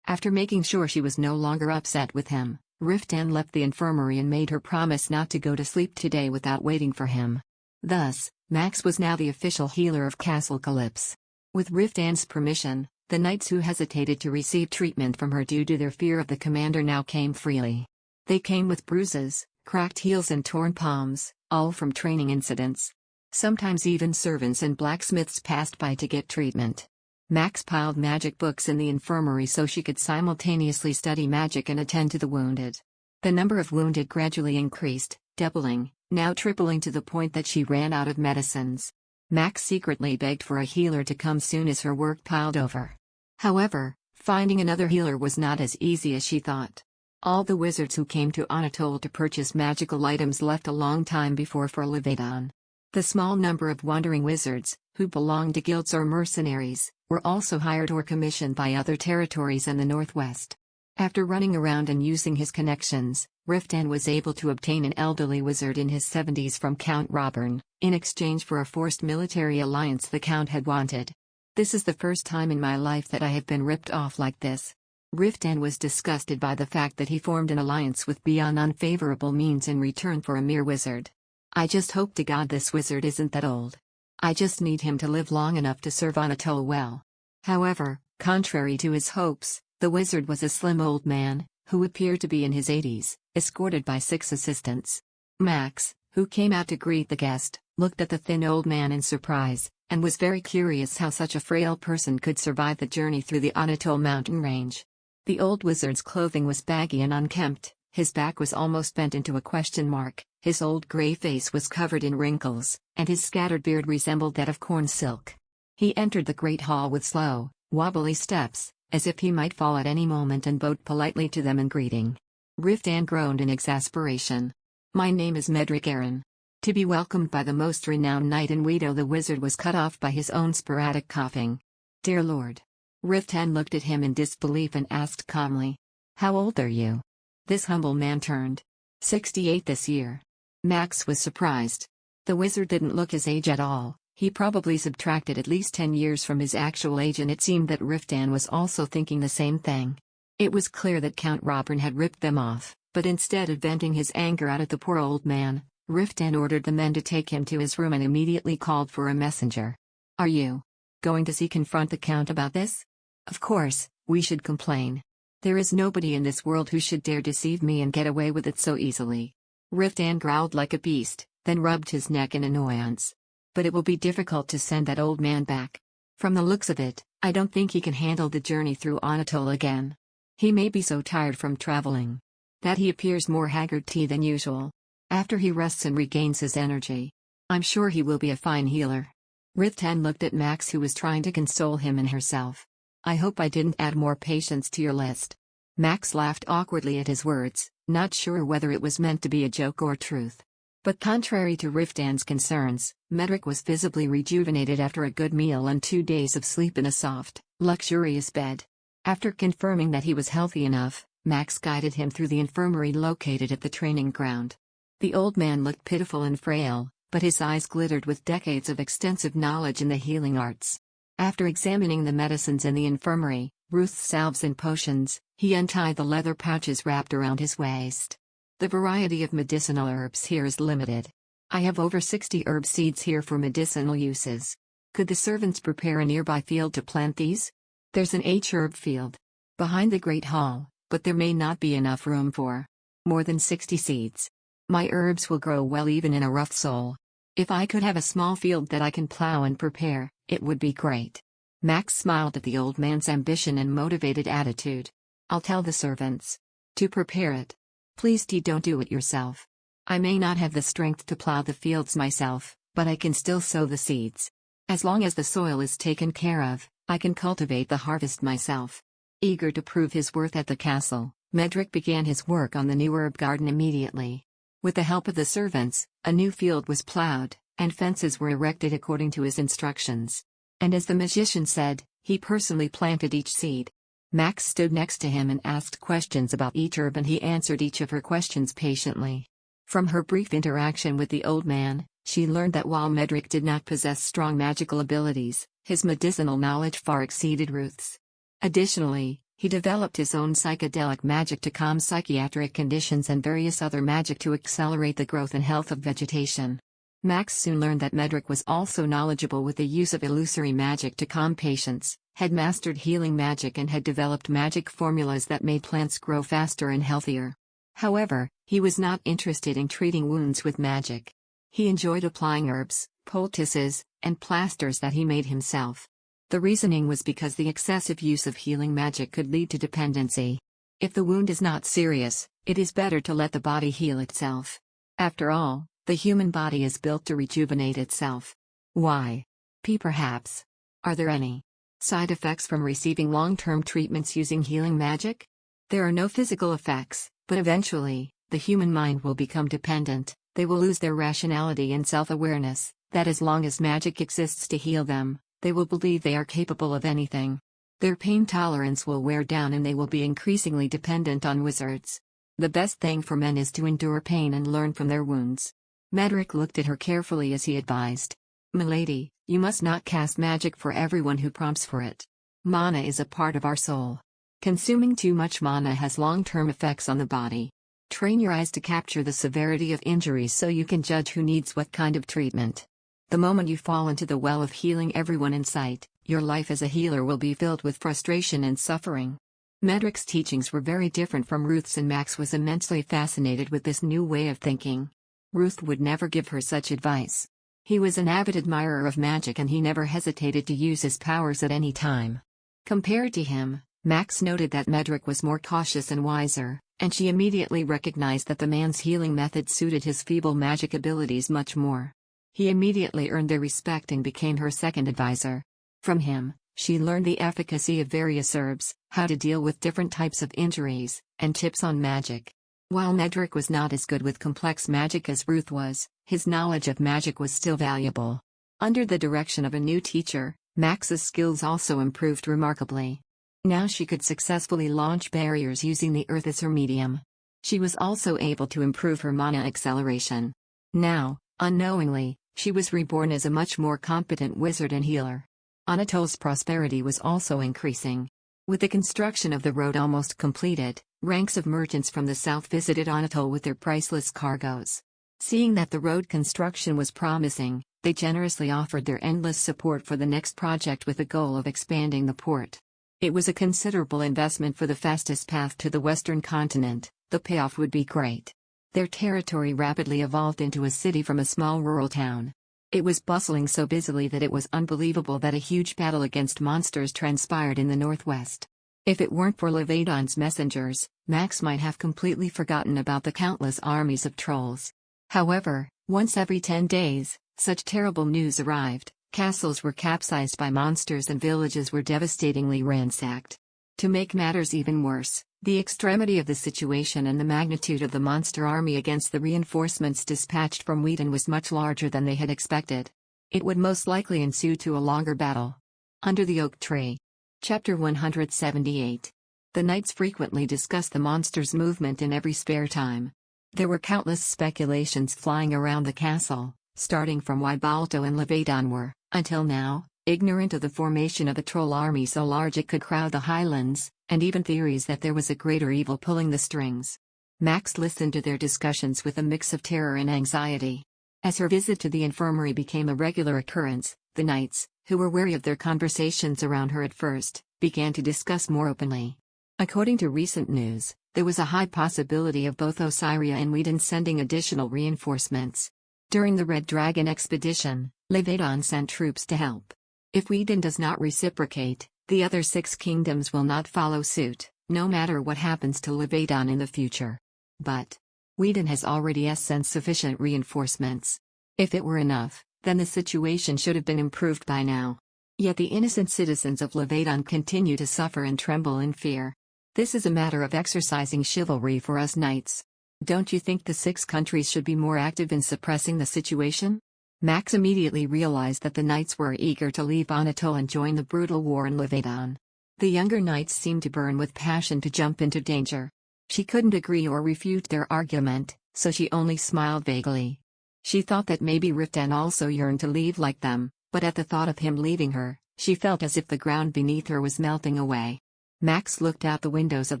After making sure she was no longer upset with him, Riftan left the infirmary and made her promise not to go to sleep today without waiting for him. Thus, Max was now the official healer of Castle Calypso. With Riftan's permission, the knights who hesitated to receive treatment from her due to their fear of the commander now came freely. They came with bruises, cracked heels and torn palms, all from training incidents. Sometimes even servants and blacksmiths passed by to get treatment. Max piled magic books in the infirmary so she could simultaneously study magic and attend to the wounded. The number of wounded gradually increased, doubling, now tripling to the point that she ran out of medicines. Max secretly begged for a healer to come soon as her work piled over. However, finding another healer was not as easy as she thought. All the wizards who came to Anatole to purchase magical items left a long time before for Levedon. The small number of wandering wizards, who belonged to guilds or mercenaries, were also hired or commissioned by other territories in the northwest. After running around and using his connections, Riftan was able to obtain an elderly wizard in his 70s from Count Robern, in exchange for a forced military alliance the Count had wanted. This is the first time in my life that I have been ripped off like this. Riftan was disgusted by the fact that he formed an alliance with beyond unfavorable means in return for a mere wizard. I just hope to God this wizard isn't that old. I just need him to live long enough to serve Anatole well. However, contrary to his hopes, the wizard was a slim old man, who appeared to be in his 80s, escorted by 6 assistants. Max, who came out to greet the guest, looked at the thin old man in surprise, and was very curious how such a frail person could survive the journey through the Anatole mountain range. The old wizard's clothing was baggy and unkempt, his back was almost bent into a question mark, his old gray face was covered in wrinkles, and his scattered beard resembled that of corn silk. He entered the great hall with slow, wobbly steps, as if he might fall at any moment, and bowed politely to them in greeting. Riftan groaned in exasperation. "My name is Medric Aaron." To be welcomed by the most renowned knight in Wedo, the wizard was cut off by his own sporadic coughing. "Dear Lord." Riftan looked at him in disbelief and asked calmly, "How old are you?" This humble man turned 68 this year. Max was surprised. The wizard didn't look his age at all. He probably subtracted at least 10 years from his actual age, and it seemed that Riftan was also thinking the same thing. It was clear that Count Robern had ripped them off, but instead of venting his anger out at the poor old man, Riftan ordered the men to take him to his room and immediately called for a messenger. "Are you going to confront the Count about this?" "Of course, we should complain. There is nobody in this world who should dare deceive me and get away with it so easily." Riftan growled like a beast, then rubbed his neck in annoyance. "But it will be difficult to send that old man back. From the looks of it, I don't think he can handle the journey through Anatole again. He may be so tired from traveling that he appears more haggard than usual. After he rests and regains his energy, I'm sure he will be a fine healer." Riftan looked at Max, who was trying to console him and herself. "I hope I didn't add more patients to your list." Max laughed awkwardly at his words, not sure whether it was meant to be a joke or truth. But contrary to Riftan's concerns, Medric was visibly rejuvenated after a good meal and 2 days of sleep in a soft, luxurious bed. After confirming that he was healthy enough, Max guided him through the infirmary located at the training ground. The old man looked pitiful and frail, but his eyes glittered with decades of extensive knowledge in the healing arts. After examining the medicines in the infirmary, Ruth's salves and potions, he untied the leather pouches wrapped around his waist. "The variety of medicinal herbs here is limited. I have over 60 herb seeds here for medicinal uses. Could the servants prepare a nearby field to plant these? There's an H-herb field behind the Great Hall, but there may not be enough room for more than 60 seeds. My herbs will grow well even in a rough soil. If I could have a small field that I can plow and prepare, it would be great." Max smiled at the old man's ambition and motivated attitude. "I'll tell the servants to prepare it. Please don't do it yourself. I may not have the strength to plow the fields myself, but I can still sow the seeds. As long as the soil is taken care of, I can cultivate the harvest myself." Eager to prove his worth at the castle, Medric began his work on the new herb garden immediately. With the help of the servants, a new field was plowed, and fences were erected according to his instructions. And as the magician said, he personally planted each seed. Max stood next to him and asked questions about each herb, and he answered each of her questions patiently. From her brief interaction with the old man, she learned that while Medric did not possess strong magical abilities, his medicinal knowledge far exceeded Ruth's. Additionally, he developed his own psychedelic magic to calm psychiatric conditions and various other magic to accelerate the growth and health of vegetation. Max soon learned that Medric was also knowledgeable with the use of illusory magic to calm patients, had mastered healing magic, and had developed magic formulas that made plants grow faster and healthier. However, he was not interested in treating wounds with magic. He enjoyed applying herbs, poultices, and plasters that he made himself. The reasoning was because the excessive use of healing magic could lead to dependency. If the wound is not serious, it is better to let the body heal itself. After all, the human body is built to rejuvenate itself. Why? Perhaps. Are there any side effects from receiving long-term treatments using healing magic? There are no physical effects, but eventually, the human mind will become dependent. They will lose their rationality and self-awareness, that as long as magic exists to heal them, they will believe they are capable of anything. Their pain tolerance will wear down and they will be increasingly dependent on wizards. The best thing for men is to endure pain and learn from their wounds. Medric looked at her carefully as he advised. "Milady, you must not cast magic for everyone who prompts for it. Mana is a part of our soul. Consuming too much mana has long-term effects on the body. Train your eyes to capture the severity of injuries so you can judge who needs what kind of treatment. The moment you fall into the well of healing everyone in sight, your life as a healer will be filled with frustration and suffering." Medric's teachings were very different from Ruth's, and Max was immensely fascinated with this new way of thinking. Ruth would never give her such advice. He was an avid admirer of magic and he never hesitated to use his powers at any time. Compared to him, Max noted that Medric was more cautious and wiser, and she immediately recognized that the man's healing method suited his feeble magic abilities much more. He immediately earned their respect and became her second advisor. From him, she learned the efficacy of various herbs, how to deal with different types of injuries, and tips on magic. While Medric was not as good with complex magic as Ruth was, his knowledge of magic was still valuable. Under the direction of a new teacher, Max's skills also improved remarkably. Now she could successfully launch barriers using the earth as her medium. She was also able to improve her mana acceleration. Now, unknowingly, she was reborn as a much more competent wizard and healer. Anatol's prosperity was also increasing. With the construction of the road almost completed, ranks of merchants from the south visited Anatol with their priceless cargoes. Seeing that the road construction was promising, they generously offered their endless support for the next project with the goal of expanding the port. It was a considerable investment for the fastest path to the western continent. The payoff would be great. Their territory rapidly evolved into a city from a small rural town. It was bustling so busily that it was unbelievable that a huge battle against monsters transpired in the northwest. If it weren't for Levedon's messengers, Max might have completely forgotten about the countless armies of trolls. However, once every 10 days, such terrible news arrived. Castles were capsized by monsters and villages were devastatingly ransacked. To make matters even worse, the extremity of the situation and the magnitude of the monster army against the reinforcements dispatched from Wheaton was much larger than they had expected. It would most likely ensue to a longer battle. Under the Oak Tree. Chapter 178. The knights frequently discussed the monster's movement in every spare time. There were countless speculations flying around the castle, starting from why Balto and Levedon were, until now, ignorant of the formation of a troll army so large it could crowd the highlands, and even theories that there was a greater evil pulling the strings. Max listened to their discussions with a mix of terror and anxiety. As her visit to the infirmary became a regular occurrence, the knights, who were wary of their conversations around her at first, began to discuss more openly. According to recent news, there was a high possibility of both Osiria and Wheaton sending additional reinforcements. During the Red Dragon expedition, Levedon sent troops to help. If Wheaton does not reciprocate, the other 6 kingdoms will not follow suit, no matter what happens to Levedon in the future. But Whedon has already sent sufficient reinforcements. If it were enough, then the situation should have been improved by now. Yet the innocent citizens of Levedon continue to suffer and tremble in fear. This is a matter of exercising chivalry for us knights. Don't you think the 6 countries should be more active in suppressing the situation? Max immediately realized that the knights were eager to leave Anatole and join the brutal war in Levedon. The younger knights seemed to burn with passion to jump into danger. She couldn't agree or refute their argument, so she only smiled vaguely. She thought that maybe Riftan also yearned to leave like them, but at the thought of him leaving her, she felt as if the ground beneath her was melting away. Max looked out the windows of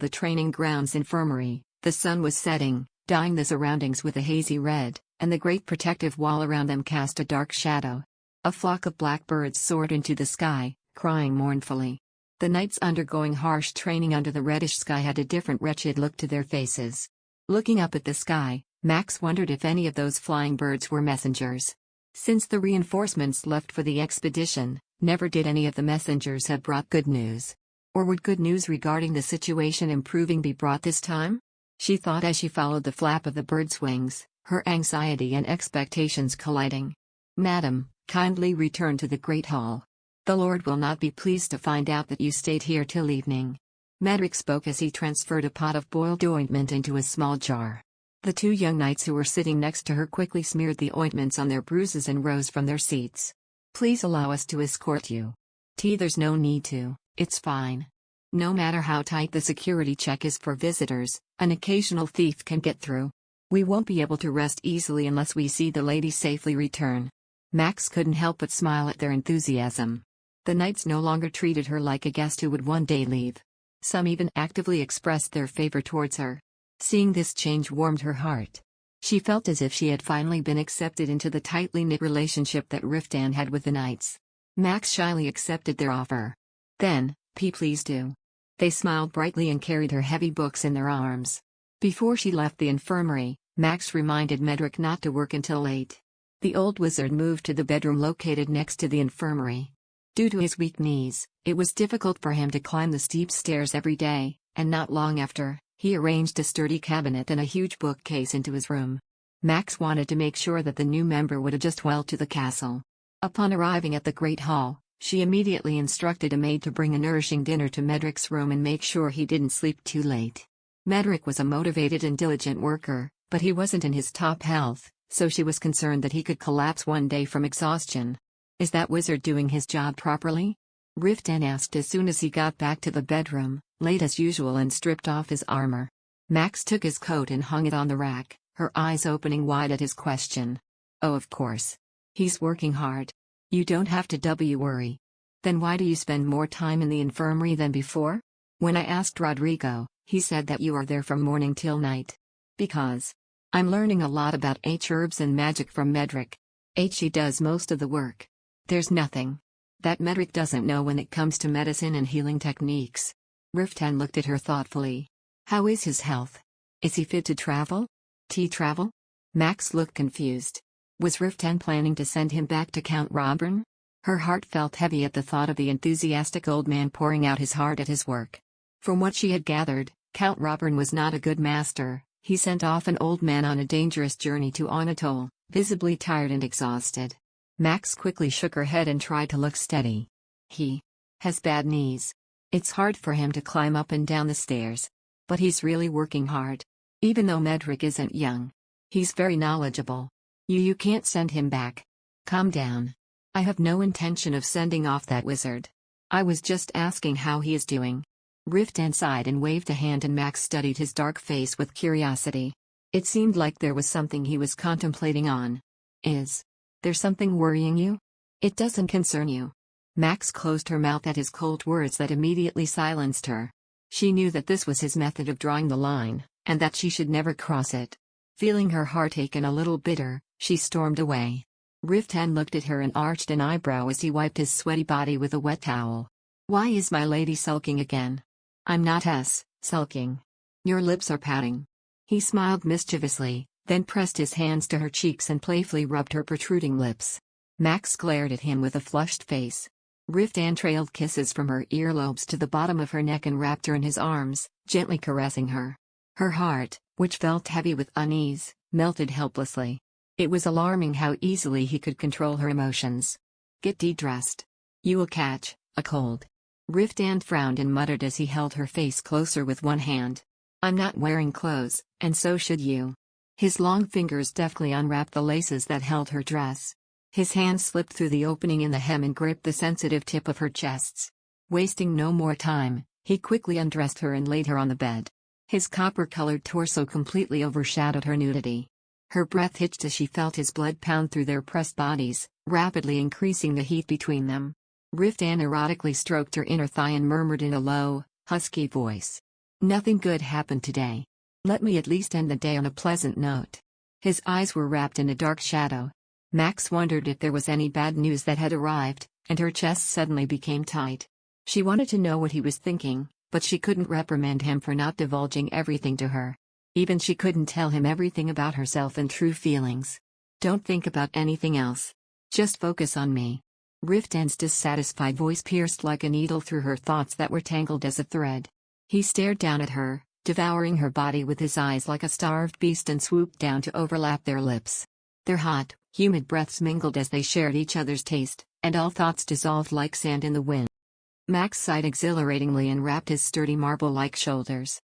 the training grounds infirmary. The sun was setting, dyeing the surroundings with a hazy red, and the great protective wall around them cast a dark shadow. A flock of blackbirds soared into the sky, crying mournfully. The knights undergoing harsh training under the reddish sky had a different wretched look to their faces. Looking up at the sky, Max wondered if any of those flying birds were messengers. Since the reinforcements left for the expedition, never did any of the messengers have brought good news. Or would good news regarding the situation improving be brought this time? She thought as she followed the flap of the bird's wings, her anxiety and expectations colliding. "Madam, kindly return to the Great Hall. The Lord will not be pleased to find out that you stayed here till evening." Medric spoke as he transferred a pot of boiled ointment into a small jar. The 2 young knights who were sitting next to her quickly smeared the ointments on their bruises and rose from their seats. "Please allow us to escort you." "There's no need to, it's fine. No matter how tight the security check is for visitors, an occasional thief can get through. We won't be able to rest easily unless we see the lady safely return." Max couldn't help but smile at their enthusiasm. The knights no longer treated her like a guest who would one day leave. Some even actively expressed their favor towards her. Seeing this change warmed her heart. She felt as if she had finally been accepted into the tightly knit relationship that Riftan had with the knights. Max shyly accepted their offer. "Then, please do." They smiled brightly and carried her heavy books in their arms. Before she left the infirmary, Max reminded Medric not to work until late. The old wizard moved to the bedroom located next to the infirmary. Due to his weak knees, it was difficult for him to climb the steep stairs every day, and not long after, he arranged a sturdy cabinet and a huge bookcase into his room. Max wanted to make sure that the new member would adjust well to the castle. Upon arriving at the Great Hall, she immediately instructed a maid to bring a nourishing dinner to Medric's room and make sure he didn't sleep too late. Medric was a motivated and diligent worker, but he wasn't in his top health, so she was concerned that he could collapse one day from exhaustion. "Is that wizard doing his job properly?" Riftan asked as soon as he got back to the bedroom, late as usual, and stripped off his armor. Max took his coat and hung it on the rack, her eyes opening wide at his question. "Oh, of course. He's working hard. You don't have to worry." "Then why do you spend more time in the infirmary than before?" "When I asked Rodrigo, he said that you are there from morning till night." "Because I'm learning a lot about herbs and magic from Medric. He does most of the work. There's nothing that Medric doesn't know when it comes to medicine and healing techniques." Riftan looked at her thoughtfully. "How is his health? Is he fit to travel?" Travel? Max looked confused. Was Riftan planning to send him back to Count Robin? Her heart felt heavy at the thought of the enthusiastic old man pouring out his heart at his work. From what she had gathered, Count Robin was not a good master. He sent off an old man on a dangerous journey to Anatole, visibly tired and exhausted. Max quickly shook her head and tried to look steady. "He has bad knees. It's hard for him to climb up and down the stairs. But he's really working hard. Even though Medric isn't young, he's very knowledgeable. You can't send him back. Calm down. I have no intention of sending off that wizard. I was just asking how he is doing." Riftan sighed and waved a hand, and Max studied his dark face with curiosity. It seemed like there was something he was contemplating on. "Is there's something worrying you? It doesn't concern you." Max closed her mouth at his cold words that immediately silenced her. She knew that this was his method of drawing the line, and that she should never cross it. Feeling her heart ache and a little bitter, she stormed away. Riftan looked at her and arched an eyebrow as he wiped his sweaty body with a wet towel. "Why is my lady sulking again?" "I'm not sulking. Your lips are pouting." He smiled mischievously, then pressed his hands to her cheeks and playfully rubbed her protruding lips. Max glared at him with a flushed face. Riftan trailed kisses from her earlobes to the bottom of her neck and wrapped her in his arms, gently caressing her. Her heart, which felt heavy with unease, melted helplessly. It was alarming how easily he could control her emotions. "Get de-dressed. You will catch a cold." Riftan frowned and muttered as he held her face closer with one hand. "I'm not wearing clothes, and so should you." His long fingers deftly unwrapped the laces that held her dress. His hand slipped through the opening in the hem and gripped the sensitive tip of her chests. Wasting no more time, he quickly undressed her and laid her on the bed. His copper-colored torso completely overshadowed her nudity. Her breath hitched as she felt his blood pound through their pressed bodies, rapidly increasing the heat between them. Riftan erotically stroked her inner thigh and murmured in a low, husky voice, "Nothing good happened today. Let me at least end the day on a pleasant note." His eyes were wrapped in a dark shadow. Max wondered if there was any bad news that had arrived, and her chest suddenly became tight. She wanted to know what he was thinking, but she couldn't reprimand him for not divulging everything to her. Even she couldn't tell him everything about herself and true feelings. "Don't think about anything else. Just focus on me." Riftan's dissatisfied voice pierced like a needle through her thoughts that were tangled as a thread. He stared down at her, devouring her body with his eyes like a starved beast, and swooped down to overlap their lips. Their hot, humid breaths mingled as they shared each other's taste, and all thoughts dissolved like sand in the wind. Max sighed exhilaratingly and wrapped his sturdy marble-like shoulders.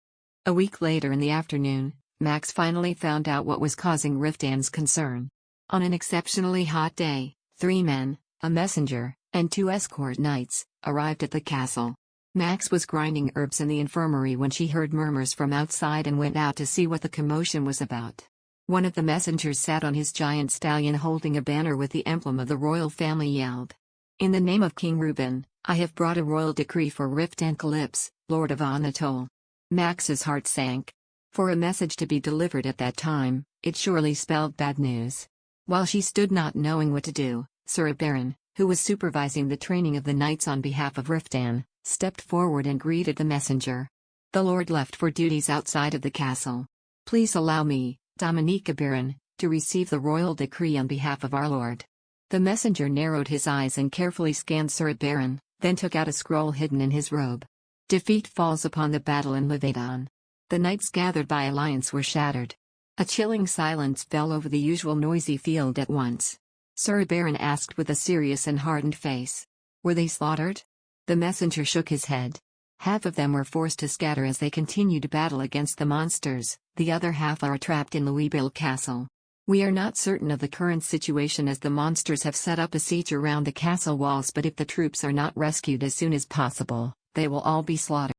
A week later in the afternoon, Max finally found out what was causing Riftan's concern. On an exceptionally hot day, 3 men, a messenger, and 2 escort knights, arrived at the castle. Max was grinding herbs in the infirmary when she heard murmurs from outside and went out to see what the commotion was about. One of the messengers sat on his giant stallion holding a banner with the emblem of the royal family, yelled, "In the name of King Reuben, I have brought a royal decree for Riftan Calypso, Lord of Anatole." Max's heart sank. For a message to be delivered at that time, it surely spelled bad news. While she stood not knowing what to do, Sir Riftan, who was supervising the training of the knights on behalf of Riftan, stepped forward and greeted the messenger. "The Lord left for duties outside of the castle. Please allow me, Dominica Baron, to receive the royal decree on behalf of our Lord." The messenger narrowed his eyes and carefully scanned Sir Riftan, then took out a scroll hidden in his robe. "Defeat falls upon the battle in Levedon." The knights gathered by alliance were shattered. A chilling silence fell over the usual noisy field at once. Sir Riftan asked with a serious and hardened face, "Were they slaughtered?" The messenger shook his head. "Half of them were forced to scatter as they continue to battle against the monsters, the other half are trapped in Louisville Castle. We are not certain of the current situation as the monsters have set up a siege around the castle walls, but if the troops are not rescued as soon as possible, they will all be slaughtered."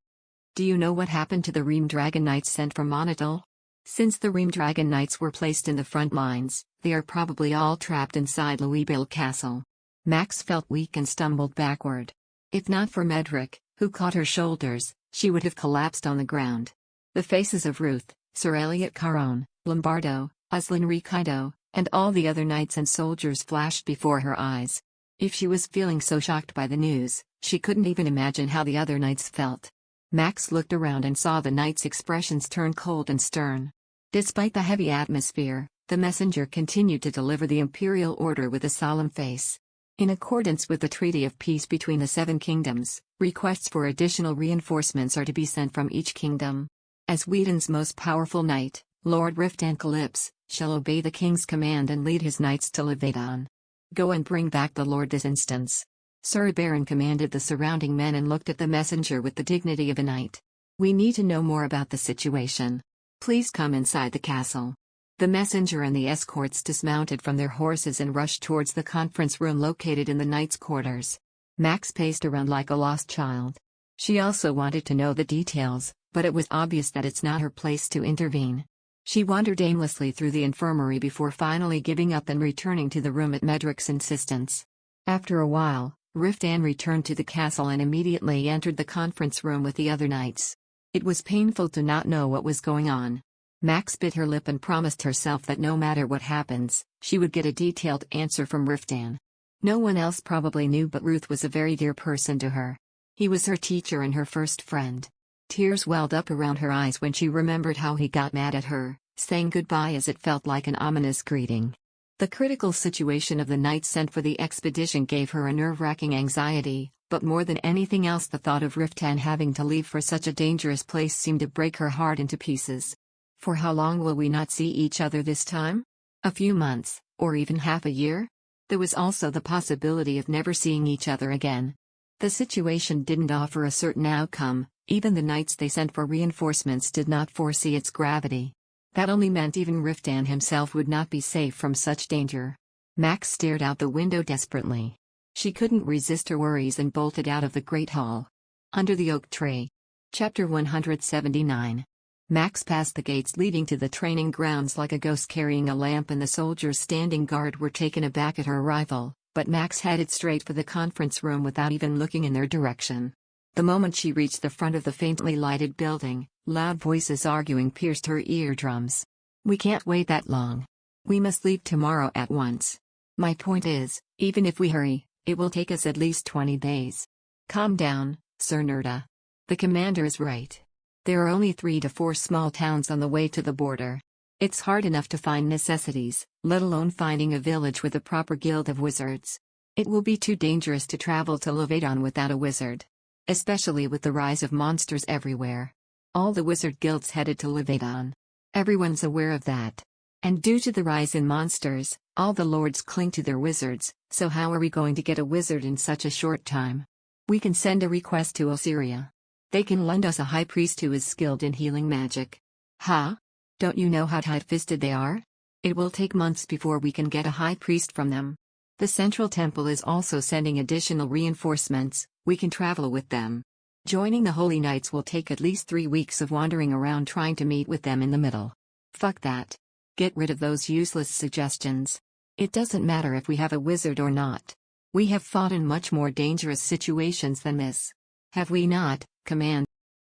"Do you know what happened to the Ream Dragon Knights sent from Anatole?" "Since the Ream Dragon Knights were placed in the front lines, they are probably all trapped inside Louisville Castle." Max felt weak and stumbled backward. If not for Medric, who caught her shoulders, she would have collapsed on the ground. The faces of Ruth, Sir Elliot Caron, Lombardo, Uslin Ricardo, and all the other knights and soldiers flashed before her eyes. If she was feeling so shocked by the news, she couldn't even imagine how the other knights felt. Max looked around and saw the knights' expressions turn cold and stern. Despite the heavy atmosphere, the messenger continued to deliver the imperial order with a solemn face. In accordance with the Treaty of Peace between the 7 kingdoms, requests for additional reinforcements are to be sent from each kingdom. As Whedon's most powerful knight, Lord Riftan Calypso, shall obey the king's command and lead his knights to Levedon. Go and bring back the lord this instance." Sir Riftan commanded the surrounding men and looked at the messenger with the dignity of a knight. "We need to know more about the situation. Please come inside the castle." The messenger and the escorts dismounted from their horses and rushed towards the conference room located in the knights' quarters. Max paced around like a lost child. She also wanted to know the details, but it was obvious that it's not her place to intervene. She wandered aimlessly through the infirmary before finally giving up and returning to the room at Medric's insistence. After a while, Riftan returned to the castle and immediately entered the conference room with the other knights. It was painful to not know what was going on. Max bit her lip and promised herself that no matter what happens, she would get a detailed answer from Riftan. No one else probably knew, but Ruth was a very dear person to her. He was her teacher and her first friend. Tears welled up around her eyes when she remembered how he got mad at her, saying goodbye as it felt like an ominous greeting. The critical situation of the knights sent for the expedition gave her a nerve-wracking anxiety, but more than anything else the thought of Riftan having to leave for such a dangerous place seemed to break her heart into pieces. For how long will we not see each other this time? A few months, or even half a year? There was also the possibility of never seeing each other again. The situation didn't offer a certain outcome, even the knights they sent for reinforcements did not foresee its gravity. That only meant even Riftan himself would not be safe from such danger. Max stared out the window desperately. She couldn't resist her worries and bolted out of the great hall. Under the oak tree. Chapter 179. Max passed the gates leading to the training grounds like a ghost carrying a lamp, and the soldiers standing guard were taken aback at her arrival, but Max headed straight for the conference room without even looking in their direction. The moment she reached the front of the faintly lighted building, loud voices arguing pierced her eardrums. "We can't wait that long. We must leave tomorrow at once. My point is, even if we hurry, it will take us at least 20 days. Calm down, Sir Riftan. The commander is right. There are only 3 to 4 small towns on the way to the border. It's hard enough to find necessities, let alone finding a village with a proper guild of wizards. It will be too dangerous to travel to Levedon without a wizard. Especially with the rise of monsters everywhere. All the wizard guilds headed to Levedon. Everyone's aware of that. And due to the rise in monsters, all the lords cling to their wizards, so how are we going to get a wizard in such a short time? We can send a request to Assyria. They can lend us a high priest who is skilled in healing magic." "Huh? Don't you know how tight-fisted they are? It will take months before we can get a high priest from them. The central temple is also sending additional reinforcements, we can travel with them. Joining the Holy Knights will take at least 3 weeks of wandering around trying to meet with them in the middle. Fuck that. Get rid of those useless suggestions. It doesn't matter if we have a wizard or not. We have fought in much more dangerous situations than this. Have we not, Command?"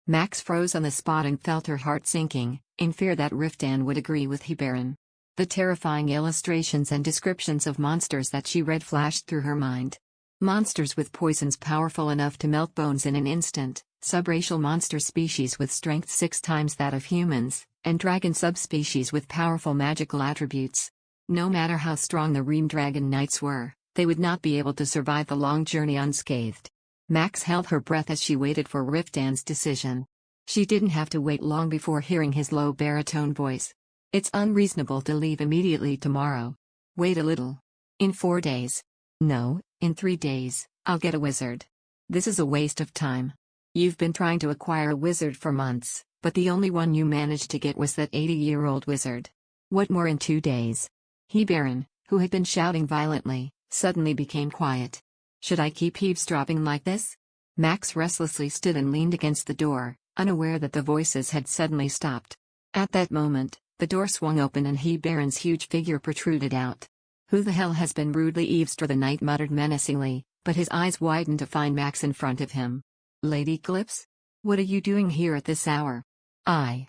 Max froze on the spot and felt her heart sinking, in fear that Riftan would agree with Hibaran. The terrifying illustrations and descriptions of monsters that she read flashed through her mind. Monsters with poisons powerful enough to melt bones in an instant, subracial monster species with strength 6 times that of humans, and dragon subspecies with powerful magical attributes. No matter how strong the Ream Dragon Knights were, they would not be able to survive the long journey unscathed. Max held her breath as she waited for Riftan's decision. She didn't have to wait long before hearing his low baritone voice. "It's unreasonable to leave immediately tomorrow. Wait a little. In 4 days. No, in 3 days, I'll get a wizard. This is a waste of time. You've been trying to acquire a wizard for months, but the only one you managed to get was that 80-year-old wizard. What more in 2 days?" Hibaran, who had been shouting violently, suddenly became quiet. "Should I keep eavesdropping like this?" Max restlessly stood and leaned against the door, unaware that the voices had suddenly stopped. At that moment, the door swung open and Hibaran's huge figure protruded out. "Who the hell has been rudely eavesdropping?" the knight muttered menacingly, but his eyes widened to find Max in front of him. "Lady Glyphs? What are you doing here at this hour?" I.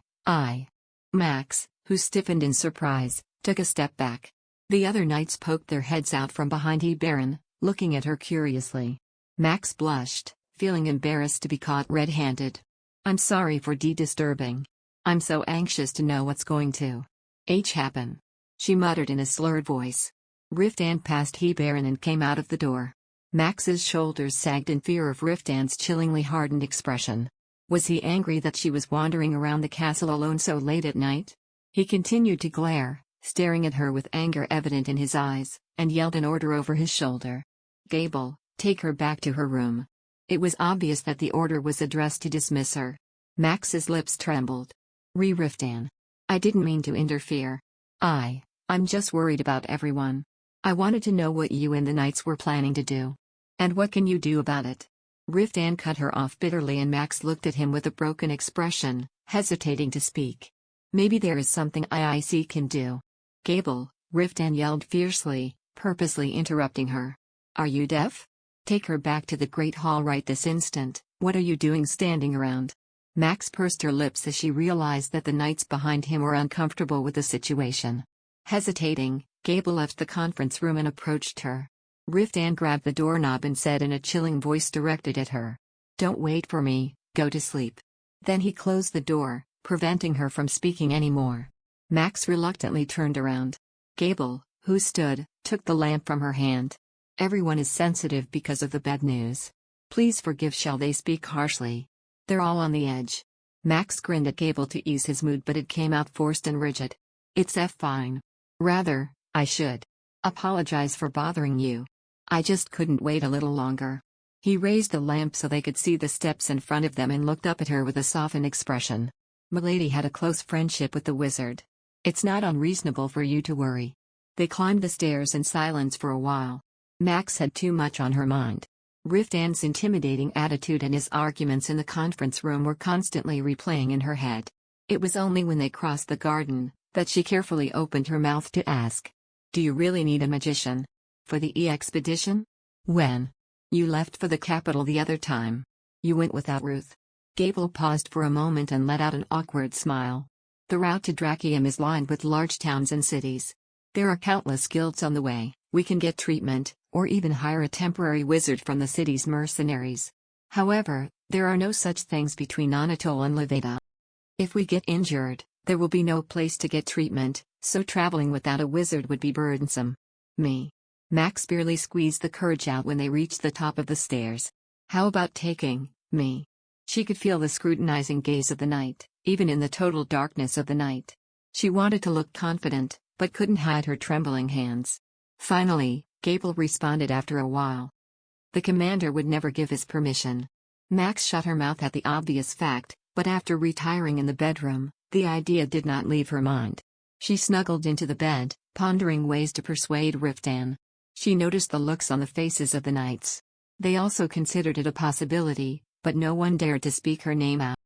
Max, who stiffened in surprise, took a step back. The other knights poked their heads out from behind Hibaran, looking at her curiously. Max blushed, feeling embarrassed to be caught red-handed. "I'm sorry for disturbing. I'm so anxious to know what's going to happen," she muttered in a slurred voice. Riftan passed Hibaran and came out of the door. Max's shoulders sagged in fear of Riftan's chillingly hardened expression. Was he angry that she was wandering around the castle alone so late at night? He continued to glare, staring at her with anger evident in his eyes, and yelled an order over his shoulder. "Gable, take her back to her room." It was obvious that the order was addressed to dismiss her. Max's lips trembled. "Riftan. I didn't mean to interfere. I'm just worried about everyone. I wanted to know what you and the knights were planning to do. And what can you do about it?" Riftan cut her off bitterly and Max looked at him with a broken expression, hesitating to speak. "Maybe there is something IIC can do." "Gable," Riftan yelled fiercely, purposely interrupting her. "Are you deaf? Take her back to the Great Hall right this instant. What are you doing standing around?" Max pursed her lips as she realized that the knights behind him were uncomfortable with the situation. Hesitating, Gable left the conference room and approached her. Riftan grabbed the doorknob and said in a chilling voice directed at her, "Don't wait for me, go to sleep." Then he closed the door, preventing her from speaking anymore. Max reluctantly turned around. Gable, who stood, took the lamp from her hand. "Everyone is sensitive because of the bad news. Please forgive." Shall they speak harshly? They're all on the edge. Max grinned at Gable to ease his mood, but it came out forced and rigid. It's fine. Rather, I should apologize for bothering you. I just couldn't wait a little longer. He raised the lamp so they could see the steps in front of them and looked up at her with a softened expression. Milady had a close friendship with the wizard. It's not unreasonable for you to worry. They climbed the stairs in silence for a while. Max had too much on her mind. Riftan's intimidating attitude and his arguments in the conference room were constantly replaying in her head. It was only when they crossed the garden that she carefully opened her mouth to ask, "Do you really need a magician for the expedition? When you left for the capital the other time, you went without Ruth." Gable paused for a moment and let out an awkward smile. The route to Drachium is lined with large towns and cities. There are countless guilds on the way. We can get treatment, or even hire a temporary wizard from the city's mercenaries. However, there are no such things between Anatole and Levada. If we get injured, there will be no place to get treatment, so traveling without a wizard would be burdensome. Me. Max barely squeezed the courage out when they reached the top of the stairs. How about taking me? She could feel the scrutinizing gaze of the knight, even in the total darkness of the night. She wanted to look confident, but couldn't hide her trembling hands. Finally, Gable responded after a while. The commander would never give his permission. Max shut her mouth at the obvious fact, but after retiring in the bedroom, the idea did not leave her mind. She snuggled into the bed, pondering ways to persuade Riftan. She noticed the looks on the faces of the knights. They also considered it a possibility, but no one dared to speak her name out.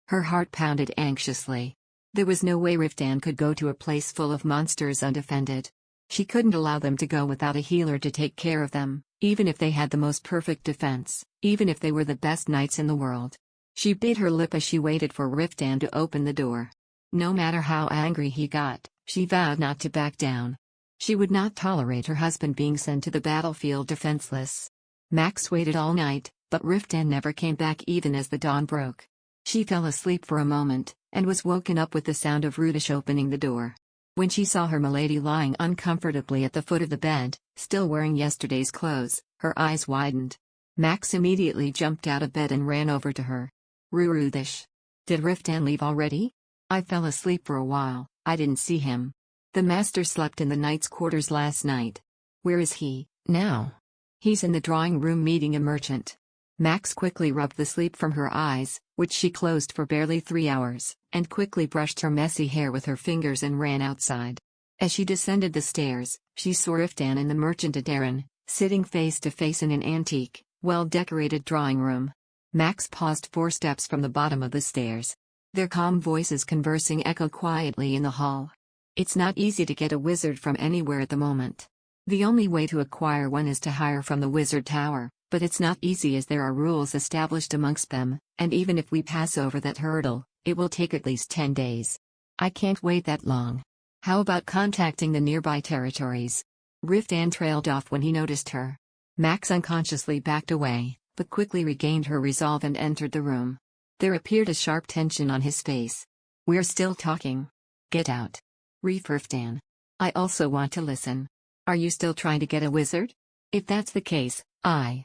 Her heart pounded anxiously. There was no way Riftan could go to a place full of monsters undefended. She couldn't allow them to go without a healer to take care of them, even if they had the most perfect defense, even if they were the best knights in the world. She bit her lip as she waited for Riftan to open the door. No matter how angry he got, she vowed not to back down. She would not tolerate her husband being sent to the battlefield defenseless. Max waited all night, but Riftan never came back even as the dawn broke. She fell asleep for a moment, and was woken up with the sound of Rudish opening the door. When she saw her milady lying uncomfortably at the foot of the bed, still wearing yesterday's clothes, her eyes widened. Max immediately jumped out of bed and ran over to her. Rudish. Did Riftan leave already? I fell asleep for a while, I didn't see him. The master slept in the knight's quarters last night. Where is he, now? He's in the drawing room meeting a merchant. Max quickly rubbed the sleep from her eyes, which she closed for barely 3 hours, and quickly brushed her messy hair with her fingers and ran outside. As she descended the stairs, she saw Riftan and the merchant Adarin, sitting face to face in an antique, well-decorated drawing room. Max paused 4 steps from the bottom of the stairs. Their calm voices conversing echoed quietly in the hall. It's not easy to get a wizard from anywhere at the moment. The only way to acquire one is to hire from the wizard tower, but it's not easy as there are rules established amongst them, and even if we pass over that hurdle, it will take at least 10 days. I can't wait that long. How about contacting the nearby territories? Riftan trailed off when he noticed her. Max unconsciously backed away, but quickly regained her resolve and entered the room. There appeared a sharp tension on his face. We're still talking. Get out. Riftan. I also want to listen. Are you still trying to get a wizard? If that's the case, I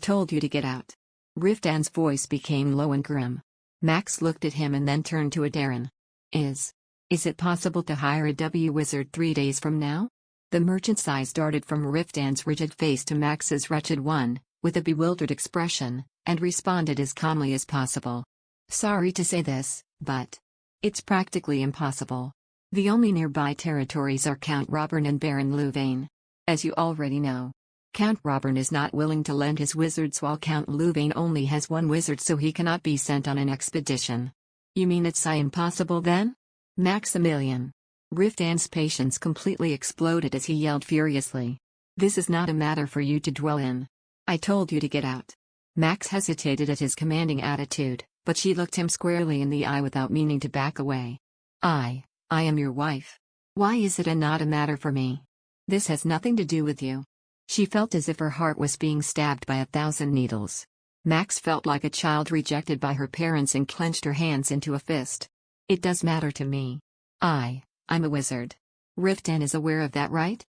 told you to get out. Riftan's voice became low and grim. Max looked at him and then turned to Adarin. Is it possible to hire a wizard 3 days from now? The merchant's eyes darted from Riftan's rigid face to Max's wretched one, with a bewildered expression, and responded as calmly as possible. Sorry to say this, but it's practically impossible. The only nearby territories are Count Robern and Baron Louvain. As you already know, Count Robern is not willing to lend his wizards while Count Louvain only has 1 wizard, so he cannot be sent on an expedition. You mean it's impossible then? Maximilian. Riftan's patience completely exploded as he yelled furiously. This is not a matter for you to dwell in. I told you to get out. Max hesitated at his commanding attitude, but she looked him squarely in the eye without meaning to back away. I am your wife. Why is it not a matter for me? This has nothing to do with you. She felt as if her heart was being stabbed by 1,000 needles. Max felt like a child rejected by her parents and clenched her hands into a fist. It does matter to me. I'm a wizard. Riftan is aware of that, right?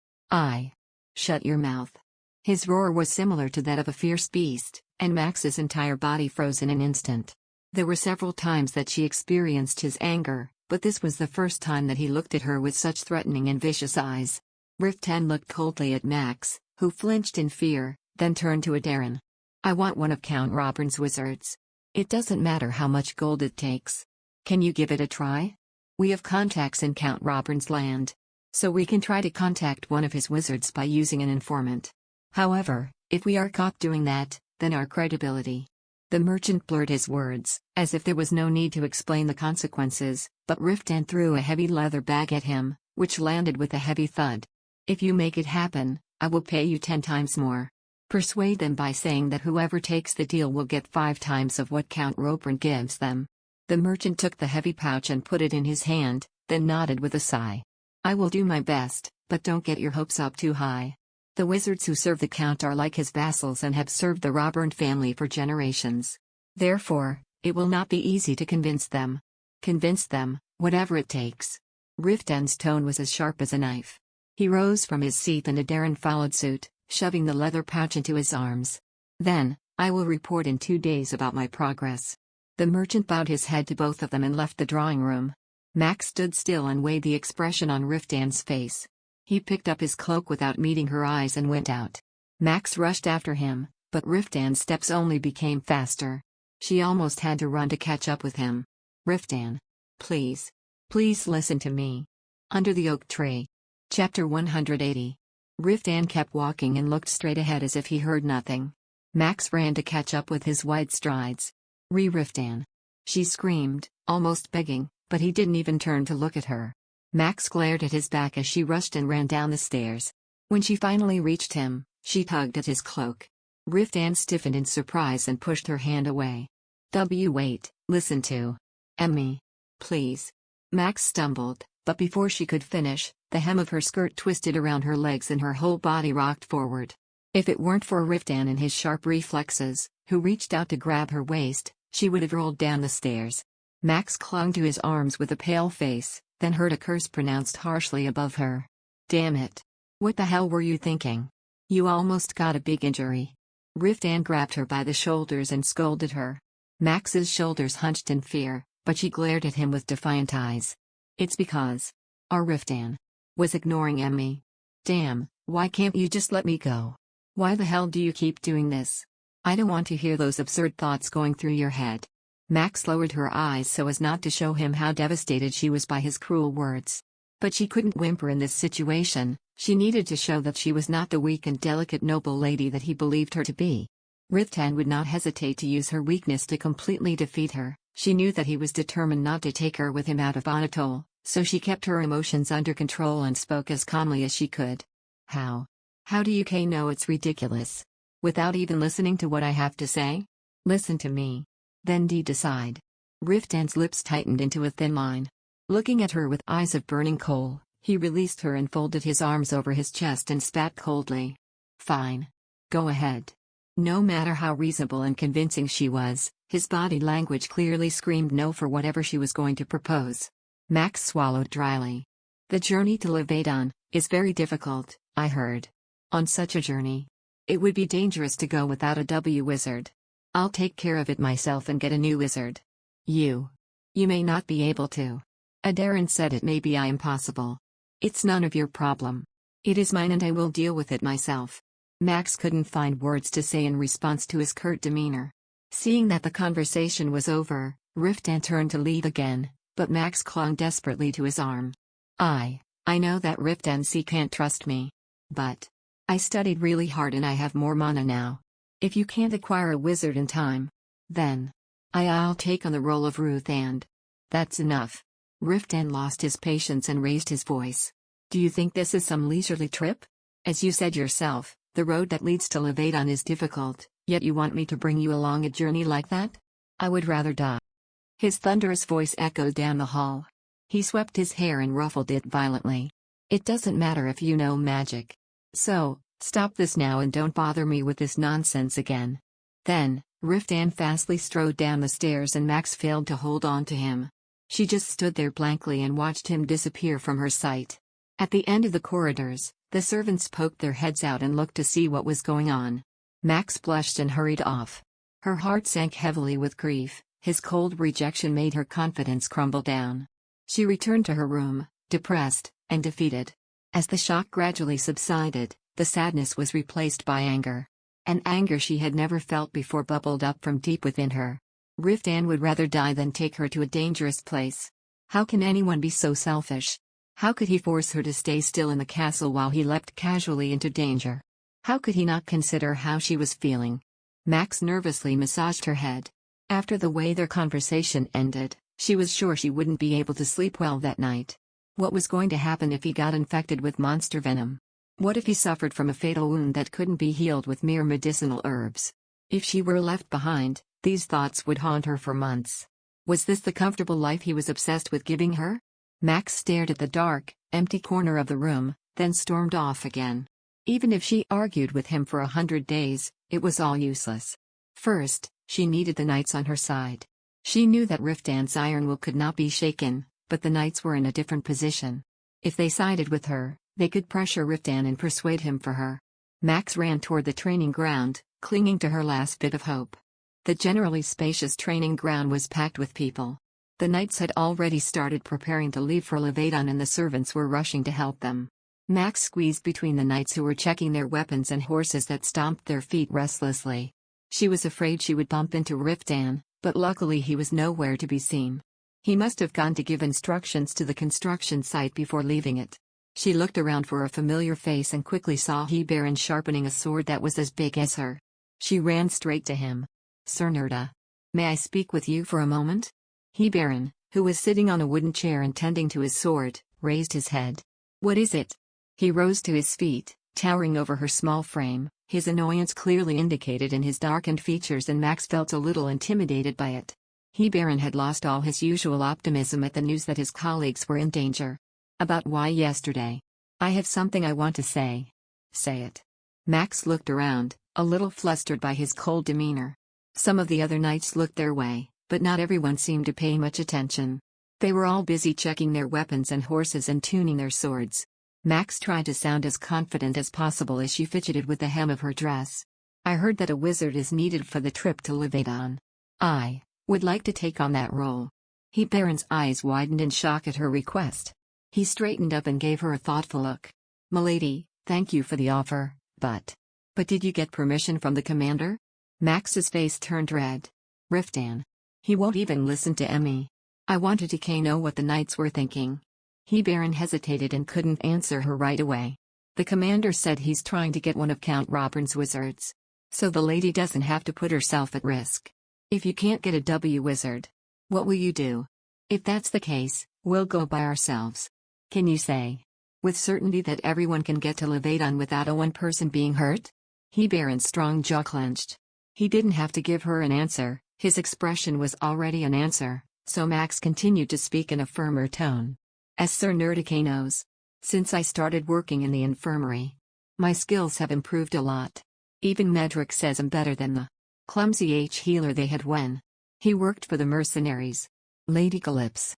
Shut your mouth. His roar was similar to that of a fierce beast, and Max's entire body froze in an instant. There were several times that she experienced his anger, but this was the first time that he looked at her with such threatening and vicious eyes. Riftan looked coldly at Max, who flinched in fear, then turned to Adarin. I want one of Count Roburn's wizards. It doesn't matter how much gold it takes. Can you give it a try? We have contacts in Count Roburn's land, so we can try to contact one of his wizards by using an informant. However, if we are caught doing that, then our credibility. The merchant blurred his words, as if there was no need to explain the consequences, but Riftan threw a heavy leather bag at him, which landed with a heavy thud. If you make it happen, I will pay you 10 times more. Persuade them by saying that whoever takes the deal will get 5 times of what Count Robern gives them. The merchant took the heavy pouch and put it in his hand, then nodded with a sigh. I will do my best, but don't get your hopes up too high. The wizards who serve the Count are like his vassals and have served the Robern family for generations. Therefore, it will not be easy to convince them. Convince them, whatever it takes. Riftan's tone was as sharp as a knife. He rose from his seat and Adarin followed suit, shoving the leather pouch into his arms. Then, I will report in 2 days about my progress. The merchant bowed his head to both of them and left the drawing room. Max stood still and weighed the expression on Riftan's face. He picked up his cloak without meeting her eyes and went out. Max rushed after him, but Riftan's steps only became faster. She almost had to run to catch up with him. Riftan. Please. Please listen to me. Under the oak tree. Chapter 180. Riftan kept walking and looked straight ahead as if he heard nothing. Max ran to catch up with his wide strides. Riftan. She screamed, almost begging, but he didn't even turn to look at her. Max glared at his back as she rushed and ran down the stairs. When she finally reached him, she tugged at his cloak. Riftan stiffened in surprise and pushed her hand away. Wait, listen to me. Please. Max stumbled, but before she could finish, the hem of her skirt twisted around her legs and her whole body rocked forward. If it weren't for Riftan and his sharp reflexes, who reached out to grab her waist, she would have rolled down the stairs. Max clung to his arms with a pale face, then heard a curse pronounced harshly above her. Damn it. What the hell were you thinking? You almost got a big injury. Riftan grabbed her by the shoulders and scolded her. Max's shoulders hunched in fear, but she glared at him with defiant eyes. It's because our Riftan was ignoring me. Damn, why can't you just let me go? Why the hell do you keep doing this? I don't want to hear those absurd thoughts going through your head. Max lowered her eyes so as not to show him how devastated she was by his cruel words. But she couldn't whimper in this situation, she needed to show that she was not the weak and delicate noble lady that he believed her to be. Riftan would not hesitate to use her weakness to completely defeat her. She knew that he was determined not to take her with him out of Anatole, so she kept her emotions under control and spoke as calmly as she could. How do you know it's ridiculous? Without even listening to what I have to say? Listen to me. Then decide. Riftan's lips tightened into a thin line. Looking at her with eyes of burning coal, he released her and folded his arms over his chest and spat coldly. Fine. Go ahead. No matter how reasonable and convincing she was, his body language clearly screamed no for whatever she was going to propose. Max swallowed dryly. The journey to Levedon is very difficult, I heard. On such a journey, it would be dangerous to go without a wizard. I'll take care of it myself and get a new wizard. You may not be able to. Adarin said it may be impossible. It's none of your problem. It is mine and I will deal with it myself. Max couldn't find words to say in response to his curt demeanor. Seeing that the conversation was over, Riftan turned to leave again, but Max clung desperately to his arm. I know that Riftan can't trust me. But I studied really hard and I have more mana now. If you can't acquire a wizard in time, then I'll take on the role of Ruth and that's enough. Riftan lost his patience and raised his voice. Do you think this is some leisurely trip? As you said yourself, the road that leads to Levedon is difficult, yet you want me to bring you along a journey like that? I would rather die. His thunderous voice echoed down the hall. He swept his hair and ruffled it violently. It doesn't matter if you know magic. So, stop this now and don't bother me with this nonsense again. Then, Riftan fastly strode down the stairs and Max failed to hold on to him. She just stood there blankly and watched him disappear from her sight. At the end of the corridors, the servants poked their heads out and looked to see what was going on. Max blushed and hurried off. Her heart sank heavily with grief, His cold rejection made her confidence crumble down. She returned to her room, depressed and defeated. As the shock gradually subsided, the sadness was replaced by anger. An anger she had never felt before bubbled up from deep within her. Riftan would rather die than take her to a dangerous place. How can anyone be so selfish? How could he force her to stay still in the castle while he leapt casually into danger? How could he not consider how she was feeling? Max nervously massaged her head. After the way their conversation ended, she was sure she wouldn't be able to sleep well that night. What was going to happen if he got infected with monster venom? What if he suffered from a fatal wound that couldn't be healed with mere medicinal herbs? If she were left behind, these thoughts would haunt her for months. Was this the comfortable life he was obsessed with giving her? Max stared at the dark, empty corner of the room, then stormed off again. Even if she argued with him for 100 days, it was all useless. First, she needed the knights on her side. She knew that Riftan's iron will could not be shaken, but the knights were in a different position. If they sided with her, they could pressure Riftan and persuade him for her. Max ran toward the training ground, clinging to her last bit of hope. The generally spacious training ground was packed with people. The knights had already started preparing to leave for Levedon and the servants were rushing to help them. Max squeezed between the knights who were checking their weapons and horses that stomped their feet restlessly. She was afraid she would bump into Riftan, but luckily he was nowhere to be seen. He must have gone to give instructions to the construction site before leaving it. She looked around for a familiar face and quickly saw Baron sharpening a sword that was as big as her. She ran straight to him. Sir Nerda. May I speak with you for a moment? Baron, who was sitting on a wooden chair and tending to his sword, raised his head. What is it? He rose to his feet, towering over her small frame, his annoyance clearly indicated in his darkened features, and Max felt a little intimidated by it. Baron had lost all his usual optimism at the news that his colleagues were in danger. About why yesterday? I have something I want to say. Say it. Max looked around, a little flustered by his cold demeanor. Some of the other knights looked their way, but not everyone seemed to pay much attention. They were all busy checking their weapons and horses and tuning their swords. Max tried to sound as confident as possible as she fidgeted with the hem of her dress. I heard that a wizard is needed for the trip to Levedon. I would like to take on that role. Baron's eyes widened in shock at her request. He straightened up and gave her a thoughtful look. Milady, thank you for the offer, but did you get permission from the commander? Max's face turned red. Riftan. He won't even listen to Emmy. I wanted to know what the knights were thinking. Baron hesitated and couldn't answer her right away. The commander said he's trying to get one of Count Roburn's wizards. So the lady doesn't have to put herself at risk. If you can't get a wizard, what will you do? If that's the case, we'll go by ourselves. Can you say with certainty that everyone can get to Levedon without one person being hurt? Baron's strong jaw clenched. He didn't have to give her an answer, his expression was already an answer, so Max continued to speak in a firmer tone. As Sir Nerda knows, since I started working in the infirmary, my skills have improved a lot. Even Medric says I'm better than the clumsy healer they had when he worked for the mercenaries. Lady Calypso.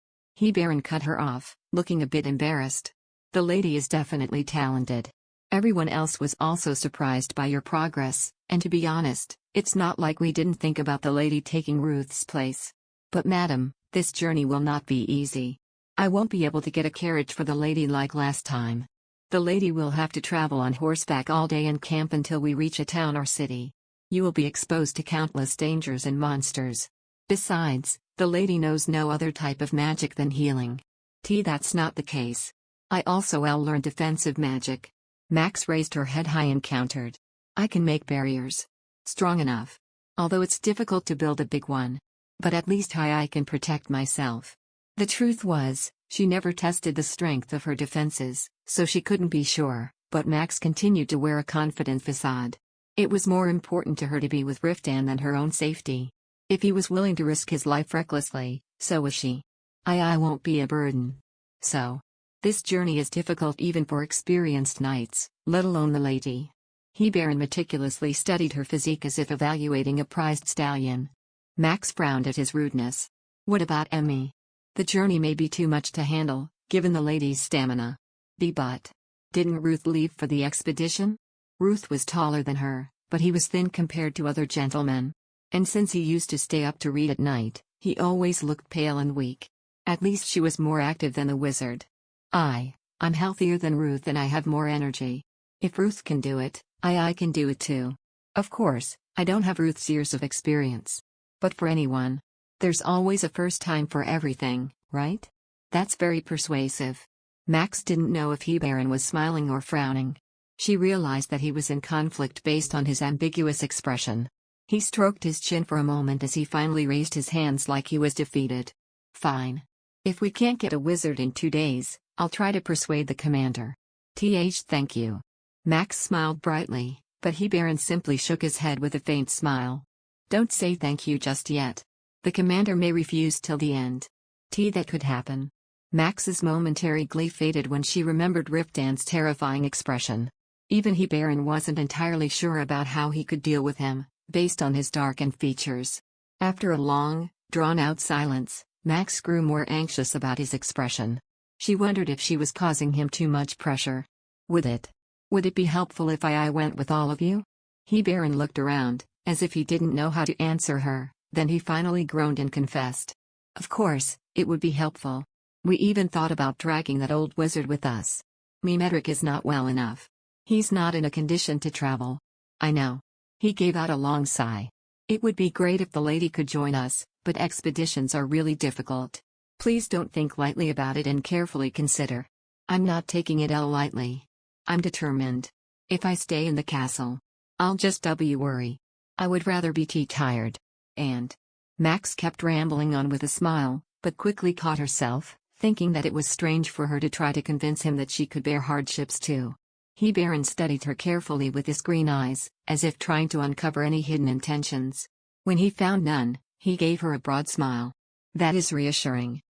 Baron cut her off, looking a bit embarrassed. The lady is definitely talented. Everyone else was also surprised by your progress, and to be honest, it's not like we didn't think about the lady taking Ruth's place. But madam, this journey will not be easy. I won't be able to get a carriage for the lady like last time. The lady will have to travel on horseback all day and camp until we reach a town or city. You will be exposed to countless dangers and monsters. Besides, the lady knows no other type of magic than healing. That's not the case. I also learned defensive magic. Max raised her head high and countered. I can make barriers. Strong enough. Although it's difficult to build a big one. But at least I can protect myself. The truth was, she never tested the strength of her defenses, so she couldn't be sure, but Max continued to wear a confident facade. It was more important to her to be with Riftan than her own safety. If he was willing to risk his life recklessly, so was she. I won't be a burden. So. This journey is difficult even for experienced knights, let alone the lady. Baron meticulously studied her physique as if evaluating a prized stallion. Max frowned at his rudeness. What about Emmy? The journey may be too much to handle, given the lady's stamina. But didn't Ruth leave for the expedition? Ruth was taller than her, but he was thin compared to other gentlemen. And since he used to stay up to read at night, He always looked pale and weak. At least she was more active than the wizard. I'm healthier than Ruth and I have more energy. If Ruth can do it, I can do it too. Of course, I don't have Ruth's years of experience. But for anyone, there's always a first time for everything, right? That's very persuasive. Max didn't know if Baron was smiling or frowning. She realized that he was in conflict based on his ambiguous expression. He stroked his chin for a moment as he finally raised his hands like he was defeated. Fine. If we can't get a wizard in 2 days, I'll try to persuade the commander. Thank you. Max smiled brightly, but Baron simply shook his head with a faint smile. Don't say thank you just yet. The commander may refuse till the end. That could happen. Max's momentary glee faded when she remembered Riftan's terrifying expression. Even Baron wasn't entirely sure about how he could deal with him, based on his darkened features. After a long, drawn-out silence, Max grew more anxious about his expression. She wondered if she was causing him too much pressure. Would it be helpful if I went with all of you? Baron looked around, as if he didn't know how to answer her, then he finally groaned and confessed. Of course, it would be helpful. We even thought about dragging that old wizard with us. Medric is not well enough. He's not in a condition to travel. I know. He gave out a long sigh. It would be great if the lady could join us, but expeditions are really difficult. Please don't think lightly about it and carefully consider. I'm not taking it lightly. I'm determined. If I stay in the castle, I'll just worry. I would rather be tired. And Max kept rambling on with a smile, but quickly caught herself, thinking that it was strange for her to try to convince him that she could bear hardships too. Baron studied her carefully with his green eyes, as if trying to uncover any hidden intentions. When he found none, he gave her a broad smile. That is reassuring.